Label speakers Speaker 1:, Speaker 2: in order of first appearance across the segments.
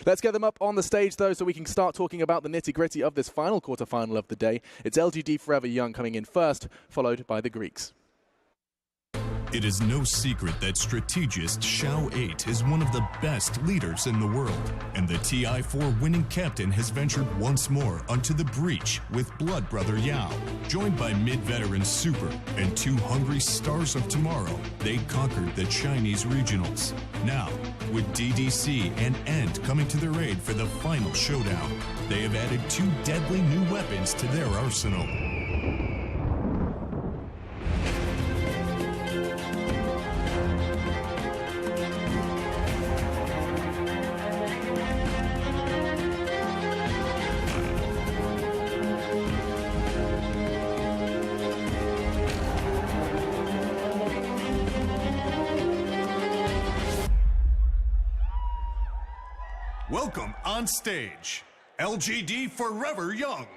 Speaker 1: Let's get them up on the stage, though, so we can start talking about the nitty-gritty of this final quarterfinal of the day. It's lgd.forever Young coming in first, followed by the Greeks.
Speaker 2: It is no secret that strategist Xiao 8 is one of the best leaders in the world, and the TI4 winning captain has ventured once more onto the breach with blood brother Yao. Joined by mid-veteran Super and two hungry stars of tomorrow, they conquered the Chinese regionals. Now, with DDC and End coming to their aid for the final showdown, they have added two deadly new weapons to their arsenal. Welcome on stage, LGD Forever Young.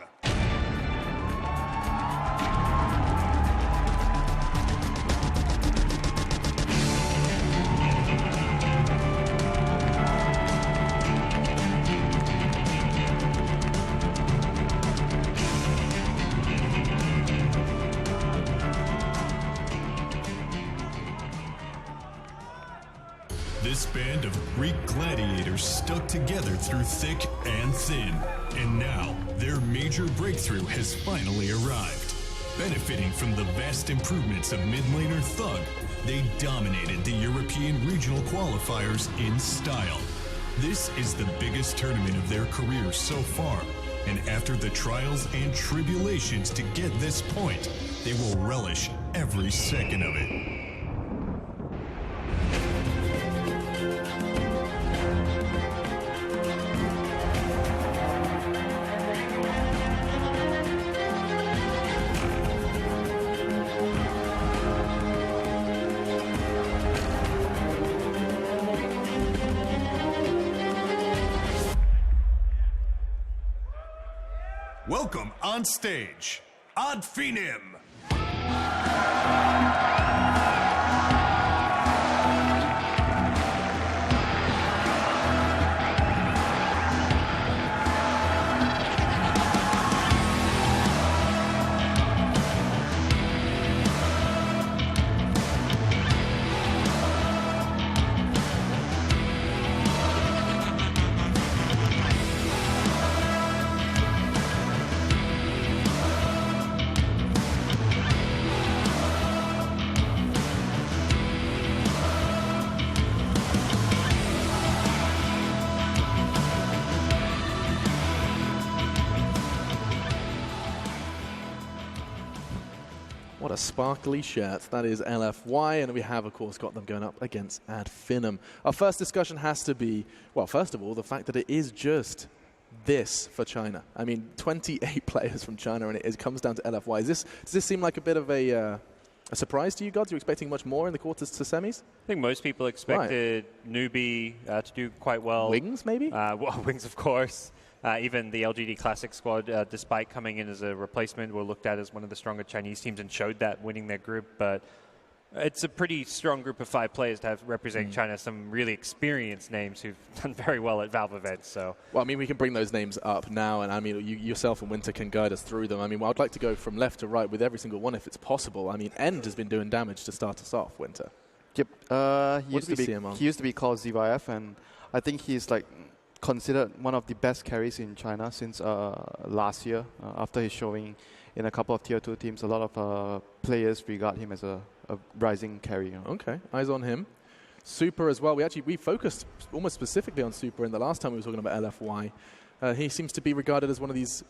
Speaker 2: This band of Greek gladiators stuck together through thick and thin. And now, their major breakthrough has finally arrived. Benefiting from the vast improvements of mid-laner Thug, they dominated the European regional qualifiers in style. This is the biggest tournament of their careers so far. And after the trials and tribulations to get this point, they will relish every second of it. Welcome on stage, Finem.
Speaker 1: What a sparkly shirt. That is LFY, and we have, of course, got them going up against Finem. Our first discussion has to be, well, first of all, the fact that it is just this for China. I mean, 28 players from China, and it comes down to LFY. Does this seem like a bit of a surprise to you guys? Are you expecting much more in the quarters to semis?
Speaker 3: I think most people expected Newbie to do quite well.
Speaker 1: Wings, maybe?
Speaker 3: Well, Wings, of course. Even the LGD Classic squad, despite coming in as a replacement, were looked at as one of the stronger Chinese teams and showed that winning their group. But it's a pretty strong group of 5 players to have representing China, some really experienced names who've done very well at Valve events. So,
Speaker 1: well, I mean, we can bring those names up now, and I mean, you yourself and Winter can guide us through them. I mean, well, I'd like to go from left to right with every single one if it's possible. I mean, End has been doing damage to start us off, Winter.
Speaker 4: Yep. He used to be called ZYF, and I think he's like considered one of the best carries in China since last year. After his showing in a couple of Tier 2 teams, a lot of players regard him as a rising carry.
Speaker 1: Okay, eyes on him. Super as well. We focused almost specifically on Super in the last time we were talking about LFY. He seems to be regarded as one of these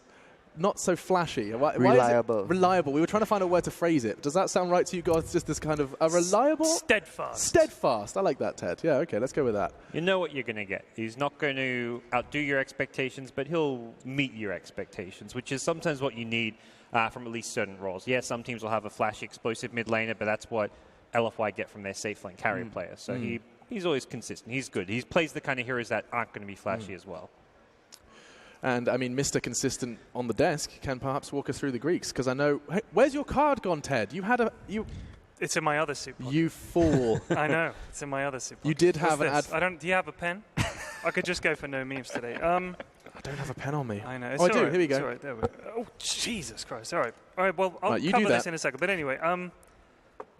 Speaker 1: not so flashy.
Speaker 4: Reliable.
Speaker 1: Reliable. We were trying to find a word to phrase it. Does that sound right to you guys? Just this kind of a reliable?
Speaker 5: Steadfast.
Speaker 1: Steadfast. I like that, Ted. Yeah, okay, let's go with that.
Speaker 3: You know what you're going to get. He's not going to outdo your expectations, but he'll meet your expectations, which is sometimes what you need from at least certain roles. Yeah, some teams will have a flashy, explosive mid laner, but that's what LFY get from their safe lane carrier player. So he's always consistent. He's good. He plays the kind of heroes that aren't going to be flashy as well.
Speaker 1: And, I mean, Mr. Consistent on the desk can perhaps walk us through the Greeks, because I know... Hey, where's your card gone, Ted? You had a...
Speaker 5: It's in my other soup pocket.
Speaker 1: You fool.
Speaker 5: I know. It's in my other soup pocket.
Speaker 1: You did have an ad...
Speaker 5: Do you have a pen? I could just go for no memes today.
Speaker 1: I don't have a pen on me.
Speaker 5: I know.
Speaker 1: I do. Here we go.
Speaker 5: It's all right. There we go. Oh, Jesus Christ. All right. All right, well, I'll
Speaker 1: Right, you
Speaker 5: cover
Speaker 1: do that.
Speaker 5: this in a second. But anyway,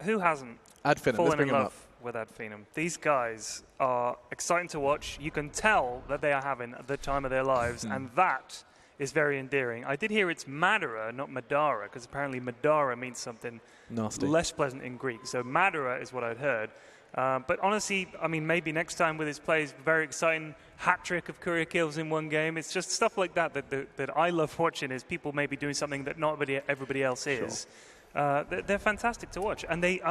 Speaker 5: who hasn't
Speaker 1: Ad Finem, let's
Speaker 5: fallen
Speaker 1: bring
Speaker 5: in
Speaker 1: him
Speaker 5: love
Speaker 1: up.
Speaker 5: with Ad Finem? These guys are exciting to watch. You can tell that they are having the time of their lives, and that is very endearing. I did hear it's Madara, not Madara, because apparently Madara means something
Speaker 1: Nasty.
Speaker 5: less pleasant in Greek. So Madara is what I'd heard. But honestly, I mean, maybe next time with his plays, very exciting hat trick of career kills in one game. It's just stuff like that I love watching. Is people maybe doing something that not everybody else is. They're fantastic to watch, and they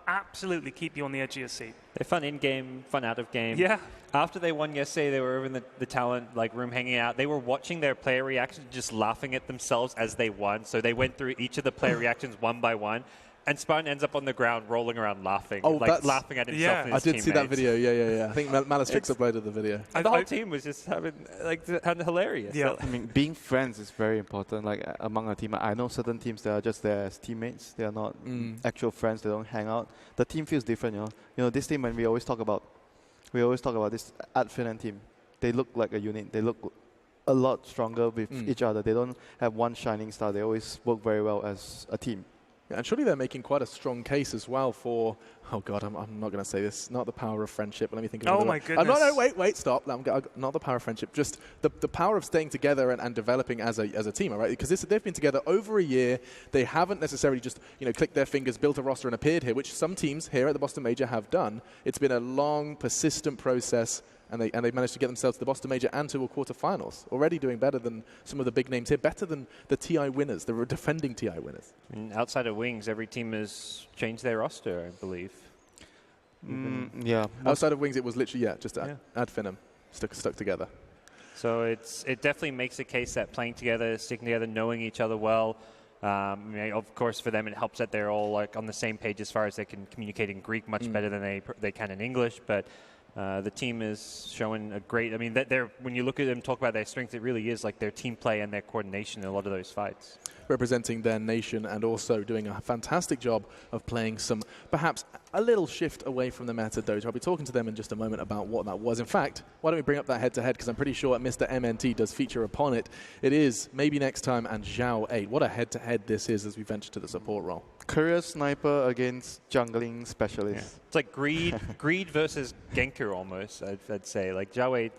Speaker 5: absolutely keep you on the edge of your seat.
Speaker 3: They're fun in-game, fun out-of-game.
Speaker 5: Yeah.
Speaker 3: After they won yesterday, they were over in the talent room hanging out. They were watching their player reactions, just laughing at themselves as they won. So they went through each of the player reactions one by one. And Spartan ends up on the ground rolling around laughing, laughing at himself and his
Speaker 1: I did see that
Speaker 3: teammates.
Speaker 1: video, yeah. I think Malastrix uploaded the video.
Speaker 3: And the whole team was just having hilarious.
Speaker 5: Yeah.
Speaker 3: So,
Speaker 4: I mean, being friends is very important. Like among a team, I know certain teams that are just there as teammates. They are not actual friends. They don't hang out. The team feels different, You know, this team, when we always talk about this Ad Finem team. They look like a unit. They look a lot stronger with each other. They don't have one shining star. They always work very well as a team.
Speaker 1: Yeah, and surely they're making quite a strong case as well for, oh God, I'm not going to say this, not the power of friendship, but let me think of
Speaker 5: Oh
Speaker 1: another
Speaker 5: my
Speaker 1: one.
Speaker 5: goodness.
Speaker 1: No, wait, stop. Not the power of friendship, just the power of staying together and developing as a team, all right? Because they've been together over a year. They haven't necessarily just, clicked their fingers, built a roster and appeared here, which some teams here at the Boston Major have done. It's been a long, persistent process. And they've managed to get themselves to the Boston Major and to a quarterfinals. Already doing better than some of the big names here. Better than the TI winners, the defending TI winners.
Speaker 3: and outside of Wings, every team has changed their roster, I believe.
Speaker 4: Yeah.
Speaker 1: Outside of Wings, it was literally, just Ad Finem stuck together.
Speaker 3: So it definitely makes a case that playing together, sticking together, knowing each other well. Of course, for them, it helps that they're all on the same page as far as they can communicate in Greek much better than they can in English. But the team is showing a great. I mean, when you look at them talk about their strength, it really is like their team play and their coordination in a lot of those fights.
Speaker 1: Representing their nation and also doing a fantastic job of playing some, perhaps a little shift away from the meta dojo. I'll be talking to them in just a moment about what that was. In fact, why don't we bring up that head-to-head, because I'm pretty sure Mr. MNT does feature upon it. It is Maybe Next Time and Zhao 8. What a head-to-head this is as we venture to the support role.
Speaker 4: Career sniper against jungling specialist.
Speaker 3: Yeah. It's like greed versus Genku almost, I'd say. Like Zhao 8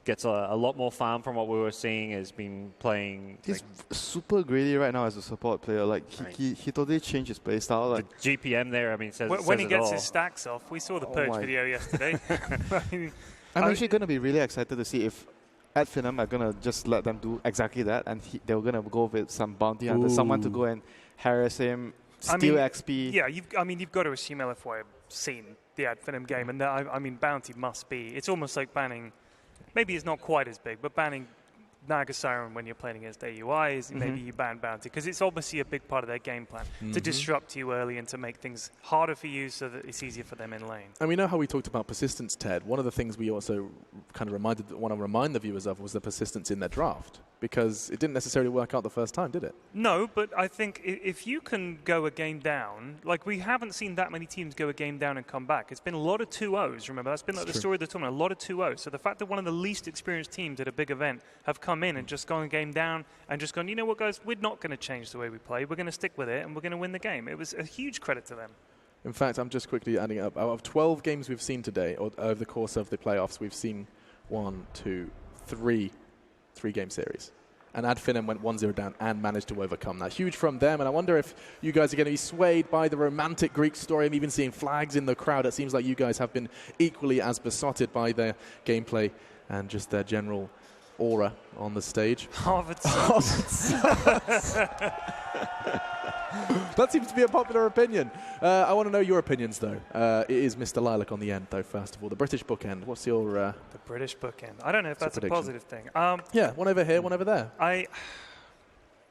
Speaker 3: gets a lot more farm from what we were seeing, has been playing.
Speaker 4: He's super greedy right now as a support player. Like he totally changed his play style. Like
Speaker 3: the GPM there, I mean, says
Speaker 5: when he
Speaker 3: it
Speaker 5: gets
Speaker 3: all.
Speaker 5: his stacks off, we saw the Purge video yesterday.
Speaker 4: I'm actually going to be really excited to see if Ad Finem are going to just let them do exactly that, and they're going to go with some bounty hunter, someone to go and harass him, steal XP.
Speaker 5: Yeah, you've got to assume LFY have seen the Ad Finem game, and bounty must be. It's almost like banning. Maybe it's not quite as big, but banning Naga Siren when you're playing against AUI is maybe you ban bounty, because it's obviously a big part of their game plan to disrupt you early and to make things harder for you so that it's easier for them in lane.
Speaker 1: And we know how we talked about persistence, Ted. One of the things we also kind of want to remind the viewers of was the persistence in their draft, because it didn't necessarily work out the first time, did it?
Speaker 5: No, but I think if you can go a game down, like we haven't seen that many teams go a game down and come back. It's been a lot of 2-0s, remember? That's been like the story of the tournament, a lot of 2-0s. So the fact that one of the least experienced teams at a big event have come in and just gone a game down and just gone, you know what, guys, we're not going to change the way we play. We're going to stick with it and we're going to win the game. It was a huge credit to them.
Speaker 1: In fact, I'm just quickly adding up. Out of 12 games we've seen today, or over the course of the playoffs, we've seen 3-game series. And Ad Finem went 1-0 down and managed to overcome that. Huge from them, and I wonder if you guys are going to be swayed by the romantic Greek story. I'm even seeing flags in the crowd. It seems like you guys have been equally as besotted by their gameplay and just their general aura on the stage.
Speaker 5: Harvard
Speaker 1: That seems to be a popular opinion. I want to know your opinions, though. It is Mr. Lilac on the end, though, first of all. The British bookend. What's your...
Speaker 5: The British bookend. I don't know if that's a positive thing.
Speaker 1: Yeah, one over here, one over there.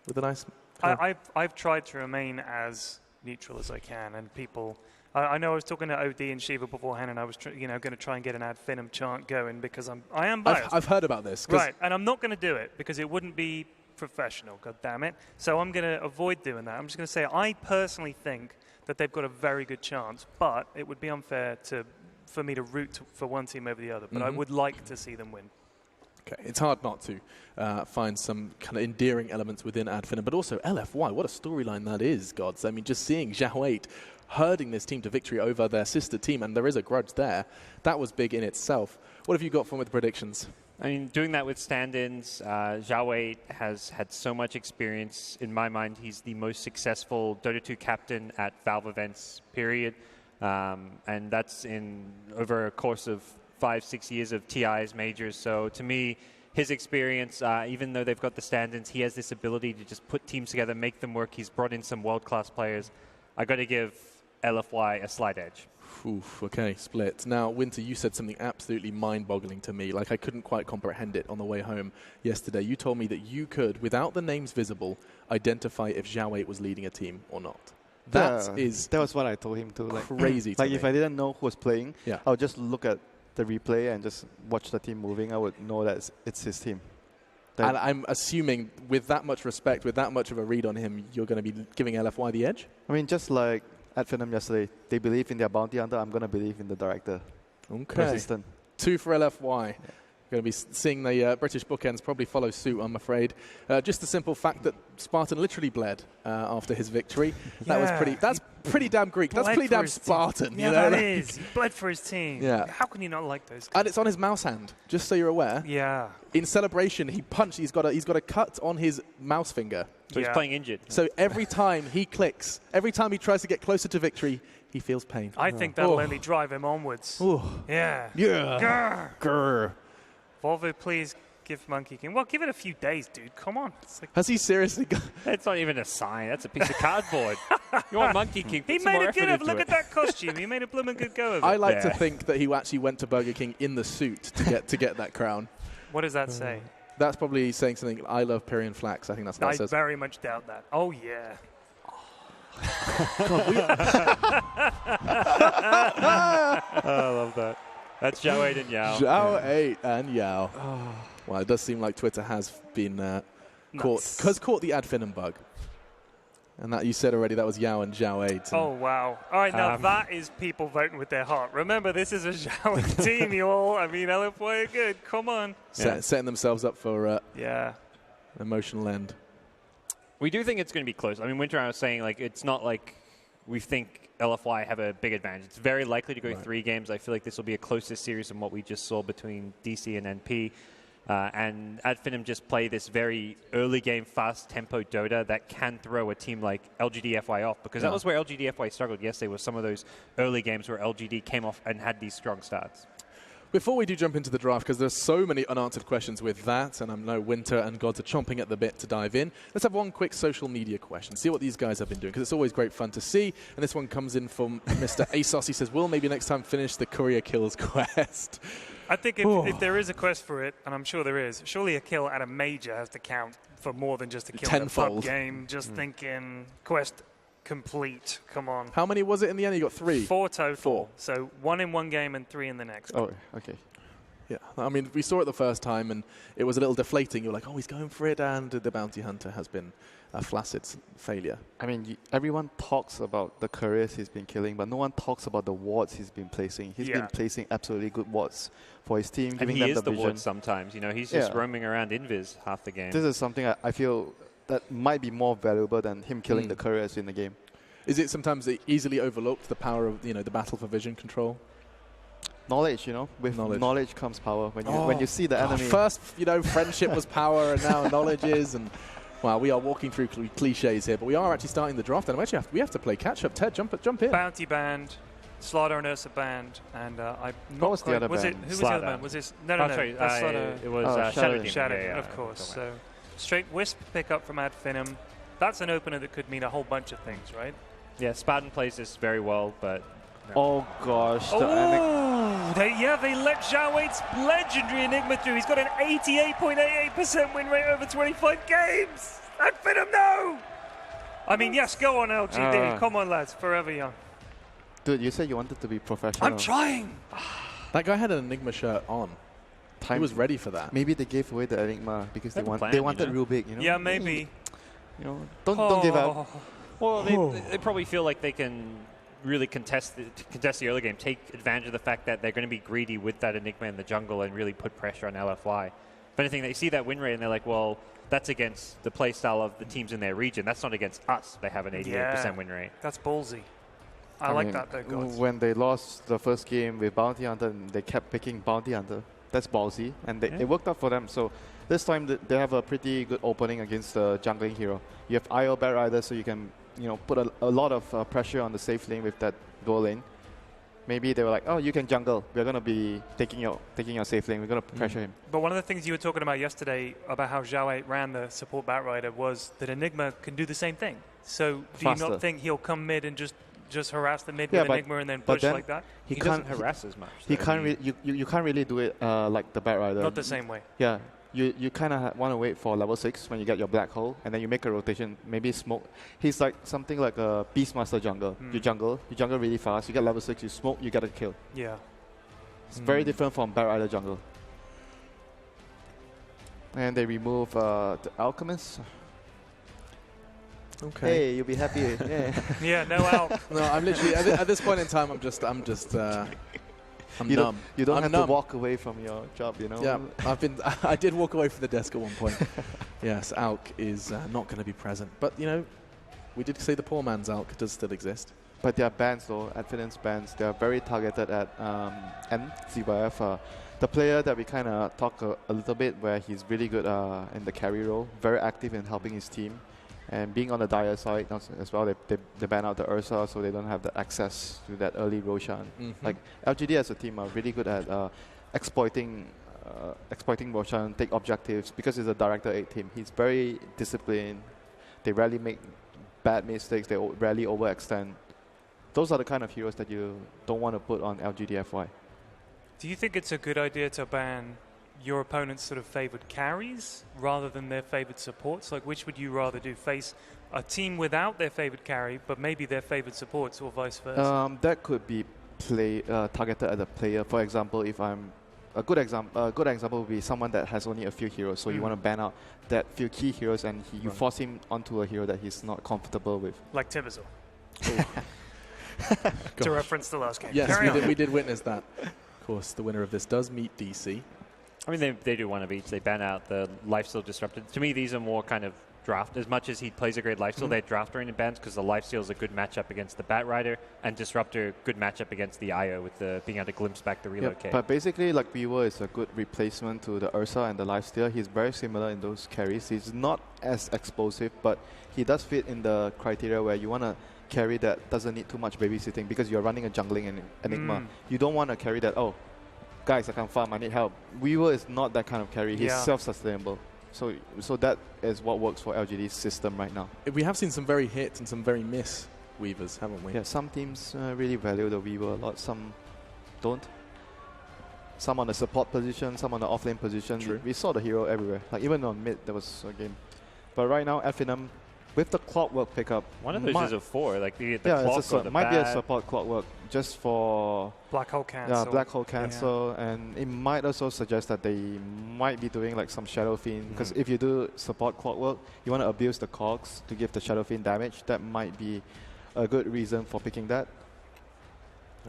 Speaker 1: With a nice...
Speaker 5: I've tried to remain as neutral as I can, and people... I know I was talking to OD and Shiva beforehand, and I was going to try and get an Ad Finem chant going because I am biased.
Speaker 1: I've heard about this.
Speaker 5: Right, and I'm not going to do it because it wouldn't be professional, god damn it. So I'm going to avoid doing that. I'm just going to say I personally think that they've got a very good chance, but it would be unfair to for me to root for one team over the other, but I would like to see them win.
Speaker 1: Okay, it's hard not to find some kind of endearing elements within Ad Finem, but also LFY, what a storyline that is, gods. I mean, just seeing Zhao 8 herding this team to victory over their sister team, and there is a grudge there, that was big in itself. What have you got for with predictions?
Speaker 3: I mean, doing that with stand-ins, Zhao 8 has had so much experience. In my mind, he's the most successful Dota 2 captain at Valve events, period. And that's in over a course of 5-6 years of TI's majors. So to me, his experience, even though they've got the stand-ins, he has this ability to just put teams together, make them work. He's brought in some world-class players. I got to give LFY a slight edge.
Speaker 1: Oof, okay, split. Now, Winter, you said something absolutely mind-boggling to me. Like, I couldn't quite comprehend it on the way home yesterday. You told me that you could, without the names visible, identify if Zhao 8 was leading a team or not. That
Speaker 4: was what I told him too. Like,
Speaker 1: crazy to
Speaker 4: like
Speaker 1: me.
Speaker 4: If I didn't know who was playing, I would just look at the replay and just watch the team moving. I would know that it's his team.
Speaker 1: And I'm assuming, with that much respect, with that much of a read on him, you're going to be giving LFY the edge?
Speaker 4: I mean, just like at Finem yesterday, they believe in their bounty hunter. I'm going to believe in the director.
Speaker 1: Okay.
Speaker 4: Persistent.
Speaker 1: 2 for LFY. Yeah. Going to be seeing the British bookends probably follow suit, I'm afraid. Just the simple fact that Spartan literally bled after his victory. That's pretty damn Greek. That's pretty damn Spartan.
Speaker 5: Yeah,
Speaker 1: you know?
Speaker 5: that is. He bled for his team.
Speaker 1: Yeah.
Speaker 5: How can you not like those guys?
Speaker 1: And it's on his mouse hand, just so you're aware.
Speaker 5: Yeah.
Speaker 1: In celebration, he punched. He's got a cut on his mouse finger.
Speaker 3: So he's playing injured.
Speaker 1: So every time he clicks, every time he tries to get closer to victory, he feels pain.
Speaker 5: I think that'll only drive him onwards. Yeah.
Speaker 1: Yeah. Grr.
Speaker 5: Volvo, please give Monkey King. Well, give it a few days, dude. Come on. Like
Speaker 1: Has he seriously got...
Speaker 3: That's not even a sign. That's a piece of cardboard. You want Monkey King?
Speaker 5: He made a good look at that costume. He made a blooming good go of it.
Speaker 1: I like to think that he actually went to Burger King in the suit to get that crown.
Speaker 5: What does that say?
Speaker 1: That's probably saying something, I love Pyrian flax. I think that's what it says.
Speaker 5: I very much doubt that. Oh, yeah.
Speaker 3: I love that. That's Zhao 8 and Yao.
Speaker 1: Zhao 8 and Yao. Well, it does seem like Twitter has been caught the Ad Finem bug. And that you said already, that was Yao and Zhao 8.
Speaker 5: Oh, wow. All right, now that is people voting with their heart. Remember, this is a Zhao 8 team, you all. I mean, LFY are good. Come on.
Speaker 1: Setting themselves up for
Speaker 5: an
Speaker 1: emotional end.
Speaker 3: We do think it's going to be close. I mean, Winter, I was saying, like, it's not like we think LFY have a big advantage. It's very likely to go 3 games. I feel like this will be a closer series than what we just saw between DC and NP. And Ad Finem just play this very early game, fast tempo Dota that can throw a team like lgd.fy off, because that was where lgd.fy struggled yesterday, was some of those early games where LGD came off and had these strong starts.
Speaker 1: Before we do jump into the draft, because there's so many unanswered questions with that, and I know Winter and Gods are chomping at the bit to dive in, let's have one quick social media question. See what these guys have been doing, because it's always great fun to see. And this one comes in from Mr. ASOS. He says, will maybe next time finish the Courier Kills quest?
Speaker 5: I think if there is a quest for it, and I'm sure there is, surely a kill at a major has to count for more than just a kill
Speaker 1: Tenfold.
Speaker 5: in a pub game. Just thinking quest complete. Come on.
Speaker 1: How many was it in the end? You got 3?
Speaker 5: 4 total.
Speaker 1: 4.
Speaker 5: So 1 in one game and 3 in the next.
Speaker 4: Oh, okay.
Speaker 1: Yeah, I mean, we saw it the first time, and it was a little deflating. You're like, oh, he's going for it, and the bounty hunter has been a flaccid failure.
Speaker 4: I mean, everyone talks about the careers he's been killing, but no one talks about the wards he's been placing. He's been placing absolutely good wards for his team, giving them the vision.
Speaker 3: And he is the ward sometimes. You know, he's just roaming around invis half the game.
Speaker 4: This is something I feel that might be more valuable than him killing the careers in the game.
Speaker 1: Is it sometimes easily overlooked, the power of, the battle for vision control?
Speaker 4: Knowledge, with knowledge comes power. When you see the enemy.
Speaker 1: First, friendship was power, and now knowledge is. And wow, we are walking through cliches here, but we are actually starting the draft, and we have to play catch up. Ted, jump in.
Speaker 5: Bounty banned, Slaughter and Ursa banned, and
Speaker 4: what was the other band?
Speaker 5: Who was the other band? Was this? No.
Speaker 3: Sorry,
Speaker 5: it
Speaker 3: was Shadow Demon.
Speaker 5: Shadow, of course. So straight Wisp pickup from Ad Finem. That's an opener that could mean a whole bunch of things, right?
Speaker 3: Yeah, Spartan plays this very well, but.
Speaker 4: No. Oh gosh!
Speaker 5: They let Zhao 8's legendary Enigma through. He's got an 88.88% win rate over 25 games. Ad Finem, no! I mean, yes, go on LGD. Come on, lads, forever young.
Speaker 4: Dude, you said you wanted to be professional.
Speaker 5: I'm trying.
Speaker 1: That guy had an Enigma shirt on. He was ready for that.
Speaker 4: Maybe they gave away the Enigma because they wanted real big.
Speaker 5: Yeah, maybe.
Speaker 4: Don't give up.
Speaker 3: Well, they probably feel like they can really contest the early game, take advantage of the fact that they're going to be greedy with that Enigma in the jungle and really put pressure on LFY. If anything, they see that win rate and they're like, well, that's against the play style of the teams in their region. That's not against us. They have an 88% win rate.
Speaker 5: That's ballsy. I like that, though, guys.
Speaker 4: When they lost the first game with Bounty Hunter, and they kept picking Bounty Hunter, that's ballsy, and it worked out for them. So this time they have a pretty good opening against the jungling hero. You have IO Bat Rider, so you can put a lot of pressure on the safe lane with that dual lane. Maybe they were like, oh, you can jungle. We're going to be taking your safe lane. We're going to pressure him.
Speaker 5: But one of the things you were talking about yesterday about how Zhao 8 ran the support Bat Rider was that Enigma can do the same thing. So do you not think he'll come mid and just harass the mid with Enigma and then push like that?
Speaker 3: He doesn't harass as much.
Speaker 4: You can't really do it like the Bat Rider.
Speaker 5: Not the same way.
Speaker 4: Yeah. You kind of want to wait for level 6 when you get your black hole, and then you make a rotation, maybe smoke. He's like something like a Beastmaster jungle. You jungle really fast, you get level 6, you smoke, you get a kill.
Speaker 5: Yeah.
Speaker 4: It's very different from Bat Rider jungle. And they remove the Alchemist.
Speaker 1: Okay.
Speaker 4: Hey, you'll be happy. Yeah.
Speaker 5: Yeah, no Alch.
Speaker 1: No, I'm literally, at this point in time, I'm numb.
Speaker 4: You don't have to walk away from your job,
Speaker 1: Yeah, I did walk away from the desk at one point. Yes, Alk is not going to be present. But, we did say the poor man's Alk does still exist.
Speaker 4: But their bans, though, Adfinance bans, they are very targeted at ZYF. The player that we kind of talk a little bit, where he's really good in the carry role, very active in helping his team. And being on the dire side as well, they ban out the Ursa, so they don't have the access to that early Roshan. Like LGD as a team are really good at exploiting Roshan, take objectives, because it's a Director 8 team. He's very disciplined. They rarely make bad mistakes. They rarely overextend. Those are the kind of heroes that you don't want to put on lgd.fy.
Speaker 5: Do you think it's a good idea to ban your opponent's sort of favored carries rather than their favored supports? Like, which would you rather do? Face a team without their favored carry, but maybe their favored supports, or vice versa?
Speaker 4: That could be targeted at the player. For example, if I'm a good example would be someone that has only a few heroes. So you want to ban out that few key heroes, and you force him onto a hero that he's not comfortable with.
Speaker 5: Like Tibizel. To reference the last game.
Speaker 1: Yes, we did witness that. Of course, the winner of this does meet DC.
Speaker 3: I mean, they do one of each. They ban out the lifesteal disruptor. To me, these are more kind of draft. As much as he plays a great lifesteal, they're draft-oriented bans because the lifesteal is a good matchup against the Bat Rider, and disruptor good matchup against the IO with the being able to glimpse back the relocate.
Speaker 4: But basically, like Weaver is a good replacement to the Ursa and the lifesteal. He's very similar in those carries. He's not as explosive, but he does fit in the criteria where you want to carry that doesn't need too much babysitting because you're running a jungling Enigma. You don't want to carry that, oh, guys, I can't farm, I need help. Weaver is not that kind of carry. He's self-sustainable. So that is what works for LGD's system right now.
Speaker 1: We have seen some very hit and some very miss Weavers, haven't we?
Speaker 4: Yeah, some teams really value the Weaver a lot, some don't. Some on the support position, some on the offlane position.
Speaker 1: True.
Speaker 4: We saw the hero everywhere. Like even on mid, there was a game. But right now, Finem, with the clockwork pickup,
Speaker 3: one of those is a 4, like the clock or the
Speaker 4: might be a support clockwork just for
Speaker 5: black hole cancel.
Speaker 4: Yeah, black hole cancel, and it might also suggest that they might be doing like some Shadow Fiend, because if you do support clockwork, you want to abuse the cogs to give the Shadow Fiend damage. That might be a good reason for picking that.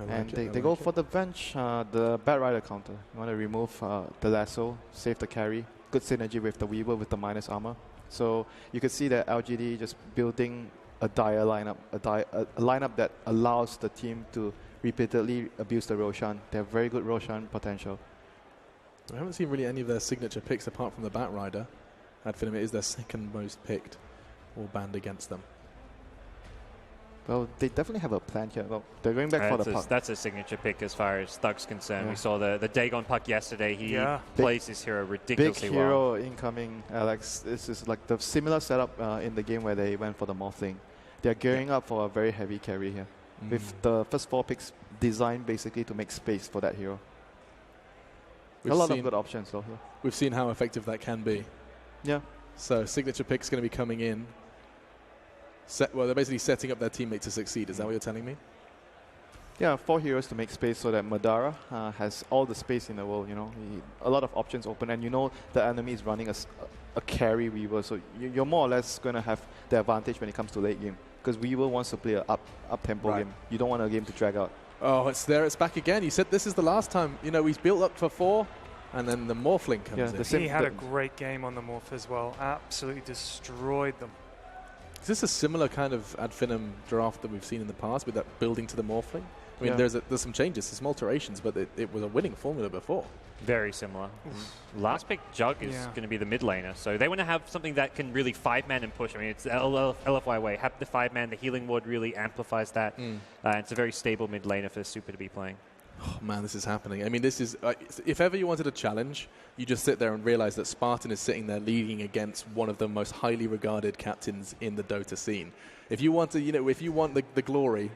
Speaker 4: And they go for the bench, the Bat Rider counter. You want to remove the lasso, save the carry. Good synergy with the Weaver with the minus armor. So you can see that LGD just building a dire lineup, a lineup that allows the team to repeatedly abuse the Roshan. They have very good Roshan potential.
Speaker 1: I haven't seen really any of their signature picks apart from the Bat Rider. Finem is their second most picked or banned against them.
Speaker 4: Well, they definitely have a plan here. Well, they're going back for the puck.
Speaker 3: That's a signature pick as far as Thug's concerned. Yeah. We saw the Dagon puck yesterday. He plays his hero ridiculously well.
Speaker 4: Big hero incoming, Alex. This is like the similar setup in the game where they went for the Morphling. They're gearing up for a very heavy carry here. With the first 4 picks designed basically to make space for that hero. A lot of good options though here.
Speaker 1: We've seen how effective that can be.
Speaker 4: Yeah.
Speaker 1: So signature pick's going to be coming in. Well, they're basically setting up their teammate to succeed. Is that what you're telling me?
Speaker 4: Yeah, 4 heroes to make space so that Madara has all the space in the world, a lot of options open, and the enemy is running a carry Weaver, so you're more or less going to have the advantage when it comes to late game. because Weaver wants to play an up-tempo game. You don't want a game to drag out.
Speaker 1: Oh, it's there. It's back again. You said this is the last time. You know, he's built up for 4, and then the Morphling comes in.
Speaker 5: He had a great game on the Morph as well. Absolutely destroyed them.
Speaker 1: Is this a similar kind of ad Finem draft that we've seen in the past with that building to the Morphling? I mean, there's some changes, some alterations, but it was a winning formula before.
Speaker 3: Very similar. Last pick, Jug, is going to be the mid laner. So they want to have something that can really 5-man and push. I mean, it's the LFY way. Have the 5-man, the healing ward really amplifies that. It's a very stable mid laner for Super to be playing.
Speaker 1: Oh, man, this is happening. I mean, this is... if ever you wanted a challenge, you just sit there and realize that Spartan is sitting there leading against one of the most highly regarded captains in the Dota scene. If you want to, if you want the glory,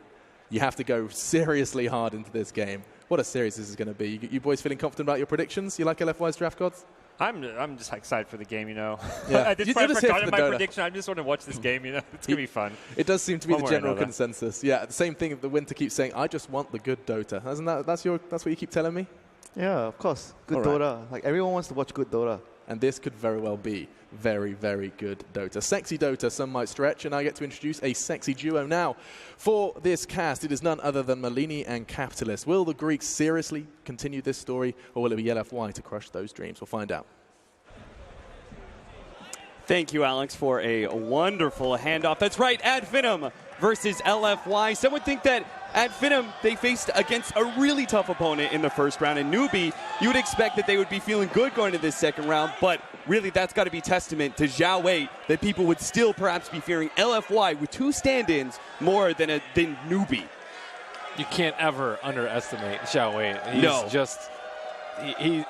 Speaker 1: you have to go seriously hard into this game. What a series this is going to be. You boys feeling confident about your predictions? You like LFY's draft gods?
Speaker 3: I'm just excited for the game,
Speaker 1: Yeah.
Speaker 3: I forgot my prediction. I just want to watch this game, It's going to be fun.
Speaker 1: It does seem to be the general consensus. Yeah, the same thing. The Winter keeps saying, I just want the good Dota. That's what you keep telling me?
Speaker 4: Yeah, of course. Good Dota. Like, everyone wants to watch good Dota.
Speaker 1: And this could very well be very, very good Dota. Sexy Dota, some might stretch, and I get to introduce a sexy duo now. For this cast, it is none other than Malini and Capitalist. Will the Greeks seriously continue this story, or will it be LFY to crush those dreams? We'll find out.
Speaker 6: Thank you, Alex, for a wonderful handoff. That's right, ad Finem versus LFY. Some would think that at Finem, they faced against a really tough opponent in the first round. And Newbie, you would expect that they would be feeling good going to this second round, but really that's got to be testament to Zhao Wei that people would still perhaps be fearing LFY with 2 stand-ins more than Newbie.
Speaker 7: You can't ever underestimate Zhao Wei.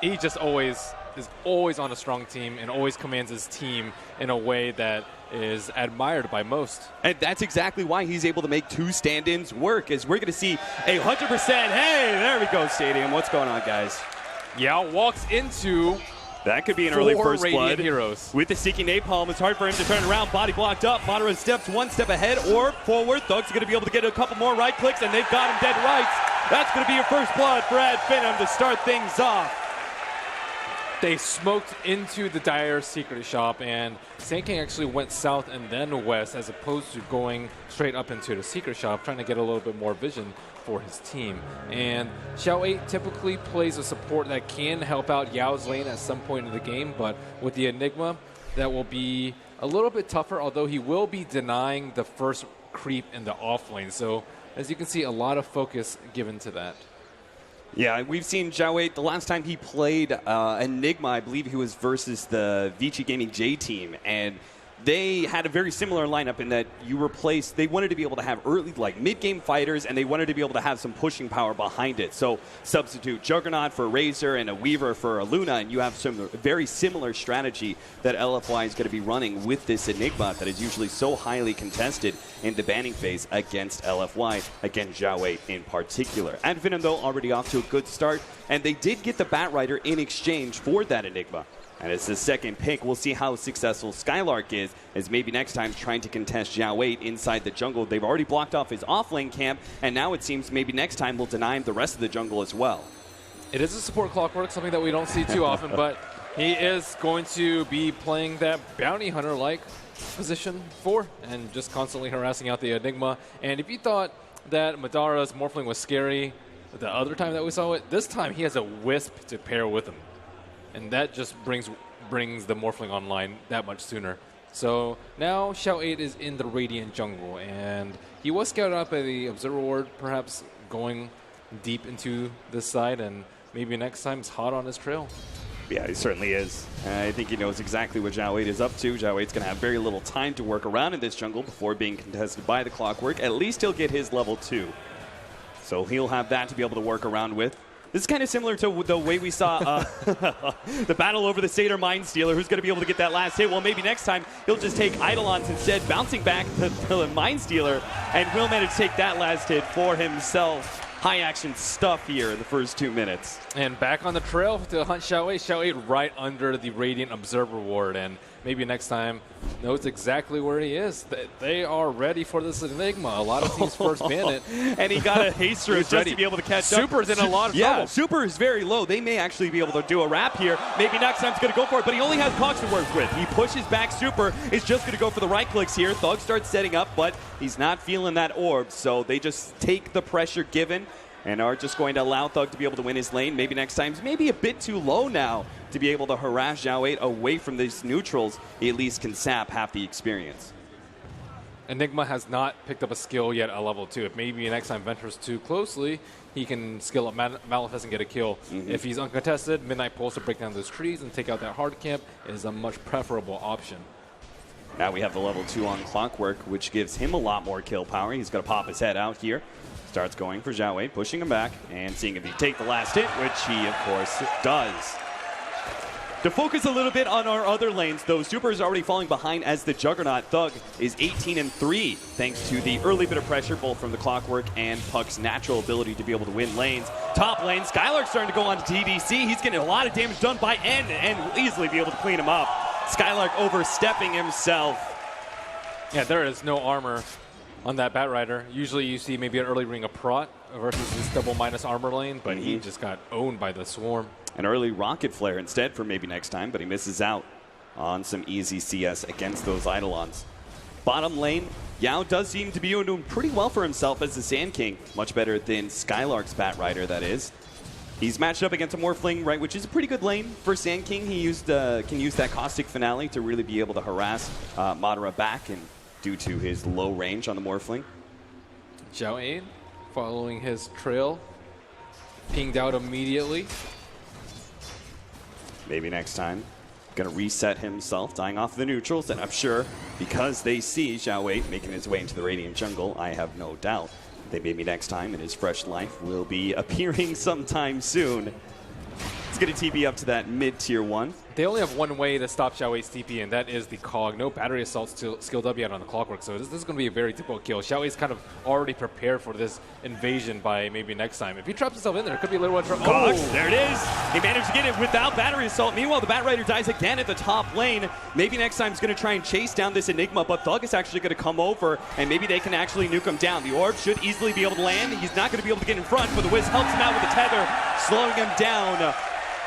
Speaker 7: He just always is always on a strong team and always commands his team in a way that is admired by most.
Speaker 6: And that's exactly why he's able to make 2 stand-ins work, as we're going to see a 100%. Hey, there we go, Stadium. What's going on, guys?
Speaker 7: Yao walks into...
Speaker 6: That could be an early first blood.
Speaker 7: Heroes.
Speaker 6: With the Seeking Napalm, it's hard for him to turn around. Body blocked up. Madara steps 1 step ahead or forward. Thug's going to be able to get a couple more right clicks, and they've got him dead rights. That's going to be your first blood for ad Finem to start things off.
Speaker 7: They smoked into the Dire Secret Shop, and Sand King actually went south and then west as opposed to going straight up into the Secret Shop, trying to get a little bit more vision for his team. And Xiao 8 typically plays a support that can help out Yao's lane at some point in the game, but with the Enigma, that will be a little bit tougher, although he will be denying the first creep in the off lane. So as you can see, a lot of focus given to that.
Speaker 6: Yeah, we've seen Zhao Wei, the last time he played Enigma, I believe he was versus the Vici Gaming J team, and they had a very similar lineup in that they wanted to be able to have early, like mid-game fighters, and they wanted to be able to have some pushing power behind it. So substitute Juggernaut for Razor and a Weaver for a Luna, and you have some very similar strategy that LFY is going to be running with this Enigma that is usually so highly contested in the banning phase against LFY, against Zhao Wei in particular. ad Finem, though, already off to a good start, and they did get the Bat Rider in exchange for that Enigma. And it's the second pick. We'll see how successful Skylark is, as maybe next time trying to contest Zhao Wei inside the jungle. They've already blocked off his off-lane camp, and now it seems maybe next time we'll deny him the rest of the jungle as well.
Speaker 7: It is a support clockwork, something that we don't see too often, but he is going to be playing that bounty hunter-like position 4 and just constantly harassing out the Enigma. And if you thought that Madara's Morphling was scary the other time that we saw it, this time he has a Wisp to pair with him. And that just brings the Morphling online that much sooner. So now Xiao 8 is in the Radiant jungle, and he was scouted out by the Observer Ward, perhaps going deep into this side, and maybe next time he's hot on his trail.
Speaker 6: Yeah, he certainly is. I think he knows exactly what Zhao 8 is up to. Zhao 8's going to have very little time to work around in this jungle before being contested by the Clockwork. At least he'll get his level 2. So he'll have that to be able to work around with. This is kind of similar to the way we saw the battle over the Satyr Mindstealer, who's going to be able to get that last hit. Well, maybe next time he'll just take Eidolons instead, bouncing back to the Mindstealer, and will manage to take that last hit for himself. high-action stuff here in the first 2 minutes.
Speaker 7: And back on the trail to hunt Xiao 8. Xiao 8 right under the Radiant Observer Ward. And maybe next time knows exactly where he is. They are ready for this Enigma. A lot of teams first ban it.
Speaker 6: And he got a haste through just to be able to catch
Speaker 7: Super's
Speaker 6: up.
Speaker 7: in a lot of
Speaker 6: yeah,
Speaker 7: trouble.
Speaker 6: Super is very low. They may actually be able to do a wrap here. Maybe next time's going to go for it, but he only has Pucks to work with. He pushes back Super. Is just going to go for the right clicks here. Thug starts setting up, but he's not feeling that orb, so they just take the pressure given and are just going to allow Thug to be able to win his lane. Maybe next time's maybe a bit too low now to be able to harass Xiao 8 away from these neutrals. He at least can sap half the experience.
Speaker 7: Enigma has not picked up a skill yet at level 2. If maybe next time ventures too closely, he can skill up Malefus and get a kill. If he's uncontested, Midnight Pulse to break down those trees and take out that hard camp is a much preferable option.
Speaker 6: Now we have the level 2 on Clockwork, which gives him a lot more kill power. He's going to pop his head out here. Starts going for Xiao 8, pushing him back, and seeing if he take the last hit, which he, of course, does. To focus a little bit on our other lanes, though, Super is already falling behind as the Juggernaut. Thug is 18-3, thanks to the early bit of pressure, both from the Clockwork and Puck's natural ability to be able to win lanes. Top lane, Skylark's starting to go on to TDC. He's getting a lot of damage done by N, and will easily be able to clean him up. Skylark overstepping himself.
Speaker 7: Yeah, there is no armor on that Batrider. Usually you see maybe an early ring of Prot versus this double minus armor lane, but he just got owned by the Swarm.
Speaker 6: An early Rocket Flare instead for maybe next time, but he misses out on some easy CS against those Eidolons. Bottom lane, Yao does seem to be doing pretty well for himself as the Sand King. Much better than Skylark's Batrider, that is. He's matched up against a Morphling, right, which is a pretty good lane for Sand King. He can use that Caustic Finale to really be able to harass Madara back, and due to his low range on the Morphling.
Speaker 7: Xiao 8 following his trail, pinged out immediately. Maybe
Speaker 6: next time. Going to reset himself, dying off the neutrals, and I'm sure because they see Xiao 8 making his way into the Radiant Jungle, I have no doubt that maybe next time in his fresh life will be appearing sometime soon. It's going to TP up to that mid-tier 1.
Speaker 7: They only have one way to stop Xiao 8's TP, and that is the Cog. No battery assault skilled up yet on the Clockwork, so this is going to be a very difficult kill. Xiao 8's kind of already prepared for this invasion by maybe next time. If he traps himself in there, it could be a little one trouble.
Speaker 6: Cog, there it is. He managed to get it without battery assault. Meanwhile, the Batrider dies again at the top lane. Maybe next time he's going to try and chase down this Enigma, but Thug is actually going to come over, and maybe they can actually nuke him down. The orb should easily be able to land. He's not going to be able to get in front, but the Wiz helps him out with the tether, slowing him down.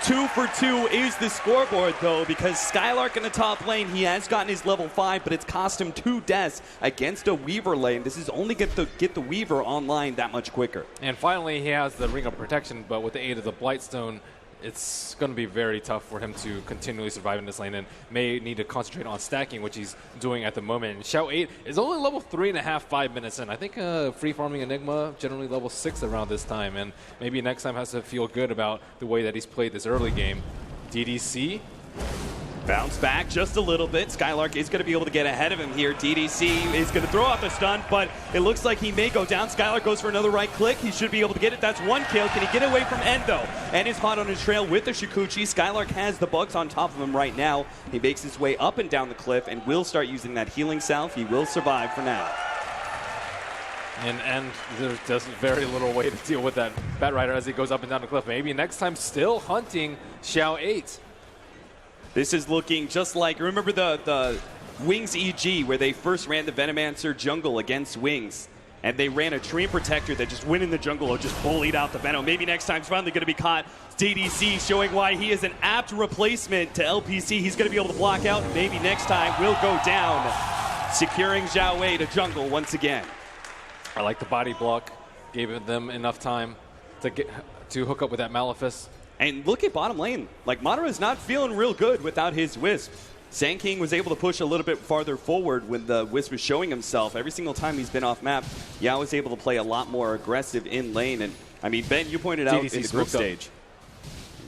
Speaker 6: 2 for 2 is the scoreboard, though, because Skylark in the top lane, he has gotten his level 5, but it's cost him 2 deaths against a Weaver lane. This is only get the Weaver online that much quicker.
Speaker 7: And finally, he has the Ring of Protection, but with the aid of the Blightstone, it's going to be very tough for him to continually survive in this lane and may need to concentrate on stacking, which he's doing at the moment. And Xiao 8 is only level 3.5, 5 minutes in. I think free farming Enigma generally level 6 around this time, and maybe next time has to feel good about the way that he's played this early game. DDC.
Speaker 6: Bounce back just a little bit. Skylark is going to be able to get ahead of him here. DDC is going to throw out the stun, but it looks like he may go down. Skylark goes for another right click. He should be able to get it. That's 1 kill. Can he get away from End, though? End is hot on his trail with the Shikuchi. Skylark has the bugs on top of him right now. He makes his way up and down the cliff and will start using that healing salve. He will survive for now.
Speaker 7: And there's just very little way to deal with that Batrider as he goes up and down the cliff. Maybe next time still hunting Xiao 8.
Speaker 6: This is looking just like, remember the Wings EG where they first ran the Venomancer jungle against Wings, and they ran a Treant Protector that just went in the jungle and just bullied out the Venom. Maybe next time's finally going to be caught. DDC showing why he is an apt replacement to LPC. He's going to be able to block out, and maybe next time will go down, securing Xiao 8 to jungle once again.
Speaker 7: I like the body block. Gave them enough time to hook up with that Malefus.
Speaker 6: And look at bottom lane. Like, Madara is not feeling real good without his Wisp. Sand King was able to push a little bit farther forward when the Wisp was showing himself. Every single time he's been off map, Yao was able to play a lot more aggressive in lane. And, I mean, Ben, you pointed out in the group stage.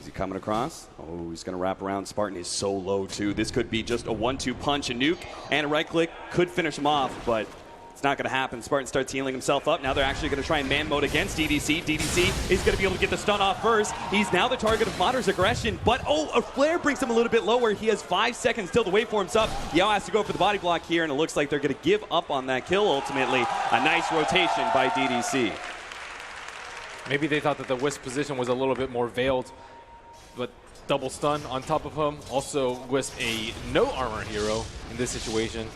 Speaker 6: Is he coming across? Oh, he's going to wrap around. Spartan is so low, too. This could be just a 1-2 punch. A nuke and a right click could finish him off, but it's not going to happen. Spartan starts healing himself up. Now they're actually going to try and man mode against DDC. DDC is going to be able to get the stun off first. He's now the target of Madara's aggression, but a flare brings him a little bit lower. He has 5 seconds till the waveform's up. Yao has to go for the body block here, and it looks like they're going to give up on that kill ultimately. A nice rotation by DDC.
Speaker 7: Maybe they thought that the Wisp position was a little bit more veiled, but double stun on top of him. Also, Wisp, a no armor hero in this situation,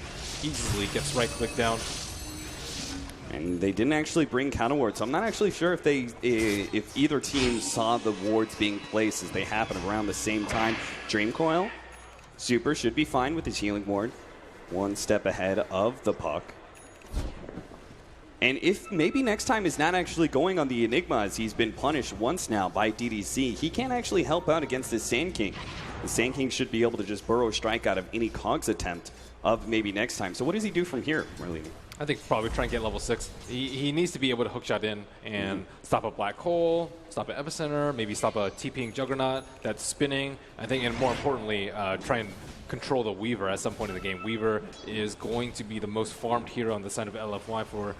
Speaker 7: easily gets right click down.
Speaker 6: And they didn't actually bring counter wards, so I'm not actually sure if either team saw the wards being placed as they happen around the same time. Dream Coil, Super should be fine with his healing ward. One step ahead of the puck. And if maybe next time is not actually going on the Enigma, as he's been punished once now by DDC, he can't actually help out against this Sand King. The Sand King should be able to just burrow strike out of any Cogs attempt of maybe next time. So what does he do from here, Marlene?
Speaker 7: I think probably try and get level 6. He needs to be able to hookshot in and stop a black hole, stop an epicenter, maybe stop a TPing juggernaut that's spinning. I think, and more importantly, try and control the Weaver at some point in the game. Weaver is going to be the most farmed hero on the side of LFY for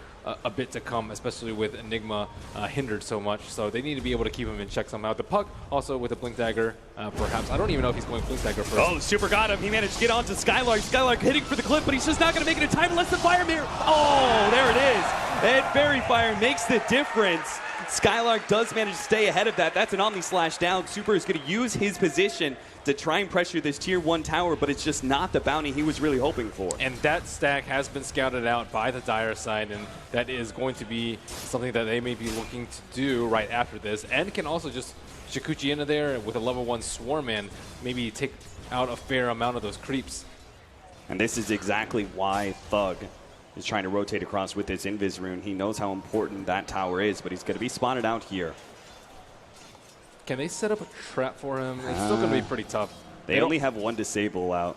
Speaker 7: a bit to come, especially with Enigma hindered so much. So they need to be able to keep him in check somehow. The puck also with a Blink Dagger, perhaps. I don't even know if he's going Blink Dagger first.
Speaker 6: Oh, Super got him. He managed to get onto Skylark. Skylark hitting for the clip, but he's just not going to make it in time unless the Fire Mirror. Oh, there it is. And Fairy Fire makes the difference. Skylark does manage to stay ahead of that. That's an Omni Slash down. Super is going to use his position to try and pressure this Tier 1 tower, but it's just not the bounty he was really hoping for.
Speaker 7: And that stack has been scouted out by the Dire side, and that is going to be something that they may be looking to do right after this, and can also just Shikuchi into there with a level 1 Swarm and maybe take out a fair amount of those creeps.
Speaker 6: And this is exactly why Thug is trying to rotate across with his Invis Rune. He knows how important that tower is, but he's going to be spotted out here.
Speaker 7: Can they set up a trap for him? It's still going to be pretty tough.
Speaker 6: They only have one disable out.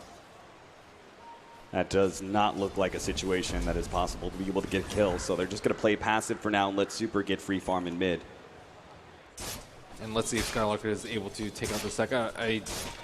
Speaker 6: That does not look like a situation that is possible to be able to get kills. So they're just going to play passive for now and let Super get free farm in mid.
Speaker 7: And let's see if Skylark is able to take out the second.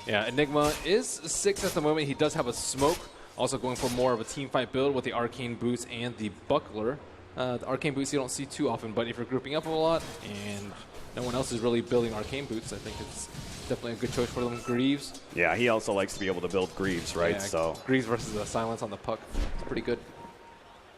Speaker 7: Yeah, Enigma is 6 at the moment. He does have a smoke. Also going for more of a team fight build with the Arcane Boots and the Buckler. The Arcane Boots you don't see too often, but if you're grouping up a lot and no one else is really building Arcane Boots, I think it's definitely a good choice for them. Greaves.
Speaker 6: Yeah, he also likes to be able to build Greaves, right?
Speaker 7: Yeah,
Speaker 6: so
Speaker 7: Greaves versus the Silence on the puck. It's pretty good.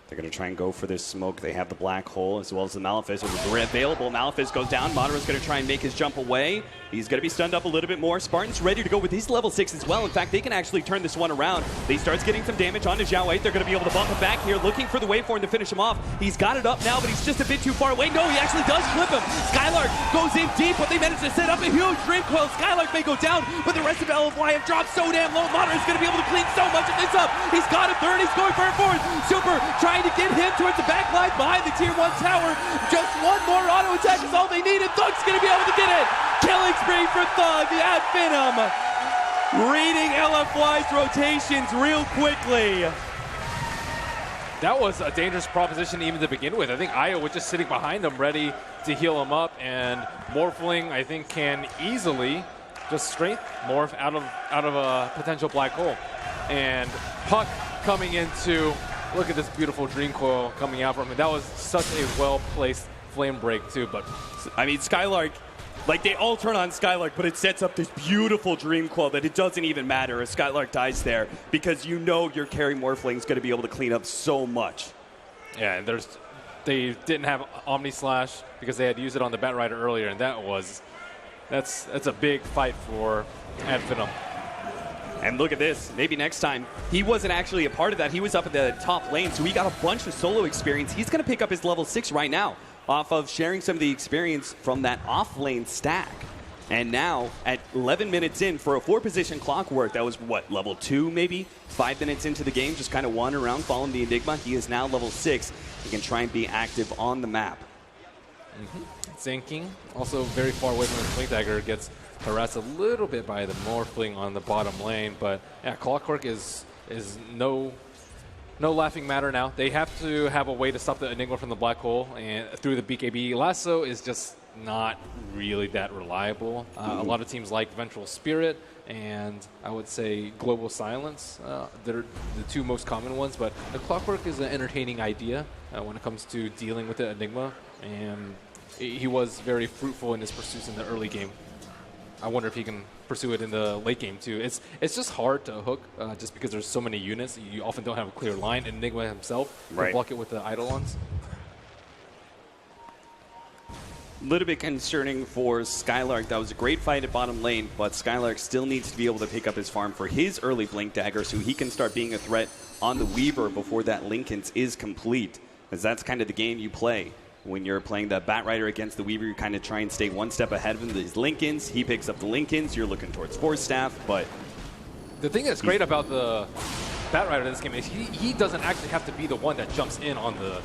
Speaker 6: They're going to try and go for this smoke. They have the Black Hole as well as the Malefice. Available. Malefice goes down. Madara's going to try and make his jump away. He's going to be stunned up a little bit more. Spartan's ready to go with his level 6 as well. In fact, they can actually turn this one around. They starts getting some damage onto Zhao 8. They're going to be able to bump him back here, looking for the wave for him to finish him off. He's got it up now, but he's just a bit too far away. No, he actually does flip him. Skylark goes in deep, but they manage to set up a huge Dream Coil. Skylark may go down, but the rest of LFY have dropped so damn low. Madara's going to be able to clean so much of this up. He's got a third. He's going for it forward. Super trying to get him towards the back line behind the Tier 1 tower. Just one more auto attack is all they need, and Thug's going to be able to get it. Killing spree for Thug at Finem. Reading LFY's rotations real quickly.
Speaker 7: That was a dangerous proposition even to begin with. I think Io was just sitting behind him ready to heal him up, and Morphling, I think, can easily just strength morph out of a potential black hole. And Puck coming into, look at this beautiful Dream Coil coming out from him. That was such a well-placed flame break too, but
Speaker 6: I mean, Skylark, like they all turn on Skylark, but it sets up this beautiful Dream Coil that it doesn't even matter if Skylark dies there, because you know your carry Morphling is going to be able to clean up so much.
Speaker 7: Yeah, and they didn't have Omni Slash because they had used it on the Batrider earlier, and that's a big fight for Finem.
Speaker 6: And look at this. Maybe next time. He wasn't actually a part of that. He was up at the top lane, so he got a bunch of solo experience. He's going to pick up his level 6 right now off of sharing some of the experience from that off-lane stack. And now, at 11 minutes in, for a 4-position clockwork, that was, what, level 2 maybe? 5 minutes into the game, just kind of wandering around, following the Enigma. He is now level 6. He can try and be active on the map.
Speaker 7: Sand King, also very far away from his Blink Dagger, gets harassed a little bit by the Morphling on the bottom lane, but yeah, Clockwork is no laughing matter now. They have to have a way to stop the Enigma from the black hole and through the BKB. Lasso is just not really that reliable. A lot of teams like Ventral Spirit and I would say Global Silence. They're the two most common ones, but the Clockwork is an entertaining idea when it comes to dealing with the Enigma, and he was very fruitful in his pursuits in the early game. I wonder if he can pursue it in the late game too. It's just hard to hook just because there's so many units. You often don't have a clear line. Enigma himself can block it with the Eidolons.
Speaker 6: A little bit concerning for Skylark. That was a great fight at bottom lane, but Skylark still needs to be able to pick up his farm for his early Blink Dagger so he can start being a threat on the Weaver before that Linken's is complete, as that's kind of the game you play. When you're playing the Batrider against the Weaver, you kind of try and stay one step ahead of him. These Linken's, he picks up the Linken's, you're looking towards Force Staff, but...
Speaker 7: The thing that's great about the Batrider in this game is he doesn't actually have to be the one that jumps in on the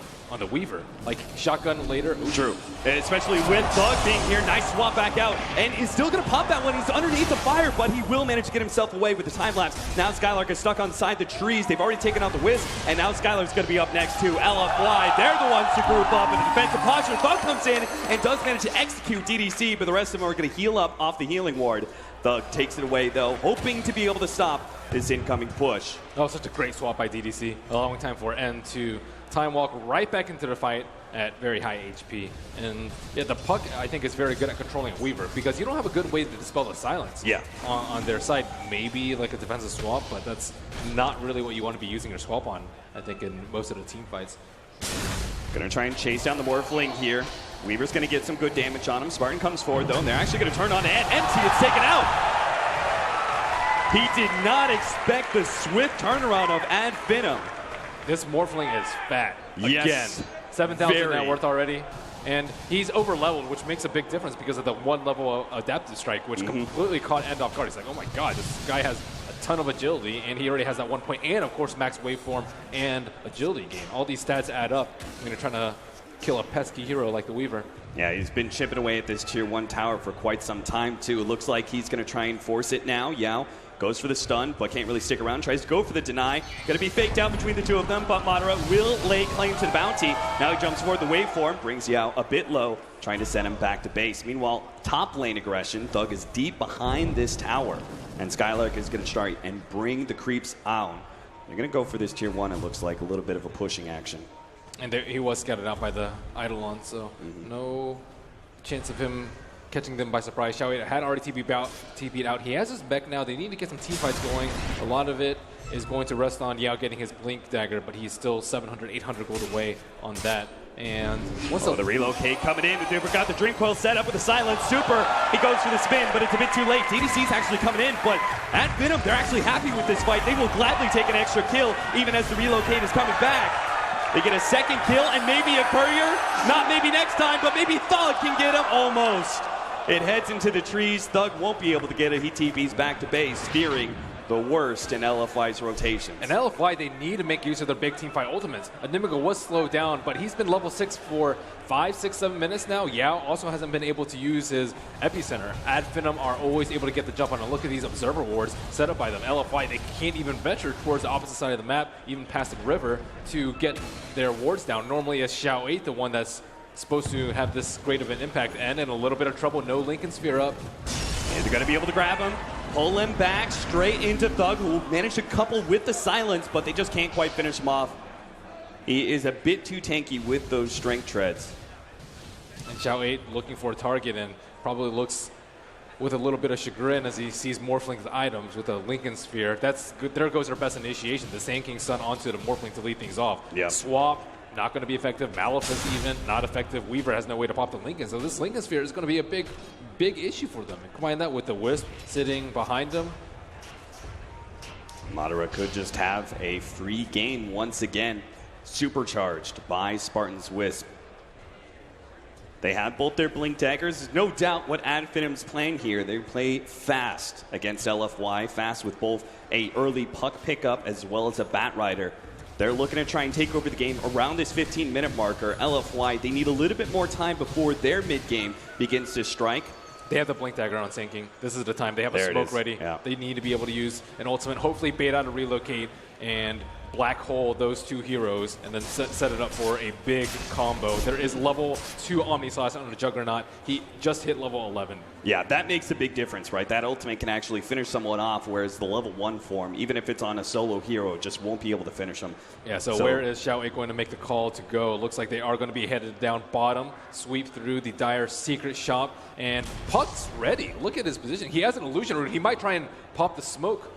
Speaker 7: Weaver. Like, shotgun later. Ooh.
Speaker 6: True. Especially with Thug being here. Nice swap back out. And he's still going to pop that one. He's underneath the fire, but he will manage to get himself away with the time lapse. Now Skylark is stuck on side the trees. They've already taken out the Wisp, and now Skylark's going to be up next to LFY. They're the ones to group up in a defensive posture. Thug comes in and does manage to execute DDC, but the rest of them are going to heal up off the healing ward. Thug takes it away, though, hoping to be able to stop this incoming push.
Speaker 7: That was such a great swap by DDC, allowing time for N to time walk right back into the fight at very high HP. And yeah, the Puck, I think, is very good at controlling a Weaver because you don't have a good way to dispel the silence on their side. Maybe like a defensive swap, but that's not really what you want to be using your swap on, I think, in most of the team fights.
Speaker 6: Going to try and chase down the Morphling here. Weaver's going to get some good damage on him. Spartan comes forward, though, and they're actually going to turn on Ant. Empty, it's taken out. He did not expect the swift turnaround of Ad Finem.
Speaker 7: This Morphling is fat.
Speaker 6: Yes.
Speaker 7: Again, 7,000 net worth already. And he's over-leveled, which makes a big difference because of the one level of Adaptive Strike, which completely caught End off guard. He's like, oh my god, this guy has a ton of agility, and he already has that 1 point, and of course max waveform and agility gain. All these stats add up when you're trying to kill a pesky hero like the Weaver.
Speaker 6: Yeah, he's been chipping away at this Tier 1 tower for quite some time, too. It looks like he's going to try and force it now. Yao goes for the stun, but can't really stick around. Tries to go for the deny. Going to be faked out between the two of them, but Madara will lay claim to the bounty. Now he jumps forward the waveform, brings Yao a bit low, trying to send him back to base. Meanwhile, top lane aggression. Thug is deep behind this tower, and Skylark is going to start and bring the creeps on. They're going to go for this Tier 1, it looks like, a little bit of a pushing action.
Speaker 7: And there, he was scouted out by the Eidolon, so no chance of him catching them by surprise. Xiao had already TP'd out. He has his mech now. They need to get some team fights going. A lot of it is going to rest on Yao getting his Blink Dagger, but he's still 700, 800 gold away on that. And once
Speaker 6: the relocate coming in. They've got the Dream Coil set up with the Silence Super. He goes for the spin, but it's a bit too late. DDC's actually coming in, but at Finem, they're actually happy with this fight. They will gladly take an extra kill, even as the relocate is coming back. They get a second kill and maybe a courier. Not maybe next time, but maybe Thug can get him almost. It heads into the trees. Thug won't be able to get it. He TP's back to base, fearing the worst in LFY's rotations.
Speaker 7: And LFY, they need to make use of their big team fight ultimates. Animigo was slowed down, but he's been level 6 for 5, 6, 7 minutes now. Yao also hasn't been able to use his Epicenter. Ad Finem are always able to get the jump on. And look at these observer wards set up by them. LFY, they can't even venture towards the opposite side of the map, even past the river, to get their wards down. Normally, it's Xiao 8, the one that's supposed to have this great of an impact, and in a little bit of trouble. No Linken Sphere up.
Speaker 6: And they're going to be able to grab him, pull him back straight into Thug, who managed to couple with the Silence, but they just can't quite finish him off. He is a bit too tanky with those strength treads.
Speaker 7: And Xiao 8 looking for a target and probably looks with a little bit of chagrin as he sees Morphling's items with a Linken Sphere. That's good. There goes our best initiation. The Sand King Sun onto the Morphling to lead things off.
Speaker 6: Yep.
Speaker 7: Swap, not going to be effective. Malefice even, not effective. Weaver has no way to pop the Linken. So this Linken Sphere is going to be a big, big issue for them. And combine that with the Wisp sitting behind them.
Speaker 6: Madara could just have a free game once again, supercharged by Spartan's Wisp. They have both their Blink Daggers. There's no doubt what Ad Finem's playing here. They play fast against LFY, fast with both a early puck pickup as well as a Batrider. They're looking to try and take over the game around this 15-minute marker. LFY, they need a little bit more time before their mid-game begins to strike.
Speaker 7: They have the Blink Dagger on Sand King. This is the time. They have a smoke ready.
Speaker 6: Yeah.
Speaker 7: They need to be able to use an ultimate, hopefully bait out a relocate and black hole those two heroes and then set it up for a big combo. There is level 2 Omni Slash on the Juggernaut. He just hit level 11.
Speaker 6: Yeah, that makes a big difference, right? That ultimate can actually finish someone off, whereas the level 1 form, even if it's on a solo hero, just won't be able to finish them.
Speaker 7: Yeah, so where is Xiao 8 going to make the call to go? It looks like they are going to be headed down bottom, sweep through the Dire Secret Shop, and Puck's ready. Look at his position. He has an illusion root. He might try and pop the smoke.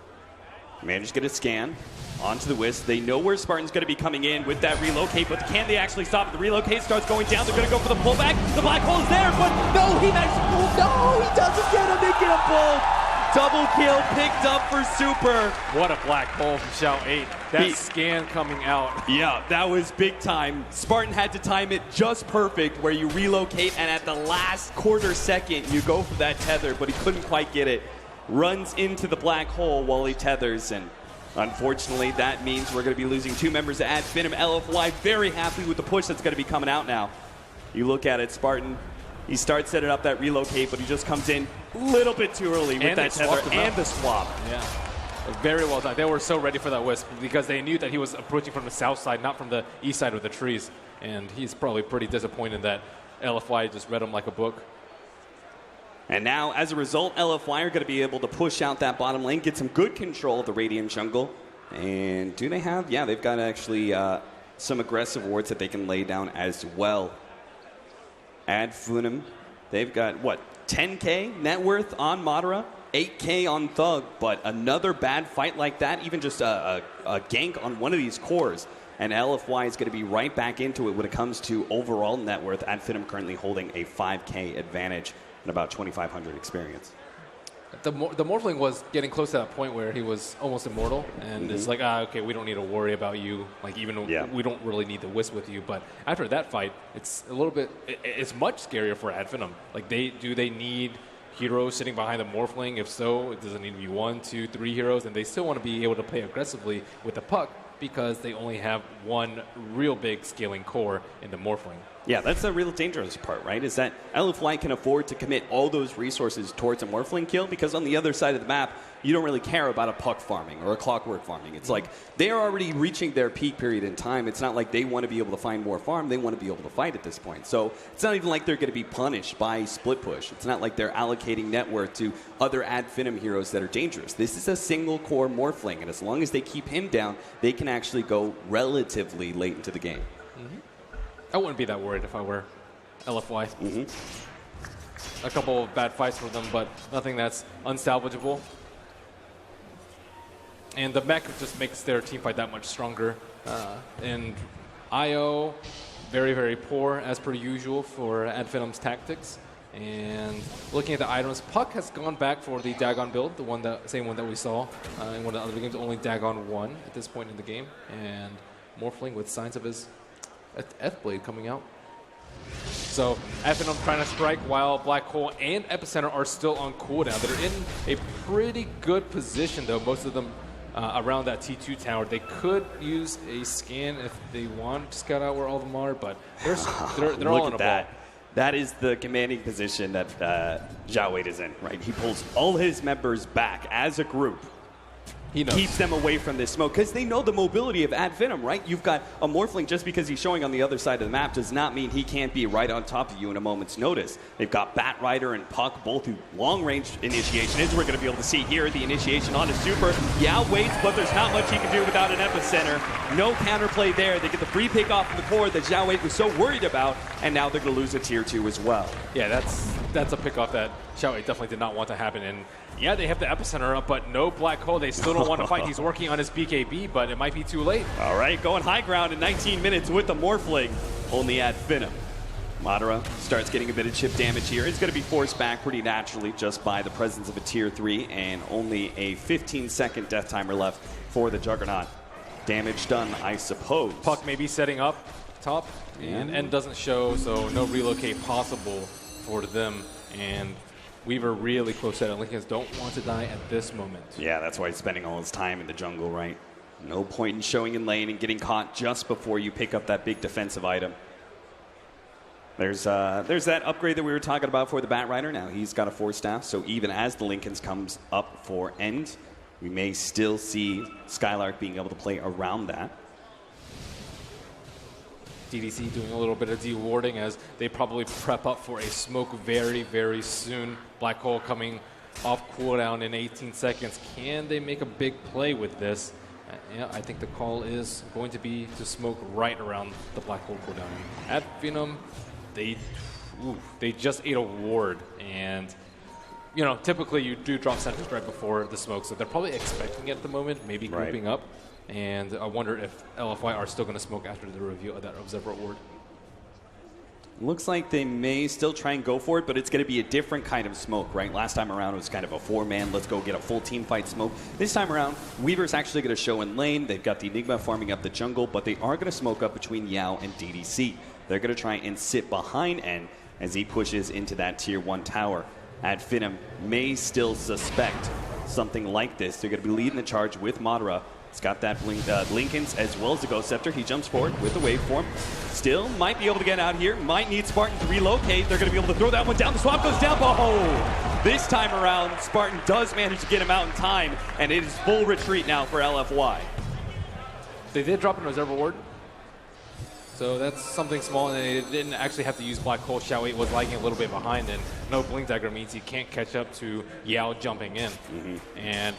Speaker 6: Managed to get a scan. onto the Wisp. They know where Spartan's going to be coming in with that relocate, but can they actually stop it? The relocate starts going down. They're going to go for the pullback. The black hole is there, but no, he doesn't get him. They get a pull. Double kill picked up for Super.
Speaker 7: What a black hole from Xiao 8. That scan coming out.
Speaker 6: Yeah, that was big time. Spartan had to time it just perfect where you relocate, and at the last quarter second, you go for that tether, but he couldn't quite get it. Runs into the black hole while he tethers, and unfortunately, that means we're going to be losing 2 members at Finem. LFY very happy with the push that's going to be coming out now. You look at it, Spartan, he starts setting up that relocate, but he just comes in a little bit too early with that tether and the swap.
Speaker 7: Yeah, very well done. They were so ready for that Wisp because they knew that he was approaching from the south side, not from the east side of the trees. And he's probably pretty disappointed that LFY just read him like a book.
Speaker 6: And now, as a result, LFY are going to be able to push out that bottom lane, get some good control of the Radiant jungle. And do they have? Yeah, they've got actually some aggressive wards that they can lay down as well. Add Finem. They've got, what, 10K net worth on Madara, 8K on Thug, but another bad fight like that, even just a gank on one of these cores, and LFY is going to be right back into it when it comes to overall net worth. Ad Finem currently holding a 5K advantage and about 2,500 experience.
Speaker 7: The Morphling was getting close to that point where he was almost immortal, and it's like, okay, we don't need to worry about you. Like, even we don't really need the Wisp with you. But after that fight, it's a little bit, it's much scarier for Ad Finem. Like, do they need heroes sitting behind the Morphling? If so, it doesn't need to be 1, 2, 3 heroes, and they still want to be able to play aggressively with the puck because they only have one real big scaling core in the Morphling.
Speaker 6: Yeah, that's the real dangerous part, right? Is that LFY can afford to commit all those resources towards a Morphling kill because on the other side of the map, you don't really care about a puck farming or a clockwork farming. It's like they are already reaching their peak period in time. It's not like they want to be able to find more farm. They want to be able to fight at this point. So it's not even like they're going to be punished by split push. It's not like they're allocating net worth to other Ad Finem heroes that are dangerous. This is a single core Morphling, and as long as they keep him down, they can actually go relatively late into the game.
Speaker 7: I wouldn't be that worried if I were LFY. A couple of bad fights for them, but nothing that's unsalvageable. And the mech just makes their team fight that much stronger. And IO, very, very poor as per usual for Ad Finem's tactics. And looking at the items, Puck has gone back for the Dagon build, same one that we saw in one of the other games. Only Dagon 1 at this point in the game. And Morphling with signs of his F-Blade coming out. So Finem trying to strike while Black Hole and Epicenter are still on cooldown. They're in a pretty good position, though. Most of them around that T2 tower. They could use a scan if they want to scout out where all of them are, but they're all on a ball.
Speaker 6: That is the commanding position that Xiao 8 is in, right? He pulls all his members back as a group. He keeps them away from this smoke because they know the mobility of Ad Finem, right? You've got a Morphling just because he's showing on the other side of the map does not mean he can't be right on top of you in a moment's notice. They've got Bat Rider and Puck, both who long-range initiation is. We're going to be able to see here the initiation on a Super. Yeah, waits, but there's not much he can do without an Epicenter. No counterplay there. They get the free pick off of the core that Xiao 8 was so worried about, and now they're going to lose a tier 2 as well.
Speaker 7: Yeah, that's a pick off that Xiao 8 definitely did not want to happen. And yeah, they have the Epicenter up, but no Black Hole. They still don't want to fight. He's working on his BKB, but it might be too late.
Speaker 6: All right, going high ground in 19 minutes with the Morphling. Only Ad Finem. Madara starts getting a bit of chip damage here. It's going to be forced back pretty naturally just by the presence of a tier 3 and only a 15-second death timer left for the Juggernaut. Damage done, I suppose.
Speaker 7: Puck may be setting up top, and End doesn't show, so no relocate possible for them. And Weaver really close to it. Lincolns don't want to die at this moment.
Speaker 6: Yeah, that's why he's spending all his time in the jungle, right? No point in showing in lane and getting caught just before you pick up that big defensive item. There's that upgrade that we were talking about for the Bat Rider. Now he's got a 4-staff, so even as the Lincolns comes up for End, we may still see Skylark being able to play around that.
Speaker 7: DDC doing a little bit of dewarding as they probably prep up for a smoke very, very soon. Black Hole coming off cooldown in 18 seconds. Can they make a big play with this? Yeah, I think the call is going to be to smoke right around the Black Hole cooldown. At Finem, they just ate a ward, and typically you do drop centers right before the smoke, so they're probably expecting it at the moment, maybe grouping up. And I wonder if LFY are still going to smoke after the reveal of that Observer Award.
Speaker 6: Looks like they may still try and go for it, but it's going to be a different kind of smoke, right? Last time around, it was kind of a 4-man, let's go get a full team fight smoke. This time around, Weaver's actually going to show in lane. They've got the Enigma farming up the jungle, but they are going to smoke up between Yao and DDC. They're going to try and sit behind N as he pushes into that Tier 1 tower. At Finem may still suspect something like this. They're going to be leading the charge with Madara. He's got that Linken's as well as the Ghost Scepter. He jumps forward with the waveform. Still might be able to get out here. Might need Spartan to relocate. They're going to be able to throw that one down. The swap goes down. Oh! This time around, Spartan does manage to get him out in time, and it is full retreat now for LFY.
Speaker 7: They did drop an Observer Ward. So that's something small, and they didn't actually have to use Black Hole. Xiao 8 was lagging a little bit behind, and no Blink Dagger means he can't catch up to Yao jumping in. And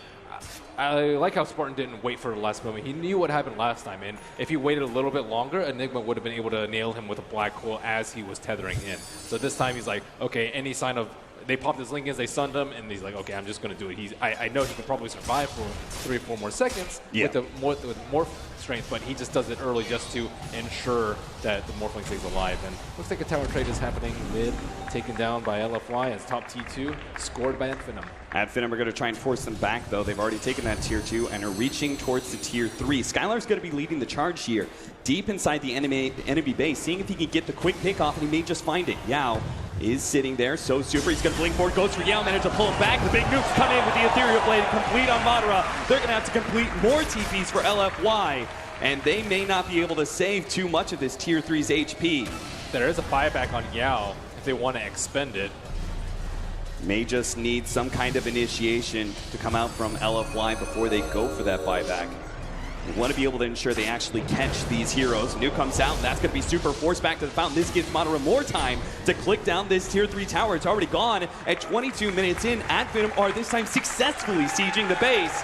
Speaker 7: I like how Spartan didn't wait for the last moment. He knew what happened last time, and if he waited a little bit longer, Enigma would have been able to nail him with a Black Hole as he was tethering in. So this time he's like, okay, any sign of... They popped his Linken's, they stunned him, and he's like, okay, I'm just going to do it. I know he can probably survive for 3 or 4 more seconds with more strength, but he just does it early just to ensure that the Morphling stays alive. And looks like a tower trade is happening mid, taken down by LFY as top T2, scored by Finem.
Speaker 6: At Finem, we're going to try and force them back, though. They've already taken that Tier 2 and are reaching towards the Tier 3. Skylar's going to be leading the charge here, deep inside the enemy base, seeing if he can get the quick pick off, and he may just find it. Yao is sitting there, so super. He's going to blink forward, goes for Yao, managed to pull him back. The big nukes come in with the Ethereal Blade, complete on Madara. They're going to have to complete more TPs for LFY, and they may not be able to save too much of this Tier 3's HP.
Speaker 7: There is a buyback on Yao if they want to expend it.
Speaker 6: May just need some kind of initiation to come out from LFY before they go for that buyback. We want to be able to ensure they actually catch these heroes. Nuke comes out, and that's going to be super forced back to the fountain. This gives Madara more time to click down this Tier 3 tower. It's already gone at 22 minutes in. Advent are this time successfully sieging the base.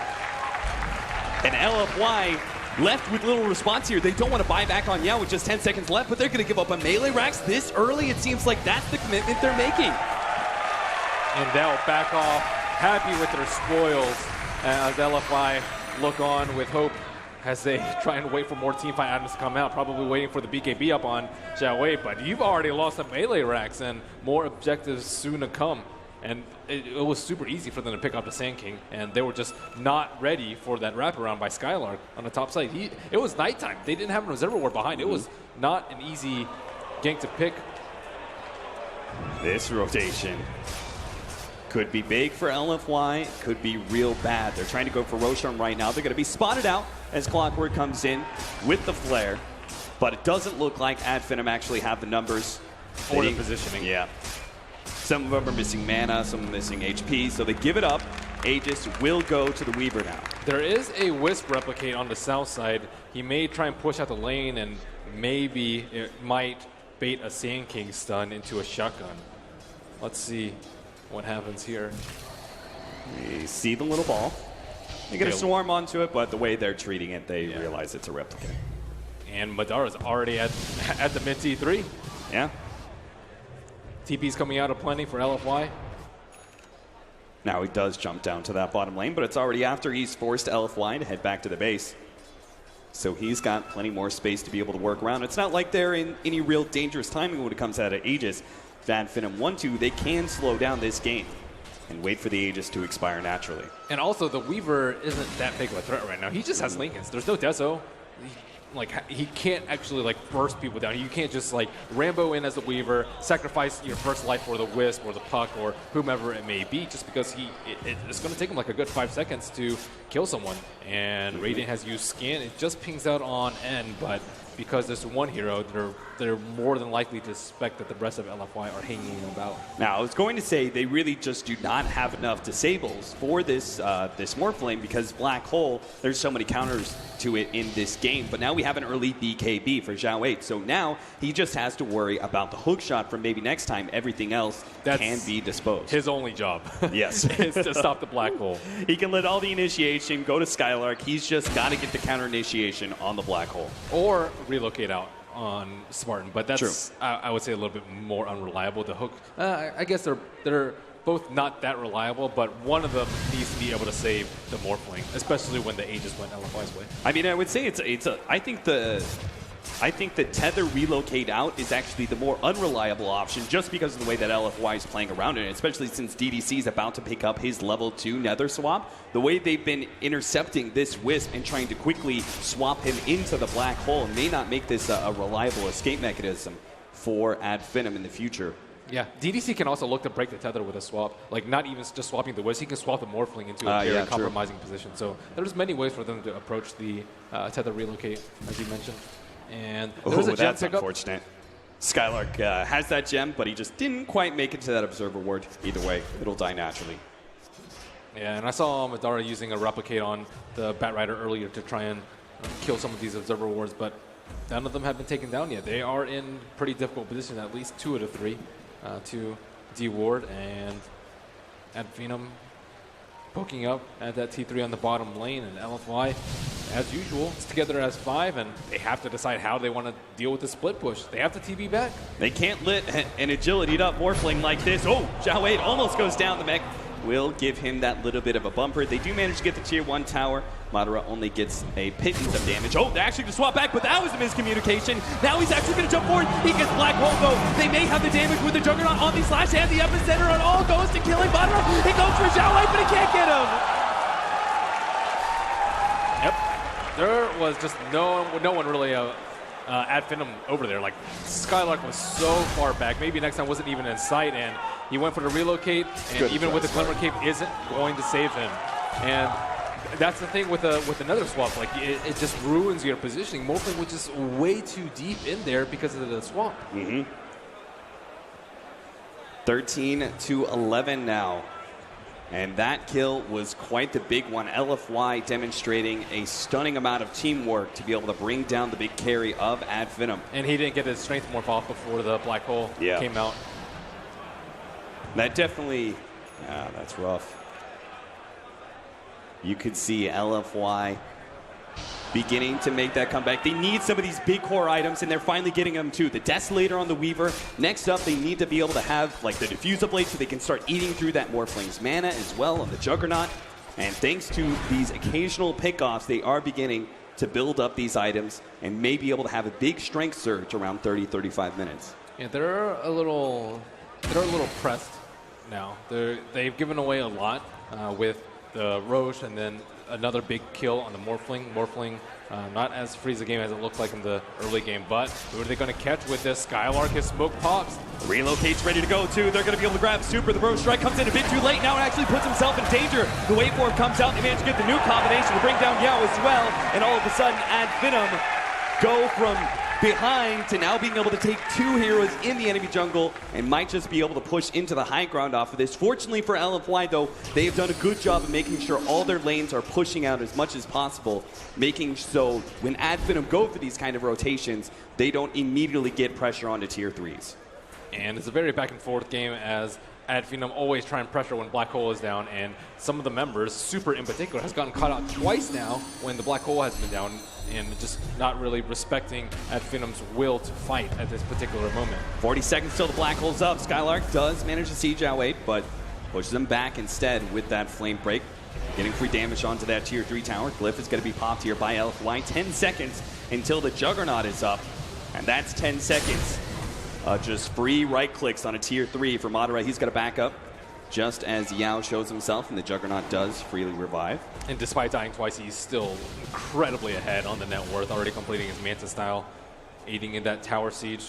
Speaker 6: And LFY left with little response here. They don't want to buy back on Yao with just 10 seconds left, but they're going to give up a melee racks this early. It seems like that's the commitment they're making.
Speaker 7: And they'll back off, happy with their spoils, as LFY look on with hope as they try and wait for more teamfight items to come out, probably waiting for the BKB up on Xiao 8, but you've already lost the melee racks and more objectives soon to come. And it was super easy for them to pick up the Sand King, and they were just not ready for that wraparound by Skylark on the top side. It was nighttime. They didn't have an Observer Ward behind. It was not an easy gank to pick.
Speaker 6: This rotation could be big for LFY, could be real bad. They're trying to go for Roshan right now. They're going to be spotted out as Clockwork comes in with the flare, but it doesn't look like Adfinem actually have the numbers.
Speaker 7: Or the positioning.
Speaker 6: Yeah. Some of them are missing mana, some are missing HP, so they give it up. Aegis will go to the Weaver now.
Speaker 7: There is a Wisp replicate on the south side. He may try and push out the lane, and maybe it might bait a Sand King stun into a shotgun. Let's see what happens here.
Speaker 6: We see the little ball. They're going to swarm onto it, but the way they're treating it, they realize it's a replicate.
Speaker 7: And Madara's already at the mid T3.
Speaker 6: Yeah.
Speaker 7: TP's coming out of plenty for LFY.
Speaker 6: Now he does jump down to that bottom lane, but it's already after he's forced LFY to head back to the base. So he's got plenty more space to be able to work around. It's not like they're in any real dangerous timing when it comes out of Aegis. Van Finem 1-2, they can slow down this game and wait for the Aegis to expire naturally.
Speaker 7: And also, the Weaver isn't that big of a threat right now. He just has Linken's. There's no Deso. He can't actually burst people down. You can't just Rambo in as the Weaver, sacrifice your first life for the Wisp or the Puck or whomever it may be, just because it's going to take him a good 5 seconds to kill someone. And Radiant has used Scan. It just pings out on N, but because there's one hero, they're more than likely to suspect that the rest of LFY are hanging about.
Speaker 6: Now, I was going to say they really just do not have enough disables for this Morphling because Black Hole, there's so many counters to it in this game. But now we have an early BKB for Xiao 8. So now he just has to worry about the hook shot from maybe next time. Everything else can be disposed.
Speaker 7: His only job.
Speaker 6: Yes.
Speaker 7: is to stop the Black Hole.
Speaker 6: He can let all the initiation go to Skylark. He's just got to get the counter initiation on the Black Hole.
Speaker 7: Or relocate out on Spartan, but that's
Speaker 6: true.
Speaker 7: I would say a little bit more unreliable. The hook, I guess they're both not that reliable, but one of them needs to be able to save the Morphling, especially when the Aegis went LFY's way.
Speaker 6: I mean, I would say I think the tether relocate out is actually the more unreliable option just because of the way that LFY is playing around it, especially since DDC is about to pick up his level 2 Nether swap. The way they've been intercepting this Wisp and trying to quickly swap him into the black hole may not make this a reliable escape mechanism for Finem in the future.
Speaker 7: Yeah, DDC can also look to break the tether with a swap. Like, not even just swapping the Wisp, he can swap the Morphling into a very compromising position. So there's many ways for them to approach the tether relocate, as you mentioned. And there's a gem
Speaker 6: that's unfortunate. Skylark has that gem, but he just didn't quite make it to that Observer Ward. Either way, it'll die naturally.
Speaker 7: Yeah, and I saw Madara using a Replicate on the Batrider earlier to try and kill some of these Observer Wards, but none of them have been taken down yet. They are in pretty difficult position, at least 2 out of 3 to D-Ward, and Finem poking up at that T3 on the bottom lane, and LFY, as usual, is together as 5, and they have to decide how they want to deal with the split push. They have to TB back.
Speaker 6: They can't let an agility'd up Morphling like this. Oh, Zhao Wei almost goes down. The mech will give him that little bit of a bumper. They do manage to get the tier 1 tower. Madara only gets a pittance of damage. Oh, they're actually going to swap back, but that was a miscommunication. Now he's actually going to jump forward. He gets Black Hole, though. They may have the damage with the Juggernaut on the slash and the epicenter, and all goes to killing Madara. He goes for Zhao Wei, but he can't get him.
Speaker 7: Yep. There was just no one really at Finem over there. Like, Skylark was so far back. Maybe next time wasn't even in sight, and he went for the relocate, and even with the Glimmer Cape isn't going to save him. And that's the thing with another swap. Like, it just ruins your positioning. Morphling was just way too deep in there because of the swap.
Speaker 6: 13-11 now. And that kill was quite the big one. LFY demonstrating a stunning amount of teamwork to be able to bring down the big carry of Finem.
Speaker 7: And he didn't get his strength morph off before the black hole came out.
Speaker 6: That definitely, that's rough. You could see LFY beginning to make that comeback. They need some of these big core items, and they're finally getting them too. The Desolator on the Weaver. Next up, they need to be able to have like the Diffuser Blade so they can start eating through that Morphling's mana as well on the Juggernaut. And thanks to these occasional pickoffs, they are beginning to build up these items and may be able to have a big strength surge around 30-35 minutes.
Speaker 7: Yeah, they're a little pressed now. They've given away a lot with the Roche and then another big kill on the Morphling. Morphling not as free as a game as it looked like in the early game, but who are they going to catch with this? Skylark has smoke pops.
Speaker 6: Relocate's ready to go too. They're going to be able to grab Super. The Roche Strike comes in a bit too late. Now it actually puts himself in danger. The waveform comes out. They manage to get the new combination to bring down Yao as well. And all of a sudden, Finem go from behind to now being able to take 2 heroes in the enemy jungle and might just be able to push into the high ground off of this. Fortunately for LFY, though, they've done a good job of making sure all their lanes are pushing out as much as possible, making so when Finem go for these kind of rotations, they don't immediately get pressure onto tier 3s.
Speaker 7: And it's a very back and forth game as Finem always try and pressure when Black Hole is down, and some of the members, Super in particular, has gotten caught out twice now when the Black Hole has been down, and just not really respecting Finem's will to fight at this particular moment.
Speaker 6: 40 seconds till the Black Hole's up. Skylark does manage to see Zhao Wei, but pushes him back instead with that Flame Break. Getting free damage onto that tier 3 tower. Glyph is going to be popped here by LFY. 10 seconds until the Juggernaut is up, and that's 10 seconds. Just free right clicks on a tier 3 for Madara. He's got to back up just as Yao shows himself, and the Juggernaut does freely revive.
Speaker 7: And despite dying twice, he's still incredibly ahead on the net worth, already completing his Manta style, aiding in that tower siege.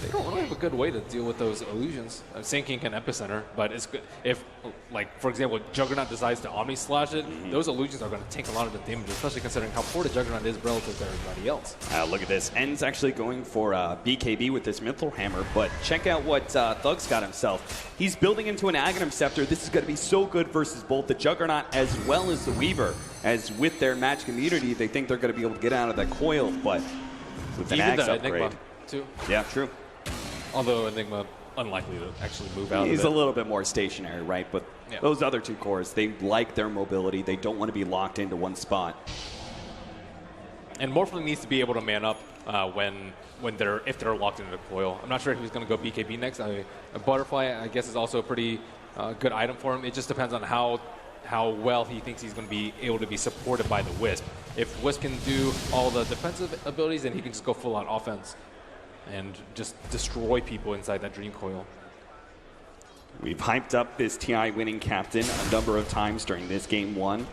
Speaker 7: They don't really have a good way to deal with those illusions. Sinking an epicenter, but it's good if, like, for example, Juggernaut decides to Omni Slash it, those illusions are going to take a lot of the damage, especially considering how poor the Juggernaut is relative to everybody else.
Speaker 6: Look at this. En's actually going for BKB with this Mithril Hammer, but check out what Thug's got himself. He's building into an Aghanim Scepter. This is going to be so good versus both the Juggernaut as well as the Weaver, as with their magic immunity, they think they're going to be able to get out of that coil, but with an Axe upgrade.
Speaker 7: Enigma, too.
Speaker 6: Yeah, true.
Speaker 7: Although Enigma unlikely to actually move out
Speaker 6: He's
Speaker 7: of it.
Speaker 6: a little bit more stationary, right? But those other 2 cores, they like their mobility. They don't want to be locked into one spot.
Speaker 7: And Morphling needs to be able to man up if they're locked into the coil. I'm not sure if he's going to go BKB next. A Butterfly, I guess, is also a pretty good item for him. It just depends on how well he thinks he's going to be able to be supported by the Wisp. If Wisp can do all the defensive abilities, then he can just go full-out offense and just destroy people inside that Dream Coil.
Speaker 6: We've hyped up this TI winning captain a number of times during this game 1.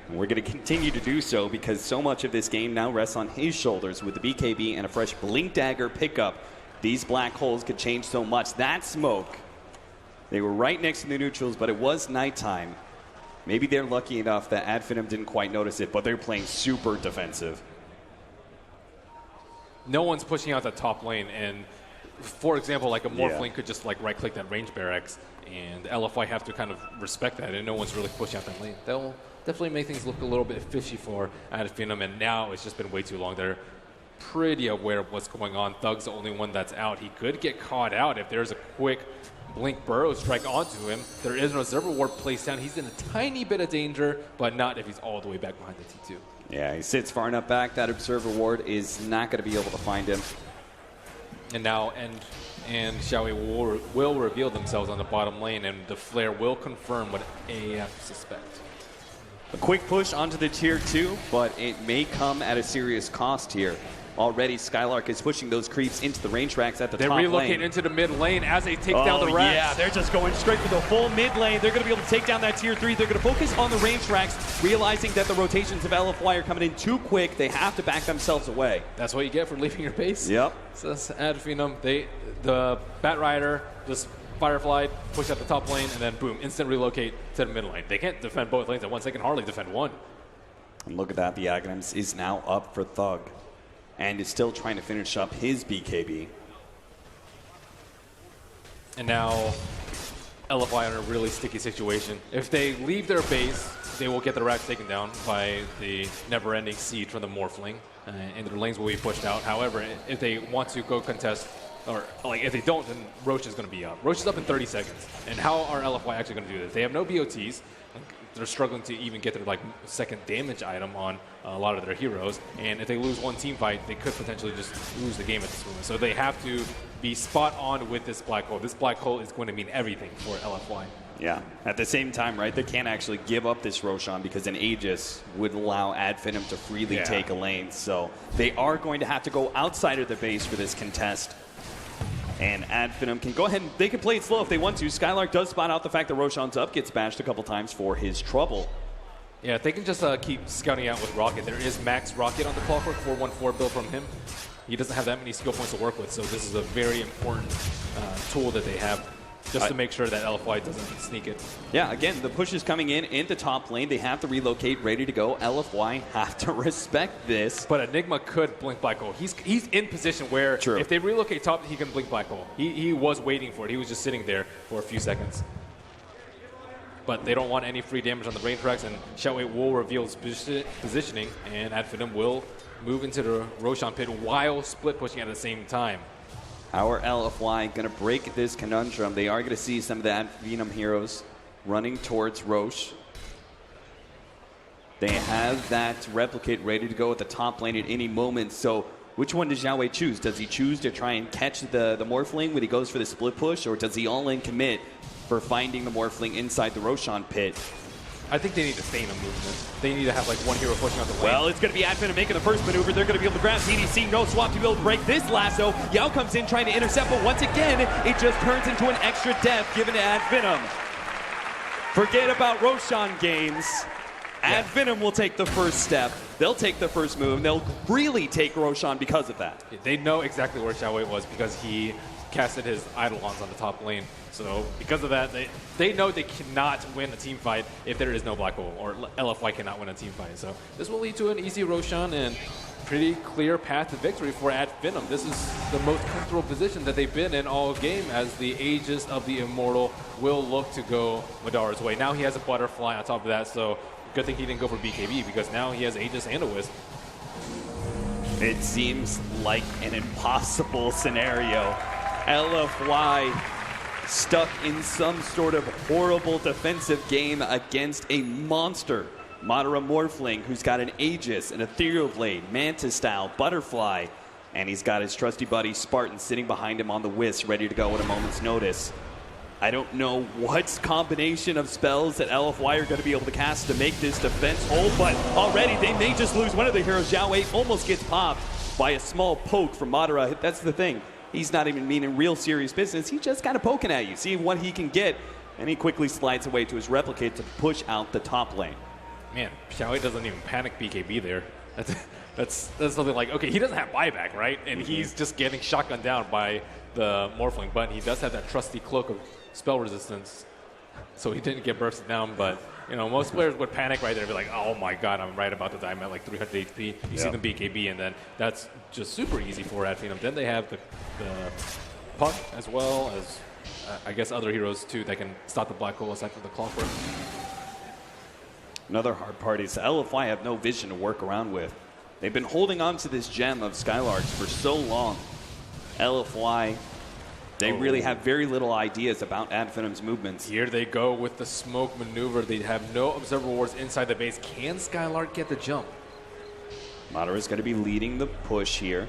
Speaker 6: And we're going to continue to do so because so much of this game now rests on his shoulders with the BKB and a fresh Blink Dagger pickup. These black holes could change so much. That smoke, they were right next to the neutrals, but it was nighttime. Maybe they're lucky enough that Finem didn't quite notice it, but they're playing super defensive.
Speaker 7: No one's pushing out the top lane, and for example, like a Morphling could just like right-click that range barracks, and LFY have to kind of respect that, and no one's really pushing out that lane. They'll definitely make things look a little bit fishy for Finem, and now it's just been way too long. They're pretty aware of what's going on. Thug's the only one that's out. He could get caught out if there's a quick Blink Burrow strike onto him. There is an Observer Ward placed down. He's in a tiny bit of danger, but not if he's all the way back behind the T2.
Speaker 6: Yeah, he sits far enough back. That Observer Ward is not going to be able to find him.
Speaker 7: And now, and Xiaowei will reveal themselves on the bottom lane, and the flare will confirm what AF suspect.
Speaker 6: A quick push onto the tier 2, but it may come at a serious cost here. Already, Skylark is pushing those creeps into the range racks at the top lane.
Speaker 7: They relocate into the mid lane as they take down the racks.
Speaker 6: Yeah, they're just going straight for the full mid lane. They're going to be able to take down that tier 3. They're going to focus on the range racks, realizing that the rotations of LFY are coming in too quick. They have to back themselves away.
Speaker 7: That's what you get for leaving your base.
Speaker 6: Yep.
Speaker 7: So that's Finem. The Bat Rider just Firefly, push out the top lane, and then boom, instant relocate to the mid lane. They can't defend both lanes at once. They can hardly defend one.
Speaker 6: And look at that. The Aghanims is now up for Thug and is still trying to finish up his BKB.
Speaker 7: And now LFY are in a really sticky situation. If they leave their base, they will get the racks taken down by the never-ending siege from the Morphling, and their lanes will be pushed out. However, if they want to go contest, or like if they don't, then Roche is going to be up. Roche is up in 30 seconds. And how are LFY actually going to do this? They have no BOTs. They're struggling to even get their like second damage item on a lot of their heroes, and if they lose one team fight, they could potentially just lose the game at this moment. So they have to be spot on with this black hole. This black hole is going to mean everything for LFY.
Speaker 6: Yeah, at the same time, right, they can't actually give up this Roshan because an Aegis would allow Finem to freely take a lane. So they are going to have to go outside of the base for this contest. And Finem can go ahead and they can play it slow if they want to. Skylark does spot out the fact that Roshan's up, gets bashed a couple times for his trouble.
Speaker 7: Yeah, if they can just keep scouting out with Rocket. There is Max Rocket on the Clockwork, 414 build from him. He doesn't have that many skill points to work with, so this is a very important tool that they have just to make sure that LFY doesn't sneak it. Yeah, again, the push is coming in the top lane. They have to relocate, ready to go. LFY have to respect this. But Enigma could blink Black Hole. He's in position where if they relocate top, he can blink Black Hole. He was waiting for it. He was just sitting there for a few seconds. But they don't want any free damage on the range tracks, and Xiaowei will reveal his positioning, and Finem will move into the Roshan pit while split pushing at the same time. How are LFY going to break this conundrum? They are going to see some of the Finem heroes running towards Roche. They have that replicate ready to go at the top lane at any moment. So which one does Xiaowei choose? Does he choose to try and catch the Morphling when he goes for the split push, or does he all-in commit for finding the Morphling inside the Roshan pit? I think they need to feign a movement. They need to have like one hero pushing out the lane. Well, it's going to be Finem making the first maneuver. They're going to be able to grab CDC. No swap to be able to break this lasso. Yao comes in trying to intercept, but once again, it just turns into an extra death given to Finem. Forget about Roshan games. Finem will take the first step. They'll take the first move, and they'll really take Roshan because of that. They know exactly where Xiaowei was because he casted his Eidolons on the top lane. So because of that, they know they cannot win a team fight if there is no Black Hole, or LFY cannot win a team fight. So this will lead to an easy Roshan and pretty clear path to victory for Finem. This is the most comfortable position that they've been in all game, as the Aegis of the Immortal will look to go Madara's way. Now he has a Butterfly on top of that, so good thing he didn't go for BKB, because now he has Aegis and a Wisp. It seems like an impossible scenario. LFY stuck in some sort of horrible defensive game against a monster
Speaker 6: Madara Morphling, who's got an Aegis, an Ethereal Blade, Mantis Style, Butterfly, and he's got his trusty buddy Spartan sitting behind him on the Wisp, ready to go at a moment's notice. I don't know what combination of spells that LFY are going to be able to cast to make this defense hold, but already they may just lose one of the heroes. Zhao Wei almost gets popped by a small poke from Madara. That's the thing. He's not even meaning real serious business. He's just kind of poking at you, seeing what he can get, and he quickly slides away to his replicate to push out the top lane.
Speaker 7: Man, Zhao Wei doesn't even panic BKB there. That's something like, okay, he doesn't have buyback, right? And he's just getting shotgunned down by the Morphling, but he does have that trusty cloak of spell resistance, so he didn't get bursted down. But you know, most players would panic right there and be like, oh my god, I'm right about to die. I'm at like 300 HP. You see them BKB, and then that's just super easy for Finem. Then they have the Puck as well as, I guess, other heroes too that can stop the black hole aside from the Clockwork.
Speaker 6: Another hard part is LFY have no vision to work around with. They've been holding on to this gem of Skylarks for so long. LFY, they really have very little ideas about Finem's movements.
Speaker 7: Here they go with the smoke maneuver. They have no observer wards inside the base. Can Skylark get the jump?
Speaker 6: Madara is going to be leading the push here.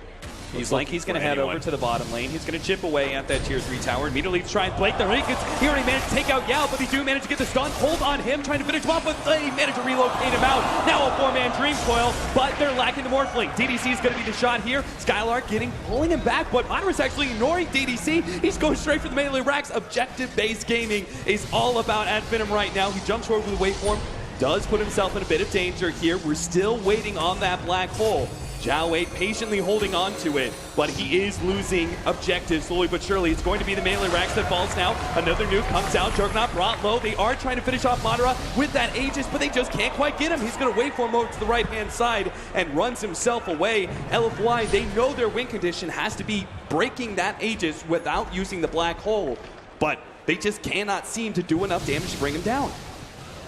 Speaker 6: He's going to head over to the bottom lane. He's going to chip away at that tier 3 tower. Immediately try and flank the Rickets. He already managed to take out Yao, but they do manage to get the stun. Hold on him, trying to finish him off, but they managed to relocate him out. Now a 4-man Dream Coil, but they're lacking the Morphling. DDC is going to be the shot here. Skylark pulling him back, but Madara's actually ignoring DDC. He's going straight for the melee racks. Objective-based gaming is all about Finem right now. He jumps forward with the waveform. Does put himself in a bit of danger here. We're still waiting on that black hole. Zhao Wei patiently holding on to it, but he is losing objectives slowly but surely. It's going to be the melee racks that falls now. Another nuke comes out. Juggernaut brought low. They are trying to finish off Madara with that Aegis, but they just can't quite get him. He's going to waveform over to the right-hand side and runs himself away. LFY, they know their win condition has to be breaking that Aegis without using the black hole, but they just cannot seem to do enough damage to bring him down.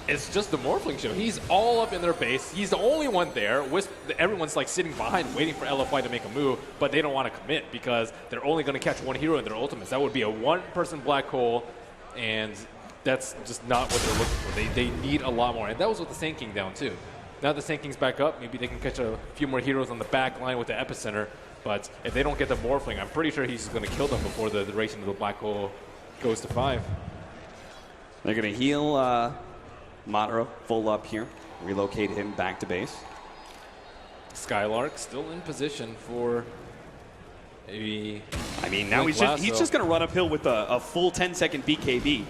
Speaker 7: It's just the Morphling show. He's all up in their base. He's the only one there. Everyone's like sitting behind waiting for LFY to make a move, but they don't want to commit because they're only going to catch one hero in their ultimates. That would be a one-person black hole, and that's just not what they're looking for. They need a lot more, and that was with the Sand King down too. Now the Sand King's back up. Maybe they can catch a few more heroes on the back line with the Epicenter, but if they don't get the Morphling, I'm pretty sure he's going to kill them before the duration of the black hole goes to 5.
Speaker 6: They're going to heal Madara full up here, relocate him back to base.
Speaker 7: Skylark still in position for a...
Speaker 6: I mean, now he's just going to run uphill with a full 10-second BKB.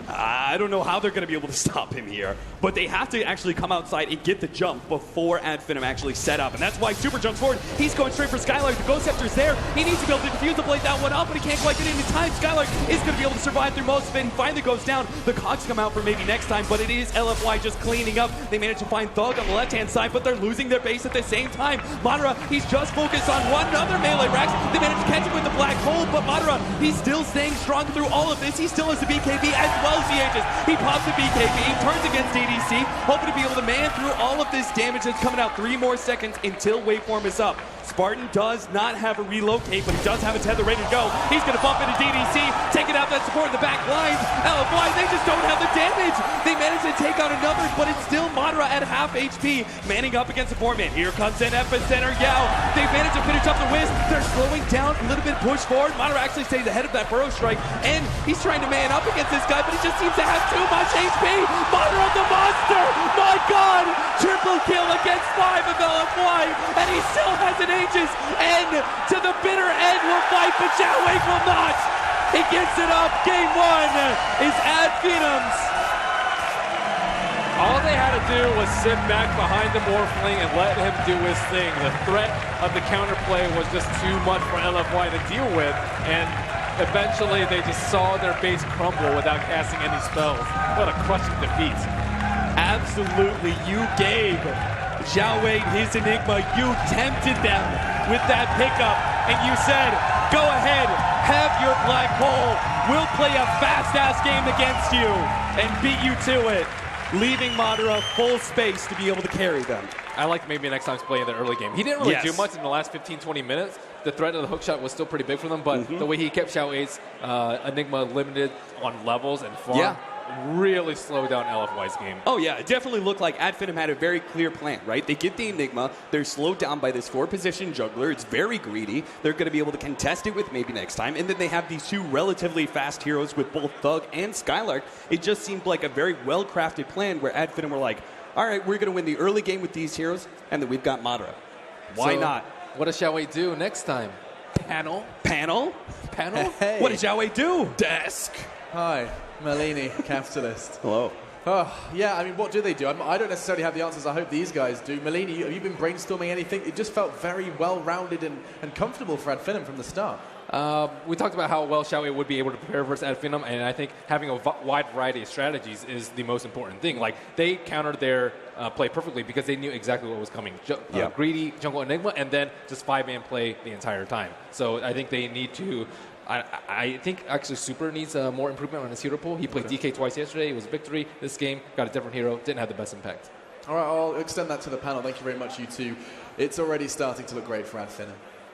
Speaker 6: I don't know how they're going to be able to stop him here, but they have to actually come outside and get the jump before Finem actually set up, and that's why Super jumps forward. He's going straight for Skylark. The Ghost Scepter's there. He needs to be able to defuse the blade that one up, but he can't quite get it in time. Skylark is going to be able to survive through most of it. He finally goes down. The cogs come out for maybe next time, but it is LFY just cleaning up. They manage to find Thug on the left-hand side, but they're losing their base at the same time. Madara, he's just focused on one other melee Rex. They manage to catch him with the black hole, but Madara, he's still staying strong through all of this. He still has the BKB as well as the Aegis. He pops the BKB, turns against DDC, hoping to be able to man through all of this damage that's coming out. 3 more seconds until waveform is up. Spartan does not have a relocate, but he does have a tether ready to go. He's going to bump into DDC, taking out that support in the back lines. LFY, they just don't have the damage. They managed to take out another, but it's still Madara at half HP, manning up against the 4-man. Here comes an Epicenter Yao. They managed to finish up the Wisp. They're slowing down a little bit, push forward. Madara actually stays ahead of that Burrow Strike, and he's trying to man up against this guy, but he just seems to have too much HP. Madara the monster! My God! Triple kill against 5 of LFY, and he still has an Aegis, and to the bitter end will fight, but Zhao Wei will not. He gets it up. Game 1 is Finem's.
Speaker 7: All they had to do was sit back behind the Morphling and let him do his thing. The threat of the counterplay was just too much for LFY to deal with, and eventually they just saw their base crumble without casting any spells. What a crushing defeat.
Speaker 6: Absolutely, you gave Zhao Wei his Enigma. You tempted them with that pickup, and you said, go ahead, have your black hole. We'll play a fast-ass game against you and beat you to it, leaving Madara full space to be able to carry them.
Speaker 7: I like maybe next time to play in the early game. He didn't really do much in the last 15-20 minutes. The threat of the hookshot was still pretty big for them, but the way he kept Zhao Wei's Enigma limited on levels and farm, really slow down LFY's game.
Speaker 6: Oh, yeah. It definitely looked like Finem had a very clear plan, right? They get the Enigma. They're slowed down by this 4-position jungler. It's very greedy. They're going to be able to contest it with maybe next time. And then they have these two relatively fast heroes with both Thug and Skylark. It just seemed like a very well-crafted plan where Finem were like, all right, we're going to win the early game with these heroes, and then we've got Madara. Why not?
Speaker 7: What does Xiaowei do next time? Panel?
Speaker 6: Panel?
Speaker 1: Hey.
Speaker 6: What did Xiaowei do?
Speaker 7: Desk.
Speaker 1: Hi, Merlini, capitalist.
Speaker 6: Hello.
Speaker 1: Oh, yeah, I mean, what do they do? I don't necessarily have the answers. I hope these guys do. Merlini, have you been brainstorming anything? It just felt very well-rounded and comfortable for Finem from the start.
Speaker 7: We talked about how well Xiaowei would be able to prepare versus Finem, and I think having a wide variety of strategies is the most important thing. Like, they countered their play perfectly because they knew exactly what was coming. Greedy, jungle Enigma, and then just 5-man play the entire time. So I think they need to... I think actually Super needs more improvement on his hero pool. He played DK twice yesterday. It was a victory. This game, got a different hero. Didn't have the best impact.
Speaker 1: All right, I'll extend that to the panel. Thank you very much, you two. It's already starting to look great for Finem.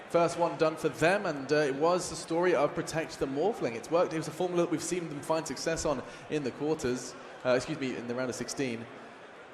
Speaker 1: First one done for them, and it was the story of Protect the Morphling. It's worked. It was a formula that we've seen them find success on in the quarters. In the round of 16.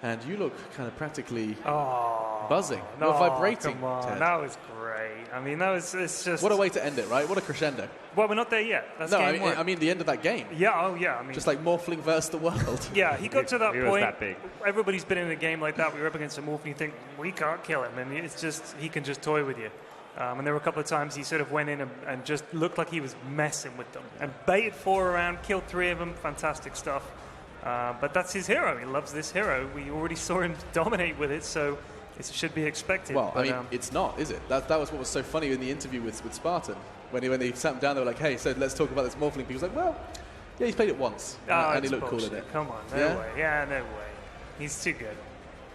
Speaker 1: And you look kind of practically buzzing.
Speaker 5: No,
Speaker 1: You're vibrating.
Speaker 5: Come on.
Speaker 1: Ted.
Speaker 5: That was great. I mean, it's just...
Speaker 1: What a way to end it, right? What a crescendo.
Speaker 5: Well, we're not there yet. That's game one.
Speaker 1: I mean the end of that game.
Speaker 5: Yeah, I mean...
Speaker 1: Just like Morphling versus the world.
Speaker 5: Yeah, he got to that
Speaker 3: he
Speaker 5: point.
Speaker 3: was that big.
Speaker 5: Everybody's been in a game like that. We were up against a Morph, and you think, we can't kill him. And it's just, he can just toy with you. And there were a couple of times he sort of went in and just looked like he was messing with them. And baited 4 around, killed 3 of them. Fantastic stuff. But that's his hero. He loves this hero. We already saw him dominate with it, so it should be expected.
Speaker 1: Well, I mean, it's not, is it? That was what was so funny in the interview with Spartan. When they sat him down, they were like, hey, so let's talk about this Morphling. He was like, well, yeah, he's played it once. And he looked
Speaker 5: bullshit.
Speaker 1: cool at it.
Speaker 5: Come on, no way. Yeah, no way. He's too good.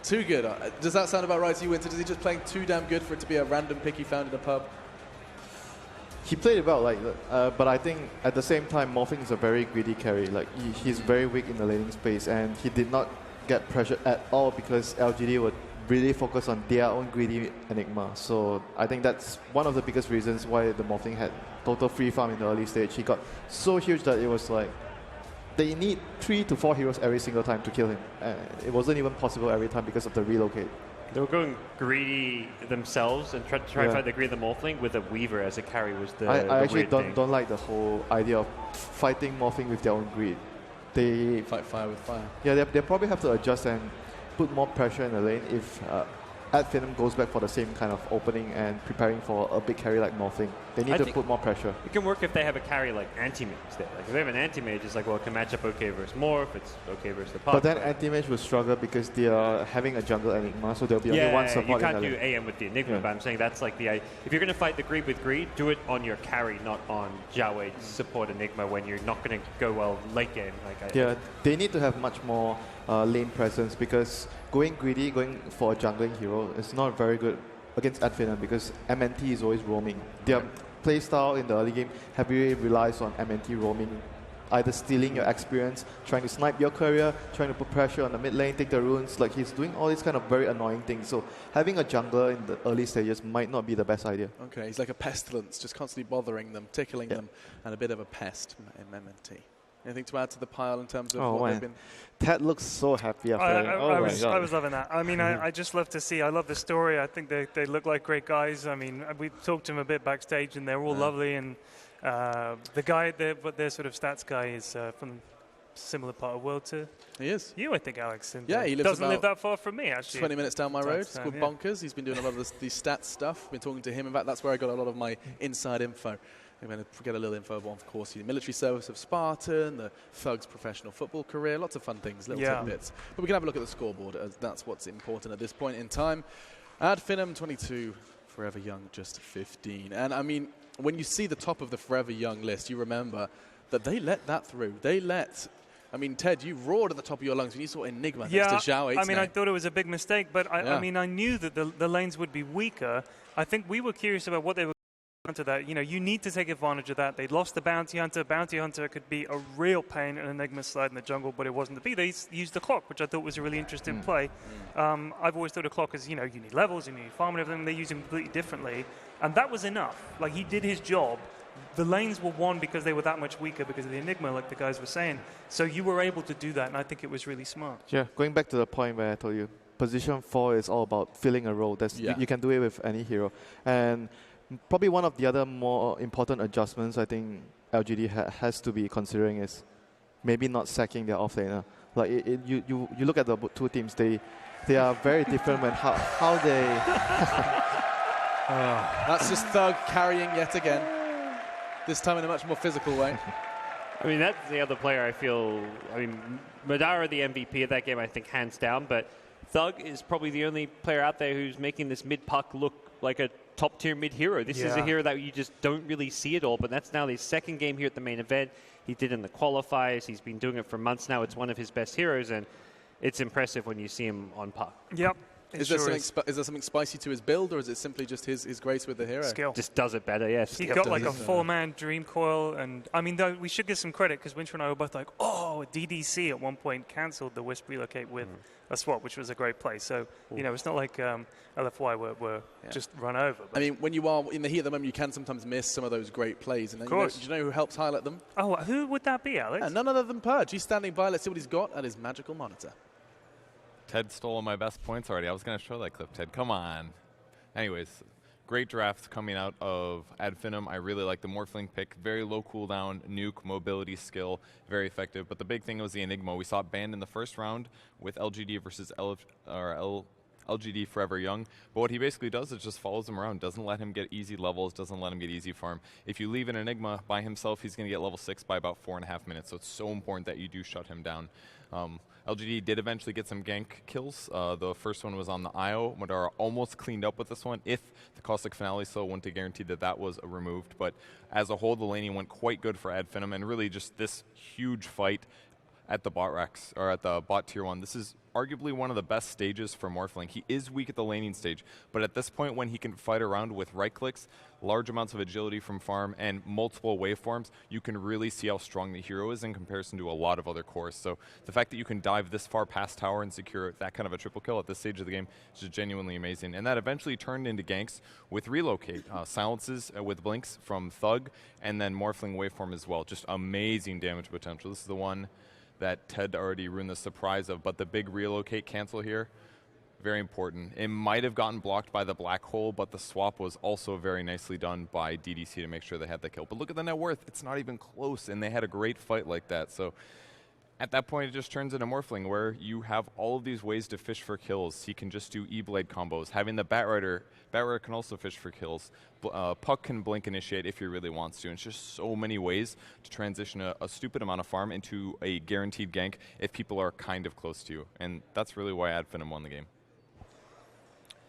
Speaker 1: Too good. Does that sound about right to you, Winter? Is he just playing too damn good for it to be a random pick he found in a pub?
Speaker 4: He played it well, but I think at the same time, Morphling is a very greedy carry. Like he's very weak in the laning space, and he did not get pressured at all because LGD would really focus on their own greedy Enigma. So I think that's one of the biggest reasons why the Morphling had total free farm in the early stage. He got so huge that it was like they need 3 to 4 heroes every single time to kill him. It wasn't even possible every time because of the relocate.
Speaker 3: They were going greedy themselves and try to fight the greedy Morphling with a Weaver as a carry was the
Speaker 4: I actually
Speaker 3: weird
Speaker 4: don't like the whole idea of fighting Morphling with their own greed. They
Speaker 1: fight fire with fire.
Speaker 4: Yeah, they probably have to adjust and put more pressure in the lane if Finem goes back for the same kind of opening and preparing for a big carry like Morphling. They need to put more pressure.
Speaker 3: It can work if they have a carry like Anti-Mage there. Like if they have an Anti-Mage, it's like, well, it can match up okay versus Morph, it's okay versus the Puck.
Speaker 4: But then Anti-Mage will struggle because they are having a jungle Enigma, so there'll be only one support.
Speaker 3: You can't do AM with the Enigma, but I'm saying that's like if you're going to fight the greed with greed, do it on your carry, not on Xiaowei support Enigma when you're not going to go well late game.
Speaker 4: They need to have much more lane presence because going greedy, going for a jungling hero is not very good against Finem because MNT is always roaming. Their playstyle in the early game heavily relies on MNT roaming, either stealing your experience, trying to snipe your career, trying to put pressure on the mid lane, take the runes. Like he's doing all these kind of very annoying things. So having a jungler in the early stages might not be the best idea.
Speaker 1: Okay, he's like a pestilence, just constantly bothering them, tickling them, and a bit of a pest in MNT. Anything to add to the pile in terms of what they've been?
Speaker 4: Ted looks so happy after
Speaker 5: I was loving that. I mean, I just love to see. I love the story. I think they look like great guys. I mean, we talked to them a bit backstage, and they're all lovely. And the guy, their sort of stats guy, is from a similar part of the world to you, I think, Alex. And,
Speaker 1: he
Speaker 5: doesn't live that far from me, actually.
Speaker 1: 20 minutes down my road. It's called Bonkers. He's been doing a lot of the stats stuff. Been talking to him. In fact, that's where I got a lot of my inside info. I'm going to get a little info on, of course, the military service of Spartan, the Thug's professional football career, lots of fun things, little tidbits. But we can have a look at the scoreboard, as that's what's important at this point in time. Finem, 22, Forever Young, just 15. And, I mean, when you see the top of the Forever Young list, you remember that they let that through. I mean, Ted, you roared at the top of your lungs when you saw Enigma next to Xiao.
Speaker 5: I mean, I thought it was a big mistake, but I mean, I knew that the lanes would be weaker. I think we were curious about what they were to that. You need to take advantage of that. They lost the Bounty Hunter. Bounty Hunter could be a real pain in Enigma's side in the jungle, but it wasn't to be. They used the clock, which I thought was a really interesting play. I've always thought a clock is, you need levels, you need farm and everything. They use it completely differently. And that was enough. Like, he did his job the lanes were won because they were that much weaker because of the Enigma, like the guys were saying. So you were able to do that, and I think it was really smart.
Speaker 4: Yeah, going back to the point where I told you, position 4 is all about filling a role. You can do it with any hero. And probably one of the other more important adjustments I think LGD has to be considering is maybe not sacking their offlaner. Like you look at the two teams, they are very different when how they.
Speaker 1: That's just Thug carrying yet again. This time in a much more physical way.
Speaker 3: I mean, that's the other player I feel. I mean, Madara, the MVP of that game, I think, hands down. But Thug is probably the only player out there who's making this mid-puck look like a top-tier mid-hero. This is a hero that you just don't really see at all. But that's now his second game here at the main event. He did in the qualifiers. He's been doing it for months now. It's one of his best heroes, and it's impressive when you see him on puck.
Speaker 5: Yep.
Speaker 1: Is there something spicy to his build, or is it simply just his grace with the hero?
Speaker 5: Skill.
Speaker 3: Just does it better, yes.
Speaker 5: He got like a 4-man dream coil, and I mean, though, we should give some credit because Winter and I were both like, oh, DDC at one point cancelled the Wisp relocate with a swap, which was a great play. So, you know, it's not like LFY were just run over.
Speaker 1: I mean, when you are in the heat of the moment, you can sometimes miss some of those great plays. And
Speaker 5: of course.
Speaker 1: Do you know who helps highlight them?
Speaker 5: Oh, who would that be, Alex?
Speaker 1: None other than Purge. He's standing by. Let's see what he's got at his magical monitor.
Speaker 8: Ted stole my best points already. I was going to show that clip, Ted. Come on. Anyways, great draft coming out of Finem. I really like the Morphling pick. Very low cooldown, nuke, mobility skill, very effective. But the big thing was the Enigma. We saw it banned in the first round with LGD versus lgd Forever Young. But what he basically does is just follows him around, doesn't let him get easy levels, doesn't let him get easy farm. If you leave an Enigma by himself, he's going to get level 6 by about 4.5 minutes. So it's so important that you do shut him down. LGD did eventually get some gank kills. The first one was on the IO. Madara almost cleaned up with this one if the Caustic Finale still wouldn't have guaranteed that was removed. But as a whole, the laning went quite good for Finem, and really just this huge fight at the bot racks, or at the bot tier 1. This is arguably one of the best stages for Morphling. He is weak at the laning stage, but at this point when he can fight around with right clicks, large amounts of agility from farm, and multiple waveforms, you can really see how strong the hero is in comparison to a lot of other cores. So the fact that you can dive this far past tower and secure that kind of a triple kill at this stage of the game is just genuinely amazing. And that eventually turned into ganks with relocate, silences with blinks from Thug, and then Morphling waveform as well. Just amazing damage potential. This is the one that Ted already ruined the surprise of, but the big relocate cancel here, very important. It might have gotten blocked by the black hole, but the swap was also very nicely done by DDC to make sure they had the kill. But look at the net worth, it's not even close, and they had a great fight like that. So at that point, it just turns into Morphling, where you have all of these ways to fish for kills. He can just do E-Blade combos. Having the Batrider can also fish for kills. Puck can blink initiate if he really wants to. And it's just so many ways to transition a stupid amount of farm into a guaranteed gank if people are kind of close to you. And that's really why Finem won the game.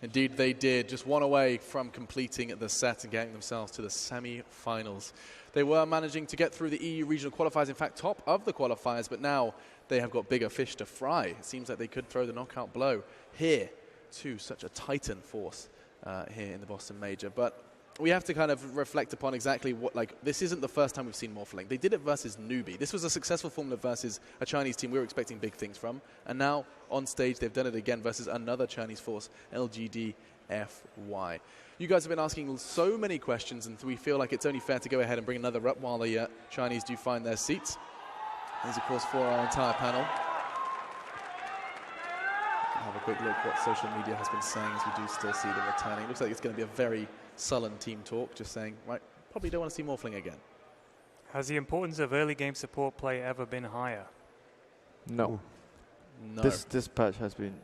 Speaker 1: Indeed, they did. Just one away from completing the set and getting themselves to the semi-finals. They were managing to get through the EU regional qualifiers, in fact, top of the qualifiers, but now they have got bigger fish to fry. It seems like they could throw the knockout blow here to such a titan force here in the Boston Major. But we have to kind of reflect upon exactly what, like, this isn't the first time we've seen Morphling. They did it versus Newbie. This was a successful formula versus a Chinese team we were expecting big things from. And now, on stage, they've done it again versus another Chinese force, lgd.fy. You guys have been asking so many questions, and we feel like it's only fair to go ahead and bring another up while the Chinese do find their seats. These, of course, for our entire panel. Have a quick look what social media has been saying as we do still see them returning. Looks like it's going to be a very sullen team talk, just saying, right, probably don't want to see Morphling again.
Speaker 5: Has the importance of early game support play ever been higher?
Speaker 4: No.
Speaker 1: No.
Speaker 4: This patch has been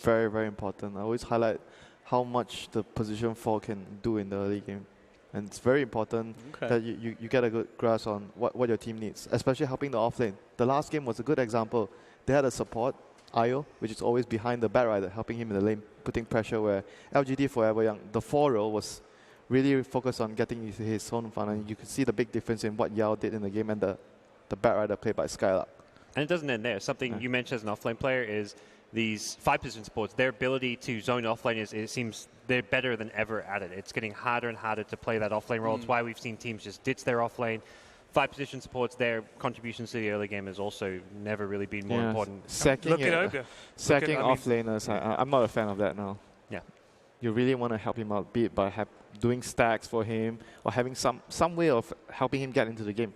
Speaker 4: very, very important. I always highlight how much the position 4 can do in the early game. And it's very important that you get a good grasp on what your team needs, especially helping the offlane. The last game was a good example. They had a support, IO, which is always behind the Batrider, helping him in the lane, putting pressure where LGD Forever Young, the 4 role was really focused on getting his own fun, and you could see the big difference in what Yao did in the game and the Batrider played by Skylark.
Speaker 3: And it doesn't end there. Something you mentioned as an offlane player is these 5-position supports, their ability to zone offlane it seems they're better than ever at it. It's getting harder and harder to play that offlane role. It's why we've seen teams just ditch their offlane. 5-position supports, their contributions to the early game has also never really been more important.
Speaker 4: Sacking
Speaker 5: Look at Ogre.
Speaker 4: Sacking offlaners, I'm not a fan of that now.
Speaker 3: Yeah.
Speaker 4: you really want to help him out, be it by doing stacks for him or having some way of helping him get into the game.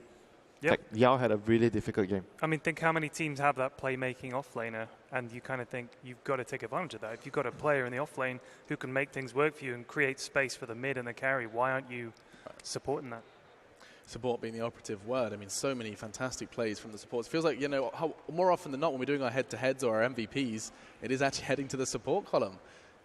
Speaker 5: Yep.
Speaker 4: Like Yao had a really difficult game.
Speaker 5: I mean, think how many teams have that playmaking offlaner, and you kind of think you've got to take advantage of that. If you've got a player in the offlane who can make things work for you and create space for the mid and the carry, why aren't you supporting that?
Speaker 1: Support being the operative word. I mean, so many fantastic plays from the supports. It feels like, more often than not, when we're doing our head-to-heads or our MVPs, it is actually heading to the support column,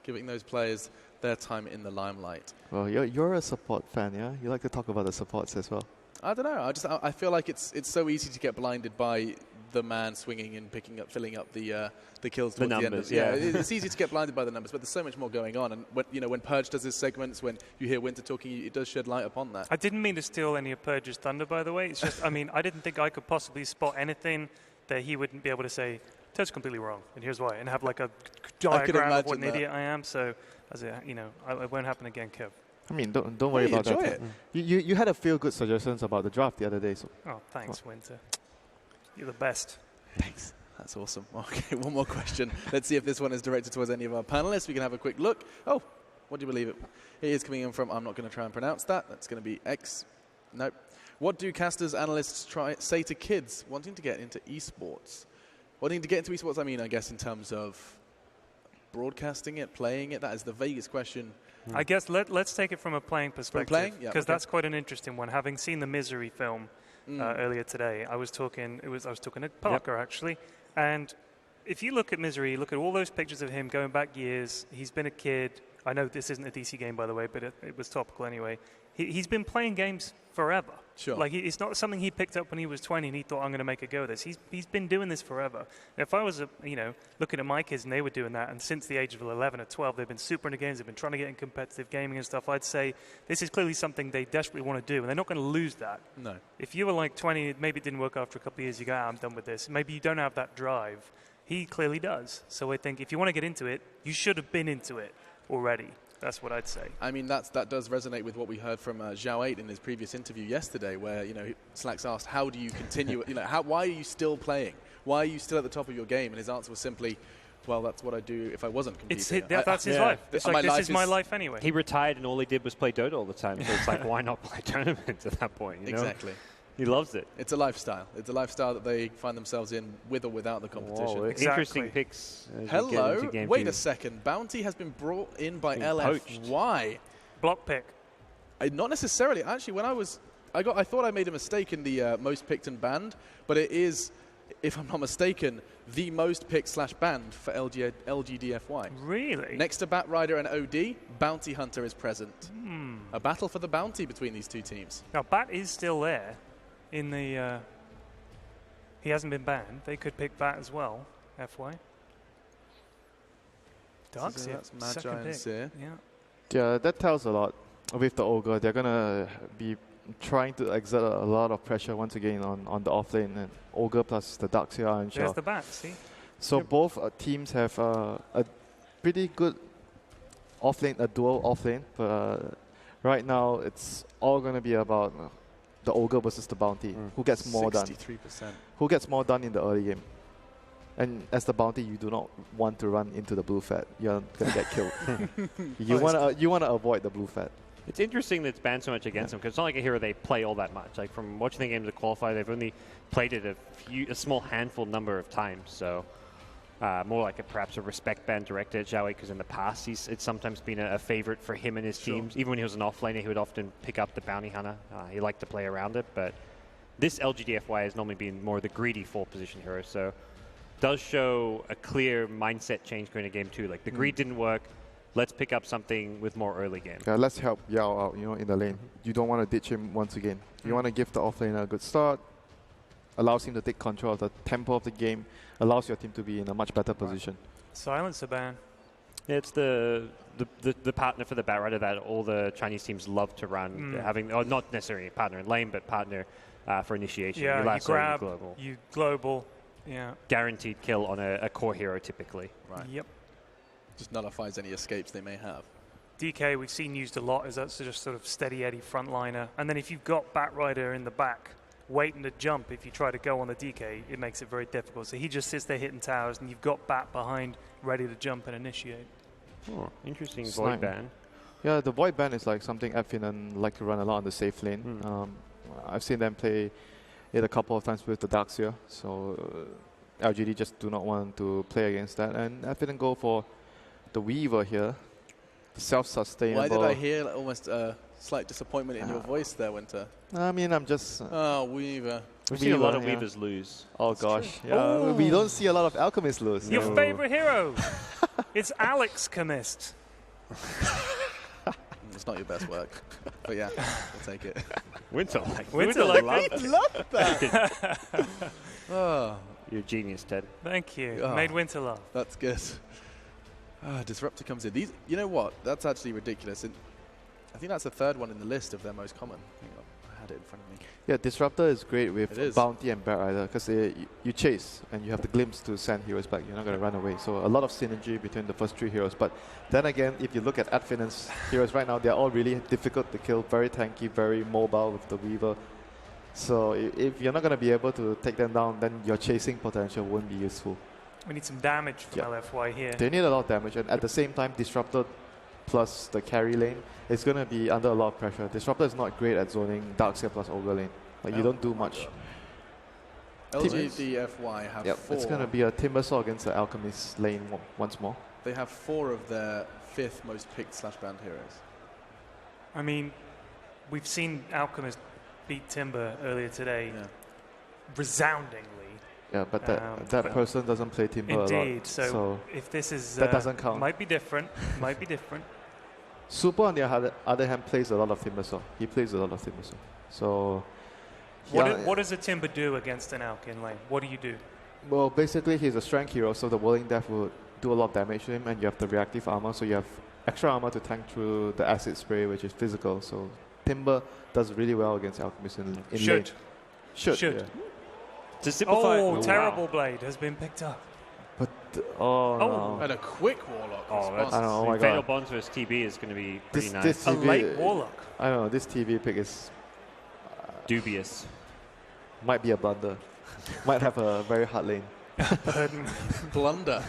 Speaker 1: giving those players their time in the limelight.
Speaker 4: Well, you're a support fan, yeah? You like to talk about the supports as well.
Speaker 1: I don't know. I feel like it's so easy to get blinded by the man swinging and filling up the kills towards the
Speaker 3: numbers,
Speaker 1: end. Yeah, it's easy to get blinded by the numbers, but there's so much more going on. And when Purge does his segments, when you hear Winter talking, it does shed light upon that.
Speaker 5: I didn't mean to steal any of Purge's thunder, by the way. It's just, I mean, I didn't think I could possibly spot anything that he wouldn't be able to say, that's completely wrong, and here's why, and have like a diagram of what an idiot I am. So, it won't happen again, Kev.
Speaker 4: I mean, don't worry about that.
Speaker 1: It.
Speaker 4: You had a few good suggestions about the draft the other day. So.
Speaker 5: Oh, thanks, Winter. You're the best.
Speaker 1: Thanks. That's awesome. Okay, one more question. Let's see if this one is directed towards any of our panelists. We can have a quick look. Oh, what do you believe it? It is coming in from, I'm not going to try and pronounce that. That's going to be X. Nope. What do casters, analysts say to kids wanting to get into esports? Wanting to get into esports, I mean, I guess in terms of broadcasting it, playing it. That is the vaguest question.
Speaker 5: I guess let's take it from a playing perspective.
Speaker 1: From playing? Yeah,
Speaker 5: because that's quite an interesting one. Having seen the Misery film earlier today, I was talking to Parker, actually. And if you look at Misery, look at all those pictures of him going back years. He's been a kid. I know this isn't a DC game, by the way, but it was topical anyway. He's been playing games forever.
Speaker 1: Sure.
Speaker 5: Like, it's not something he picked up when he was 20 and he thought, I'm going to make a go of this. He's been doing this forever. If I was, looking at my kids and they were doing that, and since the age of 11 or 12, they've been super into games, they've been trying to get in competitive gaming and stuff, I'd say this is clearly something they desperately want to do, and they're not going to lose that.
Speaker 1: No.
Speaker 5: If you were like 20, maybe it didn't work after a couple of years, you go, I'm done with this. Maybe you don't have that drive. He clearly does. So I think if you want to get into it, you should have been into it already. That's what I'd say.
Speaker 1: I mean, that does resonate with what we heard from Zhao 8 in his previous interview yesterday, where Slacks asked, "How do you continue? Why are you still playing? Why are you still at the top of your game?" And his answer was simply, "Well, that's what I do if I wasn't competing."
Speaker 5: That's his life. It's like, this is my life anyway.
Speaker 3: He retired and all he did was play Dota all the time. So it's like, why not play tournaments at that point?
Speaker 1: Exactly.
Speaker 3: He loves it.
Speaker 1: It's a lifestyle. It's a lifestyle that they find themselves in with or without the competition.
Speaker 3: Whoa, interesting picks.
Speaker 1: Hello. Wait a second. Bounty has been brought in by LFY.
Speaker 5: Block pick.
Speaker 1: Not necessarily. Actually, when I thought I made a mistake in the most picked and banned, but it is, if I'm not mistaken, the most picked / banned for lgd.fy.
Speaker 5: Really?
Speaker 1: Next to Bat Rider and OD, Bounty Hunter is present. A battle for the bounty between these two teams.
Speaker 5: Now, Bat is still there. In the, he hasn't been banned. They could pick Bat as well. FY. Darkseer.
Speaker 1: That's Magi and Seer.
Speaker 4: Yeah, that tells a lot. With the Ogre, they're gonna be trying to exert a lot of pressure once again on the offlane, and Ogre plus the Darkseer and
Speaker 5: There's the Bat. See.
Speaker 4: So both teams have a pretty good offlane, a dual offlane, but right now it's all gonna be about the Ogre versus the Bounty. Who gets more
Speaker 1: 63%.
Speaker 4: done? Who gets more done in the early game? And as the Bounty, you do not want to run into the blue fat. You're gonna get killed. You wanna avoid the blue fat.
Speaker 3: It's interesting that it's banned so much against them, because it's not like a hero they play all that much. Like, from watching the games to qualify, they've only played it a small handful number of times. So more like perhaps a respect ban directed at Zhao, because in the past it's sometimes been a favorite for him and his teams. Even when he was an offlaner, he would often pick up the bounty hunter. He liked to play around it, but this lgd.fy has normally been more the greedy 4-position hero. So does show a clear mindset change going to game 2. Like, the greed didn't work. Let's pick up something with more early game.
Speaker 4: Yeah, let's help Yao out, in the lane. You don't want to ditch him once again. You want to give the offlaner a good start, allows him to take control of the tempo of the game, allows your team to be in a much better position.
Speaker 5: Silencer ban.
Speaker 3: Yeah, it's the partner for the Bat Rider that all the Chinese teams love to run. Having, not necessarily partner in lane, but partner for initiation.
Speaker 5: Yeah, you grab,
Speaker 3: you
Speaker 5: global. Yeah.
Speaker 3: Guaranteed kill on a core hero typically.
Speaker 1: Right.
Speaker 5: Yep.
Speaker 1: Just nullifies any escapes they may have.
Speaker 5: DK we've seen used a lot as that just sort of steady Eddie frontliner. And then if you've got Bat Rider in the back waiting to jump, if you try to go on the DK, it makes it very difficult. So he just sits there hitting towers, and you've got Bat behind ready to jump and initiate.
Speaker 3: Oh, interesting void ban.
Speaker 4: Yeah, the void ban is like something Finem like to run a lot on the safe lane. I've seen them play it a couple of times with the Darkseer, so LGD just do not want to play against that. And Finem go for the Weaver here, self-sustainable.
Speaker 1: Why did I hear almost a slight disappointment in your voice there, Winter?
Speaker 4: I mean, I'm just...
Speaker 1: Weaver.
Speaker 3: We've seen a lot of Weavers lose.
Speaker 4: Oh, gosh. Yeah, we don't see a lot of Alchemists lose.
Speaker 5: Your favorite hero. It's Alex Chemist.
Speaker 1: It's not your best work, but yeah, I'll take it.
Speaker 3: Winter
Speaker 1: love that. Oh,
Speaker 3: you're a genius, Ted.
Speaker 5: Thank you.
Speaker 1: Oh,
Speaker 5: made Winter laugh.
Speaker 1: That's good. Disruptor comes in. These, you know what? That's actually ridiculous. I think that's the third one in the list of their most common. Hang on, I had it in front of me.
Speaker 4: Yeah, Disruptor is great with Bounty and Batrider because you chase and you have the glimpse to send heroes back. You're not going to run away. So a lot of synergy between the first three heroes. But then again, if you look at Finem's heroes right now, they're all really difficult to kill, very tanky, very mobile with the Weaver. So if you're not going to be able to take them down, then your chasing potential won't be useful.
Speaker 5: We need some damage from LFY here.
Speaker 4: They need a lot of damage, and at the same time, Disruptor plus the carry lane is going to be under a lot of pressure. Disruptor is not great at zoning Darkseer plus Ogre lane. Like, you don't do much.
Speaker 1: lgd.fy have 4.
Speaker 4: It's going to be a Timbersaw against the Alchemist lane once more.
Speaker 1: They have 4 of their 5th most picked /banned heroes.
Speaker 5: I mean, we've seen Alchemist beat Timber earlier today resoundingly.
Speaker 4: Yeah, but that person doesn't play Timber a lot.
Speaker 5: Indeed. So if this is...
Speaker 4: that doesn't count.
Speaker 5: Might be different. Might be different.
Speaker 4: Super, on the other hand, plays a lot of Timbersaw. He plays a lot of Timbersaw. So...
Speaker 5: What does a Timber do against an Alch in lane? What do you do?
Speaker 4: Well, basically, he's a strength hero, so the Whirling Death will do a lot of damage to him, and you have the reactive armor, so you have extra armor to tank through the acid spray, which is physical. So Timber does really well against Alchemist in lane. Should. Yeah.
Speaker 3: To simplify,
Speaker 5: Terrible Blade has been picked up.
Speaker 4: But no.
Speaker 1: And a quick Warlock.
Speaker 4: I don't know. Oh my
Speaker 3: Fatal
Speaker 4: God.
Speaker 3: Bonds versus TB is going to be pretty nice.
Speaker 4: This
Speaker 5: A
Speaker 4: TV,
Speaker 5: late Warlock.
Speaker 4: I don't know. This TV pick is
Speaker 3: dubious.
Speaker 4: Might be a blunder. Might have a very hard lane.
Speaker 1: Blunder.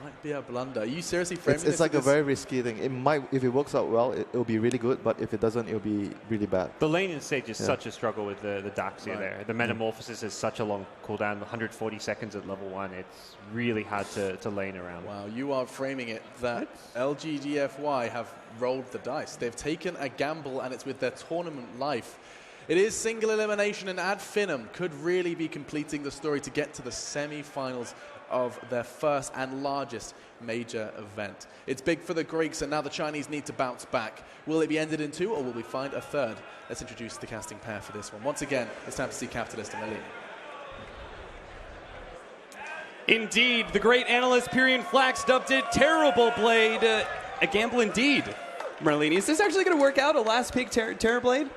Speaker 1: Might be a blunder. Are you seriously framing this?
Speaker 4: It's like a very risky thing. It might, if it works out well, it'll be really good. But if it doesn't, it'll be really bad.
Speaker 3: The lane in stage is such a struggle with the Darkseer there. The Metamorphosis is such a long cooldown, 140 seconds at level 1. It's really hard to lane around.
Speaker 1: Wow, you are framing it that lgd.fy have rolled the dice. They've taken a gamble, and it's with their tournament life. It is single elimination, and Finem could really be completing the story to get to the semi-finals of their first and largest major event. It's big for the Greeks, and now the Chinese need to bounce back. Will it be ended in 2, or will we find a third? Let's introduce the casting pair for this one. Once again, it's time to see Capitalist and Melina.
Speaker 6: Indeed, the great analyst Pyrian Flax dubbed it Terrible Blade. A gamble indeed. Merlini, is this actually going to work out, a last pick Terrorblade?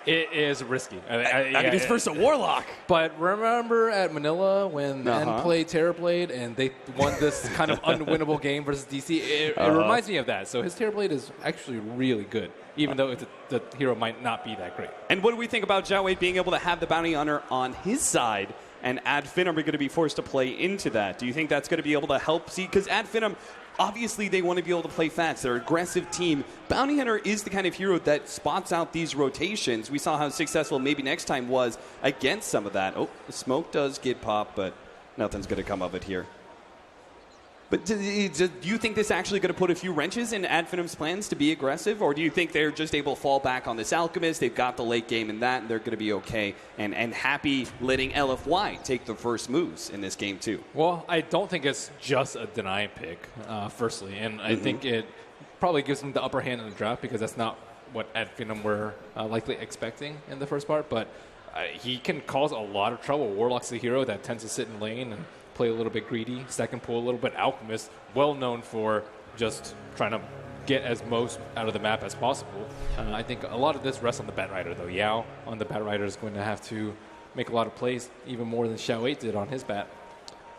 Speaker 7: It is risky. I
Speaker 6: mean, it's versus a Warlock.
Speaker 7: But remember at Manila when N played Terrorblade and they won this kind of unwinnable game versus DC? It reminds me of that. So his Terrorblade is actually really good, even though the hero might not be that great.
Speaker 6: And what do we think about Zhao Wei being able to have the bounty hunter on his side, and Finem are going to be forced to play into that? Do you think that's going to be able to help? See, because Finem, obviously, they want to be able to play fast. They're an aggressive team. Bounty Hunter is the kind of hero that spots out these rotations. We saw how successful maybe next time was against some of that. Oh, the smoke does get popped, but nothing's going to come of it here. But do you think this is actually going to put a few wrenches in Finem's plans to be aggressive? Or do you think they're just able to fall back on this Alchemist? They've got the late game in that, and they're going to be okay and happy letting LFY take the first moves in this game, too?
Speaker 7: Well, I don't think it's just a deny pick, firstly. And I think it probably gives them the upper hand in the draft because that's not what Finem were likely expecting in the first part. But he can cause a lot of trouble. Warlock's the hero that tends to sit in lane and play a little bit greedy, second pull a little bit Alchemist, well known for just trying to get as most out of the map as possible. I think a lot of this rests on the Batrider, though. Yao on the Batrider is going to have to make a lot of plays, even more than Xiao 8 did on his bat.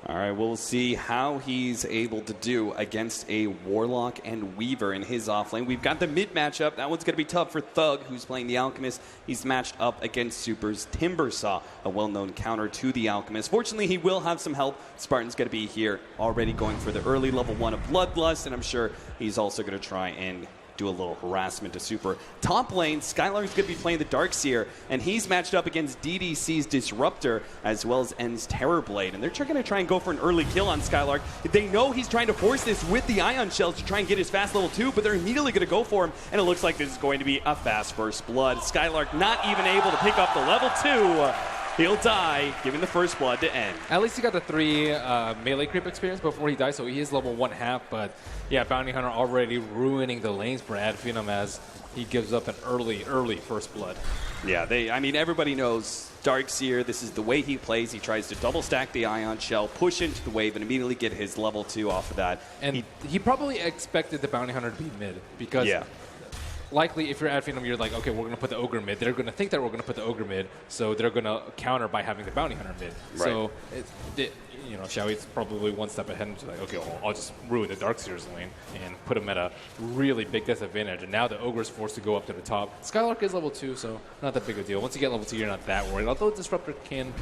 Speaker 6: All right, we'll see how he's able to do against a Warlock and Weaver in his offlane. We've got the mid matchup. That one's going to be tough for Thug, who's playing the Alchemist. He's matched up against Super's Timbersaw, a well-known counter to the Alchemist. Fortunately, he will have some help. Spartan's going to be here already going for the early level 1 of Bloodlust, and I'm sure he's also going to try and do a little harassment to Super. Top lane, Skylark's going to be playing the Darkseer, and he's matched up against DDC's Disruptor as well as N's Terrorblade. And they're going to try and go for an early kill on Skylark. They know he's trying to force this with the Ion Shells to try and get his fast level 2, but they're immediately going to go for him, and it looks like this is going to be a fast first blood. Skylark not even able to pick up the level 2. He'll die, giving the first blood to N.
Speaker 7: At least he got the 3 melee creep experience before he died, so he is level 1/2. But yeah, Bounty Hunter already ruining the lanes for Finem as he gives up an early first blood.
Speaker 6: Yeah, I mean, everybody knows Darkseer. This is the way he plays. He tries to double stack the Ion Shell, push into the wave, and immediately get his level 2 off of that.
Speaker 7: And he probably expected the Bounty Hunter to be mid because. Yeah. Likely, if you're at Finem, you're like, okay, we're going to put the Ogre mid. They're going to think that we're going to put the Ogre mid, so they're going to counter by having the Bounty Hunter mid. Right. So, Xiaoyi's probably one step ahead and just like, okay, well, I'll just ruin the Darkseer's lane and put him at a really big disadvantage. And now the Ogre's forced to go up to the top. Skylark is level 2, so not that big a deal. Once you get level 2, you're not that worried, although Disruptor can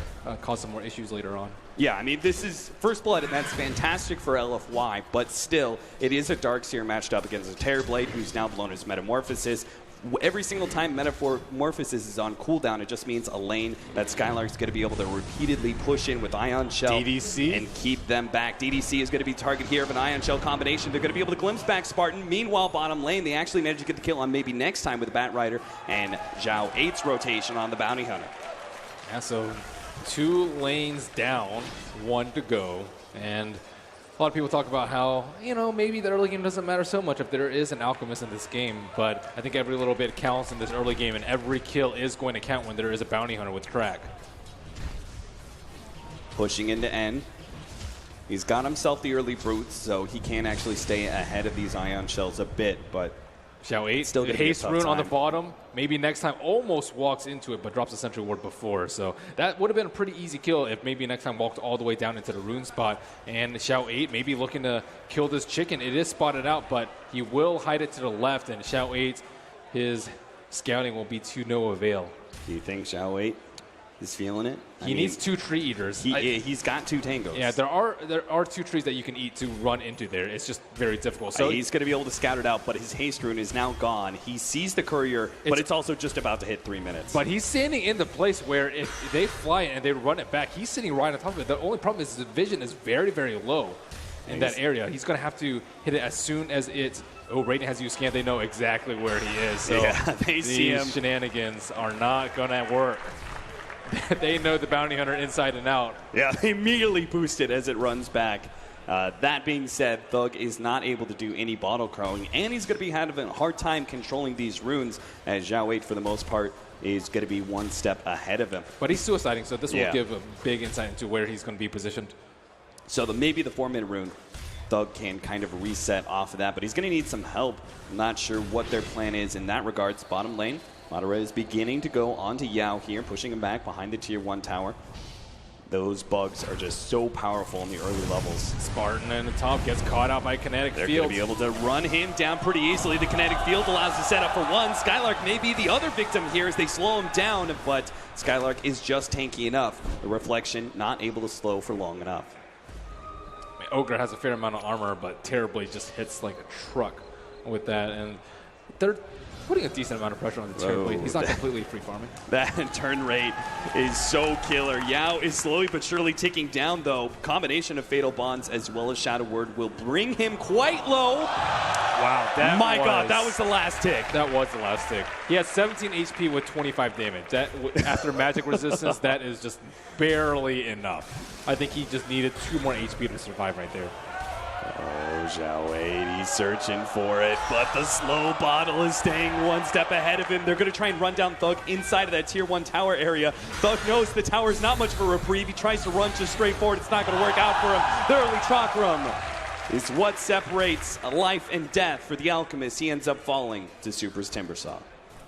Speaker 7: cause some more issues later on.
Speaker 6: Yeah, I mean, this is first blood, and that's fantastic for LFY, but still, it is a Darkseer matched up against a Terrorblade, who's now blown his Metamorphosis. Every single time Metamorphosis is on cooldown, it just means a lane that Skylark's going to be able to repeatedly push in with Ion Shell
Speaker 7: DDC
Speaker 6: and keep them back. DDC is going to be target here of an Ion Shell combination. They're going to be able to glimpse back Spartan. Meanwhile, bottom lane, they actually managed to get the kill on maybe next time with the Bat Rider and Zhao 8's rotation on the Bounty Hunter.
Speaker 7: Yeah, so 2 lanes down, 1 to go, and a lot of people talk about how, maybe the early game doesn't matter so much if there is an Alchemist in this game, but I think every little bit counts in this early game, and every kill is going to count when there is a Bounty Hunter with Crack.
Speaker 6: Pushing into N. He's got himself the early brutes, so he can actually stay ahead of these Ion Shells a bit, but
Speaker 7: Xiao 8, still the haste rune on the bottom. Maybe next time almost walks into it, but drops a sentry ward before. So that would have been a pretty easy kill if maybe next time walked all the way down into the rune spot. And Xiao 8 maybe looking to kill this chicken. It is spotted out, but he will hide it to the left. And Xiao 8, his scouting will be to no avail.
Speaker 6: Do you think Xiao 8 is feeling it?
Speaker 7: He needs 2 tree eaters.
Speaker 6: He's got 2 tangos.
Speaker 7: Yeah, there are 2 trees that you can eat to run into there. It's just very difficult. So
Speaker 6: he's going to be able to scout it out, but his haste rune is now gone. He sees the courier, but it's also just about to hit 3 minutes.
Speaker 7: But he's standing in the place where if they fly and they run it back, he's sitting right on top of it. The only problem is his vision is very, very low in that area. He's going to have to hit it as soon as it's... Oh, Raiden has used scan. They know exactly where he is. So
Speaker 6: yeah, they see him.
Speaker 7: These shenanigans are not going to work. They know the Bounty Hunter inside and out.
Speaker 6: Yeah, they immediately boost it as it runs back. That being said, Thug is not able to do any bottle crowing, and he's going to be having a hard time controlling these runes, as Zhao 8, for the most part, is going to be 1 step ahead of him.
Speaker 7: But he's suiciding, so this will give a big insight into where he's going to be positioned.
Speaker 6: So maybe the 4-minute rune, Thug can kind of reset off of that, but he's going to need some help. I'm not sure what their plan is in that regards. Bottom lane, Madara is beginning to go onto Yao here, pushing him back behind the tier 1 tower. Those bugs are just so powerful in the early levels.
Speaker 7: Spartan in the top gets caught out by Kinetic Field.
Speaker 6: They're going to be able to run him down pretty easily. The Kinetic Field allows the setup for 1. Skylark may be the other victim here as they slow him down, but Skylark is just tanky enough. The Reflection not able to slow for long enough.
Speaker 7: I mean, Ogre has a fair amount of armor, but Terrorblade just hits like a truck with that. And they're putting a decent amount of pressure on the Terrorblade. He's not completely free farming.
Speaker 6: That turn rate is so killer. Yao is slowly but surely ticking down, though. Combination of Fatal Bonds as well as Shadow Word will bring him quite low.
Speaker 7: Wow.
Speaker 6: God, that was the last tick.
Speaker 7: That was the last tick. He has 17 HP with 25 damage. That after magic resistance, that is just barely enough. I think he just needed 2 more HP to survive right there.
Speaker 6: Oh, Zhao 8, he's searching for it, but the slow bottle is staying 1 step ahead of him. They're going to try and run down Thug inside of that tier 1 tower area. Thug knows the tower is not much of a reprieve. He tries to run just straight forward. It's not going to work out for him. The early Chakram is what separates a life and death for the Alchemist. He ends up falling to Super's Timbersaw.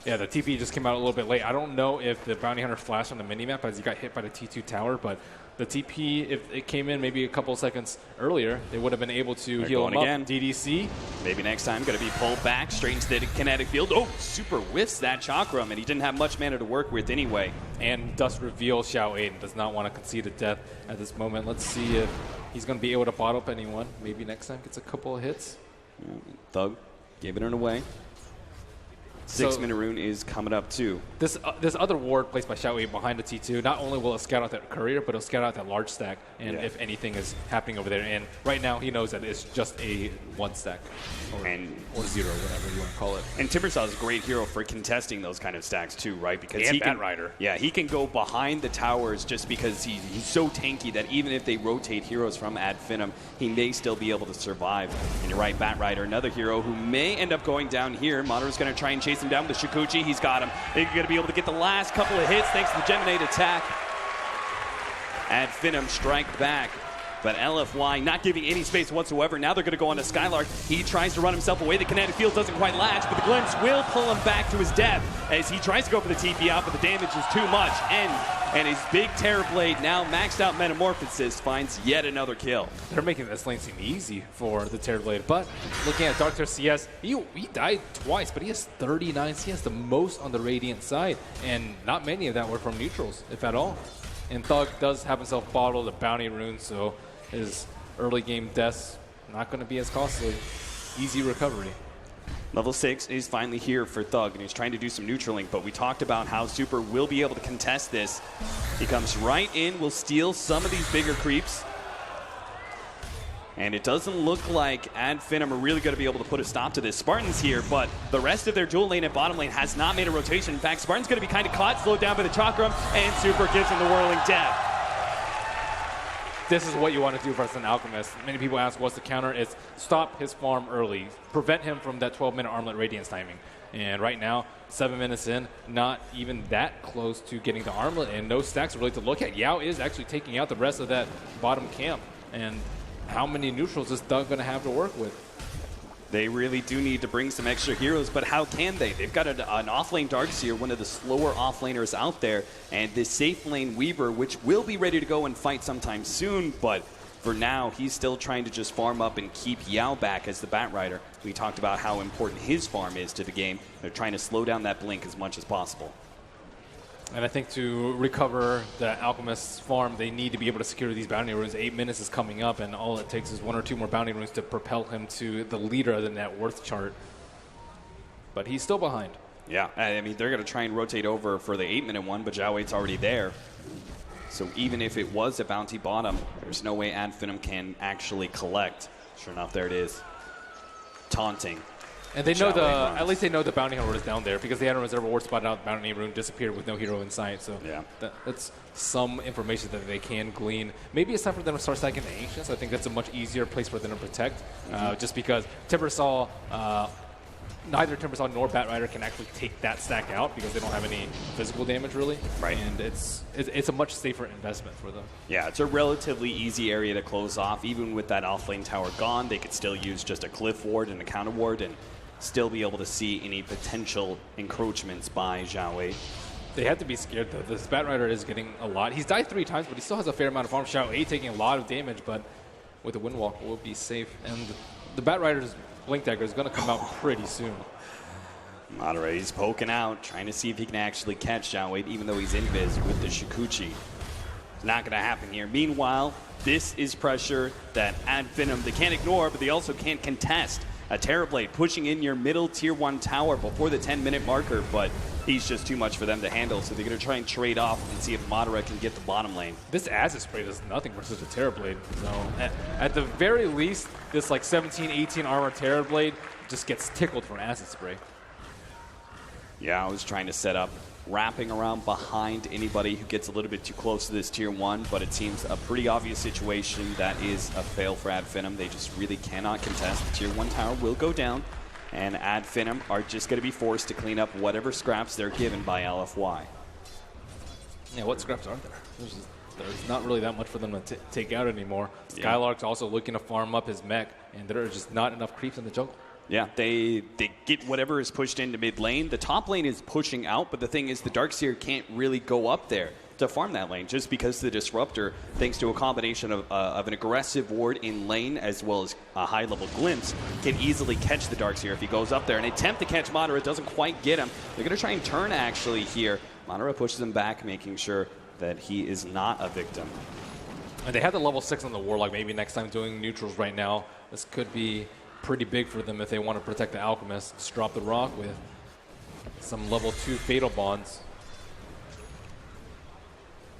Speaker 7: Yeah, the TP just came out a little bit late. I don't know if the Bounty Hunter flashed on the minimap as he got hit by the T2 tower, but the TP, if it came in maybe a couple seconds earlier, they would have been able to heal him
Speaker 6: again.
Speaker 7: up. DDC.
Speaker 6: Maybe next time, going to be pulled back straight into the kinetic field. Oh, super whiffs that Chakram, and he didn't have much mana to work with anyway.
Speaker 7: And does reveal Xiao Aiden does not want to concede to death at this moment. Let's see if he's going to be able to bottle up anyone. Maybe next time gets a couple of hits.
Speaker 6: Thug gave it away. 6-minute rune is coming up too.
Speaker 7: This other ward placed by Xiao Wei behind the T2, not only will it scout out that courier, but it'll scout out that large stack, and if anything is happening over there. And right now, he knows that it's just a 1 stack, or 0, whatever you want to call it.
Speaker 6: And Timbersaw is a great hero for contesting those kind of stacks too, right? Because he can,
Speaker 7: Batrider.
Speaker 6: Yeah, he can go behind the towers just because he's so tanky that even if they rotate heroes from Ad Finem, he may still be able to survive. And you're right, Batrider, another hero who may end up going down here. Monter's going to try and chase him down with the Shikuchi. He's got him. They're going to be able to get the last couple of hits thanks to the Geminate attack. Ad Finem strike back. But LFY not giving any space whatsoever. Now they're going to go on to Skylark. He tries to run himself away. The kinetic field doesn't quite latch, but the glimpse will pull him back to his death as he tries to go for the TP out, but the damage is too much. And his big Terror Blade, now maxed out Metamorphosis, finds yet another kill.
Speaker 7: They're making this lane seem easy for the Terror Blade, but looking at Dr. CS, he died twice, but he has 39 CS, the most on the Radiant side, and not many of that were from neutrals, if at all. And Thug does have himself bottled a bounty rune, so his early game deaths not going to be as costly. Easy recovery.
Speaker 6: Level 6 is finally here for Thug, and he's trying to do some neutraling, but we talked about how Super will be able to contest this. He comes right in, will steal some of these bigger creeps. And it doesn't look like Ad Finem are really going to be able to put a stop to this. Spartan's here, but the rest of their dual lane and bottom lane has not made a rotation. In fact, Spartan's going to be kind of caught, slowed down by the Chakram, and Super gives him the whirling death.
Speaker 7: This is what you want to do versus an Alchemist. Many people ask what's the counter. It's stop his farm early. Prevent him from that 12-minute Armlet Radiance timing. And right now, 7 minutes in, not even that close to getting the Armlet, and no stacks really to look at. Yao is actually taking out the rest of that bottom camp. And how many neutrals is Thug going to have to work with?
Speaker 6: They really do need to bring some extra heroes, but how can they? They've got an off-lane Darkseer, one of the slower off-laners out there, and this safe lane Weaver, which will be ready to go and fight sometime soon, but for now, he's still trying to just farm up and keep Yao back as the Batrider. We talked about how important his farm is to the game. They're trying to slow down that blink as much as possible.
Speaker 7: And I think to recover the Alchemist's farm, they need to be able to secure these bounty runes. 8 minutes is coming up, and all it takes is 1 or 2 more bounty runes to propel him to the leader of the net worth chart. But he's still behind.
Speaker 6: Yeah, I mean, they're going to try and rotate over for the 8-minute one, but Zhao Wei's already there. So even if it was a bounty bottom, there's no way Ad Finem can actually collect. Sure enough, there it is. Taunting.
Speaker 7: And they know at least they know the bounty hunter is down there because they had a reserve ward spotted out. The bounty rune disappeared with no hero in sight. So
Speaker 6: yeah,
Speaker 7: that's some information that they can glean. Maybe it's time for them to start stacking the Ancients. I think that's a much easier place for them to protect. Just because Timbersaw, neither Timbersaw nor Batrider can actually take that stack out because they don't have any physical damage really.
Speaker 6: Right.
Speaker 7: And it's a much safer investment for them.
Speaker 6: Yeah, it's a relatively easy area to close off. Even with that off-lane tower gone, they could still use just a cliff ward and a counter ward and still be able to see any potential encroachments by Zhao Wei.
Speaker 7: They have to be scared, though. This Batrider is getting a lot. He's died 3 times, but he still has a fair amount of farm. Xiao Wei taking a lot of damage, but with the Windwalk, will be safe. And the Batrider's Blink Dagger is going to come out pretty soon.
Speaker 6: Monterey, he's poking out, trying to see if he can actually catch Zhao Wei, even though he's invis with the Shikuchi. It's not going to happen here. Meanwhile, this is pressure that Ad Finem, they can't ignore, but they also can't contest. A Terrorblade pushing in your middle tier 1 tower before the 10-minute marker, but he's just too much for them to handle, so they're going to try and trade off and see if Madara can get the bottom lane.
Speaker 7: This Acid Spray does nothing versus a Terrorblade, so at the very least, this like 17, 18 armor Terrorblade just gets tickled from Acid Spray.
Speaker 6: Yeah, I was trying to set up wrapping around behind anybody who gets a little bit too close to this tier 1, but it seems a pretty obvious situation that is a fail for Ad Finem. They just really cannot contest. The tier 1 tower will go down, and Ad Finem are just going to be forced to clean up whatever scraps they're given by LFY.
Speaker 7: Yeah, what scraps are there? There's not really that much for them to take out anymore. Skylark's also looking to farm up his mech, and there are just not enough creeps in the jungle.
Speaker 6: Yeah, they get whatever is pushed into mid lane. The top lane is pushing out, but the thing is the Darkseer can't really go up there to farm that lane just because the Disruptor, thanks to a combination of an aggressive ward in lane as well as a high-level glimpse, can easily catch the Darkseer if he goes up there. And attempt to catch Madara doesn't quite get him. They're going to try and turn actually here. Madara pushes him back, making sure that he is not a victim.
Speaker 7: And they have the level 6 on the Warlock. Maybe next time doing neutrals right now, this could be pretty big for them if they want to protect the Alchemist. Just drop the rock with some level 2 Fatal Bonds.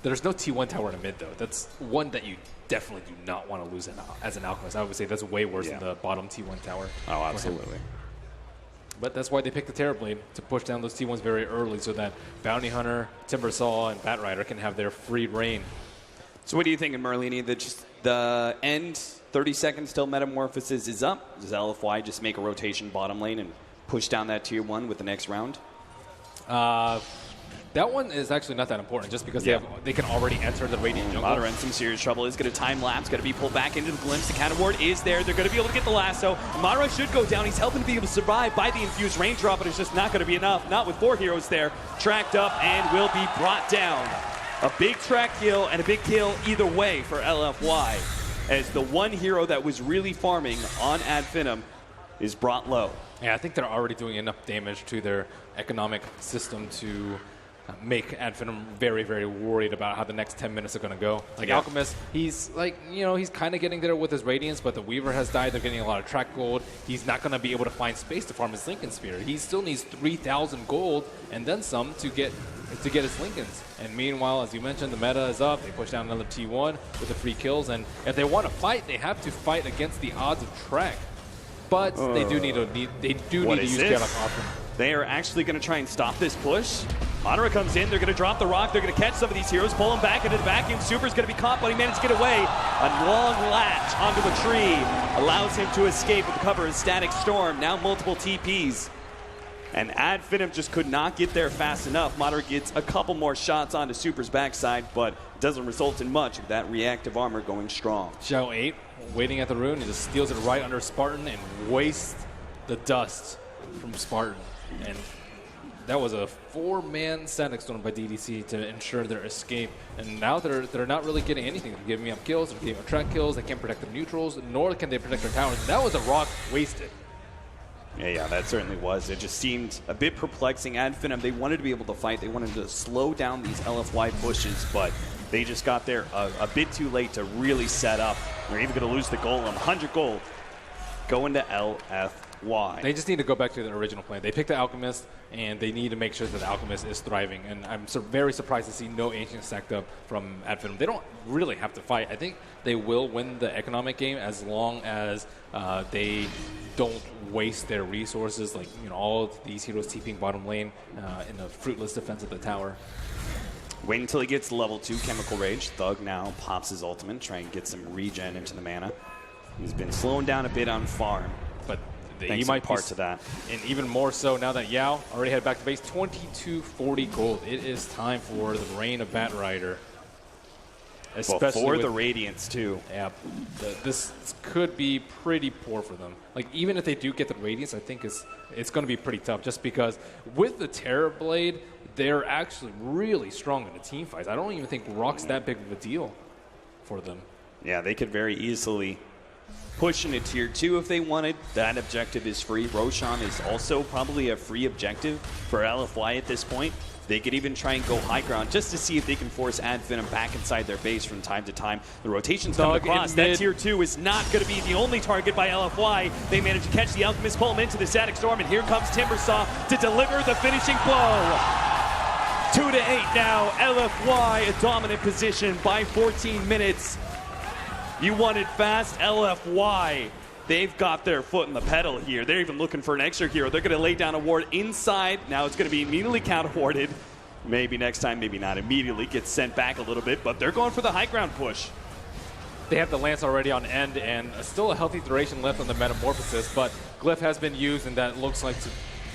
Speaker 7: There's no T1 tower in the mid, though. That's one that you definitely do not want to lose as an Alchemist. I would say that's way worse than the bottom T1 tower.
Speaker 6: Oh, absolutely.
Speaker 7: But that's why they picked the Terrorblade, to push down those T1s very early so that Bounty Hunter, Timbersaw, and Batrider can have their free reign.
Speaker 6: So what do you think, Merlini? The end 30 seconds till Metamorphosis is up. Does LFY just make a rotation bottom lane and push down that tier 1 with the next round?
Speaker 7: That one is actually not that important, just because they can already enter the Radiant jungle.
Speaker 6: Madara in some serious trouble. Is going to time lapse. Got to be pulled back into the glimpse. The counter ward is there. They're going to be able to get the lasso. Madara should go down. He's helping to be able to survive by the infused rain drop, but it's just not going to be enough. Not with 4 heroes there. Tracked up and will be brought down. A big track kill and a big kill either way for LFY, as the one hero that was really farming on Ad Finem is brought low.
Speaker 7: Yeah, I think they're already doing enough damage to their economic system to make Ad Finem very, very worried about how the next 10 minutes are going to go. Like Alchemist, he's like, he's kind of getting there with his Radiance, but the Weaver has died. They're getting a lot of track gold. He's not going to be able to find space to farm his Lincoln Spear. He still needs 3,000 gold and then some to get his Lincolns. And meanwhile, as you mentioned, the meta is up. They push down another T1 with the free kills. And if they want to fight, they have to fight against the odds of track. But they do need to use Geralt often.
Speaker 6: They are actually going to try and stop this push. Madara comes in. They're going to drop the rock. They're going to catch some of these heroes, pull them back into the vacuum. Super's going to be caught, but he managed to get away. A long latch onto the tree allows him to escape with the cover of Static Storm. Now multiple TPs. And Ad Finem just could not get there fast enough. Madara gets a couple more shots onto Super's backside, but doesn't result in much of that reactive armor going strong.
Speaker 7: Xiao 8 waiting at the rune. He just steals it right under Spartan and wastes the dust from Spartan. And that was a 4-man Static Storm by DDC to ensure their escape. And now they're not really getting anything. They're giving up kills, they're giving up track kills. They can't protect the neutrals, nor can they protect their towers. And that was a rock wasted.
Speaker 6: Yeah, that certainly was. It just seemed a bit perplexing. Ad Finem, they wanted to be able to fight. They wanted to slow down these LFY pushes, but they just got there a bit too late to really set up. They're even going to lose the golem. 100 gold going to LFY.
Speaker 7: They just need to go back to the original plan. They picked the Alchemist, and they need to make sure that the Alchemist is thriving. And I'm very surprised to see no Ancient stacked up from Ad Finem. They don't really have to fight. I think they will win the economic game as long as they don't waste their resources, like all of these heroes TPing bottom lane in a fruitless defense of the tower.
Speaker 6: Wait until he gets level 2 Chemical Rage. Thug now pops his ultimate, try and get some regen into the mana. He's been slowing down a bit on farm,
Speaker 7: but
Speaker 6: he might part to that.
Speaker 7: And even more so now that Yao already headed back to base. 2240 gold. It is time for the reign of Batrider.
Speaker 6: Especially for the Radiance, too.
Speaker 7: Yeah, this could be pretty poor for them. Like, even if they do get the Radiance, I think it's going to be pretty tough, just because with the Terrorblade, they're actually really strong in the team fights. I don't even think Rock's that big of a deal for them.
Speaker 6: Yeah, they could very easily push into tier 2 if they wanted. That objective is free. Roshan is also probably a free objective for LFY at this point. They could even try and go high ground just to see if they can force Ad Finem back inside their base from time to time. The rotation's coming across. That tier 2 is not going to be the only target by LFY. They manage to catch the Alchemist, pull him into the Static Storm, and here comes Timbersaw to deliver the finishing blow. 2-8 now. LFY a dominant position by 14 minutes. You want it fast, LFY. They've got their foot in the pedal here. They're even looking for an extra hero. They're going to lay down a ward inside. Now it's going to be immediately counter-warded. Maybe next time, maybe not immediately. Gets sent back a little bit, but they're going for the high ground push.
Speaker 7: They have the Lance already on end, and still a healthy duration left on the Metamorphosis, but Glyph has been used, and that looks like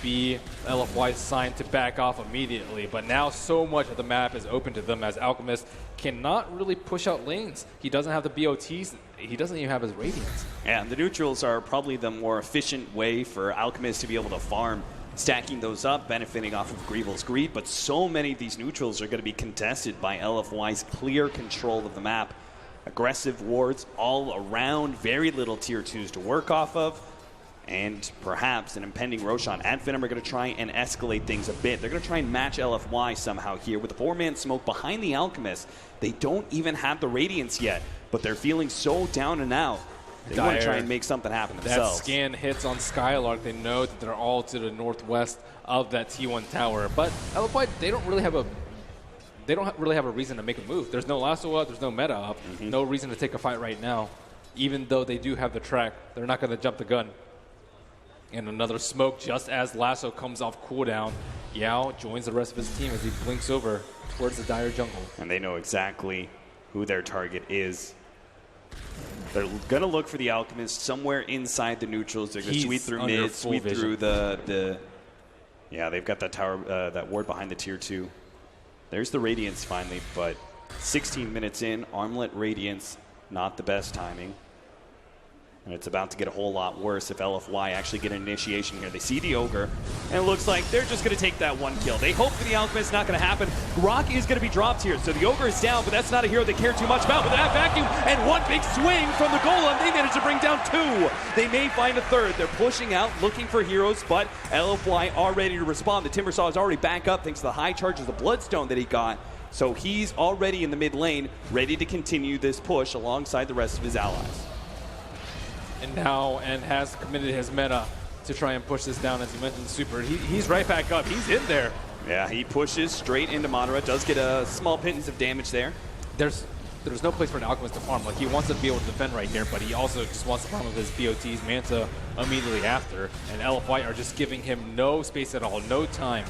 Speaker 7: be LFY's sign to back off immediately. But now so much of the map is open to them as Alchemist cannot really push out lanes. He doesn't have the BOTs. He doesn't even have his Radiance.
Speaker 6: And the neutrals are probably the more efficient way for Alchemist to be able to farm, stacking those up, benefiting off of Greevil's greed. But so many of these neutrals are going to be contested by LFY's clear control of the map. Aggressive wards all around, very little tier 2s to work off of. And perhaps an impending Roshan. Finem are going to try and escalate things a bit. They're going to try and match LFY somehow here with the 4-man smoke behind the Alchemist. They don't even have the Radiance yet, but they're feeling so down and out. They want to try and make something happen themselves.
Speaker 7: That scan hits on Skylark. They know that they're all to the northwest of that T1 tower. But LFY, they don't really have a reason to make a move. There's no lasso up. There's no meta up. No reason to take a fight right now. Even though they do have the track, they're not going to jump the gun. And another smoke just as Lasso comes off cooldown. Yao joins the rest of his team as he blinks over towards the Dire jungle.
Speaker 6: And they know exactly who their target is. They're going to look for the Alchemist somewhere inside the neutrals. They're going to sweep through mid, sweep through the... Yeah, they've got that tower, that ward behind the tier 2. There's the Radiance finally, but 16 minutes in, Armlet Radiance, not the best timing. And it's about to get a whole lot worse if LFY actually get an initiation here. They see the Ogre, and it looks like they're just going to take that one kill. They hope for the Alchemist, not going to happen. Grok is going to be dropped here, so the Ogre is down, but that's not a hero they care too much about. With that vacuum and one big swing from the Golem, they managed to bring down 2. They may find a third. They're pushing out, looking for heroes, but LFY are ready to respond. The Timbersaw is already back up thanks to the high charges of Bloodstone that he got. So he's already in the mid lane, ready to continue this push alongside the rest of his allies.
Speaker 7: And now, and has committed his meta to try and push this down, as you mentioned, Super. He's right back up. He's in there.
Speaker 6: Yeah, he pushes straight into Madara. Does get a small pittance of damage there.
Speaker 7: There's no place for an Alchemist to farm. Like, he wants to be able to defend right here, but he also just wants to farm with his BOTs, Manta immediately after. And LFY are just giving him no space at all, no time.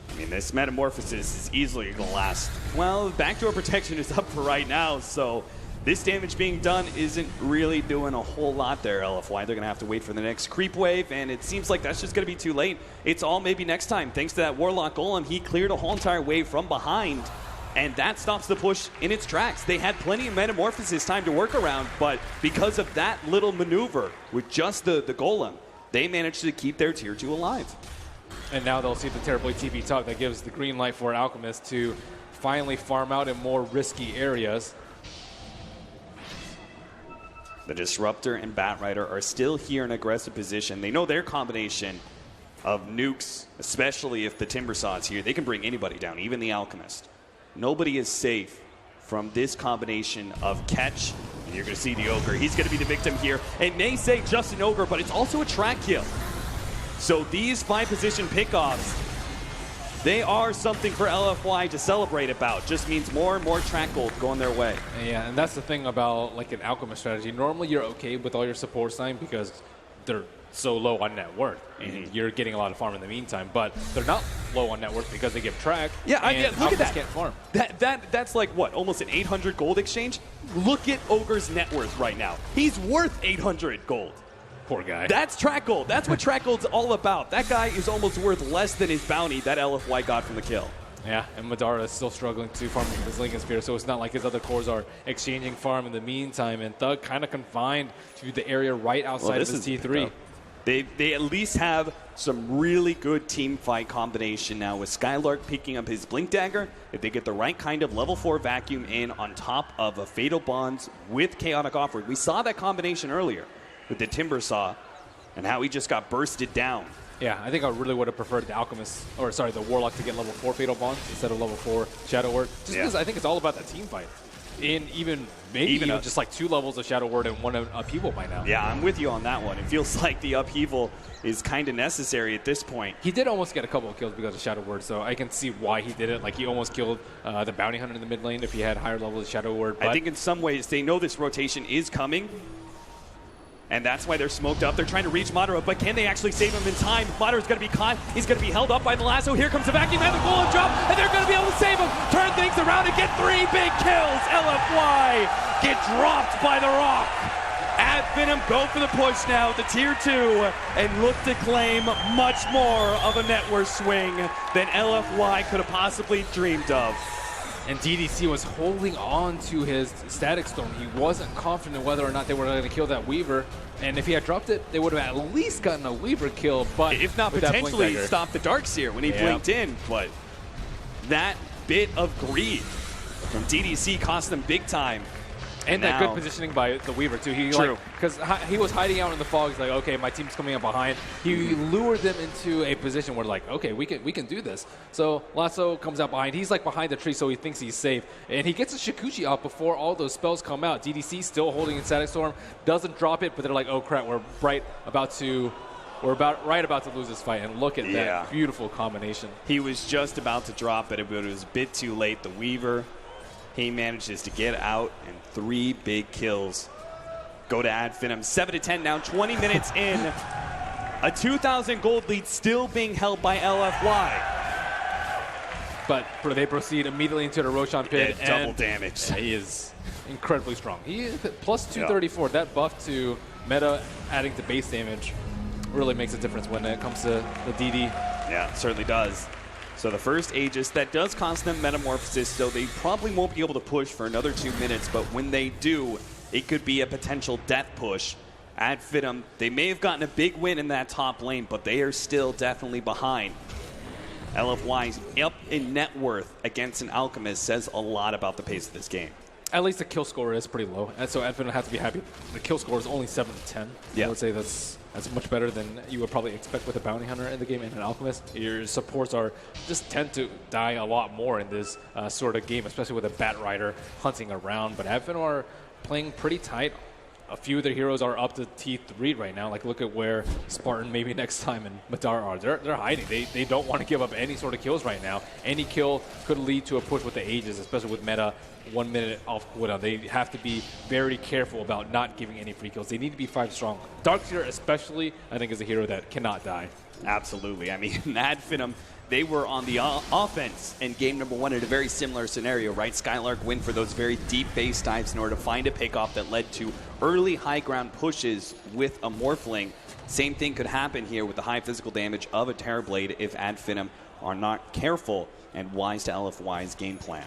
Speaker 6: I mean, this Metamorphosis is easily going to last. Well, backdoor protection is up for right now, so this damage being done isn't really doing a whole lot there, LFY. They're going to have to wait for the next creep wave, and it seems like that's just going to be too late. It's all maybe next time. Thanks to that Warlock Golem, he cleared a whole entire wave from behind, and that stops the push in its tracks. They had plenty of Metamorphosis time to work around, but because of that little maneuver with just the Golem, they managed to keep their tier 2 alive.
Speaker 7: And now they'll see the Terribly TP talk that gives the green light for Alchemist to finally farm out in more risky areas.
Speaker 6: The Disruptor and Batrider are still here in aggressive position. They know their combination of nukes, especially if the Timbersaw is here, they can bring anybody down, even the Alchemist. Nobody is safe from this combination of catch. And you're going to see the Ogre. He's going to be the victim here. It may say just an Ogre, but it's also a track kill. So these 5-position pickoffs, they are something for LFY to celebrate about. Just means more and more track gold going their way.
Speaker 7: Yeah, and that's the thing about like an Alchemist strategy. Normally you're okay with all your support sign because they're so low on net worth, and you're getting a lot of farm in the meantime. But they're not low on net worth because they give track.
Speaker 6: Yeah, look at that.
Speaker 7: Can't farm.
Speaker 6: That's like what, almost an 800 gold exchange. Look at Ogre's net worth right now. He's worth 800 gold.
Speaker 7: Poor guy.
Speaker 6: That's track gold. That's what track gold's all about. That guy is almost worth less than his bounty that LFY got from the kill.
Speaker 7: Yeah, and Madara is still struggling to farm his Lincoln Spear, so it's not like his other cores are exchanging farm in the meantime, and Thug kind of confined to the area right outside of his T3.
Speaker 6: They at least have some really good team fight combination now with Skylark picking up his Blink Dagger. If they get the right kind of level 4 vacuum in on top of a Fatal Bonds with Chaotic Offering. We saw that combination earlier with the Timbersaw and how he just got bursted down.
Speaker 7: Yeah, I think I really would have preferred the Alchemist, or sorry, the Warlock to get level 4 Fatal Bonds instead of level 4 Shadow Word. Just because I think it's all about that team fight. And maybe even just like 2 levels of Shadow Word and 1 upheaval by now.
Speaker 6: Yeah, I'm with you on that one. It feels like the upheaval is kind of necessary at this point.
Speaker 7: He did almost get a couple of kills because of Shadow Word, so I can see why he did it. Like, he almost killed the Bounty Hunter in the mid lane if he had higher levels of Shadow Word.
Speaker 6: I think in some ways they know this rotation is coming, and that's why they're smoked up. They're trying to reach Madara, but can they actually save him in time? Madara's going to be caught. He's going to be held up by the lasso. Here comes the vacuum and the Golem drop, and they're going to be able to save him. Turn things around and get 3 big kills. LFY get dropped by the rock. Ad Finem go for the push now, the tier 2, and look to claim much more of a net worth swing than LFY could have possibly dreamed of.
Speaker 7: And DDC was holding on to his Static Storm. He wasn't confident whether or not they were going to kill that Weaver. And if he had dropped it, they would have at least gotten a Weaver kill. But
Speaker 6: if not potentially stopped the Darkseer when he blinked in. But that bit of greed from DDC cost them big time.
Speaker 7: And that good positioning by the Weaver, too.
Speaker 6: True.
Speaker 7: Because he was hiding out in the fog. He's like, okay, my team's coming up behind. He lured them into a position where, like, okay, we can do this. So Lasso comes out behind. He's, like, behind the tree, so he thinks he's safe. And he gets a Shikuchi out before all those spells come out. DDC still holding in Static Storm. Doesn't drop it, but they're like, oh, crap, we're right about to lose this fight. And look at that beautiful combination.
Speaker 6: He was just about to drop it, but it was a bit too late. The Weaver, he manages to get out, and 3 big kills go to Ad Finem. 7-10 now, 20 minutes in. A 2,000 gold lead still being held by LFY.
Speaker 7: But they proceed immediately into the Roshan pit.
Speaker 6: Yeah, double damage.
Speaker 7: He is incredibly strong. He is plus 234. That buff to meta adding to base damage really makes a difference when it comes to the DD.
Speaker 6: Yeah, it certainly does. So the first Aegis, that does cost them Metamorphosis, so they probably won't be able to push for another 2 minutes, but when they do, it could be a potential death push. Ad Finem, they may have gotten a big win in that top lane, but they are still definitely behind. LFY's up in net worth against an Alchemist says a lot about the pace of this game.
Speaker 7: At least the kill score is pretty low, and so Ad Finem has to be happy. The kill score is only 7-10.
Speaker 6: Yeah.
Speaker 7: I would say that's much better than you would probably expect with a Bounty Hunter in the game and an Alchemist. Your supports just tend to die a lot more in this sort of game, especially with a Bat Rider hunting around. But Ad Finem are playing pretty tight. A few of their heroes are up to T3 right now. Like, look at where Spartan maybe next time and Madar are. They're hiding. They don't want to give up any sort of kills right now. Any kill could lead to a push with the Aegis, especially with meta 1 minute off cooldown. They have to be very careful about not giving any free kills. They need to be 5 strong. Darkseer especially, I think, is a hero that cannot die.
Speaker 6: Absolutely. I mean, Ad Finem, they were on the offense in game number 1 in a very similar scenario, right? Skylark went for those very deep base dives in order to find a pickoff that led to early high ground pushes with a Morphling. Same thing could happen here with the high physical damage of a Terrorblade if Ad Finem are not careful and wise to LFY's game plan.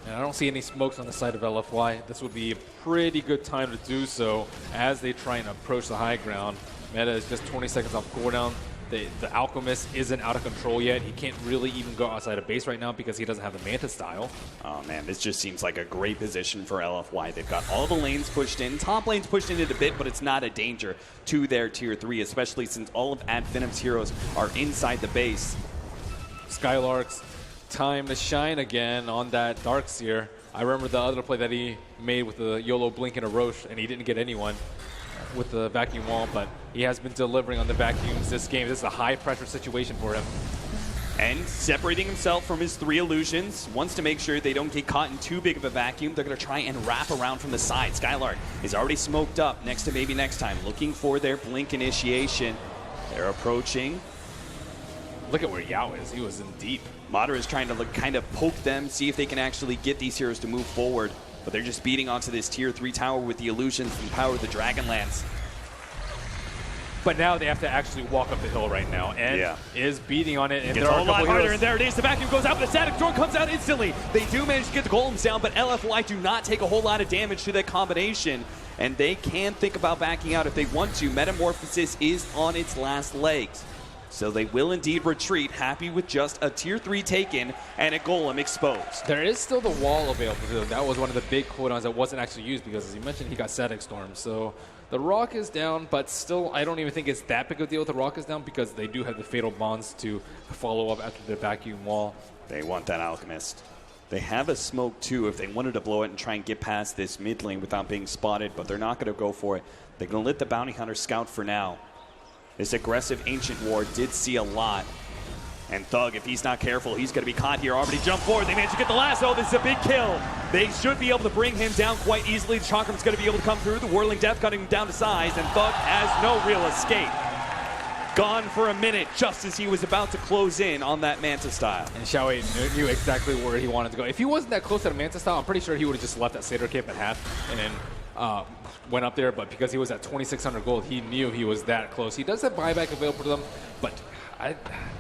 Speaker 7: And I don't see any smokes on the side of LFY. This would be a pretty good time to do so as they try and approach the high ground. Meta is just 20 seconds off cooldown. The Alchemist isn't out of control yet. He can't really even go outside of base right now because he doesn't have the Manta style.
Speaker 6: Oh man, this just seems like a great position for LFY. They've got all the lanes pushed in. Top lane's pushed in it a bit, but it's not a danger to their tier 3, especially since all of Ad Finem's heroes are inside the base.
Speaker 7: Skylark's time to shine again on that Darkseer. I remember the other play that he made with the YOLO blink and a Roche, and he didn't get anyone with the vacuum wall, but he has been delivering on the vacuums this game. This is a high-pressure situation for him.
Speaker 6: And separating himself from his 3 illusions, wants to make sure they don't get caught in too big of a vacuum. They're going to try and wrap around from the side. Skylark is already smoked up next to maybe next time, looking for their blink initiation. They're approaching.
Speaker 7: Look at where Yao is. He was in deep.
Speaker 6: Madara is trying to kind of poke them, see if they can actually get these heroes to move forward. But they're just beating onto this tier 3 tower with the illusions and power of the Dragonlance.
Speaker 7: But now they have to actually walk up the hill right now, and is beating on it. And
Speaker 6: there are a lot harder, and there it is. The vacuum goes out, but the Static Storm comes out instantly. They do manage to get the golems down, but LFY do not take a whole lot of damage to that combination, and they can think about backing out if they want to. Metamorphosis is on its last legs. So they will indeed retreat, happy with just a tier 3 taken and a golem exposed.
Speaker 7: There is still the wall available to them. That was one of the big cooldowns that wasn't actually used because, as you mentioned, he got Static Storm. So the Rock is down, but still, I don't even think it's that big of a deal if the Rock is down because they do have the Fatal Bonds to follow up after the vacuum wall.
Speaker 6: They want that Alchemist. They have a smoke, too, if they wanted to blow it and try and get past this mid lane without being spotted, but they're not going to go for it. They're going to let the Bounty Hunter scout for now. This aggressive Ancient Ward did see a lot. And Thug, if he's not careful, he's going to be caught here. Already jumped forward. They managed to get the lasso. This is a big kill. They should be able to bring him down quite easily. Chakram's going to be able to come through. The Whirling Death cutting him down to size. And Thug has no real escape. Gone for a minute just as he was about to close in on that Manta style.
Speaker 7: And Xiaowei knew exactly where he wanted to go. If he wasn't that close to the Manta style, I'm pretty sure he would have just left that Seder cape at half and then went up there, but because he was at 2,600 gold, he knew he was that close. He does have buyback available to them, but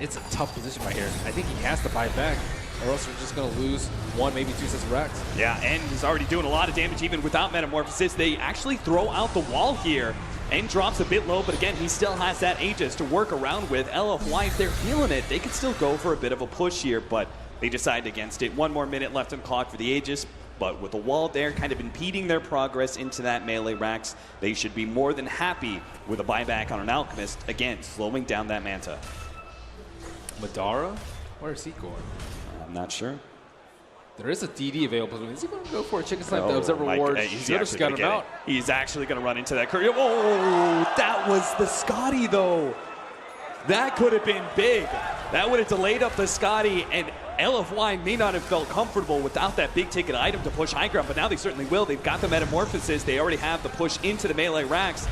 Speaker 7: it's a tough position right here. I think he has to buy back, or else we're just going to lose 1, maybe 2 sets of racks.
Speaker 6: Yeah, and he's already doing a lot of damage even without Metamorphosis. They actually throw out the wall here. And drops a bit low, but again, he still has that Aegis to work around with. LFY, if they're feeling it, they could still go for a bit of a push here, but they decide against it. 1 more minute left on clock for the Aegis, but with the wall there kind of impeding their progress into that melee racks, they should be more than happy with a buyback on an Alchemist. Again, slowing down that Manta.
Speaker 7: Madara? Where is he going?
Speaker 6: I'm not sure.
Speaker 7: There is a DD available. Is he going to go for a chicken snipe that observer ward?
Speaker 6: He's actually going to get it. He's actually going to run into that curry. Oh, that was the Scotty, though. That could have been big. That would have delayed up the Scotty, and LFY may not have felt comfortable without that big-ticket item to push high ground, but now they certainly will. They've got the Metamorphosis. They already have the push into the melee racks.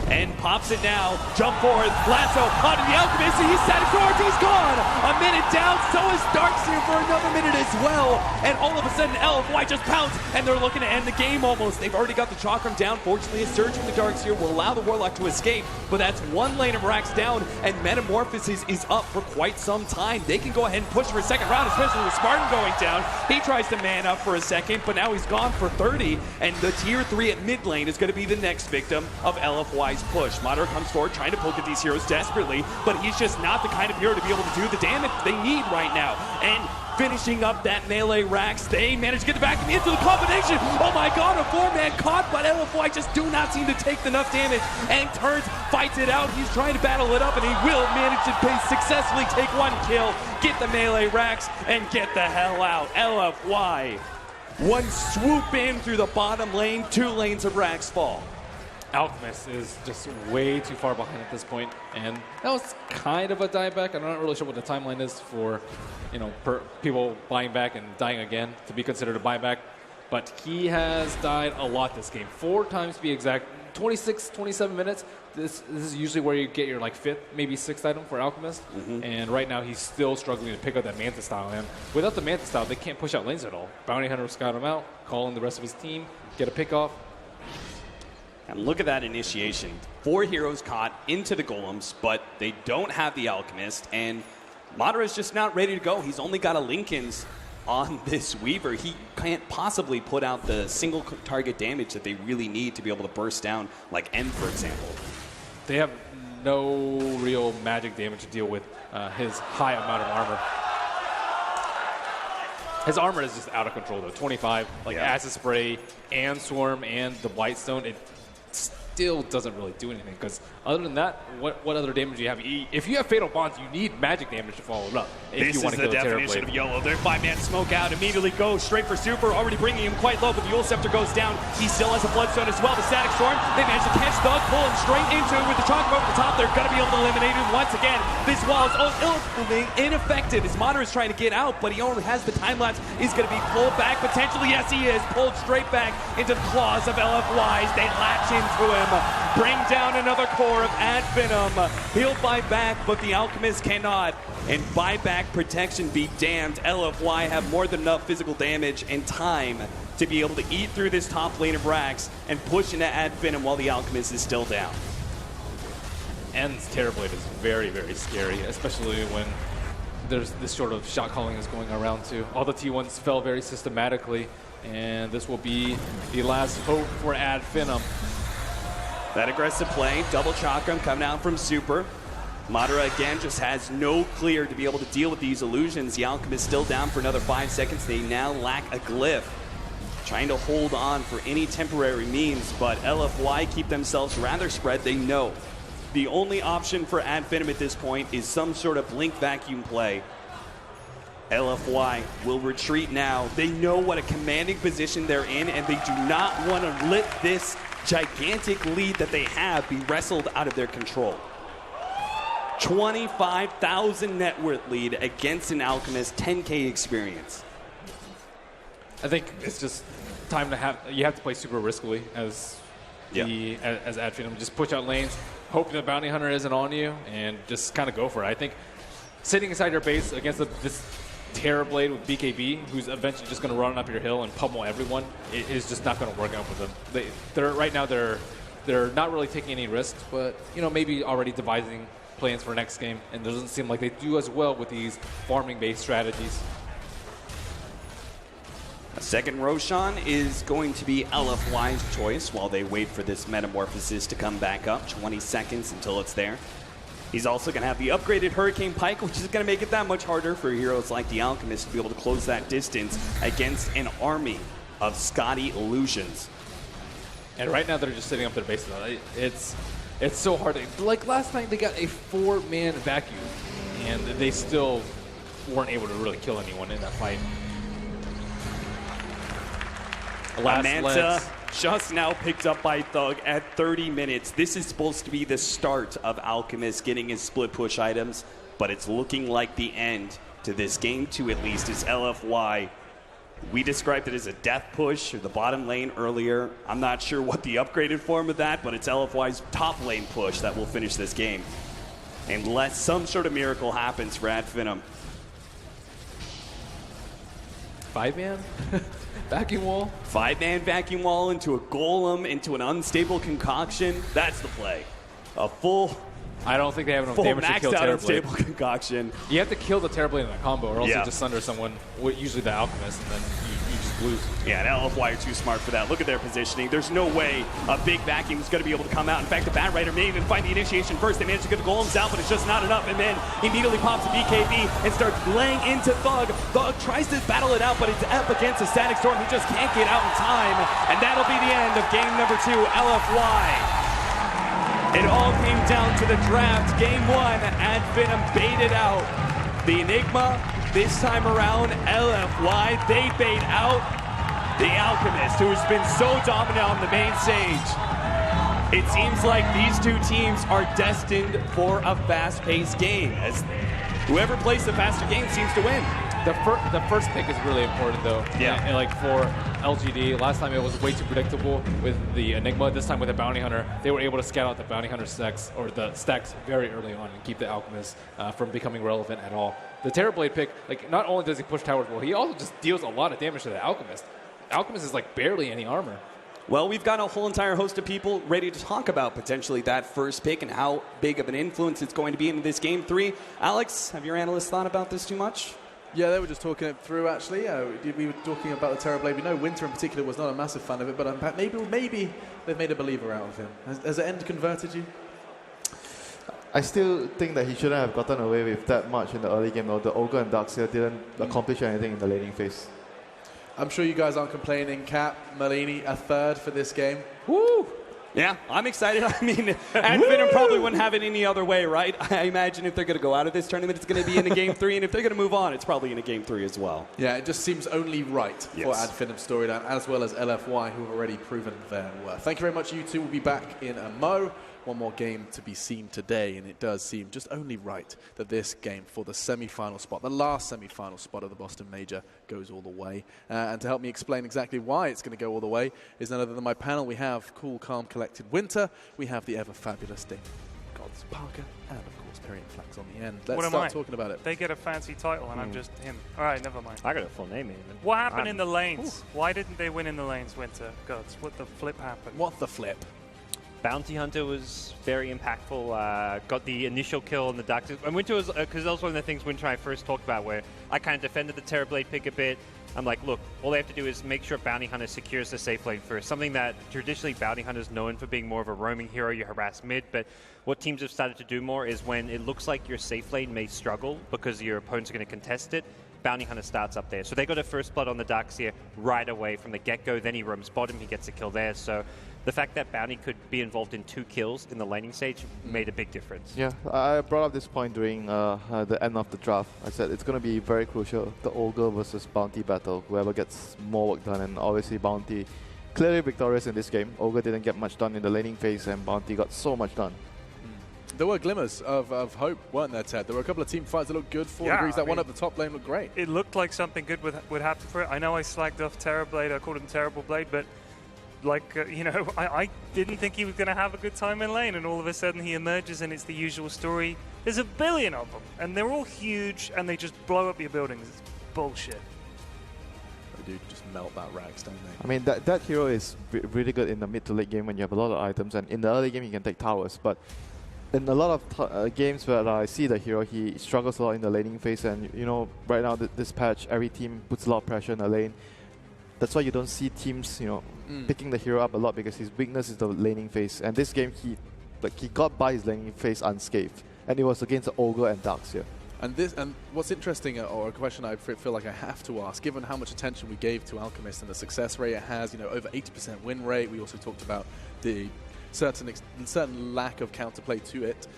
Speaker 6: And pops it now, jump forward, lasso onto the Alchemist, and he's set towards, he's gone! A minute down, so is Darkseer for another minute as well. And all of a sudden, LFY just pounce, and they're looking to end the game almost. They've already got the Chakram down. Fortunately, a surge from the Darkseer will allow the Warlock to escape, but that's 1 lane of racks down, and Metamorphosis is up for quite some time. They can go ahead and push for a second round, especially with Spartan going down. He tries to man up for a second, but now he's gone for 30, and the tier 3 at mid lane is going to be the next victim of LFY's push. Madara comes forward trying to poke at these heroes desperately, but he's just not the kind of hero to be able to do the damage they need right now. And finishing up that melee racks, they manage to get the back into the combination. Oh my god, a 4-man caught, but LFY just do not seem to take enough damage, and turns, fights it out. He's trying to battle it up, and he will manage to successfully take 1 kill, get the melee racks, and get the hell out. LFY, 1 swoop in through the bottom lane, 2 lanes of racks fall.
Speaker 7: Alchemist is just way too far behind at this point, and that was kind of a dieback. I'm not really sure what the timeline is for, people buying back and dying again to be considered a buyback, but he has died a lot this game. 4 times to be exact, 26, 27 minutes. This is usually where you get your 5th, maybe 6th item for Alchemist, and right now he's still struggling to pick up that Manta style, and without the Manta style, they can't push out lanes at all. Bounty Hunter will scout him out, call in the rest of his team, get a pick off.
Speaker 6: And look at that initiation. 4 heroes caught into the golems, but they don't have the Alchemist, and Madara's just not ready to go. He's only got a Linken's on this Weaver. He can't possibly put out the single target damage that they really need to be able to burst down, like N, for example.
Speaker 7: They have no real magic damage to deal with his high amount of armor. His armor is just out of control, though. 25, Acid Spray and Swarm and the Blightstone, it still doesn't really do anything, because other than that, what other damage do you have? If you have Fatal Bonds, you need magic damage to follow it up. If you want to kill the
Speaker 6: definition of YOLO. Their 5-man smoke out, immediately goes straight for Super, already bringing him quite low, but the Yule Scepter goes down. He still has a Bloodstone as well. The Static Storm, they manage to catch Thug, pull him straight into it with the Chakram over the top. They're going to be able to eliminate him once again. This wall is ineffective as Madara is trying to get out, but he only has the time lapse. He's going to be pulled back potentially. Yes, he is. Pulled straight back into the claws of LFYs. They latch into him. Bring down another core of Ad Finem. He'll buy back, but the Alchemist cannot. And buyback protection be damned. LFY have more than enough physical damage and time to be able to eat through this top lane of racks and push into Ad Finem while the Alchemist is still down.
Speaker 7: End's Terrorblade is very, very scary, especially when there's this sort of shot calling is going around too. All the T1s fell very systematically, and this will be the last hope for Ad Finem.
Speaker 6: That aggressive play, double Chakram coming out from Super. Madara again just has no clear to be able to deal with these illusions. The Alchemist still down for another 5 seconds. They now lack a glyph. Trying to hold on for any temporary means, but LFY keep themselves rather spread. They know the only option for Ad Finem at this point is some sort of blink vacuum play. LFY will retreat now. They know what a commanding position they're in, and they do not want to let this gigantic lead that they have be wrestled out of their control. 25,000 net worth lead against an Alchemist, 10K experience.
Speaker 7: I think it's just time to you have to play super riskily as Ad Finem. Just push out lanes, hoping the Bounty Hunter isn't on you, and just kind of go for it. I think sitting inside your base against Terrorblade with BKB, who's eventually just going to run up your hill and pummel everyone, it is just not going to work out for them. Right now they're not really taking any risks, but maybe already devising plans for next game, and it doesn't seem like they do as well with these farming-based strategies.
Speaker 6: A second Roshan is going to be LFY's choice while they wait for this Metamorphosis to come back up. 20 seconds until it's there. He's also going to have the upgraded Hurricane Pike, which is going to make it that much harder for heroes like the Alchemist to be able to close that distance against an army of Scotty Illusions.
Speaker 7: And right now they're just sitting up their base. It's so hard. Like last night, they got a 4-man vacuum, and they still weren't able to really kill anyone in that fight.
Speaker 6: Manta just now picked up by Thug at 30 minutes. This is supposed to be the start of Alchemist getting his split push items, but it's looking like the end to this game 2 at least is LFY. We described it as a death push or the bottom lane earlier. I'm not sure what the upgraded form of that, but it's LFY's top lane push that will finish this game. Unless some sort of miracle happens for Finem.
Speaker 7: 5-man? Vacuum wall?
Speaker 6: 5-man vacuum wall into a golem, into an unstable concoction. That's the play. A full...
Speaker 7: I don't think they have enough damage to kill Terrorblade.
Speaker 6: Unstable concoction.
Speaker 7: You have to kill the Terrorblade in that combo, or else
Speaker 6: Yeah.
Speaker 7: you just sunder someone, usually the Alchemist, and then you just lose.
Speaker 6: Yeah, and LFY are too smart for that. Look at their positioning. There's no way a big vacuum is going to be able to come out. In fact, the Bat Rider may even find the initiation first. They manage to get the golems out, but it's just not enough. And then immediately pops a BKB and starts laying into Thug. Thug tries to battle it out, but it's up against a Static Storm. He just can't get out in time. And that'll be the end of game number 2, LFY. It all came down to the draft. Game 1, Finem baited out the Enigma. This time around, LFY, they bait out the Alchemist, who's been so dominant on the main stage. It seems like these two teams are destined for a fast-paced game, as whoever plays the faster game seems to win.
Speaker 7: The first pick is really important, though.
Speaker 6: Yeah.
Speaker 7: And like for LGD, last time it was way too predictable with the Enigma. This time with the Bounty Hunter, they were able to scout out the Bounty Hunter stacks, or the stacks, very early on and keep the Alchemist from becoming relevant at all. The Terrorblade pick, like, not only does he push towers well, he also just deals a lot of damage to the Alchemist. Alchemist is like barely any armor.
Speaker 6: Well, we've got a whole entire host of people ready to talk about potentially that first pick and how big of an influence it's going to be in this game 3. Alex, have your analysts thought about this too much?
Speaker 1: Yeah, they were just talking it through, actually. We were talking about the Terrorblade. We know Winter in particular was not a massive fan of it, but maybe they've made a believer out of him. Has the end converted you?
Speaker 4: I still think that he shouldn't have gotten away with that much in the early game, though. The Ogre and Darkseer didn't accomplish anything in the laning phase.
Speaker 1: I'm sure you guys aren't complaining. Cap, Malini, a third for this game.
Speaker 6: Woo! Yeah, I'm excited. I mean, Finem probably wouldn't have it any other way, right? I imagine if they're going to go out of this tournament, it's going to be in a game 3, and if they're going to move on, it's probably in a game 3 as well.
Speaker 1: Yeah, it just seems only right for Finim's storyline, as well as LFY, who have already proven their worth. Thank you very much. You two will be back in a mo. One more game to be seen today, and it does seem just only right that this game for the semi-final spot, the last semi-final spot of the Boston Major, goes all the way. And to help me explain exactly why it's going to go all the way is none other than my panel. We have cool, calm, collected Winter. We have the ever-fabulous Dame Gods Parker, and of course Perry and Flax on the end. Let's start talking about it.
Speaker 5: They get a fancy title, and I'm just him. All right, never mind.
Speaker 3: I got a full name even.
Speaker 5: What happened in the lanes? Why didn't they win in the lanes, Winter? Gods, what the flip happened?
Speaker 1: What the flip?
Speaker 3: Bounty Hunter was very impactful, got the initial kill on the Dark. And Winter was, because that was one of the things Winter and I first talked about, where I kind of defended the Terrorblade pick a bit. I'm like, look, all they have to do is make sure Bounty Hunter secures the safe lane first. Something that traditionally Bounty Hunter's known for being more of a roaming hero, you harass mid, but what teams have started to do more is when it looks like your safe lane may struggle because your opponents are going to contest it, Bounty Hunter starts up there. So they got a first blood on the Darkseer right away from the get-go, then he roams bottom, he gets a kill there. So the fact that Bounty could be involved in 2 kills in the laning stage made a big difference.
Speaker 4: Yeah, I brought up this point during the end of the draft. I said it's going to be very crucial, the Ogre versus Bounty battle, whoever gets more work done, and obviously Bounty clearly victorious in this game. Ogre didn't get much done in the laning phase, and Bounty got so much done.
Speaker 1: There were glimmers of hope, weren't there, Ted? There were a couple of team fights that looked good. 4 degrees, that one up the top lane looked great.
Speaker 5: It looked like something good would happen for it. I know I slagged off Terrorblade, I called him Terrible Blade, but like, you know, I didn't think he was going to have a good time in lane, and all of a sudden he emerges and it's the usual story. There's a billion of them, and they're all huge, and they just blow up your buildings. It's bullshit.
Speaker 1: They do just melt that rags, don't they?
Speaker 4: I mean, that hero is really good in the mid to late game when you have a lot of items, and in the early game you can take towers. But in a lot of games where I see the hero, he struggles a lot in the laning phase, and you know, right now this patch, every team puts a lot of pressure in the lane. That's why you don't see teams, picking the hero up a lot, because his weakness is the laning phase. And this game, he got by his laning phase unscathed, and it was against the Ogre and Darkseer.
Speaker 1: And what's interesting, or a question I feel like I have to ask, given how much attention we gave to Alchemist and the success rate it has, over 80% win rate. We also talked about the certain lack of counterplay to it.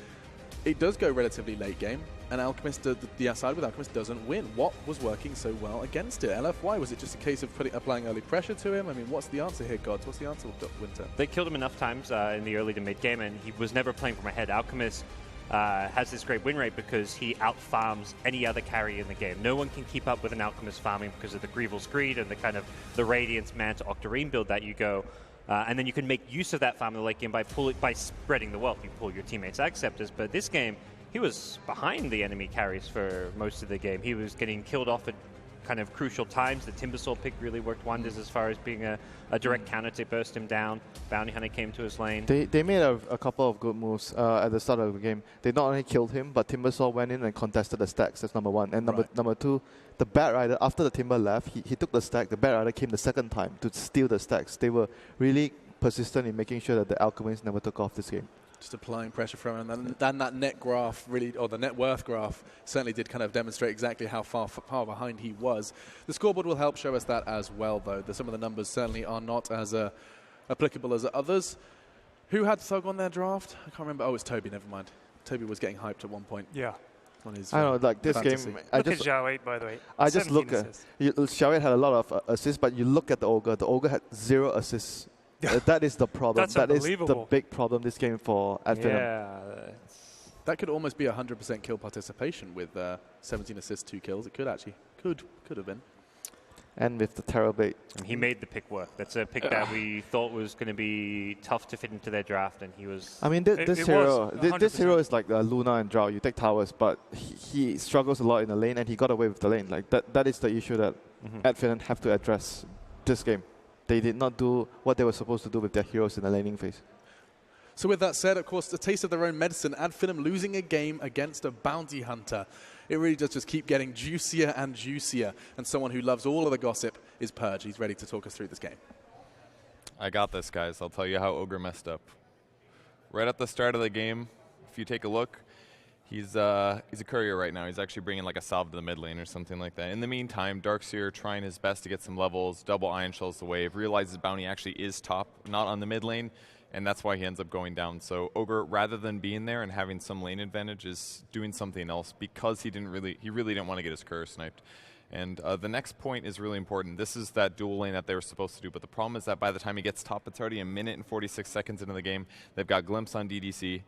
Speaker 1: It does go relatively late game, and Alchemist, the side with Alchemist doesn't win. What was working so well against it? LFY, was it just a case of applying early pressure to him? I mean, what's the answer here, Gods? What's the answer, Winter?
Speaker 3: They killed him enough times in the early to mid game, and he was never playing from ahead. Alchemist has this great win rate because he out-farms any other carry in the game. No one can keep up with an Alchemist farming because of the Grieval's Greed and the kind of the Radiance Manta Octarine build that you go. And then you can make use of that farm in the late game by spreading the wealth. You pull your teammates' Acceptors, but this game, he was behind the enemy carries for most of the game. He was getting killed off at kind of crucial times. The Timbersaw pick really worked wonders as far as being a direct counter to burst him down. Bounty Hunter came to his lane.
Speaker 4: They made a couple of good moves at the start of the game. They not only killed him, but Timbersaw went in and contested the stacks. That's number one. And number two, the Bat Rider, after the Timber left, he took the stack. The Bat Rider came the second time to steal the stacks. They were really persistent in making sure that the Alchemists never took off this game.
Speaker 1: Just applying pressure from him. And then that net graph really, or the net worth graph, certainly did kind of demonstrate exactly how far behind he was. The scoreboard will help show us that as well, though. Some of the numbers certainly are not as applicable as others. Who had Thug on their draft? I can't remember. Oh, it's Toby, never mind. Toby was getting hyped at one point.
Speaker 5: Yeah.
Speaker 1: On his,
Speaker 4: I don't know, like this
Speaker 1: fantasy.
Speaker 4: game.
Speaker 5: Look at Xiao 8, by the way.
Speaker 4: I just look at Xiao 8 had a lot of assists, but you look at the Ogre. The Ogre had 0 assists. That is the problem. That is the big problem this game for Finem.
Speaker 3: Yeah.
Speaker 1: That could almost be 100% kill participation with 17 assists, 2 kills. It could actually could have been.
Speaker 4: And with the Terrorblade.
Speaker 3: And he made the pick work. That's a pick that we thought was going to be tough to fit into their draft, and he was...
Speaker 4: I mean, this hero is like Luna and Drow. You take towers, but he struggles a lot in the lane, and he got away with the lane. Like that is the issue that Finem have to address this game. They did not do what they were supposed to do with their heroes in the laning phase.
Speaker 1: So with that said, of course, the taste of their own medicine, Finem losing a game against a bounty hunter. It really does just keep getting juicier and juicier. And someone who loves all of the gossip is Purge. He's ready to talk us through this game.
Speaker 8: I got this, guys. I'll tell you how Ogre messed up. Right at the start of the game, if you take a look, he's a courier right now. He's actually bringing like a salve to the mid lane or something like that. In the meantime, Darkseer trying his best to get some levels, double Iron Shells the wave, realizes Bounty actually is top, not on the mid lane, and that's why he ends up going down. So Ogre, rather than being there and having some lane advantage, is doing something else because he really didn't want to get his courier sniped. And the next point is really important. This is that dual lane that they were supposed to do, but the problem is that by the time he gets top, it's already a minute and 46 seconds into the game. They've got Glimpse on DDC,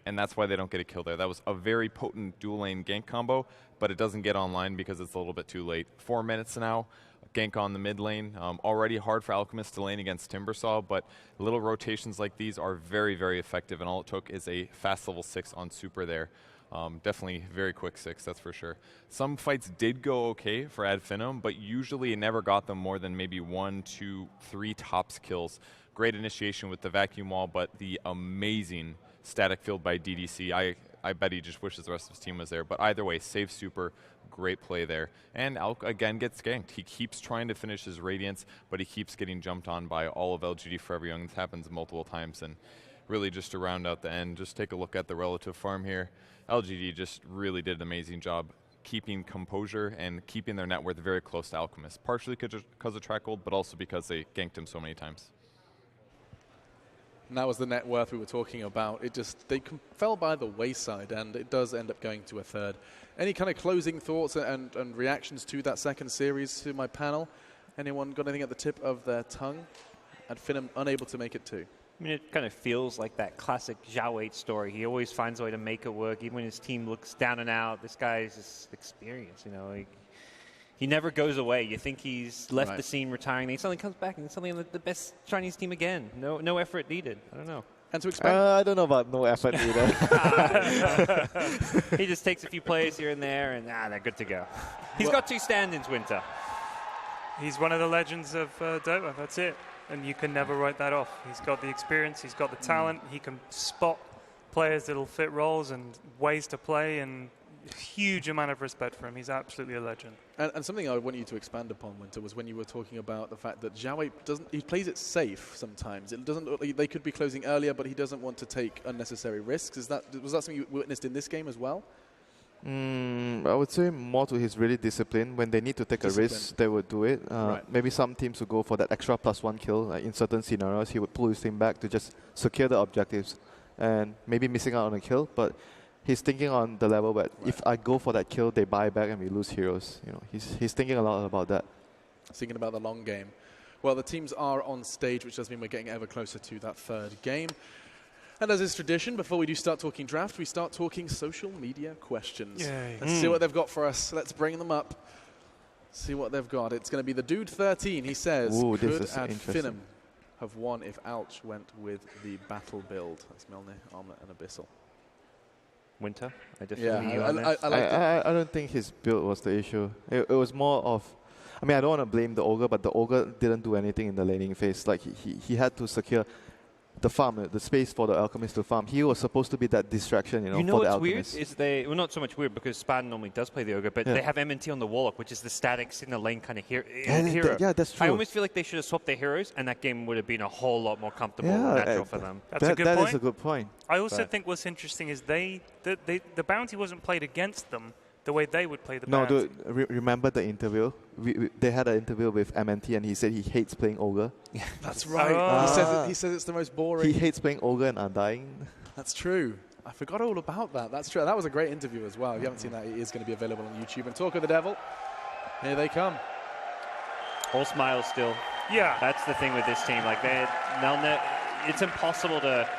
Speaker 8: and that's why they don't get a kill there. That was a very potent dual lane gank combo, but it doesn't get online because it's a little bit too late. 4 minutes now, gank on the mid lane. Already hard for Alchemist to lane against Timbersaw, but little rotations like these are very, very effective, and all it took is a fast level 6 on super there. Definitely very quick 6, that's for sure. Some fights did go okay for Finem, but usually it never got them more than maybe 1, 2, 3 tops kills. Great initiation with the vacuum wall, but the amazing static field by DDC. I bet he just wishes the rest of his team was there. But either way, save super, great play there. And Alk again gets ganked. He keeps trying to finish his Radiance, but he keeps getting jumped on by all of lgd.forever Young. This happens multiple times. And really just to round out the end, just take a look at the relative farm here. LGD just really did an amazing job keeping composure and keeping their net worth very close to Alchemist. Partially because of track gold, but also because they ganked him so many times.
Speaker 1: And that was the net worth we were talking about. They fell by the wayside, and it does end up going to a third. Any kind of closing thoughts and reactions to that second series to my panel? Anyone got anything at the tip of their tongue? Finem unable to make it too.
Speaker 3: I mean, it kind of feels like that classic Xiao 8 story. He always finds a way to make it work, even when his team looks down and out. This guy's just experienced, you know. He never goes away. You think he's left the scene retiring, then he suddenly comes back and suddenly the best Chinese team again. No effort needed. I don't know.
Speaker 1: And to expect...
Speaker 4: I don't know about no effort either.
Speaker 3: He just takes a few plays here and there, and they're good to go. He's got 2 stand-ins, Winter.
Speaker 5: He's one of the legends of Dota. That's it. And you can never write that off. He's got the experience. He's got the talent. He can spot players that'll fit roles and ways to play, and huge amount of respect for him. He's absolutely a legend.
Speaker 1: And something I want you to expand upon, Winter, was when you were talking about the fact that Xiaowei he plays it safe sometimes. It doesn't look like they could be closing earlier, but he doesn't want to take unnecessary risks. Was that something you witnessed in this game as well?
Speaker 4: I would say more to his really discipline. When they need to take a risk, they would do it. Maybe some teams would go for that extra +1 kill. Like in certain scenarios, he would pull his team back to just secure the objectives, and maybe missing out on a kill. But he's thinking on the level where if I go for that kill, they buy back and we lose heroes. You know, he's thinking a lot about that.
Speaker 1: Thinking about the long game. Well, the teams are on stage, which does mean we're getting ever closer to that 3rd game. And as is tradition, before we do start talking draft, we start talking social media questions.
Speaker 5: Yay.
Speaker 1: Let's see what they've got for us. Let's bring them up. See what they've got. It's going to be the Dude 13. He says, could Finem have won if Alch went with the battle build? That's Milner, Armlet, and Abyssal.
Speaker 3: Winter, I definitely
Speaker 4: I don't think his build was the issue. It was more of, I mean, I don't want to blame the Ogre, but the Ogre didn't do anything in the laning phase. Like he had to secure the farm, the space for the Alchemist to farm. He was supposed to be that distraction, for the Alchemist.
Speaker 3: What's weird is not so much weird because Span normally does play the Ogre, but they have MNT on the Warlock, which is the static in the lane kind of hero.
Speaker 4: Yeah, that's true.
Speaker 3: I almost feel like they should have swapped their heroes, and that game would have been a whole lot more comfortable and natural for them.
Speaker 5: That's a good point.
Speaker 4: That is a good point.
Speaker 5: I also think what's interesting is the bounty wasn't played against them the way they would play the bounty.
Speaker 4: No, dude, remember the interview? They had an interview with MNT, and he said he hates playing Ogre.
Speaker 1: That's right. He says it's the most boring.
Speaker 4: He hates playing Ogre and Undying.
Speaker 1: That's true. I forgot all about that. That's true. That was a great interview as well. If you haven't seen that, it is going to be available on YouTube. And Talk of the Devil, here they come.
Speaker 3: All smiles still.
Speaker 5: Yeah.
Speaker 3: That's the thing with this team. Like, it's impossible to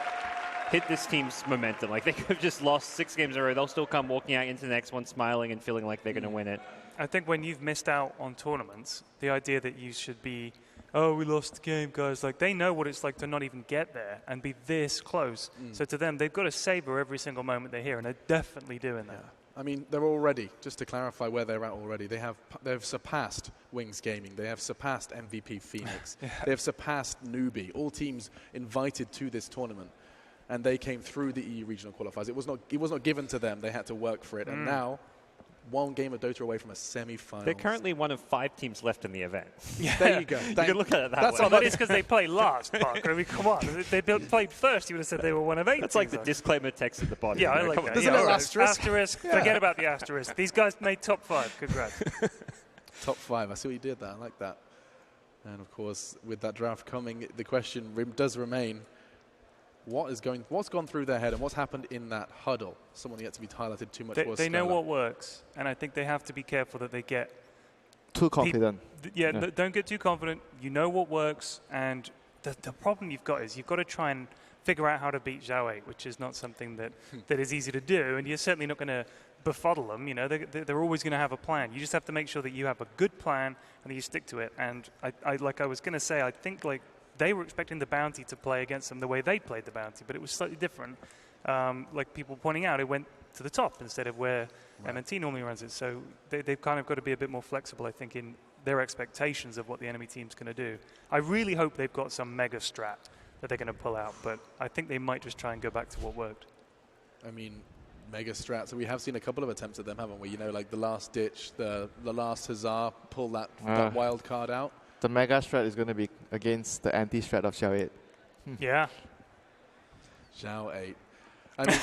Speaker 3: hit this team's momentum. Like, they could have just lost 6 games in a row. They'll still come walking out into the next one smiling and feeling like they're going to win it.
Speaker 5: I think when you've missed out on tournaments, the idea that you should be, oh, we lost the game, guys. Like, they know what it's like to not even get there and be this close. So to them, they've got to savor every single moment they're here, and they're definitely doing that.
Speaker 1: Yeah. I mean, they're already, just to clarify where they're at already, they've surpassed Wings Gaming. They have surpassed MVP Phoenix. They have surpassed Newbie. All teams invited to this tournament. And they came through the EU regional qualifiers. It was not given to them. They had to work for it. And now, 1 game of Dota away from a semi-final.
Speaker 3: They're currently one of 5 teams left in the event.
Speaker 5: Yeah.
Speaker 1: There you go.
Speaker 3: You can look at it that way.
Speaker 5: But it's because they played last, Parker. I mean, come on. If they played first, you would have said they were one of 8.
Speaker 3: That's like the disclaimer text at the bottom.
Speaker 5: Yeah, I like that.
Speaker 1: There's a little asterisk.
Speaker 5: Forget about the asterisk. These guys made top 5. Congrats.
Speaker 1: Top 5. I see what you did there. I like that. And, of course, with that draft coming, the question does remain, what's gone through their head and what's happened in that huddle? Someone yet to be highlighted too much.
Speaker 5: They know what works, and I think they have to be careful that they get
Speaker 4: too confident.
Speaker 5: Don't get too confident. You know what works, and the problem you've got is you've got to try and figure out how to beat Xiaowei, which is not something that is easy to do, and you're certainly not going to befuddle them. You know, they're always going to have a plan. You just have to make sure that you have a good plan and that you stick to it. And I was going to say, I think they were expecting the bounty to play against them the way they played the bounty, but it was slightly different. Like people pointing out, it went to the top instead of where MNT normally runs it. So they've kind of got to be a bit more flexible, I think, in their expectations of what the enemy team's going to do. I really hope they've got some mega strat that they're going to pull out, but I think they might just try and go back to what worked.
Speaker 1: I mean, mega strat. So we have seen a couple of attempts at them, haven't we? You know, like the last ditch, the last Huzzah, pull that wild card out.
Speaker 4: The mega strat is going to be against the anti-strat of Xiao 8.
Speaker 5: Yeah.
Speaker 1: Xiao 8. I mean,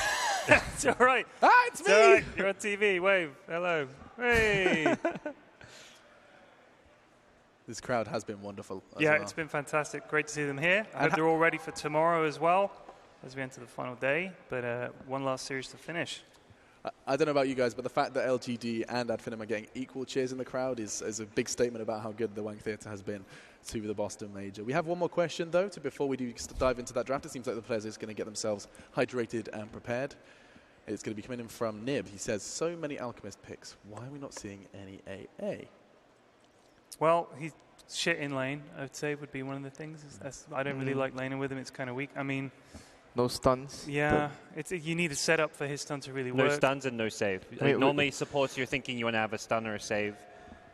Speaker 5: it's all right.
Speaker 1: It's me.
Speaker 5: All right. You're on TV. Wave. Hello. Hey.
Speaker 1: This crowd has been wonderful.
Speaker 5: Yeah, it's been fantastic. Great to see them here. I hope they're all ready for tomorrow as well, as we enter the final day. But one last series to finish.
Speaker 1: I don't know about you guys, but the fact that LGD and Finem are getting equal cheers in the crowd is a big statement about how good the Wang Theatre has been to the Boston Major. We have one more question, though, before we do dive into that draft. It seems like the players are going to get themselves hydrated and prepared. It's going to be coming in from Nib. He says, so many Alchemist picks. Why are we not seeing any AA?
Speaker 5: Well, he's shit in lane, I would say, would be one of the things. I don't really like laning with him. It's kind of weak. I mean,
Speaker 4: No stuns.
Speaker 5: Yeah, you need a setup for his stun to really work.
Speaker 3: No stuns and no save. Normally, supports, you're thinking you want to have a stun or a save.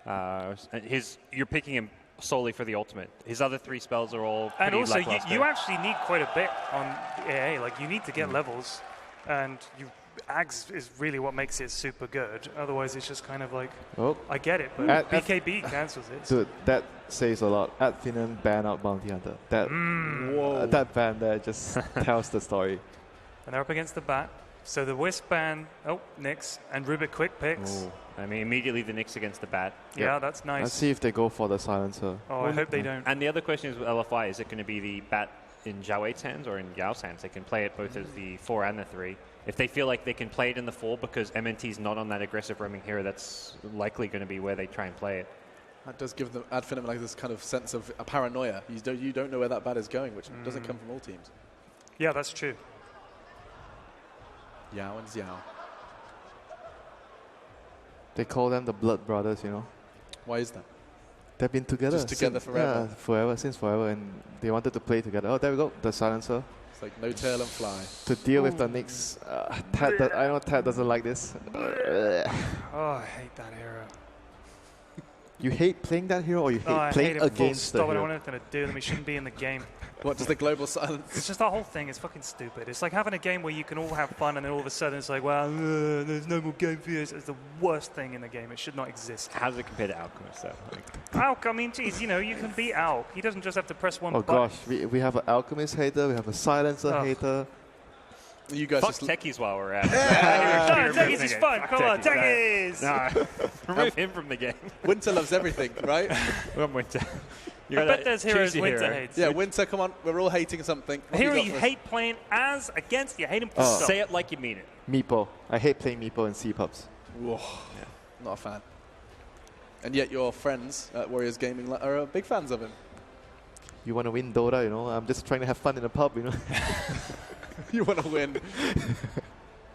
Speaker 3: You're picking him solely for the ultimate. His other 3 spells are all pretty
Speaker 5: And also,
Speaker 3: lackluster.
Speaker 5: you actually need quite a bit on AA. Like, you need to get levels, and Ags is really what makes it super good. Otherwise, it's just kind of like, I get it, but BKB cancels it.
Speaker 4: Dude, that says a lot. At Finem, ban out Bounty Hunter. That ban there just tells the story.
Speaker 5: And they're up against the bat. So the Wisp ban, Nyx, and Rubik quick picks.
Speaker 3: Ooh. I mean, immediately the Nyx against the bat.
Speaker 5: Yeah, that's nice.
Speaker 4: Let's see if they go for the silencer.
Speaker 5: I hope they don't.
Speaker 3: And the other question is with LFI, is it going to be the bat in Zhao hands or in Yao's hands? They can play it both as the 4 and the 3. If they feel like they can play it in the 4 because MNT's not on that aggressive roaming hero, that's likely going to be where they try and play it.
Speaker 1: That does give them Finem like this kind of sense of a paranoia. You don't know where that bat is going, which doesn't come from all teams.
Speaker 5: Yeah, that's true.
Speaker 1: Yao and Xiao.
Speaker 4: They call them the Blood Brothers, you know.
Speaker 1: Why is that?
Speaker 4: They've been together.
Speaker 1: Just together forever.
Speaker 4: Yeah, since forever, and they wanted to play together. Oh, there we go, the silencer.
Speaker 1: It's like no tail and fly.
Speaker 4: To deal with the Nyx, I know Ted doesn't like this.
Speaker 5: I hate that hero.
Speaker 4: You hate playing that hero, or you hate playing against the hero?
Speaker 5: I don't want anything to do with him. He shouldn't be in the game.
Speaker 1: What, does the global silence?
Speaker 5: It's just that whole thing is fucking stupid. It's like having a game where you can all have fun and then all of a sudden it's like, well, there's no more game for you. It's the worst thing in the game. It should not exist.
Speaker 3: How does it compare to Alchemist, though?
Speaker 5: Alk, I mean, geez, you can beat Alk. He doesn't just have to press one button.
Speaker 4: Oh, gosh. We have an Alchemist hater. We have a silencer hater.
Speaker 1: You guys
Speaker 3: Fuck
Speaker 1: just
Speaker 3: techies while we're at it.
Speaker 5: Techies is fun. Come on, Techies.
Speaker 3: Remove him from the game.
Speaker 1: Winter loves everything, right?
Speaker 3: We're on Winter.
Speaker 5: I bet there's heroes Winter hates.
Speaker 1: Yeah, Winter, come on. We're all hating something.
Speaker 5: A hero you hate playing as, against, you hate him for stuff.
Speaker 3: Say it like you mean it.
Speaker 4: Meepo. I hate playing Meepo and C-Pups.
Speaker 1: Whoa. Yeah. Not a fan. And yet your friends at Warriors Gaming are big fans of him.
Speaker 4: You want to win Dota, you know? I'm just trying to have fun in a pub, you know?
Speaker 1: You want to win.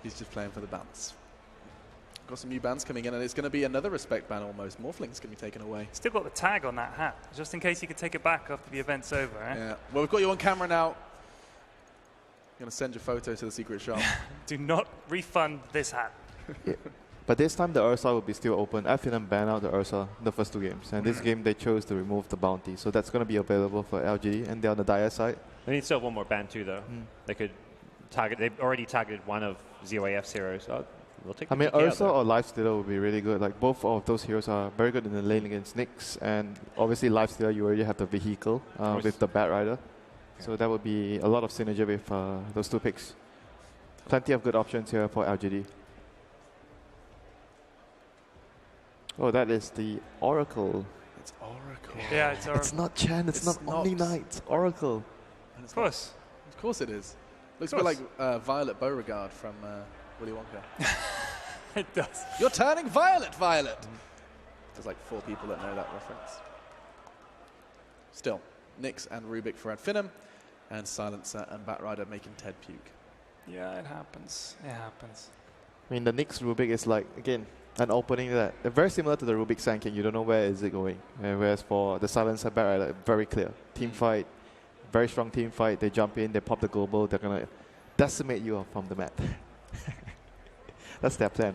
Speaker 1: He's just playing for the bans. Got some new bans coming in, and it's going to be another respect ban almost. Morphling's going to be taken away.
Speaker 5: Still got the tag on that hat, just in case you could take it back after the event's over, eh?
Speaker 1: Yeah. Well, we've got you on camera now. You're going to send your photo to the secret shop.
Speaker 5: Do not refund this hat.
Speaker 4: Yeah. But this time the Ursa will be still open. Finem banned out the Ursa the first 2 games. And this game they chose to remove the bounty. So that's going to be available for LGD, and they're on the Dire side.
Speaker 3: They need to have one more ban too, though. They could target. They've already targeted one of ZOAF's heroes. So we'll take.
Speaker 4: I mean, Ursa or Lifestealer would be really good. Like both of those heroes are very good in the lane against Nyx, and obviously Lifestealer you already have the vehicle with the Bat Rider, so that would be a lot of synergy with those 2 picks. Plenty of good options here for LGD. Oh, that is the Oracle.
Speaker 1: It's Oracle.
Speaker 5: Yeah, it's Oracle.
Speaker 4: It's not Chen. It's not Omni Knight. It's Oracle.
Speaker 5: Of course.
Speaker 1: Of course it is. Looks a bit like Violet Beauregard from Willy Wonka.
Speaker 5: It does.
Speaker 1: You're turning violet, Violet. There's like 4 people that know that reference. Still, Nyx and Rubik for Finem, and Silencer and Batrider making Ted puke.
Speaker 5: Yeah, it happens. It happens.
Speaker 4: I mean, the Nyx Rubik is like, again, an opening that very similar to the Rubik Sanking. You don't know where is it going. Whereas for the Silencer Batrider, very clear. Team fight, very strong team fight. They jump in, they pop the global, they're going to decimate you from the map. That's their plan.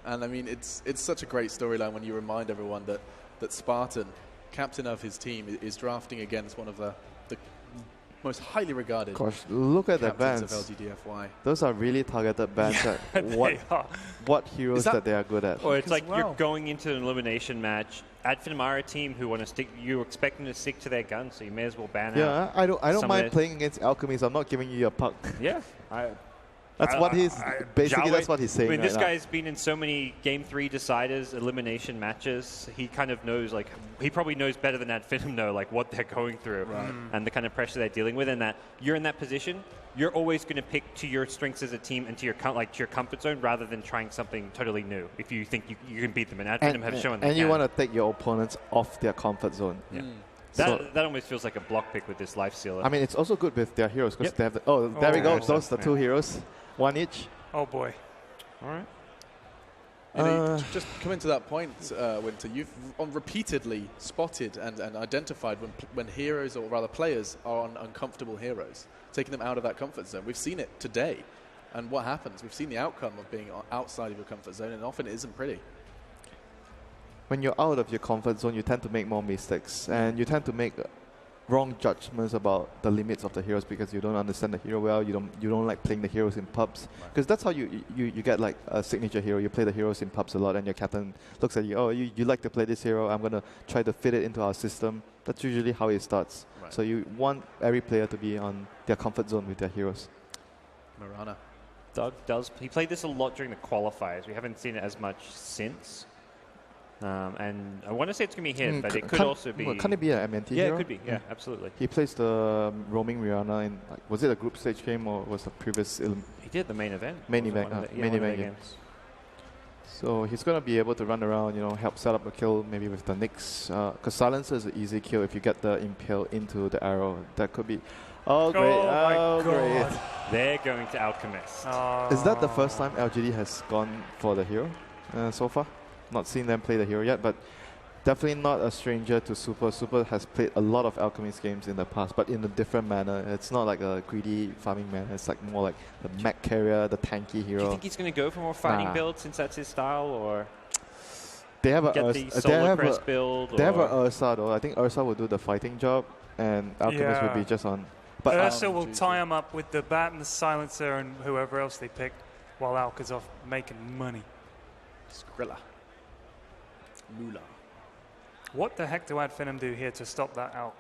Speaker 1: And I mean, it's such a great storyline when you remind everyone that Spartan, captain of his team, is drafting against one of the most highly regarded.
Speaker 4: Gosh, look at the bans.
Speaker 1: Of lgd.fy.
Speaker 4: Those are really targeted bans. What heroes that they are good at.
Speaker 3: Or it's like you're going into an elimination match. At Finem team who want to stick, you expect them to stick to their guns, so you may as well ban out.
Speaker 4: Yeah, I don't mind playing against Alchemist. I'm not giving you a puck.
Speaker 3: Yeah,
Speaker 4: that's what he's basically. That's what he's saying.
Speaker 3: I mean, this
Speaker 4: right
Speaker 3: guy's been in so many Game 3 deciders, elimination matches. He kind of knows, like, he probably knows better than that Finem know, like, what they're going through and the kind of pressure they're dealing with. And that you're in that position, you're always going to pick to your strengths as a team and to your comfort zone rather than trying something totally new. If you think you can beat them, and Finem have shown that.
Speaker 4: And you want to take your opponents off their comfort zone.
Speaker 3: Yeah. That almost feels like a block pick with this Lifestealer.
Speaker 4: I mean, it's also good with their heroes because they have. There we go. Those are 2 heroes. 1 each.
Speaker 5: Oh boy.
Speaker 3: All right.
Speaker 1: Just coming to that point, Winter, you've repeatedly spotted and identified when heroes, or rather players, are on uncomfortable heroes, taking them out of that comfort zone. We've seen it today. And what happens? We've seen the outcome of being outside of your comfort zone, and often it isn't pretty.
Speaker 4: When you're out of your comfort zone, you tend to make more mistakes, and you tend to make wrong judgments about the limits of the heroes because you don't understand the hero well. You don't like playing the heroes in pubs, because that's how you get like a signature hero. You play the heroes in pubs a lot, and your captain looks at you. Oh, you like to play this hero. I'm gonna try to fit it into our system. That's usually how it starts. Right. So you want every player to be on their comfort zone with their heroes.
Speaker 1: Marana.
Speaker 3: Doug does. He played this a lot during the qualifiers. We haven't seen it as much since. And I want to say it's going to be him, but it could also be...
Speaker 4: Can it be an MNT hero?
Speaker 3: Yeah, it could be. Yeah, absolutely.
Speaker 4: He plays the roaming Rihanna in... was it a group stage game or was the previous...
Speaker 3: He did the main event.
Speaker 4: Main event games. So he's going to be able to run around, help set up a kill maybe with the Nyx. Because Silencer is an easy kill if you get the Impale into the arrow. That could be... Oh, great. Oh, great.
Speaker 3: They're going to Alchemist.
Speaker 4: Is that the first time LGD has gone for the hero so far? Not seen them play the hero yet, but definitely not a stranger to Super. Super has played a lot of Alchemist games in the past, but in a different manner. It's not like a greedy farming manner. It's like more like the mech carrier, the tanky hero.
Speaker 3: Do you think he's going to go for more fighting build since that's his style, or
Speaker 4: they have
Speaker 3: build?
Speaker 4: They have a Ursa though. I think Ursa will do the fighting job, and Alchemist will be just on.
Speaker 5: But Ursa will tie him up with the bat and the silencer and whoever else they pick, while Alk is off making money.
Speaker 1: Skrilla. Mula.
Speaker 5: What the heck do Finem do here to stop that Alk?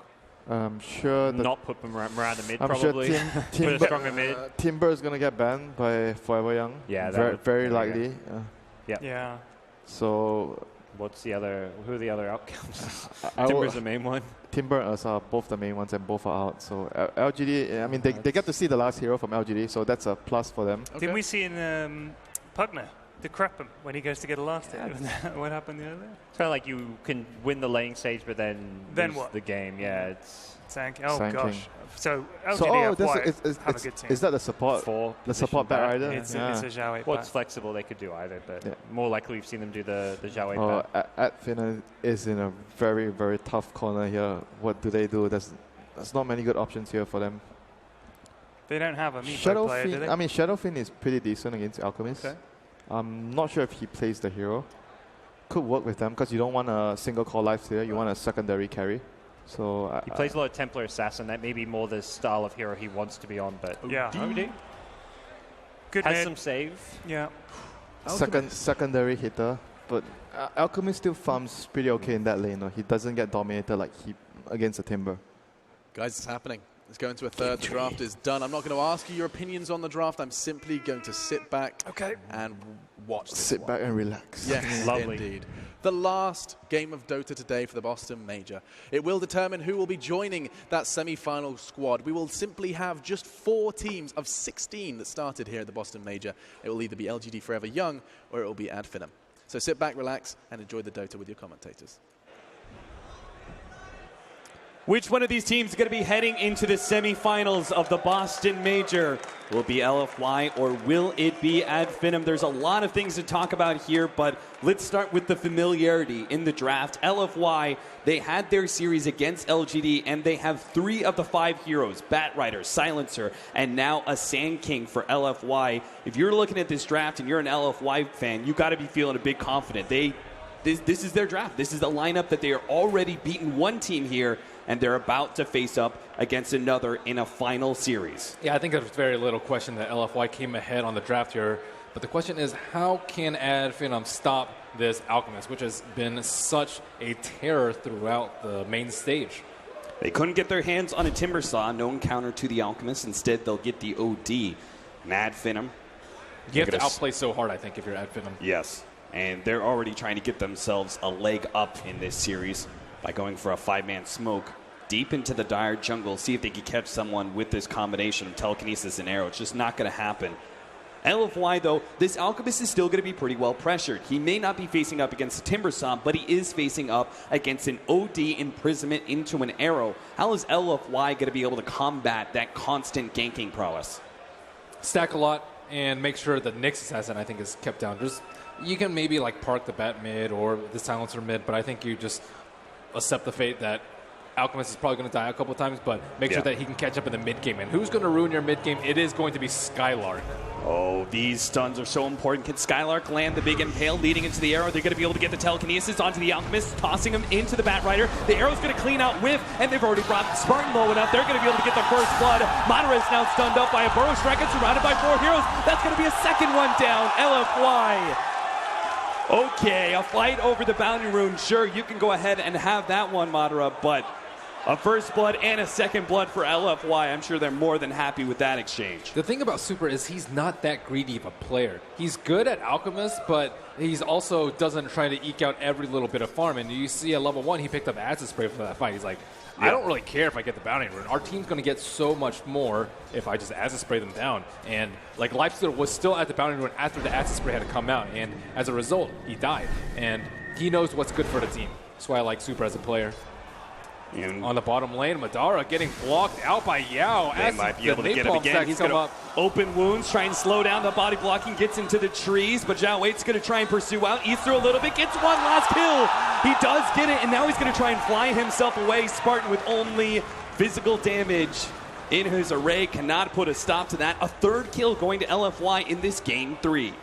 Speaker 4: I'm sure...
Speaker 3: Not put Miranda mid,
Speaker 4: I'm
Speaker 3: probably.
Speaker 4: Sure
Speaker 3: put a stronger mid.
Speaker 4: Timber is going to get banned by Forever Young.
Speaker 3: Yeah,
Speaker 4: very likely.
Speaker 5: Yeah.
Speaker 4: So...
Speaker 3: Who are the other outcomes? Timber's the main one.
Speaker 4: Timber and Ursa are both the main ones, and both are out. So LGD, I mean, they get to see the last hero from LGD, so that's a plus for them.
Speaker 5: Okay. Didn't we see in Pugner decrep him when he goes to get a last hit? What happened the other day?
Speaker 3: It's kind of like you can win the laning stage, but then lose
Speaker 5: what?
Speaker 3: The game. Yeah, it's...
Speaker 5: Sanking. Gosh. So LGD have a good team.
Speaker 4: Is that the support? The support bat rider?
Speaker 5: It's a Zhao 8
Speaker 3: Well, it's flexible. They could do either, but more likely we've seen them do the Zhao 8
Speaker 4: bat. Finem is in a very, very tough corner here. What do they do? There's not many good options here for them.
Speaker 5: They don't have a Meepo player, do they?
Speaker 4: I mean, Shadowfin is pretty decent against Alchemist. Okay. I'm not sure if he plays the hero. Could work with them because you don't want a single core lifestealer. You want a secondary carry. So
Speaker 3: he plays a lot of Templar Assassin. That may be more the style of hero he wants to be on, but OD.
Speaker 5: Good
Speaker 3: has some save.
Speaker 5: Yeah.
Speaker 4: Secondary hitter, but Alchemist still farms pretty okay in that lane. No? He doesn't get dominated like he against a Timber.
Speaker 1: Guys, it's happening. Let's go into a third. The draft is done. I'm not going to ask you your opinions on the draft. I'm simply going to sit back and watch this
Speaker 4: Sit back and relax.
Speaker 1: Yes,
Speaker 3: lovely.
Speaker 1: Indeed. The last game of Dota today for the Boston Major. It will determine who will be joining that semi-final squad. We will simply have just 4 teams of 16 that started here at the Boston Major. It will either be LGD Forever Young or it will be Finem. So sit back, relax, and enjoy the Dota with your commentators.
Speaker 6: Which one of these teams is going to be heading into the semifinals of the Boston Major? Will it be LFY or will it be Finem? There's a lot of things to talk about here, but let's start with the familiarity in the draft. LFY, they had their series against LGD, and they have 3 of the 5 heroes, Bat Rider, Silencer, and now a Sand King for LFY. If you're looking at this draft and you're an LFY fan, you got to be feeling a bit confident. This is their draft. This is the lineup that they are already beaten one team here, and they're about to face up against another in a final series.
Speaker 7: Yeah, I think there's very little question that LFY came ahead on the draft here. But the question is, how can Finem stop this Alchemist, which has been such a terror throughout the main stage?
Speaker 6: They couldn't get their hands on a Timber Saw, no encounter to the Alchemist. Instead, they'll get the OD. And Finem.
Speaker 7: You have to outplay so hard, I think, if you're Finem.
Speaker 6: Yes. And they're already trying to get themselves a leg up in this series by going for a 5-man smoke deep into the dire jungle, see if they can catch someone with this combination of telekinesis and arrow. It's just not going to happen. LFY, though, this Alchemist is still going to be pretty well pressured. He may not be facing up against a Timber Saw, but he is facing up against an OD imprisonment into an arrow. How is LFY going to be able to combat that constant ganking prowess?
Speaker 7: Stack a lot and make sure the Nyx Assassin, I think, is kept down. There's you can maybe like park the bat mid or the silencer mid, but I think you just accept the fate that Alchemist is probably going to die a couple times, but make sure that he can catch up in the mid game. And who's going to ruin your mid game? It is going to be Skylark.
Speaker 6: Oh, these stuns are so important. Can Skylark land the big impale leading into the arrow? They're going to be able to get the telekinesis onto the Alchemist, tossing him into the Batrider. The arrow's going to clean out Whiff, and they've already brought Spartan low enough. They're going to be able to get the first blood. Madara is now stunned up by a Burrow Strike and surrounded by 4 heroes. That's going to be a second one down. LFY. Okay, a fight over the bounty rune. Sure, you can go ahead and have that one, Madara, but a first blood and a second blood for LFY. I'm sure they're more than happy with that exchange.
Speaker 7: The thing about Super is he's not that greedy of a player. He's good at Alchemist, but he's also doesn't try to eke out every little bit of farm. And you see at level 1, he picked up Acid Spray for that fight. He's like, I don't really care if I get the bounty rune. Our team's going to get so much more if I just Acid Spray them down. And like Lifestealer was still at the bounty rune after the Acid Spray had to come out. And as a result, he died. And he knows what's good for the team. That's why I like Super as a player. And on the bottom lane, Madara getting blocked out by Yao.
Speaker 6: They might be able to get him again. He's going to open wounds, try and slow down the body blocking, gets into the trees, but Zhao Weight's going to try and pursue out. Eats through a little bit, gets one last kill. He does get it, and now he's going to try and fly himself away. Spartan with only physical damage in his array cannot put a stop to that. A third kill going to LFY in this game 3.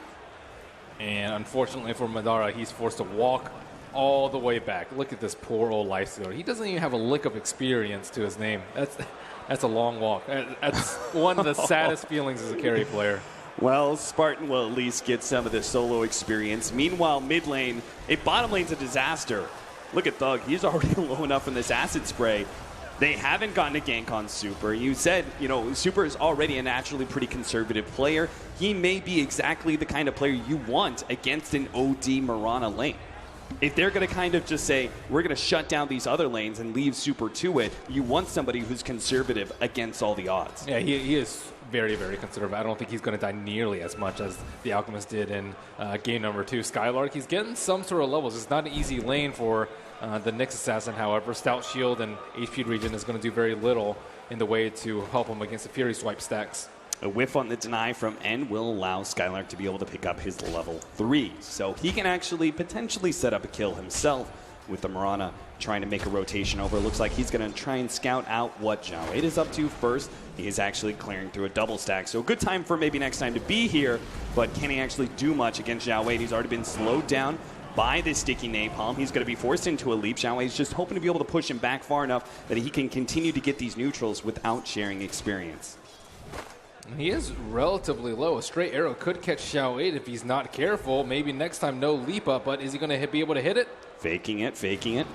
Speaker 7: And unfortunately for Madara, he's forced to walk all the way back. Look at this poor old Lifestealer. He doesn't even have a lick of experience to his name. That's a long walk. That's one of the saddest feelings as a carry player.
Speaker 6: Well, Spartan will at least get some of the solo experience. Meanwhile, mid lane, bottom lane's a disaster. Look at Thug. He's already low enough from this Acid Spray. They haven't gotten a gank on Super. You said, Super is already a naturally pretty conservative player. He may be exactly the kind of player you want against an OD Mirana lane. If they're going to kind of just say, we're going to shut down these other lanes and leave Super to it, you want somebody who's conservative against all the odds.
Speaker 7: Yeah, he is very, very conservative. I don't think he's going to die nearly as much as the Alchemist did in game number 2. Skylark, he's getting some sort of levels. It's not an easy lane for the Nyx Assassin, however. Stout Shield and HP Regen is going to do very little in the way to help him against the Fury Swipe stacks.
Speaker 6: A whiff on the deny from N will allow Skylark to be able to pick up his level 3. So he can actually potentially set up a kill himself with the Mirana trying to make a rotation over. Looks like he's going to try and scout out what Zhao 8 is up to first. He is actually clearing through a double stack. So a good time for maybe next time to be here, but can he actually do much against Zhao 8? He's already been slowed down by this sticky napalm. He's going to be forced into a leap. Zhao 8 is just hoping to be able to push him back far enough that he can continue to get these neutrals without sharing experience.
Speaker 7: He is relatively low. A straight arrow could catch Zhao 8 if he's not careful. Maybe next time no leap up, but is he going to be able to hit it?
Speaker 6: Faking it,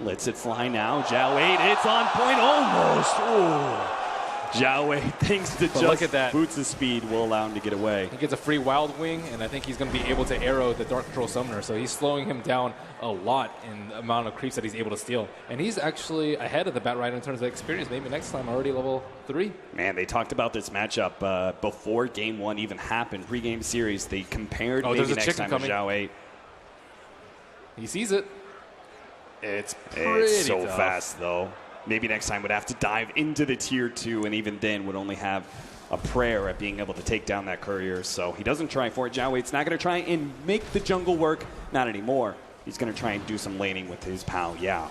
Speaker 6: lets it fly now. Zhao 8, it's on point almost. Ooh. Zhao 8, thanks to just Boots' speed, will allow him to get away.
Speaker 7: He gets a free Wild Wing, and I think he's going to be able to arrow the Dark Control Summoner, so he's slowing him down a lot in the amount of creeps that he's able to steal. And he's actually ahead of the Batrider in terms of experience. Maybe next time already level 3.
Speaker 6: Man, they talked about this matchup before Game 1 even happened. Pre-game series, they compared maybe next time to Zhao 8.
Speaker 7: He sees it. It's pretty
Speaker 6: so
Speaker 7: tough.
Speaker 6: fast, though. Maybe next time would have to dive into the tier 2, and even then would only have a prayer at being able to take down that courier. So he doesn't try for it. Zhao 8's not going to try and make the jungle work. Not anymore. He's going to try and do some laning with his pal Yao.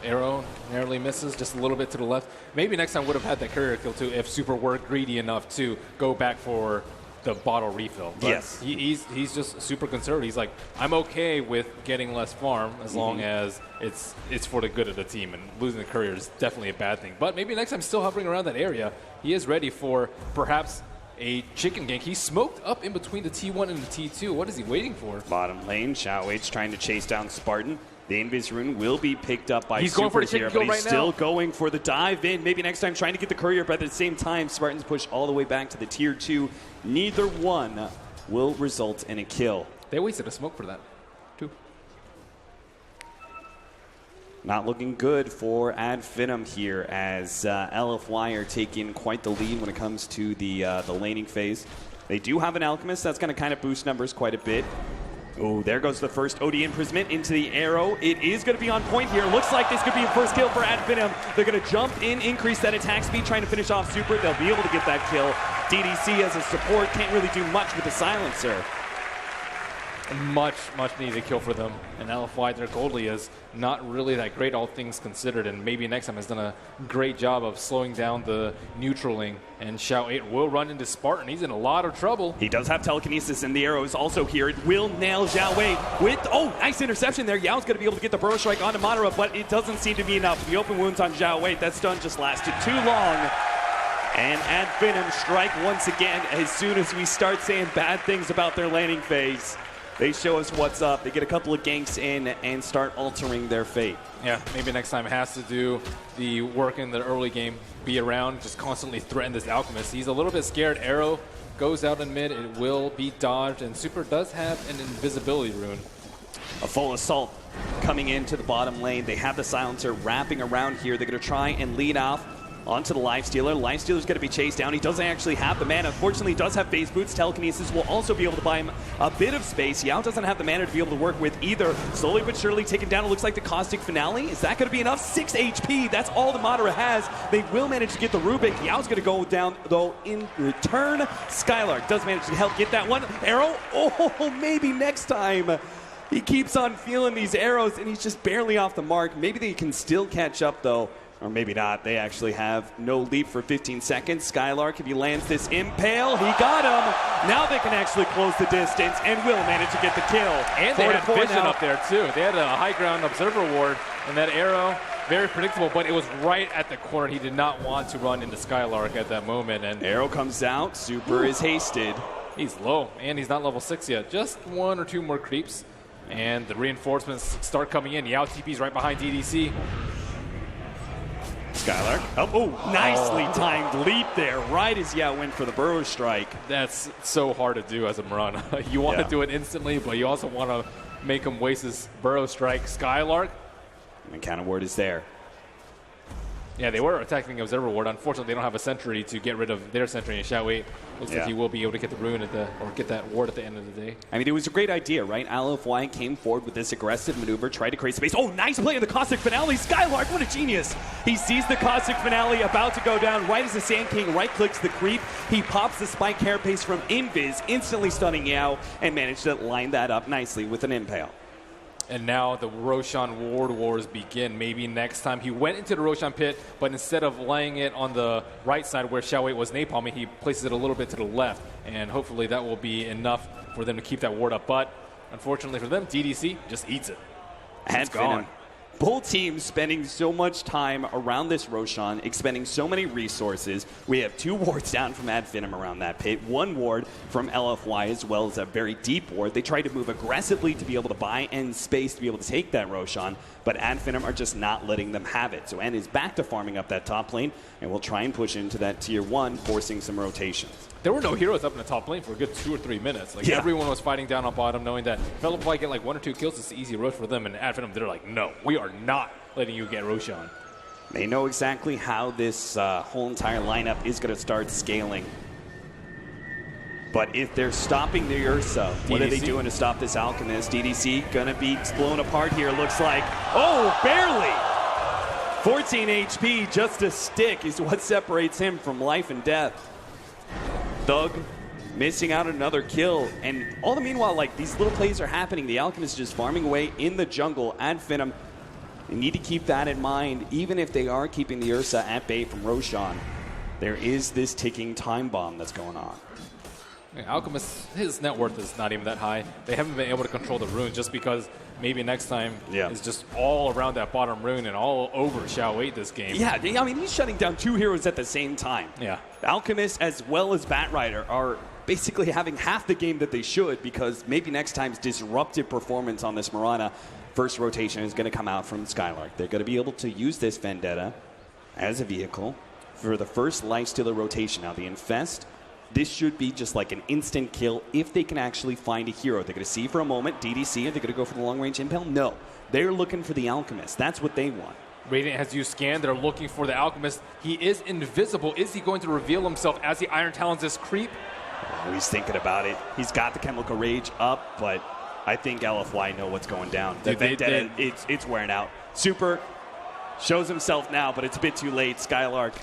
Speaker 7: Arrow narrowly misses just a little bit to the left. Maybe next time would have had that courier kill too if Super were greedy enough to go back for the bottle refill. But
Speaker 6: yes.
Speaker 7: He's just super conservative. He's like, I'm okay with getting less farm as long as it's for the good of the team, and losing the courier is definitely a bad thing. But maybe next time, still hovering around that area, he is ready for perhaps a chicken gank. He's smoked up in between the T1 and the T2. What is he waiting for?
Speaker 6: Bottom lane, Zhao 8's trying to chase down Spartan. The Invis rune will be picked up by
Speaker 7: Super going for the
Speaker 6: here, but he's still going for the dive in. Maybe next time trying to get the courier, but at the same time, Spartans push all the way back to the tier 2. Neither one will result in a kill.
Speaker 7: They wasted a smoke for that, too.
Speaker 6: Not looking good for Finem here, as LFY are taking quite the lead when it comes to the laning phase. They do have an Alchemist that's going to kind of boost numbers quite a bit. Oh, there goes the first OD imprisonment into the arrow. It is going to be on point here. Looks like this could be a first kill for Finem. They're going to jump in, increase that attack speed, trying to finish off Super. They'll be able to get that kill. DDC as a support can't really do much with the silencer.
Speaker 7: Much needed kill for them. And LFY, their goalie is not really that great, all things considered. And maybe next time has done a great job of slowing down the neutraling. And Xiao 8 will run into Spartan. He's in a lot of trouble.
Speaker 6: He does have telekinesis, and the arrow is also here. It will nail Xiao Wei with, nice interception there. Yao's going to be able to get the burrow strike onto Madara, but it doesn't seem to be enough. The open wounds on Xiao Wei, that stun just lasted too long. And at Finem strike once again as soon as we start saying bad things about their laning phase. They show us what's up. They get a couple of ganks in and start altering their fate.
Speaker 7: Yeah, maybe next time it has to do the work in the early game, be around, just constantly threaten this Alchemist. He's a little bit scared. Arrow goes out in mid. It will be dodged, and Super does have an invisibility rune.
Speaker 6: A full assault coming into the bottom lane. They have the silencer wrapping around here. They're going to try and lead off onto the Lifestealer. Lifestealer's going to be chased down. He doesn't actually have the mana. Unfortunately, he does have phase boots. Telekinesis will also be able to buy him a bit of space. Yao doesn't have the mana to be able to work with either. Slowly but surely taken down. It looks like the Caustic Finale. Is that going to be enough? 6 HP. That's all the Madara has. They will manage to get the Rubik. Yao's going to go down, though, in return. Skylark does manage to help get that one. Arrow. Maybe next time. He keeps on feeling these arrows, and he's just barely off the mark. Maybe they can still catch up, though. Or maybe not. They actually have no lead for 15 seconds. Skylark, if he lands this impale, he got him. Now they can actually close the distance and will manage to get the kill.
Speaker 7: And they had vision up there, too. They had a high ground observer ward, and that arrow, very predictable, but it was right at the corner. He did not want to run into Skylark at that moment. And
Speaker 6: arrow comes out. Super is hasted.
Speaker 7: He's low, and he's not level 6 yet. Just 1 or 2 more creeps, and the reinforcements start coming in. Yao TP's right behind DDC.
Speaker 6: Skylark. Nicely timed leap there, right as Yao went for the burrow strike.
Speaker 7: That's so hard to do as a Mirana. You want to do it instantly, but you also want to make him waste his burrow strike. Skylark.
Speaker 6: And counter ward is there.
Speaker 7: Yeah, they were attacking Observer Ward. Unfortunately, they don't have a sentry to get rid of their sentry. And Xiao 8 looks like he will be able to get the rune or get that ward at the end of the day. I
Speaker 6: mean, it was a great idea, right? LFY came forward with this aggressive maneuver, tried to create space. Nice play in the Caustic Finale. Skylark, what a genius. He sees the Caustic Finale about to go down right as the Sand King right-clicks the creep. He pops the Spike Carapace from Invis, instantly stunning Yao, and managed to line that up nicely with an impale.
Speaker 7: And now the Roshan Ward Wars begin. Maybe next time. He went into the Roshan pit, but instead of laying it on the right side where Xiao 8 was napalming, he places it a little bit to the left. And hopefully that will be enough for them to keep that ward up. But unfortunately for them, DDC just eats it.
Speaker 6: And it's gone. Both teams spending so much time around this Roshan, expending so many resources. We have 2 wards down from Ad Finem around that pit, 1 ward from LFY, as well as a very deep ward. They tried to move aggressively to be able to buy end space to be able to take that Roshan, but Ad Finem are just not letting them have it. So N is back to farming up that top lane, and we'll try and push into that tier 1, forcing some rotations.
Speaker 7: There were no heroes up in the top lane for a good 2 or 3 minutes. Everyone was fighting down on bottom, knowing that if LFY get 1 or 2 kills, it's an easy rush for them. And Ad Finem, they're like, no, we are not letting you get Roshan.
Speaker 6: They know exactly how this whole entire lineup is going to start scaling. But if they're stopping the Ursa, what are they doing to stop this Alchemist? DDC going to be blown apart here, looks like. Barely! 14 HP, just a stick is what separates him from life and death. Thug missing out another kill, and all the meanwhile, these little plays are happening. The Alchemist is just farming away in the jungle. Ad Finem, they need to keep that in mind, even if they are keeping the Ursa at bay from Roshan. There is this ticking time bomb that's going on.
Speaker 7: Alchemist, his net worth is not even that high. They haven't been able to control the rune just because maybe next time is just all around that bottom rune and all over Xiao 8 this game.
Speaker 6: Yeah, I mean, he's shutting down 2 heroes at the same time.
Speaker 7: Yeah.
Speaker 6: Alchemist as well as Batrider are basically having half the game that they should, because maybe next time's disruptive performance on this Mirana first rotation is going to come out from Skylark. They're going to be able to use this Vendetta as a vehicle for the first Lifestealer rotation. Now, the Infest, this should be just an instant kill if they can actually find a hero. They're going to see for a moment DDC. Are they going to go for the long-range impale? No. They're looking for the Alchemist. That's what they want.
Speaker 7: Radiant has used scan. They're looking for the Alchemist. He is invisible. Is he going to reveal himself as the Iron Talons this creep?
Speaker 6: He's thinking about it. He's got the Chemical Rage up, but I think LFY know what's going down. It's wearing out. Super shows himself now, but it's a bit too late. Skylark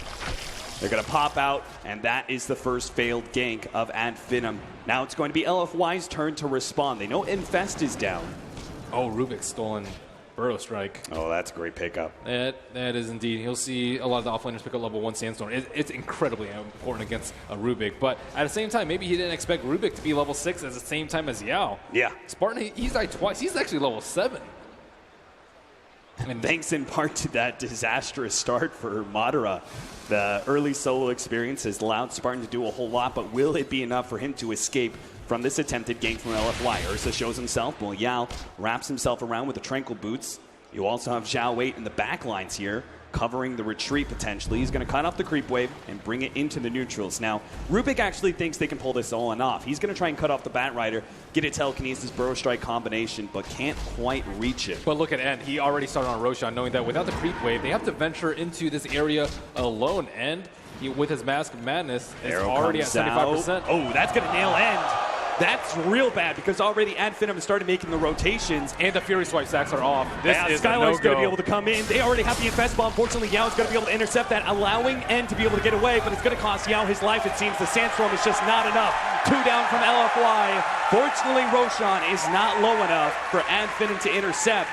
Speaker 6: They're going to pop out, and that is the first failed gank of Finem. Now it's going to be LFY's turn to respond. They know Infest is down.
Speaker 7: Oh, Rubik's stolen Burrow Strike.
Speaker 6: Oh, that's a great pickup.
Speaker 7: That is indeed. You'll see a lot of the offlaners pick up level 1 Sandstorm. It's incredibly important against a Rubik, but at the same time, maybe he didn't expect Rubik to be level 6 at the same time as Yao.
Speaker 6: Yeah.
Speaker 7: Spartan, he's died twice. He's actually level 7.
Speaker 6: And thanks in part to that disastrous start for Madara. The early solo experience has allowed Spartan to do a whole lot, but will it be enough for him to escape from this attempted gank from LFY? Ursa shows himself, while Yao wraps himself around with the Tranquil Boots. You also have Zhao Wei in the back lines here, covering the retreat potentially. He's going to cut off the creep wave and bring it into the neutrals. Now, Rubik actually thinks they can pull this all off. He's going to try and cut off the Bat Rider, get a Telekinesis Burrow Strike combination, but can't quite reach it.
Speaker 7: But look at End. He already started on Roshan, knowing that without the creep wave, they have to venture into this area alone. End, with his Mask of Madness, is already at 75%.
Speaker 6: Oh, that's going to nail End. That's real bad because already Finem has started making the rotations.
Speaker 7: And the Fury Swipe stacks are off. This is
Speaker 6: Skylark's going to be able to come in. They already have the Infest Bomb. Fortunately, Yao is going to be able to intercept that, allowing End to be able to get away, but it's going to cost Yao his life. It seems the Sandstorm is just not enough. 2 down from LFY. Fortunately, Roshan is not low enough for Finem to intercept.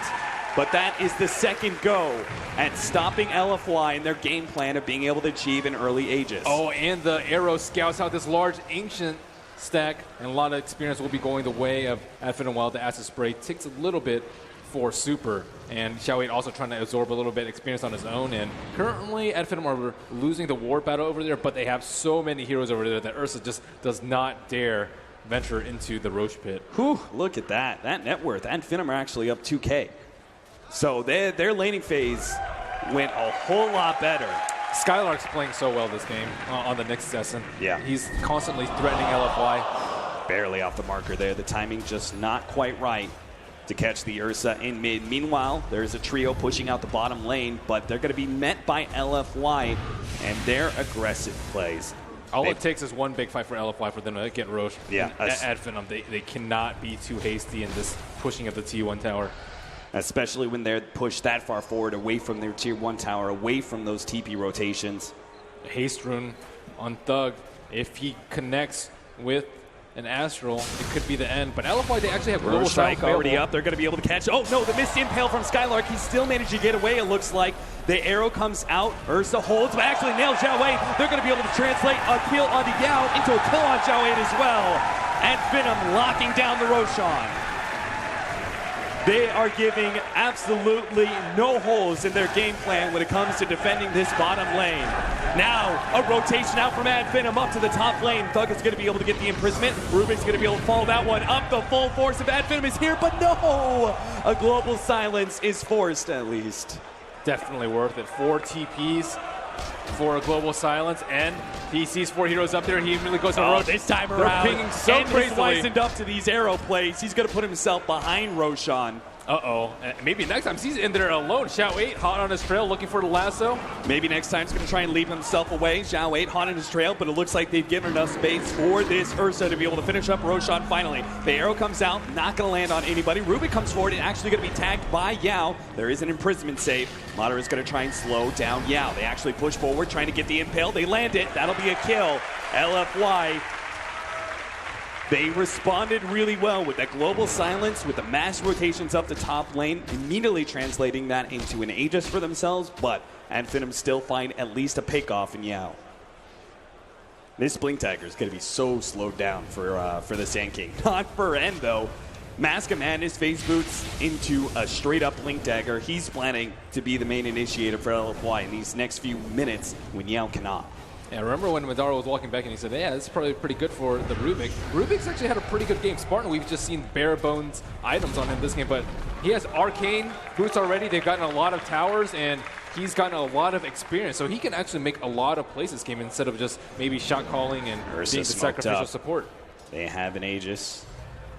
Speaker 6: But that is the second go at stopping LFY in their game plan of being able to achieve an early Aegis.
Speaker 7: Oh, and the Arrow scouts out this large Ancient stack, and a lot of experience will be going the way of Finem, while the Acid Spray takes a little bit for Super. And Xiaowei also trying to absorb a little bit of experience on his own. And currently, Finem are losing the war battle over there, but they have so many heroes over there that Ursa just does not dare venture into the Roche Pit.
Speaker 6: Whew, look at that. That net worth. Finem are actually up 2K. So their laning phase went a whole lot better.
Speaker 7: Skylark's playing so well this game on the next session.
Speaker 6: Yeah.
Speaker 7: He's constantly threatening LFY.
Speaker 6: Barely off the marker there. The timing just not quite right to catch the Ursa in mid. Meanwhile, there's a trio pushing out the bottom lane, but they're going to be met by LFY and their aggressive plays.
Speaker 7: All it takes is one big fight for LFY for them to get Roche.
Speaker 6: Yeah.
Speaker 7: At Finem. They cannot be too hasty in this pushing of the T1 tower.
Speaker 6: Especially when they're pushed that far forward, away from their Tier 1 tower, away from those TP rotations.
Speaker 7: Haste Rune on Thug. If he connects with an Astral, it could be the end. But LFY, they actually have Global
Speaker 6: Strike already up. They're going to be able to catch. Oh, no, the missed impale from Skylark. He still managed to get away, it looks like. The arrow comes out. Ursa holds, but actually nails Zhao Wei. They're going to be able to translate a kill onto Yao into a kill on Zhao Wei as well. And Finem locking down the Roshan. They are giving absolutely no holes in their game plan when it comes to defending this bottom lane. Now, a rotation out from Finem up to the top lane. Thug is going to be able to get the imprisonment. Rubik's going to be able to follow that one up. The full force of Finem is here, but no! A global silence is forced, at least.
Speaker 7: Definitely worth it. 4 TPs for a global silence, and he sees 4 heroes up there. He immediately goes on road.
Speaker 6: This time around,
Speaker 7: they're pinging so
Speaker 6: and
Speaker 7: crazily.
Speaker 6: He's up to these arrow plays. He's going to put himself behind Roshan.
Speaker 7: Uh-oh. Maybe next time he's in there alone. Xiao 8 hot on his trail looking for the lasso.
Speaker 6: Maybe next time he's going to try and leave himself away. Zhao 8 hot on his trail, but it looks like they've given enough space for this Ursa to be able to finish up Roshan finally. The arrow comes out, not going to land on anybody. Rubik comes forward and actually going to be tagged by Yao. There is an imprisonment save. Madara is going to try and slow down Yao. They actually push forward, trying to get the impale. They land it. That'll be a kill. LFY. They responded really well with that global silence, with the mass rotations up the top lane, immediately translating that into an Aegis for themselves, but Finem still find at least a pick-off in Yao. This Blink Dagger is going to be so slowed down for the Sand King. Not for End, though. Mask of Madness phase boots into a straight-up Blink Dagger. He's planning to be the main initiator for LFY in these next few minutes when Yao cannot.
Speaker 7: Yeah, remember when Madara was walking back and he said, yeah, this is probably pretty good for the Rubik. Rubik's actually had a pretty good game. Spartan, we've just seen bare bones items on him this game, but he has arcane boots already. They've gotten a lot of towers, and he's gotten a lot of experience. So he can actually make a lot of plays this game instead of just maybe shot calling and
Speaker 6: Ursa
Speaker 7: being the sacrificial
Speaker 6: up.
Speaker 7: support.
Speaker 6: They have an Aegis.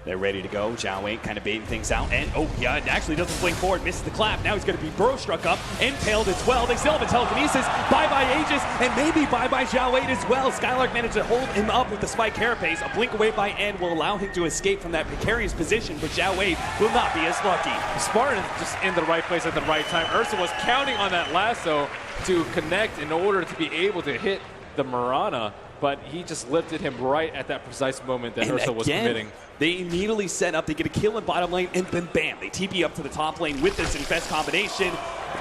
Speaker 6: They're ready to go. Zhao Wei kind of baiting things out. And, oh, yeah, it actually doesn't blink forward. Misses the clap. Now he's going to be Burrow struck up. Impaled as well. They still have a telekinesis. Bye-bye Aegis. And maybe bye-bye Zhao Wei as well. Skylark managed to hold him up with the spike carapace. A blink away by End will allow him to escape from that precarious position, but Zhao Wei will not be as lucky.
Speaker 7: Spartan is just in the right place at the right time. Ursa was counting on that lasso to connect in order to be able to hit the Mirana, but he just lifted him right at that precise moment that Ursa was committing.
Speaker 6: They immediately set up, they get a kill in bottom lane, and then bam, they TP up to the top lane with this Infest combination.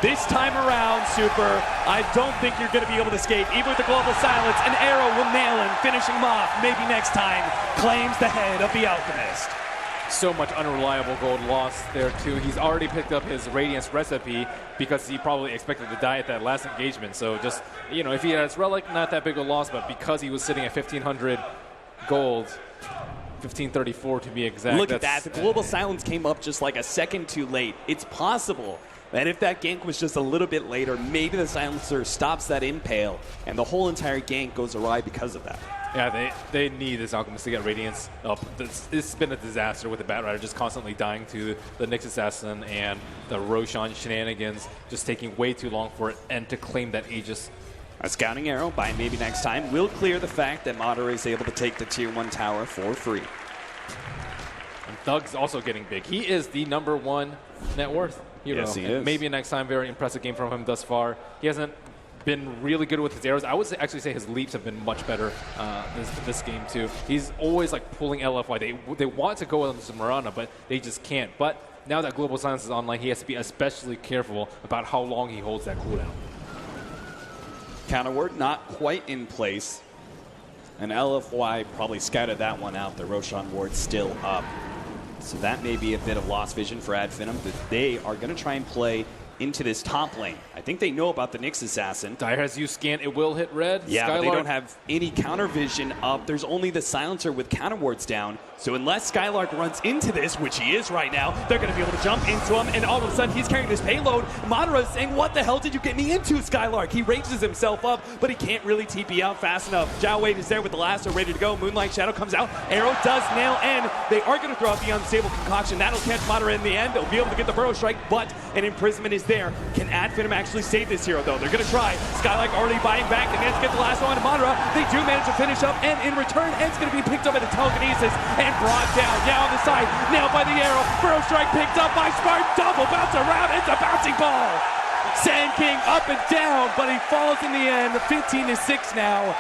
Speaker 6: This time around, Super, I don't think you're going to be able to escape. Even with the global silence, an arrow will nail him, finishing him off. Maybe next time, claims the head of the Alchemist.
Speaker 7: So much unreliable gold lost there too. He's already picked up his Radiance recipe because he probably expected to die at that last engagement. So just, you know, if he had his relic, not that big a loss, but because he was sitting at 1,500 gold, 1534 to be exact.
Speaker 6: Look at that. The global silence came up just like a second too late. It's possible that if that gank was just a little bit later, maybe the silencer stops that impale and the whole entire gank goes awry because of that.
Speaker 7: Yeah, they need this Alchemist to get Radiance up. It's been a disaster with the Batrider just constantly dying to the Nyx Assassin and the Roshan shenanigans, just taking way too long for it, and to claim that Aegis.
Speaker 6: A scouting arrow by maybe next time will clear the fact that Madara is able to take the Tier 1 tower for free.
Speaker 7: And Thug's also getting big. He is the #1 net worth hero.
Speaker 6: Yes, he is.
Speaker 7: Maybe next time, very impressive game from him thus far. He hasn't been really good with his arrows. I would actually say his leaps have been much better this game too. He's always like pulling LFY. They want to go into Mirana, but they just can't. But now that Global Silence is online, he has to be especially careful about how long he holds that cooldown.
Speaker 6: Counter ward not quite in place. And LFY probably scouted that one out. The Roshan ward still up. So that may be a bit of lost vision for Finem, but they are going to try and play into this top lane. I think they know about the Nyx Assassin.
Speaker 7: Dire has used scan, it will hit red.
Speaker 6: Yeah,
Speaker 7: Skylark.
Speaker 6: but they don't have any counter vision up. There's only the silencer with counter wards down. So unless Skylark runs into this, which he is right now, they're going to be able to jump into him, and all of a sudden he's carrying this payload. Madara is saying, what the hell did you get me into, Skylark? He rages himself up, but he can't really TP out fast enough. Zhao Wei is there with the lasso ready to go. Moonlight Shadow comes out. Arrow does nail N. They are going to throw out the unstable concoction. That'll catch Madara in the end. They'll be able to get the burrow strike, but an imprisonment is there. Can Finem actually save this hero, though? They're going to try. Skylark already buying back. They manage to get the lasso onto Madara. They do manage to finish up, and in return, N's going to be picked up at the telekinesis and brought down. Now on the side, nailed by the arrow. Burrow strike picked up by Smart. Double bounce around. It's a bouncing ball. Sand King up and down, but he falls in the end. 15-6 now.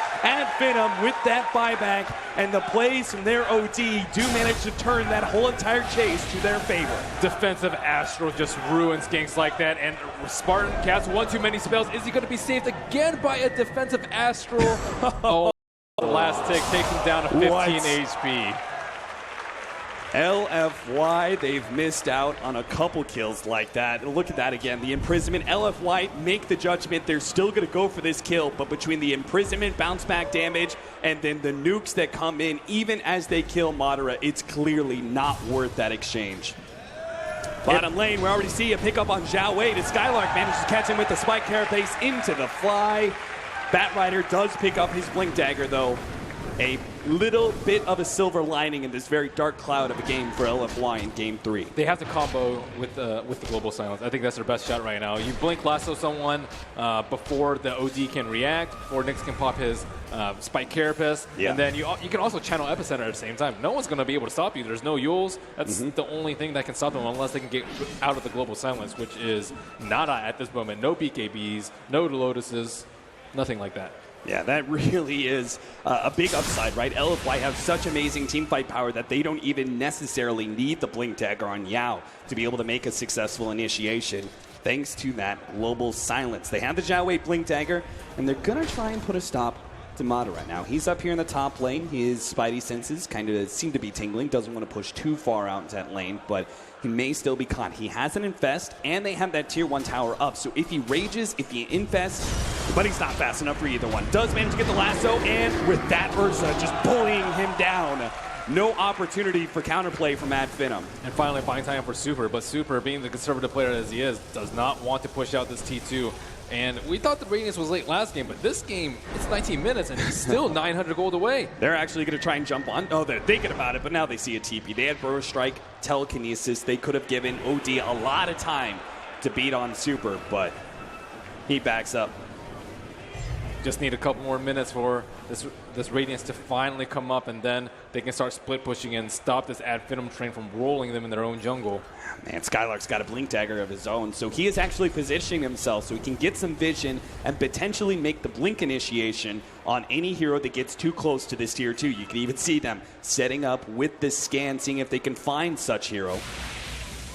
Speaker 6: Finem with that buyback, and the plays from their OD do manage to turn that whole entire chase to their favor.
Speaker 7: Defensive Astral just ruins ganks like that, and Spartan casts one too many spells. Is he going to be saved again by a defensive Astral? Oh, the last tick takes him down to 15 HP.
Speaker 6: LFY, they've missed out on a couple kills like that. Look at that again. The imprisonment. LFY make the judgment. They're still going to go for this kill, but between the imprisonment, bounce back damage, and then the nukes that come in, even as they kill Madara, it's clearly not worth that exchange. Bottom lane, we already see a pickup on Zhao Wei. Skylark manages to catch him with the spike carapace into the fly. Batrider does pick up his blink dagger, though. A little bit of a silver lining in this very dark cloud of a game for LFY in Game 3.
Speaker 7: They have to combo with the Global Silence. I think that's their best shot right now. You blink lasso someone before the OD can react, before Nyx can pop his spike carapace, and then you can also channel Epicenter at the same time. No one's going to be able to stop you. There's no Yules. That's the only thing that can stop them unless they can get out of the Global Silence, which is nada at this moment. No BKBs, no Lotuses, nothing like that.
Speaker 6: Yeah, that really is a big upside, right? LFY have such amazing teamfight power that they don't even necessarily need the Blink Dagger on Yao to be able to make a successful initiation, thanks to that Global Silence. They have the Zhao Wei Blink Dagger, and they're going to try and put a stop to Madara. Now, he's up here in the top lane. His spidey senses kind of seem to be tingling. Doesn't want to push too far out into that lane, but he may still be caught. He has an infest, and they have that tier 1 tower up. So if he rages, if he infests, but he's not fast enough for either one. Does manage to get the lasso, and with that Ursa just bullying him down. No opportunity for counterplay from Finem.
Speaker 7: And finally, buying time for Super, but Super, being the conservative player as he is, does not want to push out this T2. And we thought the Radiance was late last game, but this game, it's 19 minutes, and he's still 900 gold away.
Speaker 6: They're actually going to try and jump on. Oh, they're thinking about it, but now they see a TP. They had Burrow Strike, Telekinesis. They could have given OD a lot of time to beat on Super, but he backs up.
Speaker 7: Just need a couple more minutes for this Radiance to finally come up, and then they can start split pushing and stop this Ad Finem train from rolling them in their own jungle.
Speaker 6: Man, Skylark's got a blink dagger of his own, so he is actually positioning himself so he can get some vision and potentially make the blink initiation on any hero that gets too close to this tier 2. You can even see them setting up with this scan, seeing if they can find such hero.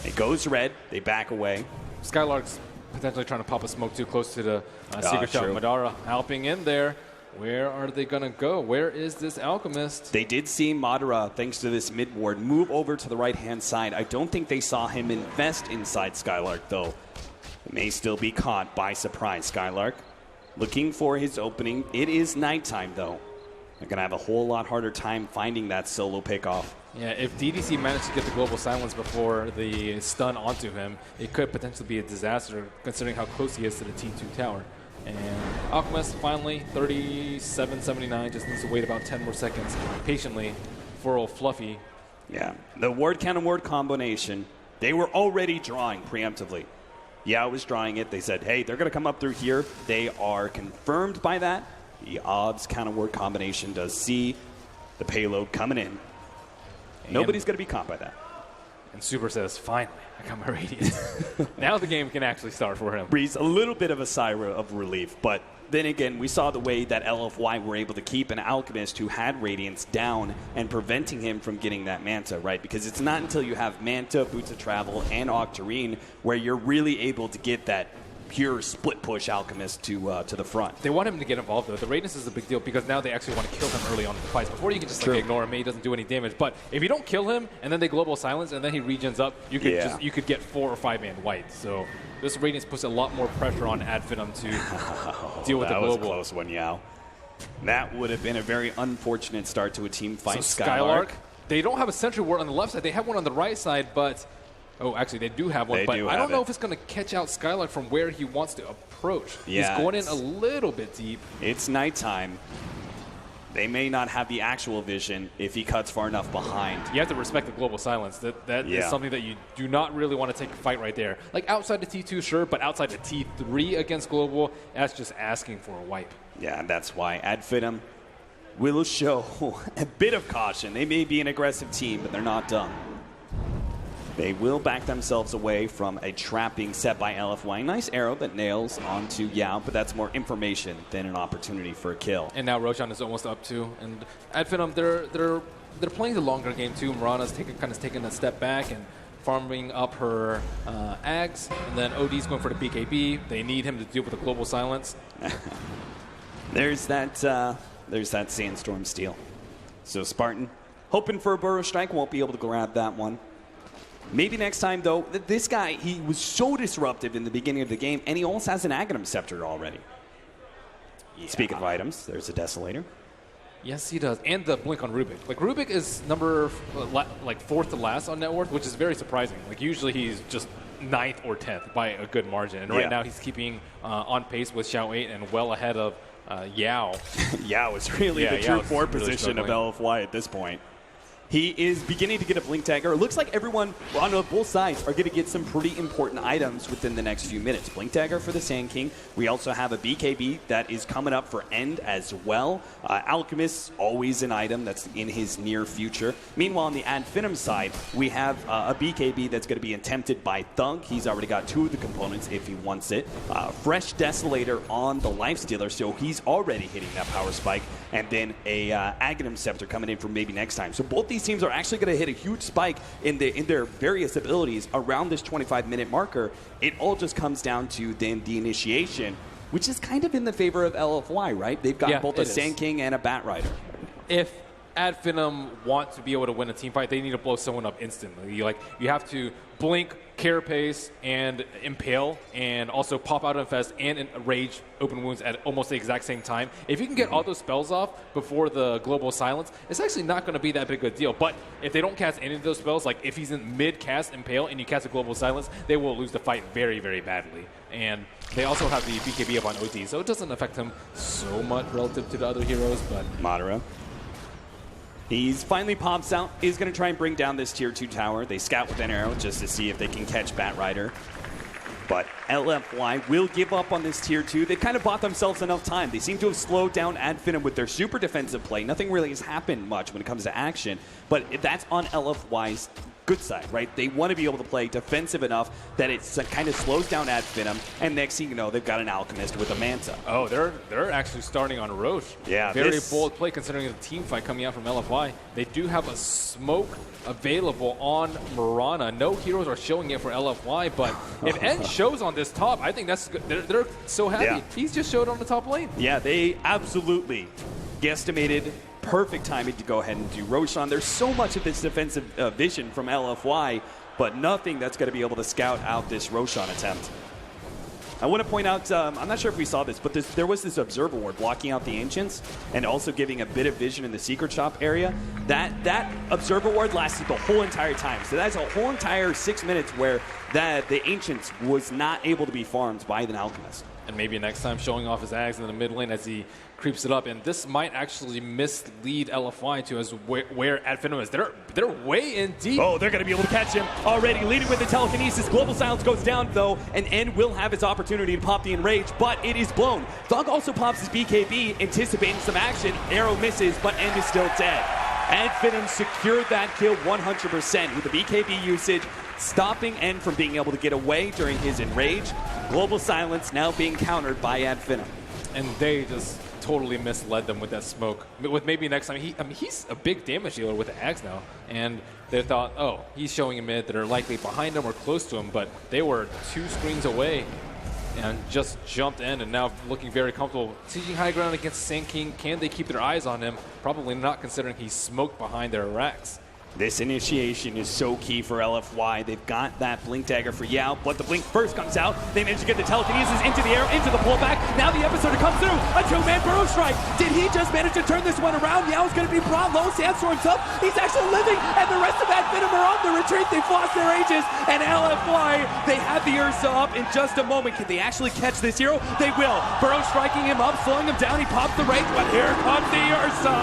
Speaker 6: It goes red, they back away.
Speaker 7: Skylark's potentially trying to pop a smoke too close to the secret shot. Madara helping in there. Where are they going to go? Where is this Alchemist?
Speaker 6: They did see Madara, thanks to this mid ward, move over to the right-hand side. I don't think they saw him invest inside Skylark, though. It may still be caught by surprise. Skylark looking for his opening. It is nighttime, though. They're going to have a whole lot harder time finding that solo pickoff.
Speaker 7: Yeah, if DDC managed to get the global silence before the stun onto him, it could potentially be a disaster, considering how close he is to the T2 tower. And Alchemist finally, 37.79, just needs to wait about 10 more seconds patiently for old Fluffy.
Speaker 6: Yeah, the ward counter ward combination, they were already drawing preemptively. Yeah, I was drawing it. They said, hey, they're going to come up through here. They are confirmed by that. The odds counter ward combination does see the payload coming in. And nobody's going to be caught by that.
Speaker 7: And Super says, finally, I got my Radiance. Now the game can actually start for him.
Speaker 6: Breathes a little bit of a sigh of relief, but then again, we saw the way that LFY were able to keep an Alchemist who had Radiance down and preventing him from getting that Manta, right? Because it's not until you have Manta, Boots of Travel, and Octarine where you're really able to get that pure split push Alchemist to the front.
Speaker 7: They want him to get involved, though. The Radiance is a big deal because now they actually want to kill him early on in the fights. Before you can just like, ignore him, he doesn't do any damage. But if you don't kill him and then they global silence and then he regens up, you could you could get 4 or 5 man white. So this Radiance puts a lot more pressure on Ad Finem to deal with the global.
Speaker 6: That was a close one, Yao. That would have been a very unfortunate start to a team fight.
Speaker 7: So Skylark, they don't have a sentry ward on the left side. They have one on the right side, but oh, actually, they do have one, but I don't know if it's going to catch out Skylark from where he wants to approach.
Speaker 6: Yeah,
Speaker 7: he's going in a little bit deep.
Speaker 6: It's nighttime. They may not have the actual vision if he cuts far enough behind.
Speaker 7: You have to respect the global silence. That is something that you do not really want to take a fight right there. Like outside the T2, sure, but outside the T3 against global, that's just asking for a wipe.
Speaker 6: Yeah, and that's why Ad Finem will show a bit of caution. They may be an aggressive team, but they're not done. They will back themselves away from a trap being set by LFY. Nice arrow that nails onto Yao, but that's more information than an opportunity for a kill.
Speaker 7: And now Roshan is almost up too. And Ad Finem, they're playing the longer game too. Mirana's kind of taking a step back and farming up her Ags. And then OD's going for the BKB. They need him to deal with the global silence.
Speaker 6: There's that Sandstorm steal. So Spartan, hoping for a Burrow Strike, won't be able to grab that one. Maybe next time, though. This guy, he was so disruptive in the beginning of the game, and he almost has an Aghanim Scepter already. Yeah. Speaking of items, there's a Desolator.
Speaker 7: Yes, he does. And the Blink on Rubik. Like, Rubik is number, 4th to last on net worth, which is very surprising. Like, usually he's just 9th or 10th by a good margin. And right now he's keeping on pace with Xiao 8 and well ahead of Yao.
Speaker 6: Yao is really the true forward position of LFY at this point. He is beginning to get a Blink Dagger. It looks like everyone on both sides are going to get some pretty important items within the next few minutes. Blink Dagger for the Sand King. We also have a BKB that is coming up for End as well. Alchemist, always an item that's in his near future. Meanwhile, on the Ad Finem side, we have a BKB that's going to be attempted by Thug. He's already got 2 of the components if he wants it. Fresh Desolator on the Lifestealer, so he's already hitting that power spike. And then a Aghanim Scepter coming in for maybe next time. So both these teams are actually going to hit a huge spike in their various abilities around this 25-minute marker. It all just comes down to then the initiation, which is kind of in the favor of LFY, right? They've got both a Sand King and a Bat Rider.
Speaker 7: If Ad Finem want to be able to win a team fight, they need to blow someone up instantly. You have to blink, carapace, and impale, and also pop out infest and rage open wounds at almost the exact same time. If you can get all those spells off before the global silence, it's actually not going to be that big a deal. But if they don't cast any of those spells, like if he's in mid-cast impale and you cast a global silence, they will lose the fight very, very badly. And they also have the BKB up on OD, so it doesn't affect him so much relative to the other heroes. But
Speaker 6: Madara. He's finally pops out. He's going to try and bring down this tier 2 tower. They scout with an arrow just to see if they can catch Bat Rider. But LFY will give up on this tier 2. They've kind of bought themselves enough time. They seem to have slowed down Finem with their super defensive play. Nothing really has happened much when it comes to action, but that's on LFY's good side, right? They want to be able to play defensive enough that it kind of slows down Finem, and next thing you know, they've got an Alchemist with a Manta.
Speaker 7: Oh, they're actually starting on Roche.
Speaker 6: Yeah,
Speaker 7: very bold play considering the team fight coming out from LFY. They do have a smoke available on Mirana. No heroes are showing it for LFY, but if N shows on this top, I think that's good. They're so happy. Yeah. He's just showed on the top lane.
Speaker 6: Yeah, they absolutely guesstimated perfect timing to go ahead and do Roshan. There's so much of this defensive vision from LFY, but nothing that's going to be able to scout out this Roshan attempt. I want to point out, I'm not sure if we saw this, but there was this observer ward blocking out the Ancients and also giving a bit of vision in the secret shop area. That observer ward lasted the whole entire time. So that's a whole entire 6 minutes where the Ancients was not able to be farmed by the Alchemist.
Speaker 7: And maybe next time showing off his Ags in the mid lane as he creeps it up. And this might actually mislead LFY to as where Finem is. They're way in deep.
Speaker 6: Oh, they're going to be able to catch him already. Leading with the telekinesis. Global Silence goes down, though, and N will have his opportunity to pop the Enrage, but it is blown. Thug also pops his BKB, anticipating some action. Arrow misses, but N is still dead. Finem secured that kill 100% with the BKB usage, stopping N from being able to get away during his Enrage. Global Silence now being countered by Finem.
Speaker 7: And they just totally misled them with that smoke. With maybe next time, he's a big damage dealer with the Axe now. And they thought, oh, he's showing a mid that are likely behind him or close to him, but they were 2 screens away and just jumped in and now looking very comfortable. Sieging high ground against Sand King. Can they keep their eyes on him? Probably not, considering he's smoked behind their racks.
Speaker 6: This initiation is so key for LFY. They've got that Blink Dagger for Yao, but the Blink first comes out. They manage to get the telekinesis into the air, into the pullback. Now the Episoder comes through. A 2-man Burrow Strike. Did he just manage to turn this one around? Yao's going to be brought low. Sandstorm's up. He's actually living, and the rest of Finem are on the retreat. They've lost their ages, and LFY, they have the Ursa up in just a moment. Can they actually catch this hero? They will. Burrow striking him up, slowing him down. He pops the rage, but here comes the Ursa.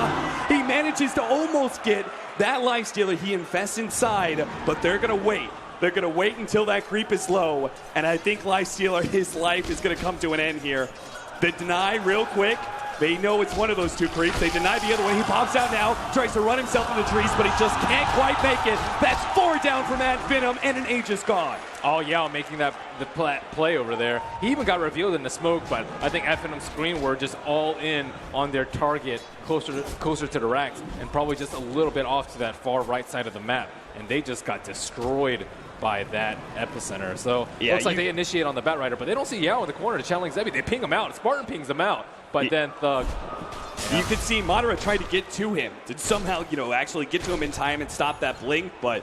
Speaker 6: He manages to almost get that Lifestealer. He infests inside, but they're going to wait. They're going to wait until that creep is low, and I think Lifestealer, his life is going to come to an end here. The deny real quick. They know it's one of those 2 creeps. They deny the other one. He pops out now, tries to run himself in the trees, but he just can't quite make it. That's 4 down from Finem, and an Aegis gone.
Speaker 7: Oh, yeah, making the play over there. He even got revealed in the smoke, but I think Finim's screen were just all in on their target, closer to the racks, and probably just a little bit off to that far right side of the map. And they just got destroyed by that epicenter. So yeah, looks like they initiate on the Batrider, but they don't see Yao in the corner to challenge Zebby. They ping him out. Spartan pings him out, but then Thug.
Speaker 6: Yeah. You could see Madara try to get to him, to somehow, actually get to him in time and stop that blink, but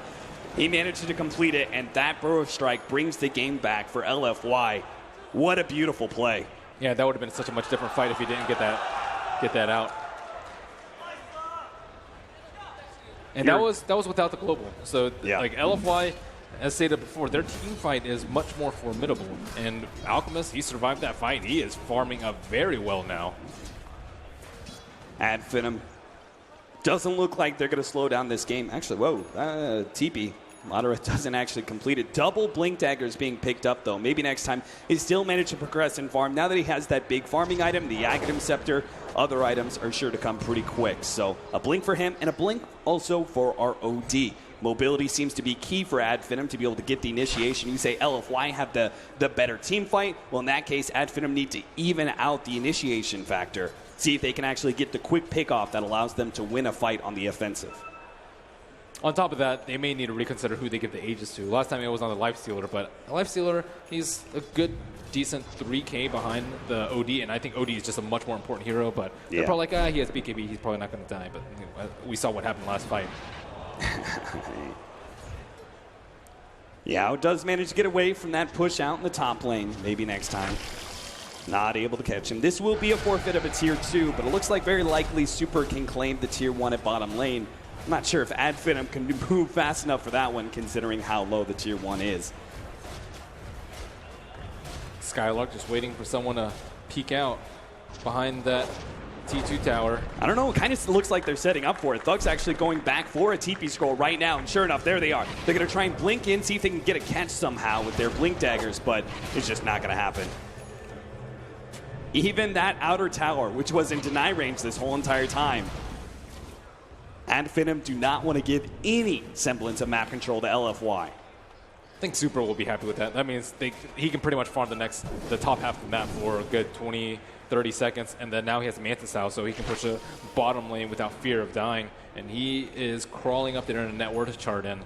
Speaker 6: he managed to complete it, and that Burrow Strike brings the game back for LFY. What a beautiful play.
Speaker 7: Yeah, that would have been such a much different fight if he didn't get that out. And that was without the global. So
Speaker 6: yeah.
Speaker 7: Like LFY, as stated before, their team fight is much more formidable. And Alchemist, he survived that fight. He is farming up very well now.
Speaker 6: Finem doesn't look like they're going to slow down this game. Actually, whoa, TP. Madara doesn't actually complete it. Double Blink Daggers being picked up, though. Maybe next time he still managed to progress and farm. Now that he has that big farming item, the Aghanim Scepter, other items are sure to come pretty quick. So a Blink for him, and a Blink also for our OD. Mobility seems to be key for Finem to be able to get the initiation. You say LFY have the better team fight. Well, in that case, Finem need to even out the initiation factor. See if they can actually get the quick pick-off that allows them to win a fight on the offensive.
Speaker 7: On top of that, they may need to reconsider who they give the Aegis to. Last time it was on the Lifestealer, but Lifestealer, he's a good, decent 3K behind the OD, and I think OD is just a much more important hero, but they're probably like, he has BKB, he's probably not going to die, but we saw what happened last fight. Yao
Speaker 6: does manage to get away from that push out in the top lane. Maybe next time. Not able to catch him. This will be a forfeit of a tier 2, but it looks like very likely Super can claim the tier 1 at bottom lane. I'm not sure if Finem can move fast enough for that one, considering how low the tier 1 is.
Speaker 7: Skylark just waiting for someone to peek out behind that T2 tower.
Speaker 6: I don't know. It kind of looks like they're setting up for it. Thug's actually going back for a TP scroll right now, and sure enough, there they are. They're going to try and blink in, see if they can get a catch somehow with their blink daggers, but it's just not going to happen. Even that outer tower, which was in deny range this whole entire time, and Finem do not want to give any semblance of map control to LFY.
Speaker 7: I think Super will be happy with that. That means he can pretty much farm the top half of the map for a good 20, 30 seconds, and then now he has Mantis out, so he can push the bottom lane without fear of dying, and he is crawling up there in a net worth chart. And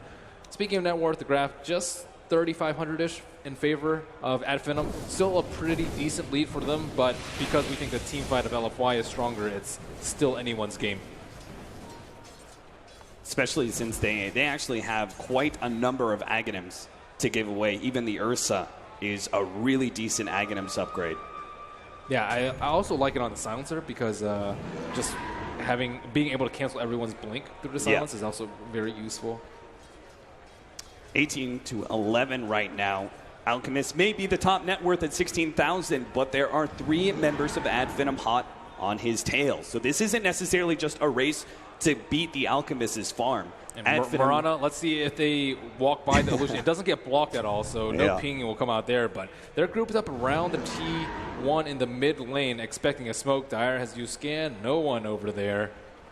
Speaker 7: speaking of net worth, the graph just 3,500-ish in favor of Finem. Still a pretty decent lead for them, but because we think the team fight of LFY is stronger, it's still anyone's game.
Speaker 6: Especially since they actually have quite a number of Aghanims to give away. Even the Ursa is a really decent Aghanims upgrade.
Speaker 7: Yeah, I also like it on the silencer because just being able to cancel everyone's blink through the silence is also very useful.
Speaker 6: 18-11 right now. Alchemist may be the top net worth at 16,000, but there are 3 members of Finem hot on his tail. So this isn't necessarily just a race to beat the Alchemist's farm.
Speaker 7: And Mirana, let's see if they walk by the illusion. It doesn't get blocked at all, so no pinging will come out there. But they're grouped up around the T1 in the mid lane, expecting a smoke. Dyer has used scan. No one over there.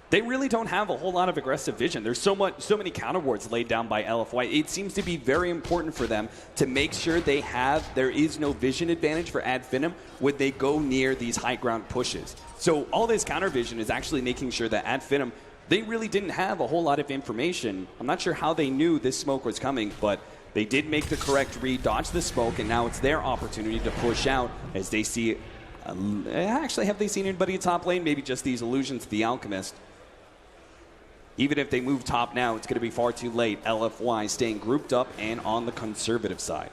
Speaker 6: They really don't have a whole lot of aggressive vision. There's so many counter wards laid down by LFY. It seems to be very important for them to make sure there is no vision advantage for Finem when they go near these high ground pushes. So all this counter vision is actually making sure that Finem, they really didn't have a whole lot of information. I'm not sure how they knew this smoke was coming, but they did make the correct read, dodge the smoke, and now it's their opportunity to push out as they see. Actually, have they seen anybody at top lane? Maybe just these illusions to the Alchemist. Even if they move top now, it's going to be far too late. LFY staying grouped up and on the conservative side.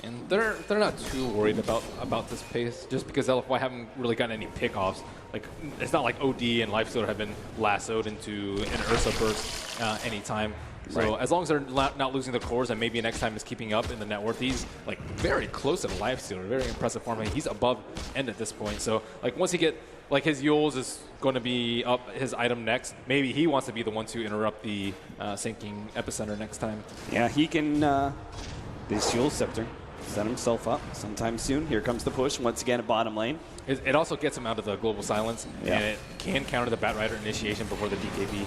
Speaker 7: And they're not too worried about this pace, just because LFY haven't really gotten any pickoffs. Like, it's not like OD and Lifestealer have been lassoed into an Ursa burst anytime. So as long as they're not losing the cores, and maybe next time is keeping up in the net worth, he's like very close to the Lifestealer. Very impressive farm. He's above end at this point. So like once he get like his Yules is going to be up his item next. Maybe he wants to be the one to interrupt the sinking epicenter next time.
Speaker 6: Yeah, he can. This Yule Scepter set himself up sometime soon. Here comes the push once again at bottom lane.
Speaker 7: It also gets him out of the global silence, and it can counter the Batrider initiation before the DKB.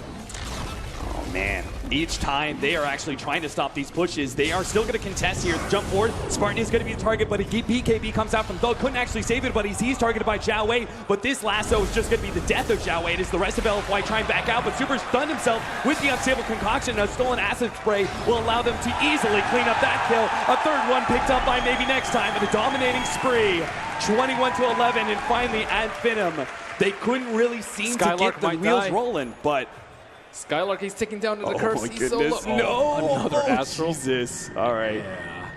Speaker 6: Oh, man. Each time they are actually trying to stop these pushes, they are still going to contest here. Jump forward. Spartan is going to be the target, but a BKB comes out from Thug. Couldn't actually save it, but he's targeted by Zhao Wei. But this lasso is just going to be the death of Zhao Wei. It is the rest of LFY trying back out, but Super stunned himself with the unstable concoction. A stolen acid spray will allow them to easily clean up that kill. A third one picked up by maybe next time with a dominating spree. 21-11, and finally Finem. They couldn't really seem to get the wheels rolling, but
Speaker 7: Skylark, he's ticking down to the curse.
Speaker 6: My
Speaker 7: He's
Speaker 6: goodness.
Speaker 7: so low.
Speaker 6: No!
Speaker 7: Another Astral.
Speaker 6: Jesus. All right.
Speaker 7: Yeah.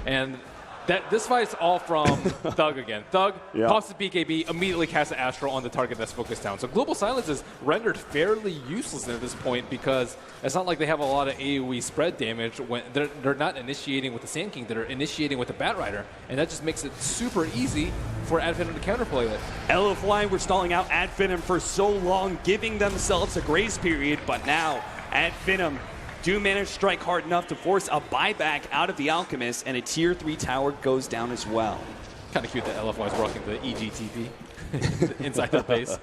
Speaker 7: And this fight is all from Thug again. Thug pops the BKB, immediately casts an Astral on the target that's focused down. So Global Silence is rendered fairly useless at this point because it's not like they have a lot of AoE spread damage. When they're not initiating with the Sand King, they're initiating with the Batrider, and that just makes it super easy for Finem to counterplay it.
Speaker 6: LFY were stalling out Finem for so long, giving themselves a grace period, but now Finem do manage to strike hard enough to force a buyback out of the Alchemist, and a tier 3 tower goes down as well.
Speaker 7: Kind of cute that LFY is rocking the EGTP inside the base.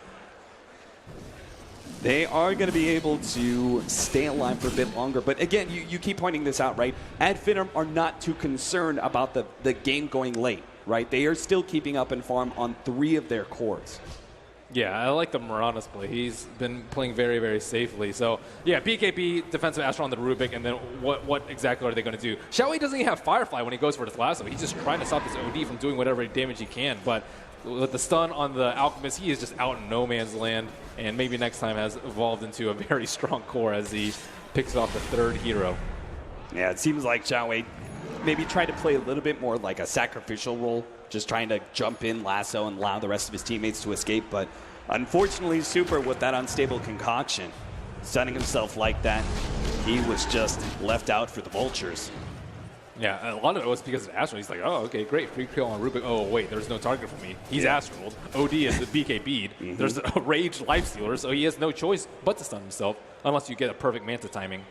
Speaker 6: They are going to be able to stay alive for a bit longer. But again, you keep pointing this out, right? Finem are not too concerned about the game going late, right? They are still keeping up and farm on 3 of their cores.
Speaker 7: Yeah, I like the Mirana's play. He's been playing very, very safely. So, yeah, BKB, defensive Astral on the Rubik, and then what exactly are they going to do? Xiaowei doesn't even have Firefly when he goes for his lasso. He's just trying to stop this OD from doing whatever damage he can. But with the stun on the Alchemist, he is just out in no man's land, and maybe next time has evolved into a very strong core as he picks off the 3rd hero.
Speaker 6: Yeah, it seems like Xiaowei maybe tried to play a little bit more like a sacrificial role, just trying to jump in, lasso, and allow the rest of his teammates to escape. But unfortunately, Super, with that unstable concoction, stunning himself like that, he was just left out for the vultures.
Speaker 7: Yeah, a lot of it was because of Astral. He's like, oh, okay, great, free kill on Rubik. Oh, wait, there's no target for me. He's Astral. OD is the BK bead. There's a Rage Lifestealer, so he has no choice but to stun himself unless you get a perfect Manta timing.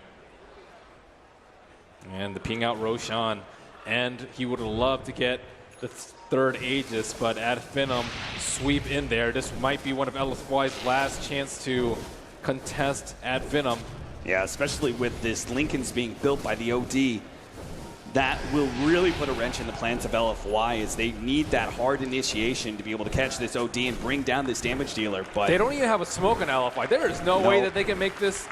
Speaker 7: And the ping out Roshan. And he would have loved to get the third Aegis, but Ad Finem sweep in there. This might be one of LFY's last chance to contest Ad Finem.
Speaker 6: Yeah, especially with this Lincoln's being built by the OD. That will really put a wrench in the plans of LFY as they need that hard initiation to be able to catch this OD and bring down this damage dealer. But
Speaker 7: they don't even have a smoke on LFY. There is no way that they can make this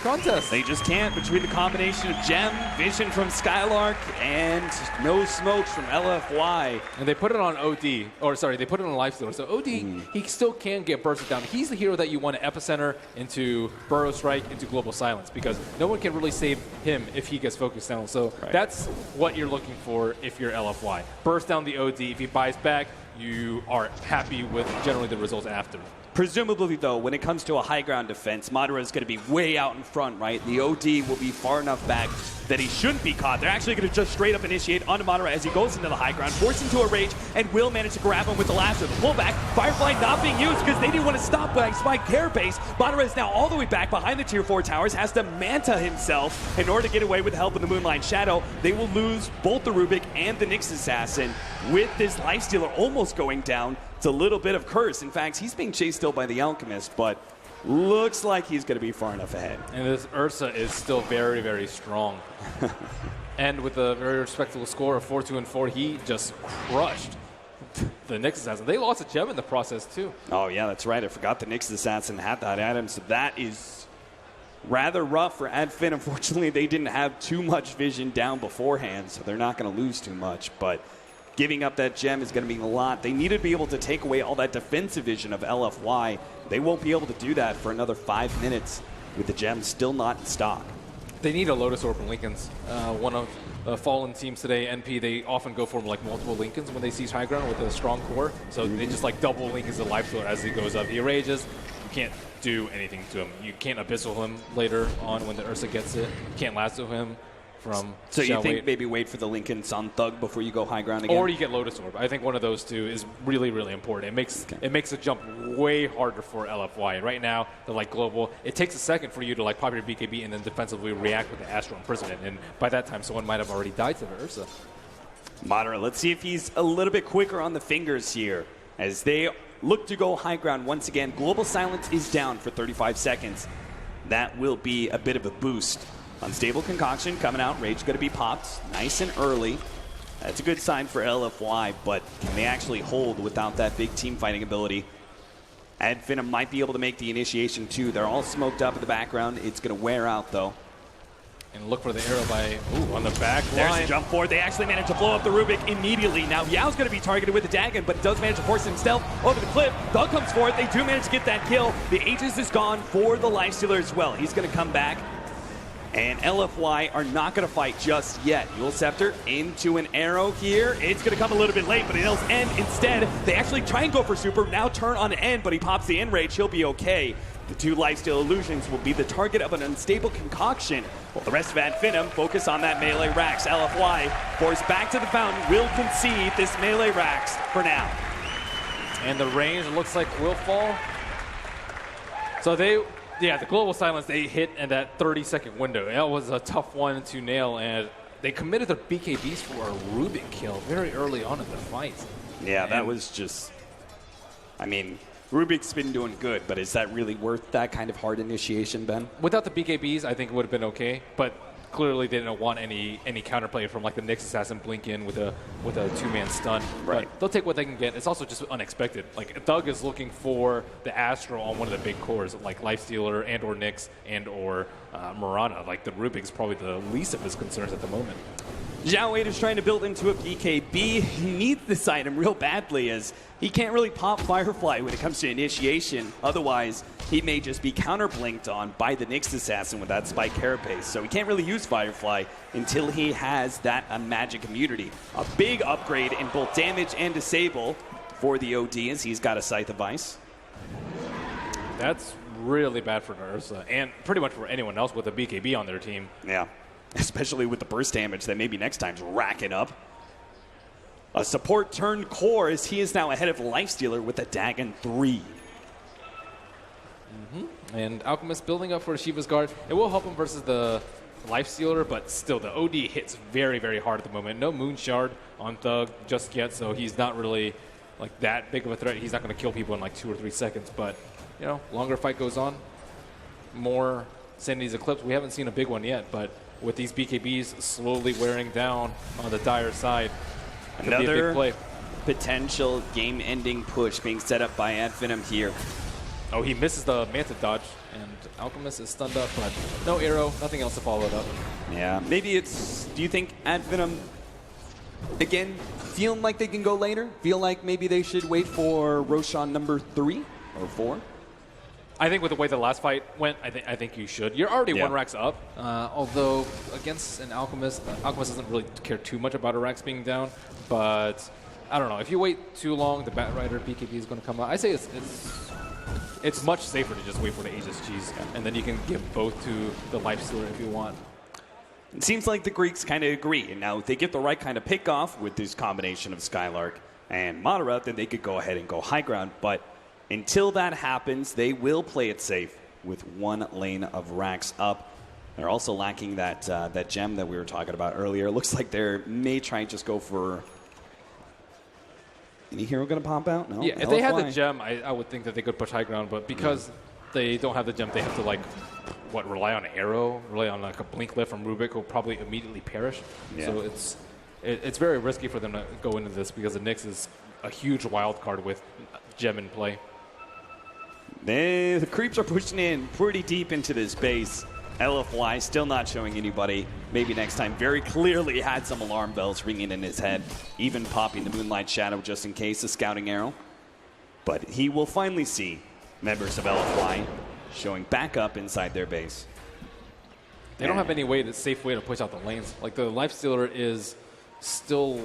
Speaker 7: contest.
Speaker 6: They just can't, between the combination of Gem, Vision from Skylark, and no smokes from LFY.
Speaker 7: And they put it on OD, or sorry, they put it on Lifestealer. So OD, he still can get bursted down. He's the hero that you want to Epicenter into Burrow Strike, into Global Silence, because no one can really save him if he gets focused down. So that's what you're looking for if you're LFY. Burst down the OD. If he buys back, you are happy with generally the results after.
Speaker 6: Presumably, though, when it comes to a high ground defense, Madara is going to be way out in front, right? The OD will be far enough back that he shouldn't be caught. They're actually going to just straight up initiate onto Madara as he goes into the high ground, force him to a rage, and will manage to grab him with the lasso. The pullback, Firefly not being used because they didn't want to stop by Spike Carapace. Madara is now all the way back behind the Tier 4 towers, has to Manta himself in order to get away with the help of the Moonlight Shadow. They will lose both the Rubik and the Nyx Assassin with this Lifestealer almost going down. It's a little bit of curse. In fact, he's being chased still by the Alchemist, but looks like he's going to be far enough ahead.
Speaker 7: And this Ursa is still very, very strong. And with a very respectable score of 4-2 and 4, he just crushed the Nyx Assassin. They lost a gem in the process, too.
Speaker 6: Oh, yeah, that's right. I forgot the Nyx Assassin had that at him, so that is rather rough for Ad Finem. Unfortunately, they didn't have too much vision down beforehand, so they're not going to lose too much, but giving up that gem is going to mean a lot. They need to be able to take away all that defensive vision of LFY. They won't be able to do that for another 5 minutes with the gem still not in stock.
Speaker 7: They need a Lotus Orb from Lincolns. One of the fallen teams today, NP, they often go for like multiple Lincolns when they seize high ground with a strong core. So they just like double Lincolns to Lifestealer as he goes up. He rages. You can't do anything to him. You can't Abyssal him later on when the Ursa gets it. You can't lasso him.
Speaker 6: So you think maybe wait for the Lincolns on Thug before you go high ground again?
Speaker 7: Or you get Lotus Orb. I think one of those two is really, really important. It makes the jump way harder for LFY. And right now, they're like global. It takes a second for you to like pop your BKB and then defensively react with the Astral Imprisonment. And by that time, someone might have already died to the Ursa.
Speaker 6: Madara, let's see if he's a little bit quicker on the fingers here as they look to go high ground once again. Global Silence is down for 35 seconds. That will be a bit of a boost. Unstable Concoction coming out. Rage going to be popped nice and early. That's a good sign for LFY, but can they actually hold without that big team fighting ability? Ad Finem might be able to make the initiation too. They're all smoked up in the background. It's going to wear out though.
Speaker 7: And look for the arrow by, on the back
Speaker 6: There's
Speaker 7: line.
Speaker 6: a jump forward. They actually managed to blow up the Rubik immediately. Now Yao's going to be targeted with the Dagon, but does manage to force himself over the cliff. Thug comes forward. They do manage to get that kill. The Aegis is gone for the Lifestealer as well. He's going to come back. And LFY are not going to fight just yet. Yule Scepter into an arrow here. It's going to come a little bit late, but it'll end instead. They actually try and go for super, now turn on end, but he pops the Enrage. He'll be okay. The two Lifesteal Illusions will be the target of an Unstable Concoction. While the rest of Ad Finem focus on that melee Rax. LFY forced back to the fountain, will concede this melee Rax for now.
Speaker 7: And the range looks like will fall. So the Global Silence, they hit in that 30-second window. That was a tough one to nail, and they committed their BKBs for a Rubik kill very early on in the fight.
Speaker 6: Yeah, that was just, I mean, Rubik's been doing good, but is that really worth that kind of hard initiation, Ben?
Speaker 7: Without the BKBs, I think it would have been okay, but clearly they didn't want any counterplay from like the Nyx Assassin blink in with a two-man stun.
Speaker 6: Right.
Speaker 7: But they'll take what they can get. It's also just unexpected. Like Thug is looking for the Astral on one of the big cores, like Lifestealer and or Nyx and or Mirana. Like the Rubik's probably the least of his concerns at the moment.
Speaker 6: Zhao Wade is trying to build into a BKB. He needs this item real badly as he can't really pop Firefly when it comes to initiation. Otherwise, he may just be counter-blinked on by the Nyx Assassin with that Spike Carapace. So he can't really use Firefly until he has that magic immunity. A big upgrade in both damage and disable for the OD as he's got a Scythe of Ice.
Speaker 7: That's really bad for Ursa and pretty much for anyone else with a BKB on their team.
Speaker 6: Yeah. especially with the burst damage that maybe next time's racking up. A support turned core as he is now ahead of Lifestealer with a Dagon 3.
Speaker 7: And Alchemist building up for Shiva's Guard. It will help him versus the Lifestealer, but still, the OD hits very, very hard at the moment. No Moon Shard on Thug just yet, so he's not really like that big of a threat. He's not going to kill people in like 2 or 3 seconds, but you know, longer fight goes on, more Sanity's Eclipse. We haven't seen a big one yet, but with these BKBs slowly wearing down on the Dire side,
Speaker 6: another
Speaker 7: be a big play.
Speaker 6: Potential game-ending push being set up by Finem here.
Speaker 7: Oh, he misses the Manta dodge, and Alchemist is stunned up, but no arrow, nothing else to follow it up.
Speaker 6: Yeah, maybe it's, do you think Finem, again, feeling like they can go later? Feel like maybe they should wait for Roshan number 3 or 4?
Speaker 7: I think with the way the last fight went, I think you should. You're already 1 racks up, although against an Alchemist, Alchemist doesn't really care too much about a racks being down, but I don't know. If you wait too long, the Bat Rider BKB is going to come out. I say it's much safer to just wait for the Aegis Cheese, and then you can give both to the Lifestealer if you want.
Speaker 6: It seems like the Greeks kind of agree. And now if they get the right kind of pick off with this combination of Skylark and Madara, then they could go ahead and go high ground. But until that happens, they will play it safe with 1 lane of racks up. They're also lacking that gem that we were talking about earlier. It looks like they may try and just go for... Any hero going to pop out? No.
Speaker 7: Yeah, if they had the gem, I would think that they could push high ground, but because they don't have the gem, they have to, like, rely on an arrow, rely on, like, a blink lift from Rubik, who'll probably immediately perish. Yeah. So it's very risky for them to go into this because the Nyx is a huge wild card with gem in play.
Speaker 6: The creeps are pushing in pretty deep into this base. LFY still not showing anybody. Maybe next time. Very clearly had some alarm bells ringing in his head, even popping the Moonlight Shadow just in case, a scouting arrow. But he will finally see members of LFY showing back up inside their base.
Speaker 7: They don't have any safe way to push out the lanes. Like, the Lifestealer is still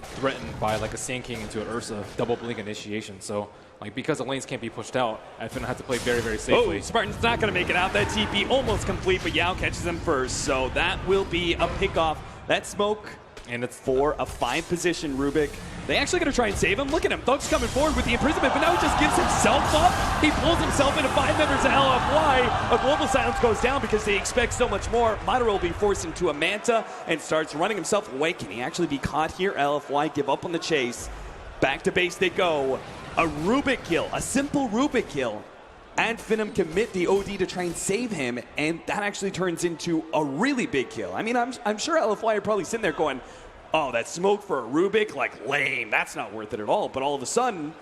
Speaker 7: threatened by, like, a Sand King into an Ursa double blink initiation. So, like, because the lanes can't be pushed out, Finem has to play very, very safely.
Speaker 6: Oh, Spartan's not going to make it out. That TP almost complete, but Yao catches him first. So that will be a pickoff. That smoke, and it's for a 5-position Rubik. They actually going to try and save him. Look at him. Thug's coming forward with the imprisonment, but now he just gives himself up. He pulls himself into 5 members of LFY. A global silence goes down because they expect so much more. Madara will be forced into a Manta and starts running himself away. Can he actually be caught here? LFY give up on the chase. Back to base they go. A Rubik kill, a simple Rubik kill. And Finem commit the OD to try and save him, and that actually turns into a really big kill. I mean, I'm sure LFY are probably sitting there going, oh, that smoke for a Rubik, like, lame. That's not worth it at all. But all of a sudden...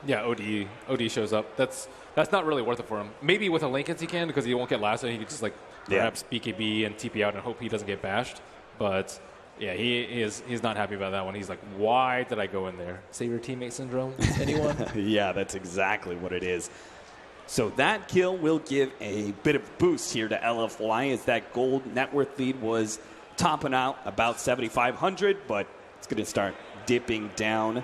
Speaker 7: Yeah, OD shows up. That's not really worth it for him. Maybe with a Linkens he can, because he won't get lasted. He can just, like, perhaps BKB and TP out and hope he doesn't get bashed. But... yeah, he's not happy about that one. He's like, why did I go in there? Save your teammate syndrome? Anyone?
Speaker 6: Yeah, that's exactly what it is. So that kill will give a bit of boost here to LFY as that gold net worth lead was topping out about 7,500, but it's going to start dipping down.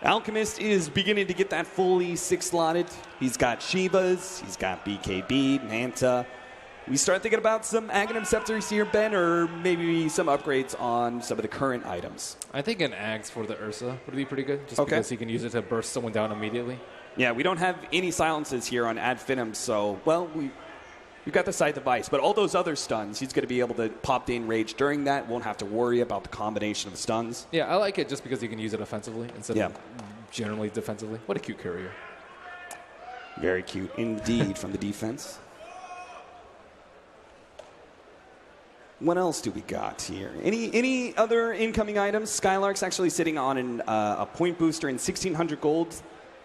Speaker 6: Alchemist is beginning to get that fully 6-slotted. He's got Shivas, he's got BKB, Manta. We start thinking about some Aghanim Scepters here, Ben, or maybe some upgrades on some of the current items.
Speaker 7: I think an Ags for the Ursa would be pretty good, just because he can use it to burst someone down immediately.
Speaker 6: Yeah, we don't have any silences here on Finem, so, well, we've got the Scythe of Ice, but all those other stuns, he's going to be able to pop the Enrage during that, won't have to worry about the combination of stuns.
Speaker 7: Yeah, I like it just because you can use it offensively instead of generally defensively. What a cute courier.
Speaker 6: Very cute indeed from the defense. What else do we got here? Any other incoming items? Skylark's actually sitting on a point booster in 1,600 gold.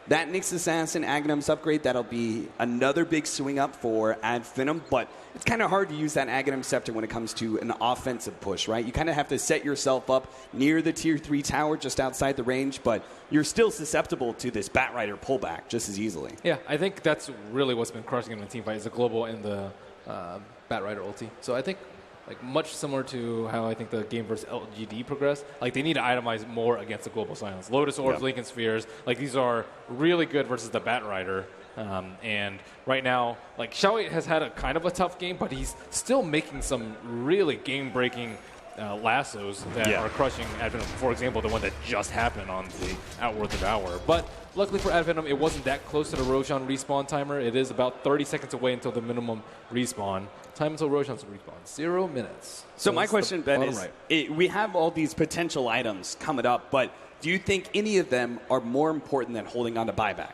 Speaker 6: That Nyx Assassin Aghanim's upgrade, that'll be another big swing up for Finem, but it's kind of hard to use that Aghanim Scepter when it comes to an offensive push, right? You kind of have to set yourself up near the Tier 3 tower just outside the range, but you're still susceptible to this Bat Rider pullback just as easily.
Speaker 7: Yeah, I think that's really what's been crushing him in the team fight is the global and the Bat Rider ulti. So I think like much similar to how I think the game versus LGD progressed. Like they need to itemize more against the global silence. Lotus Orbs, Lincoln Spheres, like these are really good versus the Bat Rider. And right now, like, Xiaowei has had a kind of a tough game, but he's still making some really game-breaking lassos that are crushing Advenom. For example, the one that just happened on the Outworth of Hour. But luckily for Advenom, it wasn't that close to the Roshan respawn timer. It is about 30 seconds away until the minimum respawn. Time until Roshan's respawn, 0 minutes.
Speaker 6: So my question, Ben, is we have all these potential items coming up, but do you think any of them are more important than holding on to buyback?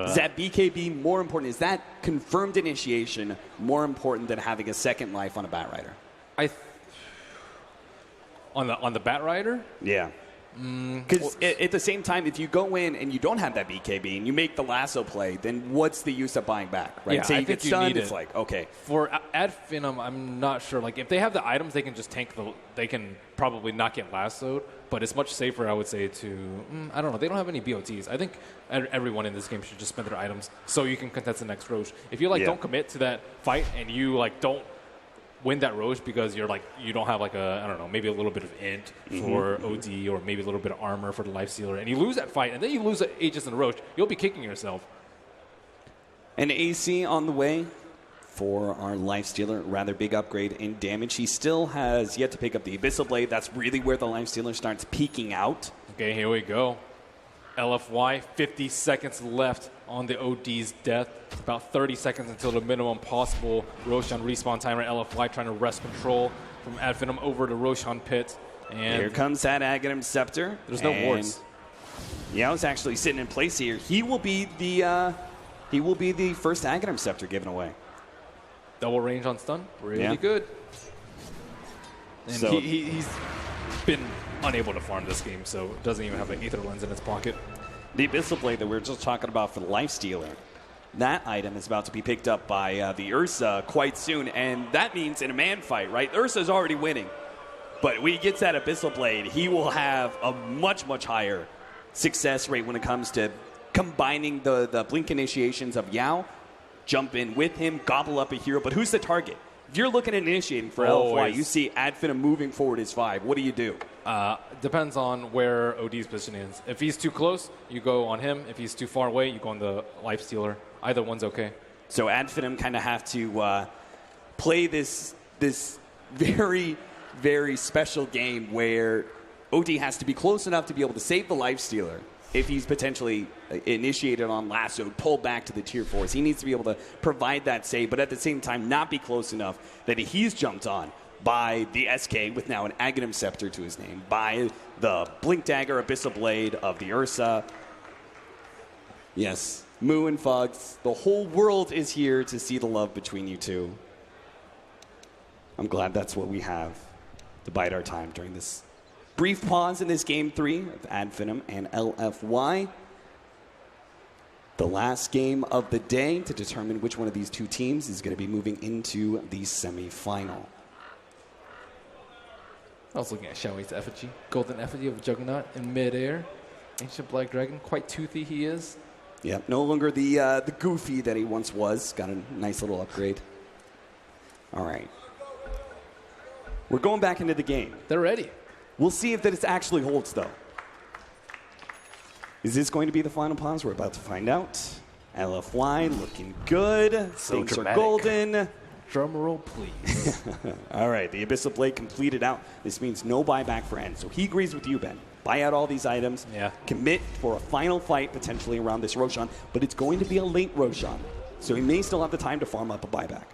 Speaker 6: Is that BKB more important? Is that confirmed initiation more important than having a second life on a Bat Rider?
Speaker 7: On the Bat Rider?
Speaker 6: Yeah. Because at the same time, if you go in and you don't have that BKB and you make the lasso play, then what's the use of buying back, right?
Speaker 7: Yeah,
Speaker 6: Say you get stunned, it's like, okay.
Speaker 7: For Advenom, I'm not sure. Like, if they have the items, they can just tank they can probably not get lassoed, but it's much safer, I would say, I don't know. They don't have any BOTs. I think everyone in this game should just spend their items so you can contest the next Roche. If you, don't commit to that fight and you, don't win that Roche because you don't have maybe a little bit of int for OD or maybe a little bit of armor for the Lifestealer, and you lose that fight and then you lose Aegis and Roche, you'll be kicking yourself.
Speaker 6: An AC on the way for our Lifestealer, rather big upgrade in damage. He still has yet to pick up the Abyssal Blade. That's really where the Lifestealer starts peeking out.
Speaker 7: Okay, here we go. LFY, 50 seconds left on the OD's death. About 30 seconds until the minimum possible Roshan respawn timer. LFY trying to wrest control from Advenom over the Roshan pit. And
Speaker 6: here comes that Aghanim Scepter.
Speaker 7: There's no wards.
Speaker 6: Yao's actually sitting in place here. He will be the first Aghanim Scepter given away.
Speaker 7: Double range on stun. Really good. And so he's been unable to farm this game, so doesn't even have an Aether Lens in his pocket.
Speaker 6: The Abyssal Blade that we were just talking about for the Lifestealer, that item is about to be picked up by the Ursa quite soon, and that means in a man fight, right? Ursa's already winning, but when he gets that Abyssal Blade, he will have a much, much higher success rate when it comes to combining the blink initiations of Yao, jump in with him, gobble up a hero, but who's the target? If you're looking at initiating for LFY, you see Advenom moving forward his 5. What do you do?
Speaker 7: Depends on where OD's position is. If he's too close, you go on him. If he's too far away, you go on the Lifestealer. Either one's okay.
Speaker 6: So Advenom kind of have to play this very, very special game where OD has to be close enough to be able to save the Lifestealer. If he's potentially initiated on lasso, pulled back to the tier 4s, he needs to be able to provide that save, but at the same time not be close enough that he's jumped on by the SK with now an Aghanim Scepter to his name, by the Blink Dagger Abyssal Blade of the Ursa. Yes, Moo and Fugs, the whole world is here to see the love between you two. I'm glad that's what we have to bide our time during this brief pause in this Game 3 of Advenom and LFY. The last game of the day to determine which one of these two teams is going to be moving into the semifinal.
Speaker 7: I was looking at Xiaowei's effigy. Golden effigy of Juggernaut in midair. Ancient Black Dragon. Quite toothy he is.
Speaker 6: Yeah, no longer the goofy that he once was. Got a nice little upgrade. All right. We're going back into the game.
Speaker 7: They're ready.
Speaker 6: We'll see if it actually holds, though. Is this going to be the final pause? We're about to find out. LFY looking good.
Speaker 5: So
Speaker 6: Things
Speaker 5: dramatic.
Speaker 6: are golden.
Speaker 7: Drum roll, please.
Speaker 6: All right, the Abyssal Blade completed out. This means no buyback for N. So he agrees with you, Ben. Buy out all these items.
Speaker 7: Yeah.
Speaker 6: Commit for a final fight potentially around this Roshan. But it's going to be a late Roshan. So he may still have the time to farm up a buyback.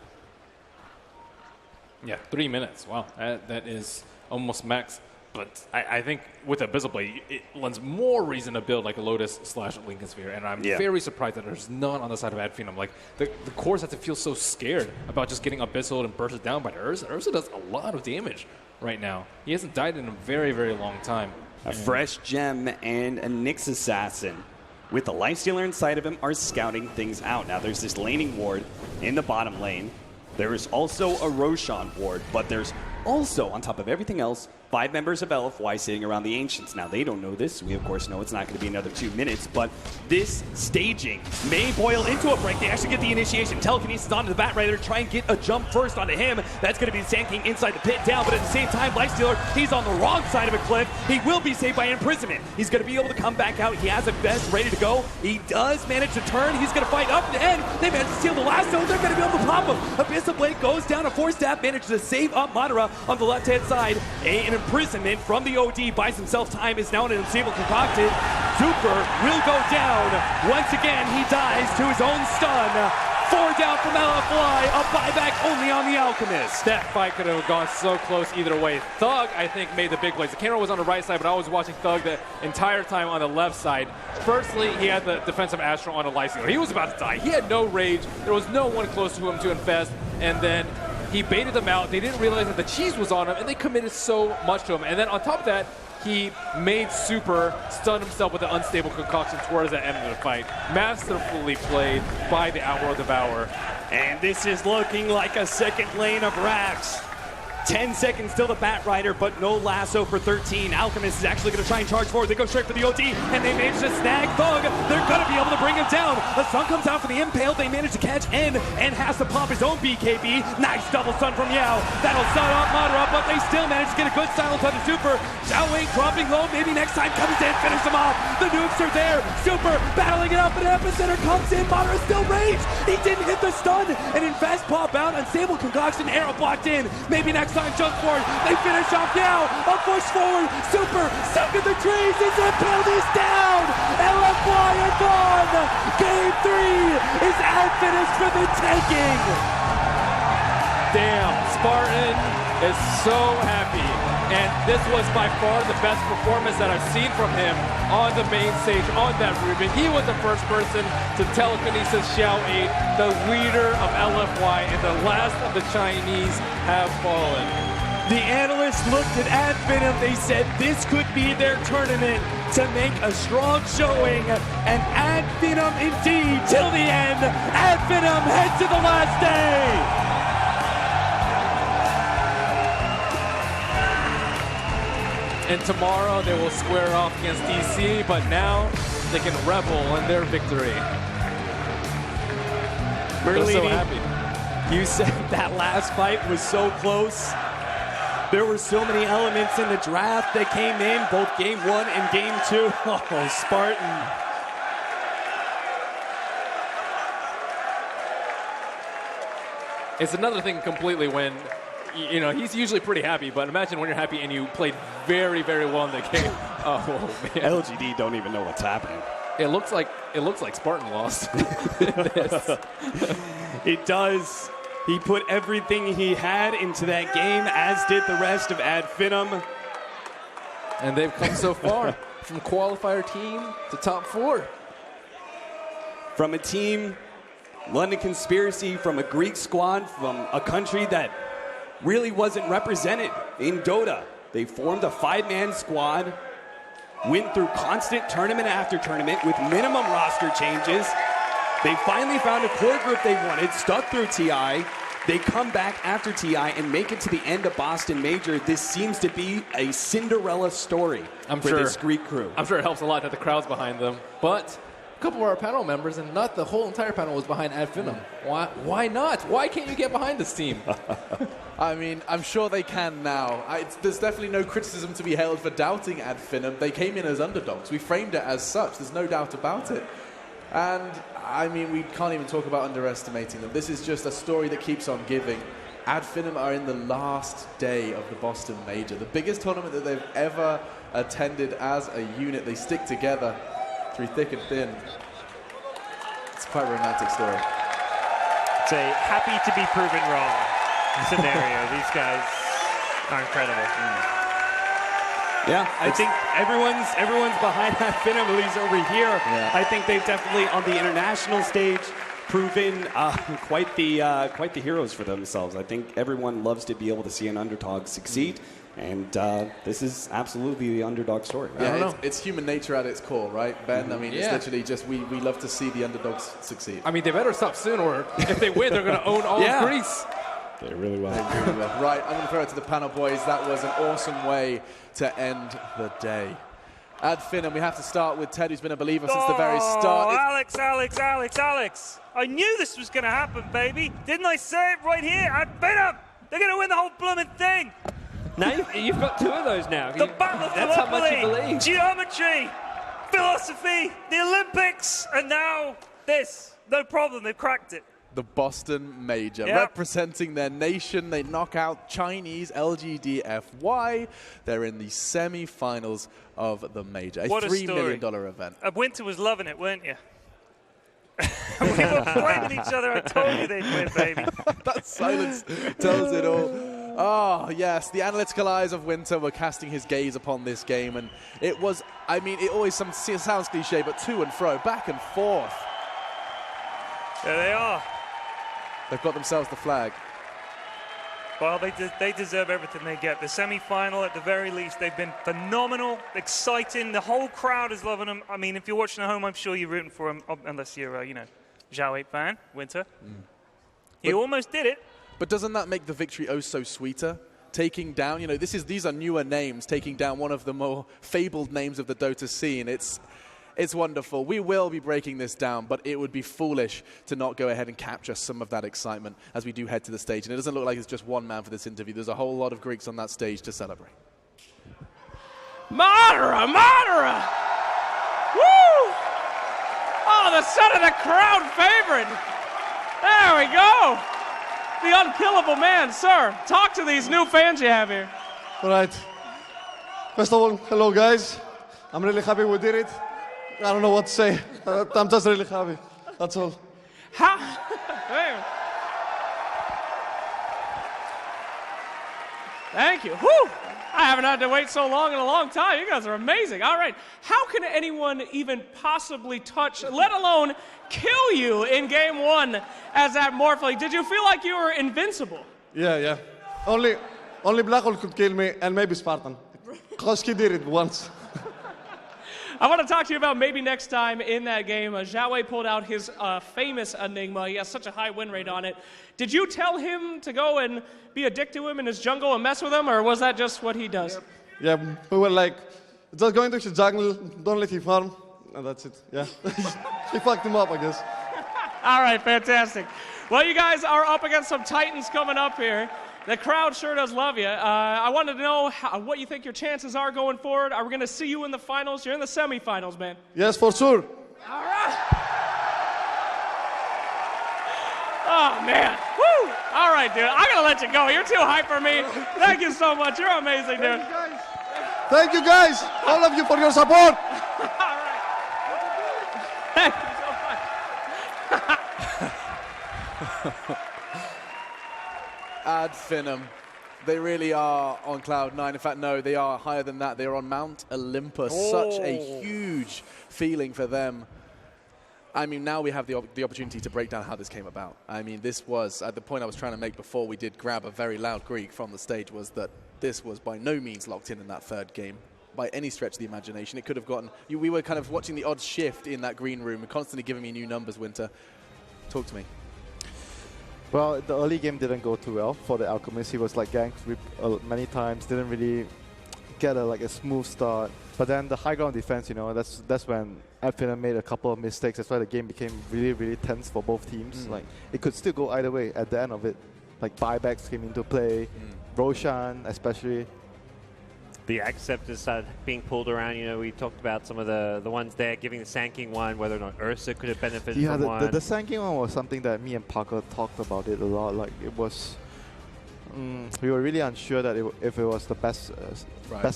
Speaker 7: Yeah, 3 minutes. Wow, that is almost max. But I think with Abyssal Blade, it lends more reason to build like a Lotus/Lincoln Sphere. And I'm very surprised that there's none on the side of Advenom. Like, the cores have to feel so scared about just getting Abyssal and bursted down by the Ursa. Ursa does a lot of damage right now. He hasn't died in a very, very long time.
Speaker 6: A fresh gem and a Nyx Assassin with the Lifestealer inside of him are scouting things out. Now there's this laning ward in the bottom lane. There is also a Roshan ward, but there's also, on top of everything else, 5 members of LFY sitting around the Ancients. Now, they don't know this. We, of course, know it's not going to be another 2 minutes, but this staging may boil into a break. They actually get the initiation. Telekinesis onto the Batrider to try and get a jump first onto him. That's going to be the Sand King inside the pit down, but at the same time, Lifestealer, he's on the wrong side of a cliff. He will be saved by imprisonment. He's going to be able to come back out. He has a vest ready to go. He does manage to turn. He's going to fight up to the end. They manage to steal the lasso. They're going to be able to pop him. Abyssal Blade goes down. A 4-stab manages to save up Madara on the left-hand side. An imprisonment from the OD buys himself time. Is now an unstable concocted. Super will go down. Once again, he dies to his own stun. 4 down from LFY, a buyback only on the Alchemist.
Speaker 7: That fight could have gone so close either way. Thug, I think, made the big plays. The camera was on the right side, but I was watching Thug the entire time on the left side. Firstly, he had the defensive Astro on a Lifestealer. He was about to die. He had no rage. There was no one close to him to infest. And then he baited them out. They didn't realize that the cheese was on him, and they committed so much to him. And then on top of that, he made Super stun himself with an unstable concoction towards the end of the fight. Masterfully played by the Outworld Devourer.
Speaker 6: And this is looking like a second lane of Rax. 10 seconds till the Batrider, but no lasso for 13. Alchemist is actually going to try and charge forward. They go straight for the OD, and they manage to snag Thug. They're going to be able to bring him down. The stun comes out for the Impale. They manage to catch N has to pop his own BKB. Nice double stun from Yao. That'll stun off Madara, but they still manage to get a good silence on the Super. Xiao Wei dropping low. Maybe next time comes in, finish him off. The nukes are there. Super battling it up, and Epicenter comes in. Madara still raged. He didn't hit the stun, and Infest pop out. Unstable concoction, arrow blocked in. Maybe next time jump forward. They finish off now. A push forward. Super stuck in the trees. His Impale is down. LFY are gone. Game 3 is finished for the taking.
Speaker 7: Damn, Spartan is so happy. And this was by far the best performance that I've seen from him on the main stage, on that Rubin. He was the first person to telekinesis Xiao 8, the leader of LFY, and the last of the Chinese have fallen.
Speaker 6: The analysts looked at Finem. They said this could be their tournament to make a strong showing. And Finem indeed, till the end. Finem head to the last day.
Speaker 7: And tomorrow they will square off against DC, but now they can revel in their victory.
Speaker 6: We're
Speaker 7: so happy.
Speaker 6: You said that last fight was so close. There were so many elements in the draft that came in, both Game 1 and Game 2. Oh, Spartan.
Speaker 7: It's another thing completely when, you know, he's usually pretty happy, but imagine when you're happy and you played very, very well in the game. Oh, man.
Speaker 6: LGD don't even know what's happening.
Speaker 7: It looks like Spartan lost.
Speaker 6: It does. He put everything he had into that game, as did the rest of Finem.
Speaker 7: And they've come so far from qualifier team to top 4.
Speaker 6: From a team, London Conspiracy, from a Greek squad, from a country that really wasn't represented in Dota. They formed a 5-man squad, went through constant tournament after tournament with minimum roster changes. They finally found a core group they wanted, stuck through TI. They come back after TI and make it to the end of Boston Major. This seems to be a Cinderella story for this Greek crew.
Speaker 7: I'm sure it helps a lot that the crowd's behind them. But a couple of our panel members, and not the whole entire panel, was behind Finem. Why not? Why can't you get behind this team?
Speaker 1: I mean, I'm sure they can now. There's definitely no criticism to be held for doubting Finem. They came in as underdogs. We framed it as such. There's no doubt about it. And, I mean, we can't even talk about underestimating them. This is just a story that keeps on giving. Finem are in the last day of the Boston Major, the biggest tournament that they've ever attended as a unit. They stick together through thick and thin. It's quite a romantic story.
Speaker 5: It's a happy to be proven wrong scenario. These guys are incredible.
Speaker 6: Yeah, I think everyone's behind Finem, at least over here. Yeah. I think they've definitely, on the international stage, proven quite the heroes for themselves. I think everyone loves to be able to see an underdog succeed, and this is absolutely the underdog story.
Speaker 1: Yeah, it's human nature at its core, right, Ben? I mean, it's literally just we love to see the underdogs succeed.
Speaker 7: I mean, they better stop soon, or if they win, they're going to own all of Greece.
Speaker 9: They really will.
Speaker 1: They really will. Right, I'm going to throw it to the panel, boys. That was an awesome way to end the day. Ad Finem, we have to start with Ted, who's been a believer since the very start.
Speaker 5: Alex. I knew this was going to happen, baby. Didn't I say it right here? Ad Finem! They're going to win the whole blooming thing.
Speaker 10: Now you've got 2 of those now.
Speaker 5: The battle of
Speaker 10: That's how much you believe.
Speaker 5: Geometry, philosophy, the Olympics, and now this. No problem, they've cracked it.
Speaker 1: The Boston Major, representing their nation. They knock out Chinese lgd.fy. They're in the semi-finals of the Major, a $3 million event.
Speaker 5: Winter was loving it, weren't you? We were pointing at each other. I told you they'd win, baby.
Speaker 1: That silence tells it all. Oh, yes, the analytical eyes of Winter were casting his gaze upon this game, and it was, I mean, it always sounds cliche, but to and fro, back and forth.
Speaker 5: There they are.
Speaker 1: They've got themselves the flag.
Speaker 5: Well, they deserve everything they get. The semi-final, at the very least, they've been phenomenal, exciting. The whole crowd is loving them. I mean, if you're watching at home, I'm sure you're rooting for them, unless you're, Zhao 8 fan, Winter. You almost did it.
Speaker 1: But doesn't that make the victory oh so sweeter? Taking down, these are newer names, taking down one of the more fabled names of the Dota scene. It's wonderful. We will be breaking this down, but it would be foolish to not go ahead and capture some of that excitement as we do head to the stage. And it doesn't look like it's just one man for this interview. There's a whole lot of Greeks on that stage to celebrate.
Speaker 11: Madara! Woo! Oh, the son of the crowd favorite. There we go. The unkillable man. Sir, talk to these new fans you have here.
Speaker 12: All right. First of all, hello, guys. I'm really happy we did it. I don't know what to say. I'm just really happy. That's all.
Speaker 11: Thank you. Whew. I haven't had to wait so long in a long time. You guys are amazing. All right. How can anyone even possibly touch, let alone kill you in game 1 as that Morphling? Did you feel like you were invincible?
Speaker 12: Yeah. Only Black Hole could kill me, and maybe Spartan. Because he did it once.
Speaker 11: I want to talk to you about maybe next time in that game. Zhao pulled out his famous Enigma. He has such a high win rate on it. Did you tell him to go and be a dick to him in his jungle and mess with him, or was that just what he does?
Speaker 12: Yeah, we were like, just going to his jungle, don't let him farm, and that's it. Yeah. He fucked him up, I guess.
Speaker 11: All right, fantastic. Well, you guys are up against some titans coming up here. The crowd sure does love you. I wanted to know what you think your chances are going forward. Are we going to see you in the finals? You're in the semifinals, man.
Speaker 12: Yes, for sure.
Speaker 11: All right. Oh, man. Woo! All right, dude. I'm going to let you go. You're too hype for me. Thank you so much. You're amazing, dude.
Speaker 12: Thank you, guys. All of you for your support.
Speaker 11: All right. Thank you so much.
Speaker 1: Ad Finem. They really are on cloud 9. In fact, no, they are higher than that. They are on Mount Olympus. Oh. Such a huge feeling for them. I mean, now we have the opportunity to break down how this came about. I mean, this was, at the point I was trying to make before we did grab a very loud Greek from the stage, was that this was by no means locked in that third game. By any stretch of the imagination. It could have gotten, we were kind of watching the odds shift in that green room and constantly giving me new numbers, Winter. Talk to me.
Speaker 4: Well, the early game didn't go too well for the Alchemist. He was like ganked many times, didn't really get a smooth start. But then the high ground defense, that's when Finem made a couple of mistakes. That's why the game became really, really tense for both teams. Like, it could still go either way at the end of it. Like, buybacks came into play, Roshan especially.
Speaker 3: The Acceptors started being pulled around. We talked about some of the ones there, giving the Sand King one, whether or not Ursa could have benefited from one.
Speaker 4: The Sand King one was something that me and Parker talked about it a lot. Like, it was, we were really unsure that if it was the best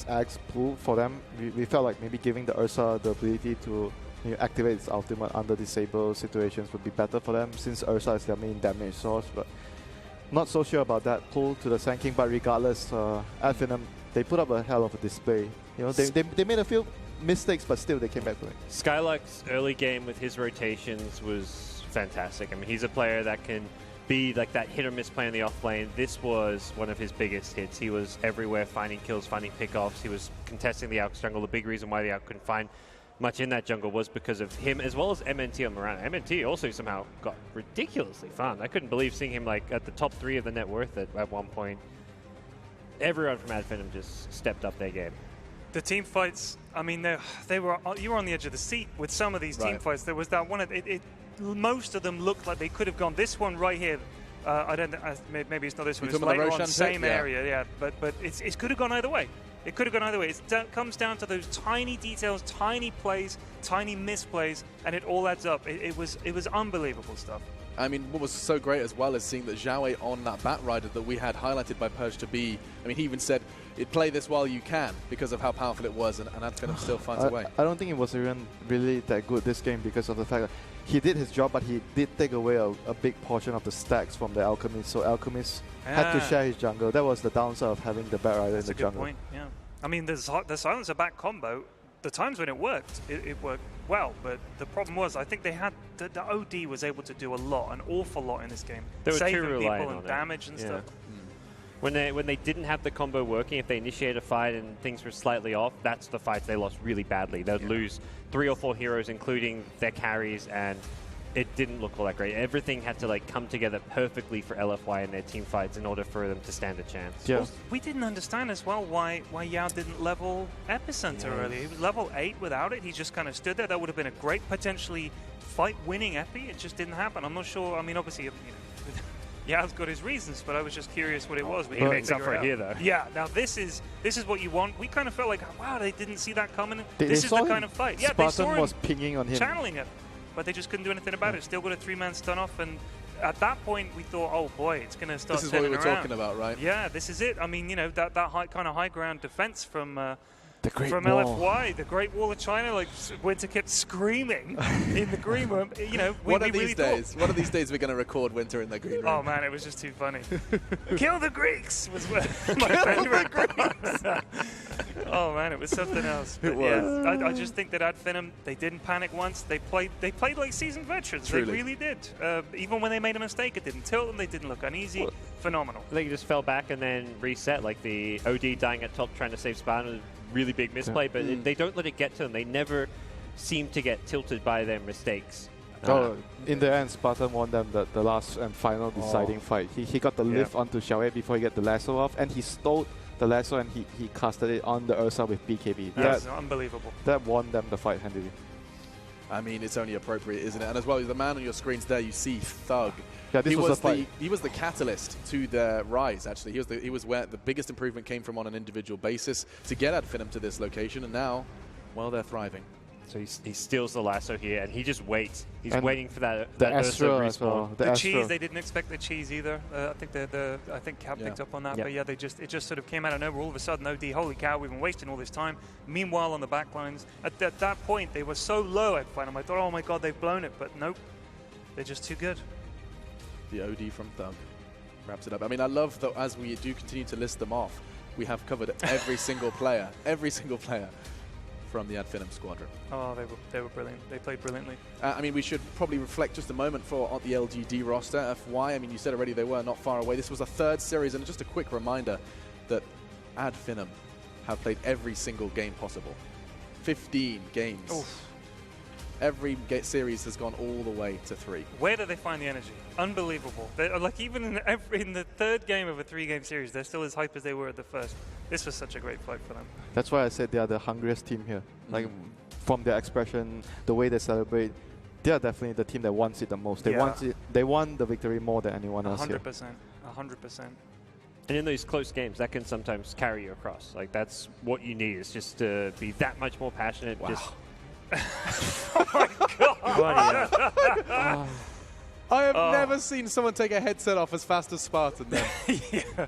Speaker 4: axe pool for them. We felt like maybe giving the Ursa the ability to activate its ultimate under disable situations would be better for them, since Ursa is their main damage source. But not so sure about that pull to the Sand King. But regardless, Finem, they put up a hell of a display. They made a few mistakes, but still they came back with it.
Speaker 3: Skylark's early game with his rotations was fantastic. I mean, he's a player that can be like that hit or miss play in the off lane. This was one of his biggest hits. He was everywhere, finding kills, finding pickoffs. He was contesting the Alk's jungle. The big reason why the Alk couldn't find much in that jungle was because of him, as well as MNT on Morana. MNT also somehow got ridiculously farmed. I couldn't believe seeing him like at the top 3 of the net worth at one point. Everyone from Adfinem just stepped up their game.
Speaker 5: The team fights, I mean, you were on the edge of the seat with some of these team fights. There was that one, most of them looked like they could have gone. This one right here, maybe it's not this one, it's later on, same area, but it could have gone either way. It could have gone either way. It comes down to those tiny details, tiny plays, tiny misplays, and it all adds up. It was unbelievable stuff.
Speaker 1: I mean, what was so great as well is seeing that Xiaowei on that Bat Rider that we had highlighted by Purge to be, I mean, he even said, play this while you can because of how powerful it was, and Adfinem still finds a way.
Speaker 4: I don't think it was even really that good this game because of the fact that he did his job, but he did take away a big portion of the stacks from the Alchemist, so Alchemist had to share his jungle. That was the downside of having the Bat Rider in the jungle. That's a good
Speaker 5: point, yeah. I mean, the Silencer back combo, the times when it worked worked well, but the problem was I think they had the OD was able to do an awful lot in this game.
Speaker 3: They were
Speaker 5: saving
Speaker 3: too
Speaker 5: people
Speaker 3: reliant
Speaker 5: and
Speaker 3: on
Speaker 5: damage and stuff.
Speaker 3: When they didn't have the combo working, if they initiated a fight and things were slightly off, that's the fights they lost really badly. They'd lose 3 or 4 heroes, including their carries, and it didn't look all that great. Everything had to like come together perfectly for LFY and their team fights in order for them to stand a chance.
Speaker 4: Yeah.
Speaker 5: Well, we didn't understand as well why Yao didn't level Epicenter earlier. He was level 8 without it. He just kind of stood there. That would have been a great potentially fight-winning Epi. It just didn't happen. I'm not sure. I mean, obviously, you know, Yao's got his reasons, but I was just curious what it was.
Speaker 3: He makes up for it here, though.
Speaker 5: Yeah. Now this is what you want. We kind of felt like, wow, they didn't see that coming.
Speaker 4: This
Speaker 5: is the kind of fight. Yeah, they saw him
Speaker 4: was pinging on him,
Speaker 5: channeling it. But they just couldn't do anything about it. Still got a 3-man stun off, and at that point we thought, oh boy, it's going to start.
Speaker 1: This is what we were
Speaker 5: around.
Speaker 1: talking about, right?
Speaker 5: Yeah, this is it. I mean, you know, that kind of high ground defense from
Speaker 4: LFY,
Speaker 5: the Great Wall of China. Like Winter kept screaming in the green room. You know,
Speaker 1: one of these days we're going to record Winter in the green room.
Speaker 5: Oh man, it was just too funny. Kill the Greeks was what my favorite quote. Oh man, it was something else. But
Speaker 1: it was.
Speaker 5: Yeah, I just think that Adfinem, they didn't panic once. They played like seasoned veterans.
Speaker 1: Truly.
Speaker 5: They really did. Even when they made a mistake, it didn't tilt them. They didn't look uneasy. Phenomenal.
Speaker 3: I think he just fell back and then reset. Like the OD dying at top, trying to save Spartan was a really big misplay. But they don't let it get to them. They never seem to get tilted by their mistakes.
Speaker 4: In the end, Spartan won them the last and final deciding fight. He got the lift onto Xiaowei before he got the lasso off, and he stole the lasso and he casted it on the Ursa with BKB.
Speaker 5: That's unbelievable.
Speaker 4: That won them the fight handily.
Speaker 1: I mean, it's only appropriate, isn't it? And as well, the man on your screens there, you see Thug.
Speaker 4: Yeah, this was the fight.
Speaker 1: He was the catalyst to their rise, actually. He was where the biggest improvement came from on an individual basis to get Adfinem to this location, and now, well, they're thriving.
Speaker 3: So he steals the lasso here, and he just waits. He's waiting for that
Speaker 4: Astra as well.
Speaker 5: The cheese, they didn't expect the cheese either. I think Cap picked up on that. But yeah, it just sort of came out of nowhere. All of a sudden, OD, holy cow, we've been wasting all this time. Meanwhile, on the back lines, at that point, they were so low at Finem. I thought, oh my god, they've blown it. But nope, they're just too good.
Speaker 1: The OD from Thug wraps it up. I mean, I love that as we do continue to list them off, we have covered every single player from the Adfinem squadron.
Speaker 5: Oh, they were brilliant. They played brilliantly.
Speaker 1: I mean, we should probably reflect just a moment on the LGD roster. FY, I mean, you said already they were not far away. This was a 3rd series, and just a quick reminder that Adfinem have played every single game possible. 15 games.
Speaker 5: Oof.
Speaker 1: Every series has gone all the way to 3.
Speaker 5: Where do they find the energy? Unbelievable. Like even in the 3rd game of a 3-game series, they're still as hype as they were at the first. This was such a great fight for them.
Speaker 4: That's why I said they are the hungriest team here. Like from their expression, the way they celebrate, they are definitely the team that wants it the most. They want it. They want the victory more than anyone else here.
Speaker 5: 100%. 100%.
Speaker 3: And in those close games, that can sometimes carry you across. Like that's what you need is just to be that much more passionate.
Speaker 1: Wow.
Speaker 3: Just
Speaker 5: oh my god!
Speaker 1: I have never seen someone take a headset off as fast as Spartan then.
Speaker 5: Yeah.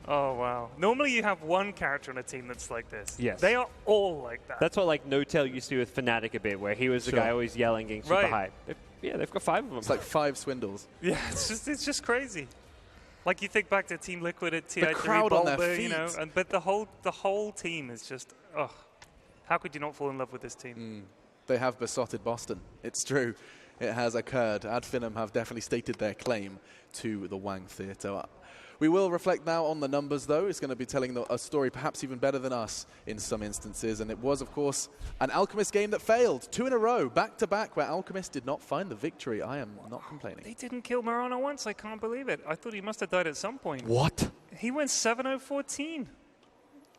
Speaker 5: Oh wow. Normally you have one character on a team that's like this.
Speaker 3: Yes.
Speaker 5: They are all like that.
Speaker 3: That's what like No-Tail used to do with Fnatic a bit, where he was the guy always yelling, getting super hype. They've got 5 of them.
Speaker 1: It's like 5 swindles.
Speaker 5: Yeah, it's just crazy. Like you think back to Team Liquid at TI3
Speaker 1: crowd on their feet.
Speaker 5: you know, but the whole team is just how could you not fall in love with this team?
Speaker 1: They have besotted Boston. It's true. It has occurred. Adfinem have definitely stated their claim to the Wang Theatre. We will reflect now on the numbers, though. It's going to be telling a story perhaps even better than us in some instances. And it was, of course, an Alchemist game that failed. 2 in a row, back-to-back, where Alchemist did not find the victory. I am not complaining.
Speaker 5: They didn't kill Marana once. I can't believe it. I thought he must have died at some point.
Speaker 4: What?
Speaker 5: He went 7-0-14.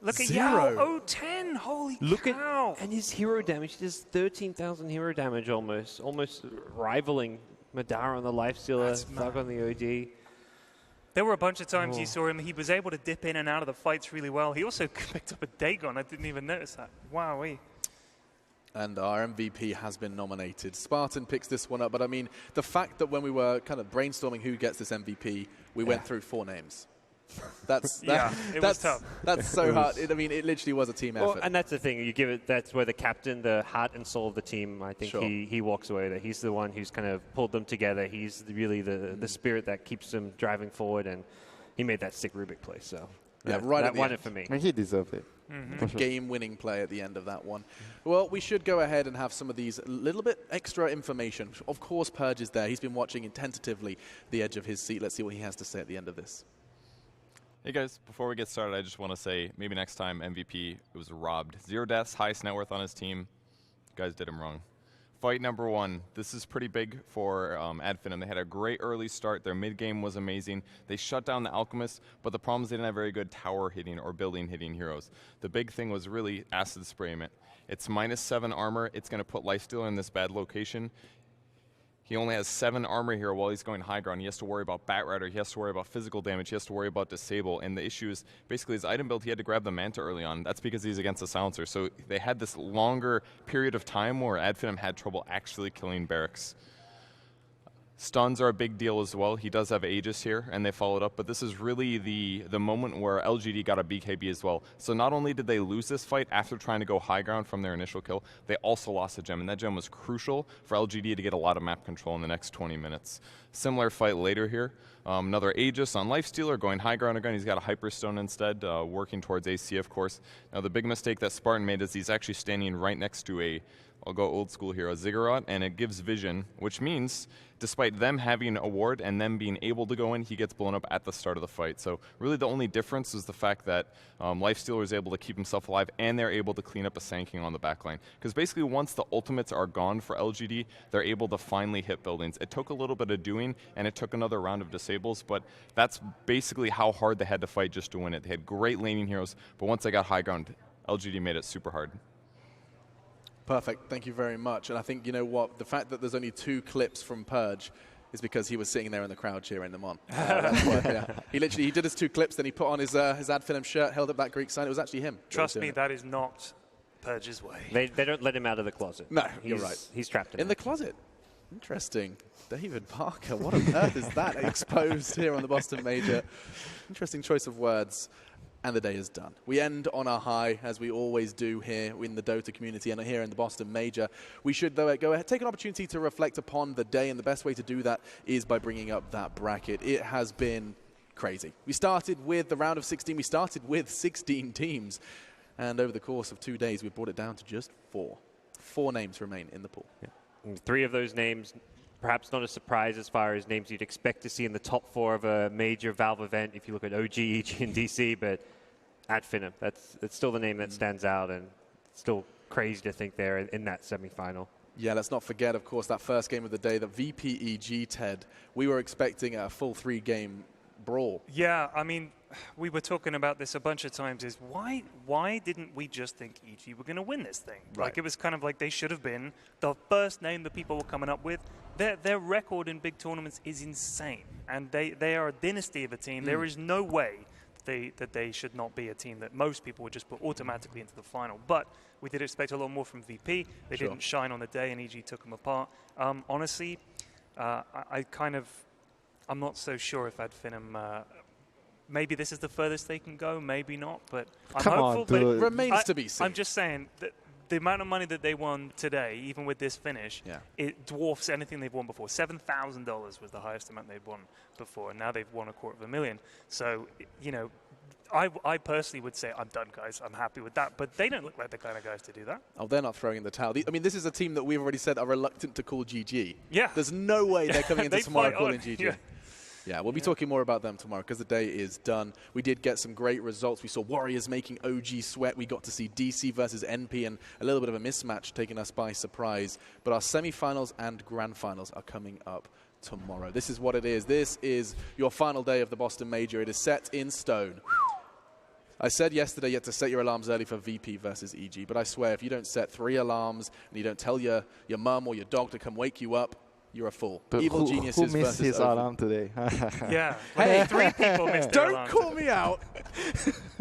Speaker 5: Look at
Speaker 1: 0.
Speaker 5: Yao, 0-10. Holy cow.
Speaker 10: And his hero damage, does 13,000 hero damage almost rivaling Madara on the Lifestealer, Thug on the OD.
Speaker 5: There were a bunch of times you saw him. He was able to dip in and out of the fights really well. He also picked up a Dagon. I didn't even notice that. Wowee.
Speaker 1: And our MVP has been nominated. Spartan picks this one up, but I mean, the fact that when we were kind of brainstorming who gets this MVP, we went through 4 names.
Speaker 5: It was tough.
Speaker 1: That's so hard. It literally was a team effort.
Speaker 10: And that's the thing. You give it. That's where the captain, the heart and soul of the team. I think he walks away. That he's the one who's kind of pulled them together. He's really the spirit that keeps them driving forward. And he made that sick Rubik play. So
Speaker 1: that
Speaker 10: won it for me.
Speaker 4: And he deserved it.
Speaker 1: Game-winning play at the end of that one. Well, we should go ahead and have some of these little bit extra information. Of course, Purge is there. He's been watching tentatively the edge of his seat. Let's see what he has to say at the end of this.
Speaker 8: Hey guys, before we get started, I just want to say maybe next time MVP was robbed. 0 deaths, highest net worth on his team. You guys did him wrong. Fight number 1. This is pretty big for Finem. They had a great early start. Their mid game was amazing. They shut down the Alchemists, but the problem is they didn't have very good tower hitting or building hitting heroes. The big thing was really acid sprayment. It's -7 armor. It's going to put Lifestealer in this bad location. He only has 7 armor here while he's going high ground. He has to worry about Batrider. He has to worry about physical damage. He has to worry about disable. And the issue is basically his item build, he had to grab the Manta early on. That's because he's against the Silencer. So they had this longer period of time where Finem had trouble actually killing barracks. Stuns are a big deal as well. He does have Aegis here, and they followed up, but this is really the moment where LGD got a BKB as well. So not only did they lose this fight after trying to go high ground from their initial kill, they also lost a gem, and that gem was crucial for LGD to get a lot of map control in the next 20 minutes. Similar fight later here. Another Aegis on Lifestealer, going high ground again. He's got a Hyperstone instead, working towards AC, of course. Now, the big mistake that Spartan made is he's actually standing right next to I'll go old school here, a Ziggurat, and it gives vision, which means despite them having a ward and them being able to go in, he gets blown up at the start of the fight. So really the only difference is the fact that Lifestealer is able to keep himself alive and they're able to clean up a Sanking on the backline. Because basically once the ultimates are gone for LGD, they're able to finally hit buildings. It took a little bit of doing and it took another round of disables, but that's basically how hard they had to fight just to win it. They had great laning heroes, but once they got high ground, LGD made it super hard.
Speaker 1: Perfect. Thank you very much. And I think, you know what, the fact that there's only 2 clips from Purge is because he was sitting there in the crowd cheering them on. He did his 2 clips, then he put on his Ad Finem shirt, held up that Greek sign. It was actually him.
Speaker 5: Trust me, that is not Purge's way.
Speaker 10: They don't let him out of the closet.
Speaker 1: No, you're right.
Speaker 10: He's trapped
Speaker 1: in the closet. Interesting. David Parker, what on earth is that exposed here on the Boston Major? Interesting choice of words. And the day is done. We end on a high, as we always do here in the Dota community and here in the Boston Major. We should, though, go ahead, take an opportunity to reflect upon the day, and the best way to do that is by bringing up that bracket. It has been crazy. We started with the round of 16. We started with 16 teams. And over the course of 2 days, we brought it down to just 4. 4 names remain in the pool.
Speaker 10: Yeah. 3 of those names, perhaps not a surprise as far as names you'd expect to see in the top 4 of a major Valve event if you look at OG, EG, and DC, but Finem, that's still the name that stands out, and still crazy to think they're in that semifinal.
Speaker 1: Yeah, let's not forget, of course, that first game of the day, the VPEG, Ted. We were expecting a full 3-game brawl.
Speaker 5: Yeah, I mean, we were talking about this a bunch of times, is why didn't we just think EG were going to win this thing?
Speaker 1: Right.
Speaker 5: Like, it was kind of like they should have been the first name that people were coming up with. Their record in big tournaments is insane, and they are a dynasty of a team. There is no way that they should not be a team that most people would just put automatically into the final. But we did expect a lot more from VP. They didn't shine on the day, and EG took them apart. Honestly, I'm not so sure if Finem. Maybe this is the furthest they can go, maybe not. But I'm hopeful.
Speaker 1: But it remains to be seen.
Speaker 5: I'm just saying that the amount of money that they won today, even with this finish, it dwarfs anything they've won before. $7,000 was the highest amount they've won before, and now they've won $250,000. So, you know, I personally would say, I'm done, guys. I'm happy with that. But they don't look like the kind of guys to do that.
Speaker 1: Oh, they're not throwing in the towel. I mean, this is a team that we've already said are reluctant to call GG.
Speaker 5: Yeah.
Speaker 1: There's no way they're coming into tomorrow calling GG.
Speaker 5: Yeah.
Speaker 1: Yeah, we'll be talking more about them tomorrow because the day is done. We did get some great results. We saw Warriors making OG sweat. We got to see DC versus NP and a little bit of a mismatch taking us by surprise. But our semifinals and grand finals are coming up tomorrow. This is what it is. This is your final day of the Boston Major. It is set in stone. I said yesterday you had to set your alarms early for VP versus EG, but I swear if you don't set 3 alarms and you don't tell your mum or your dog to come wake you up, you're a fool.
Speaker 4: But
Speaker 1: Evil Geniuses
Speaker 4: who missed
Speaker 1: versus
Speaker 4: his alarm today?
Speaker 5: Yeah.
Speaker 1: Hey,
Speaker 5: 3 people missed their
Speaker 1: don't
Speaker 5: alarm
Speaker 1: call me out.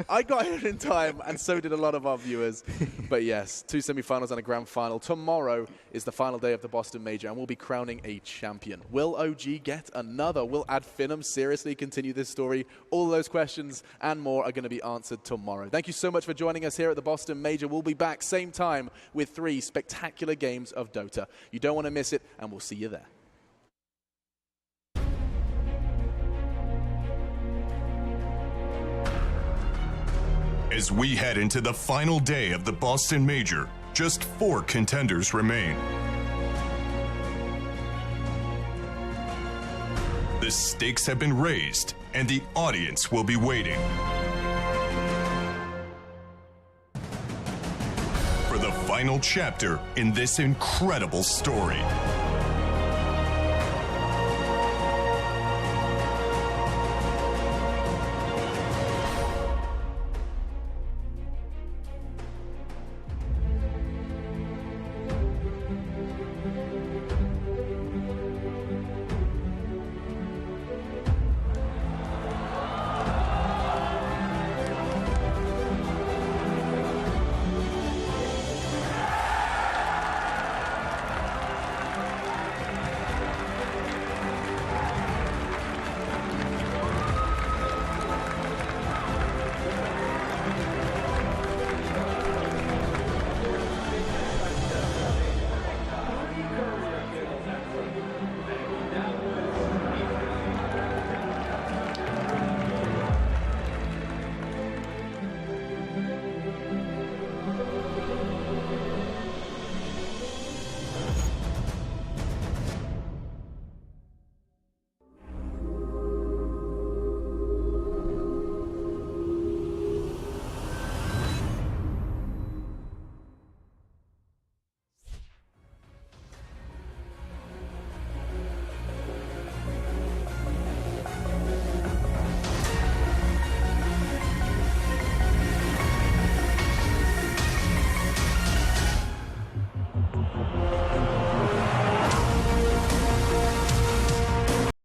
Speaker 1: I got here in time, and so did a lot of our viewers. But yes, 2 semifinals and a grand final. Tomorrow is the final day of the Boston Major, and we'll be crowning a champion. Will OG get another? Will Ad Finem seriously continue this story? All those questions and more are going to be answered tomorrow. Thank you so much for joining us here at the Boston Major. We'll be back same time with 3 spectacular games of Dota. You don't want to miss it, and we'll see you there.
Speaker 2: As we head into the final day of the Boston Major, just 4 contenders remain. The stakes have been raised, and the audience will be waiting for the final chapter in this incredible story.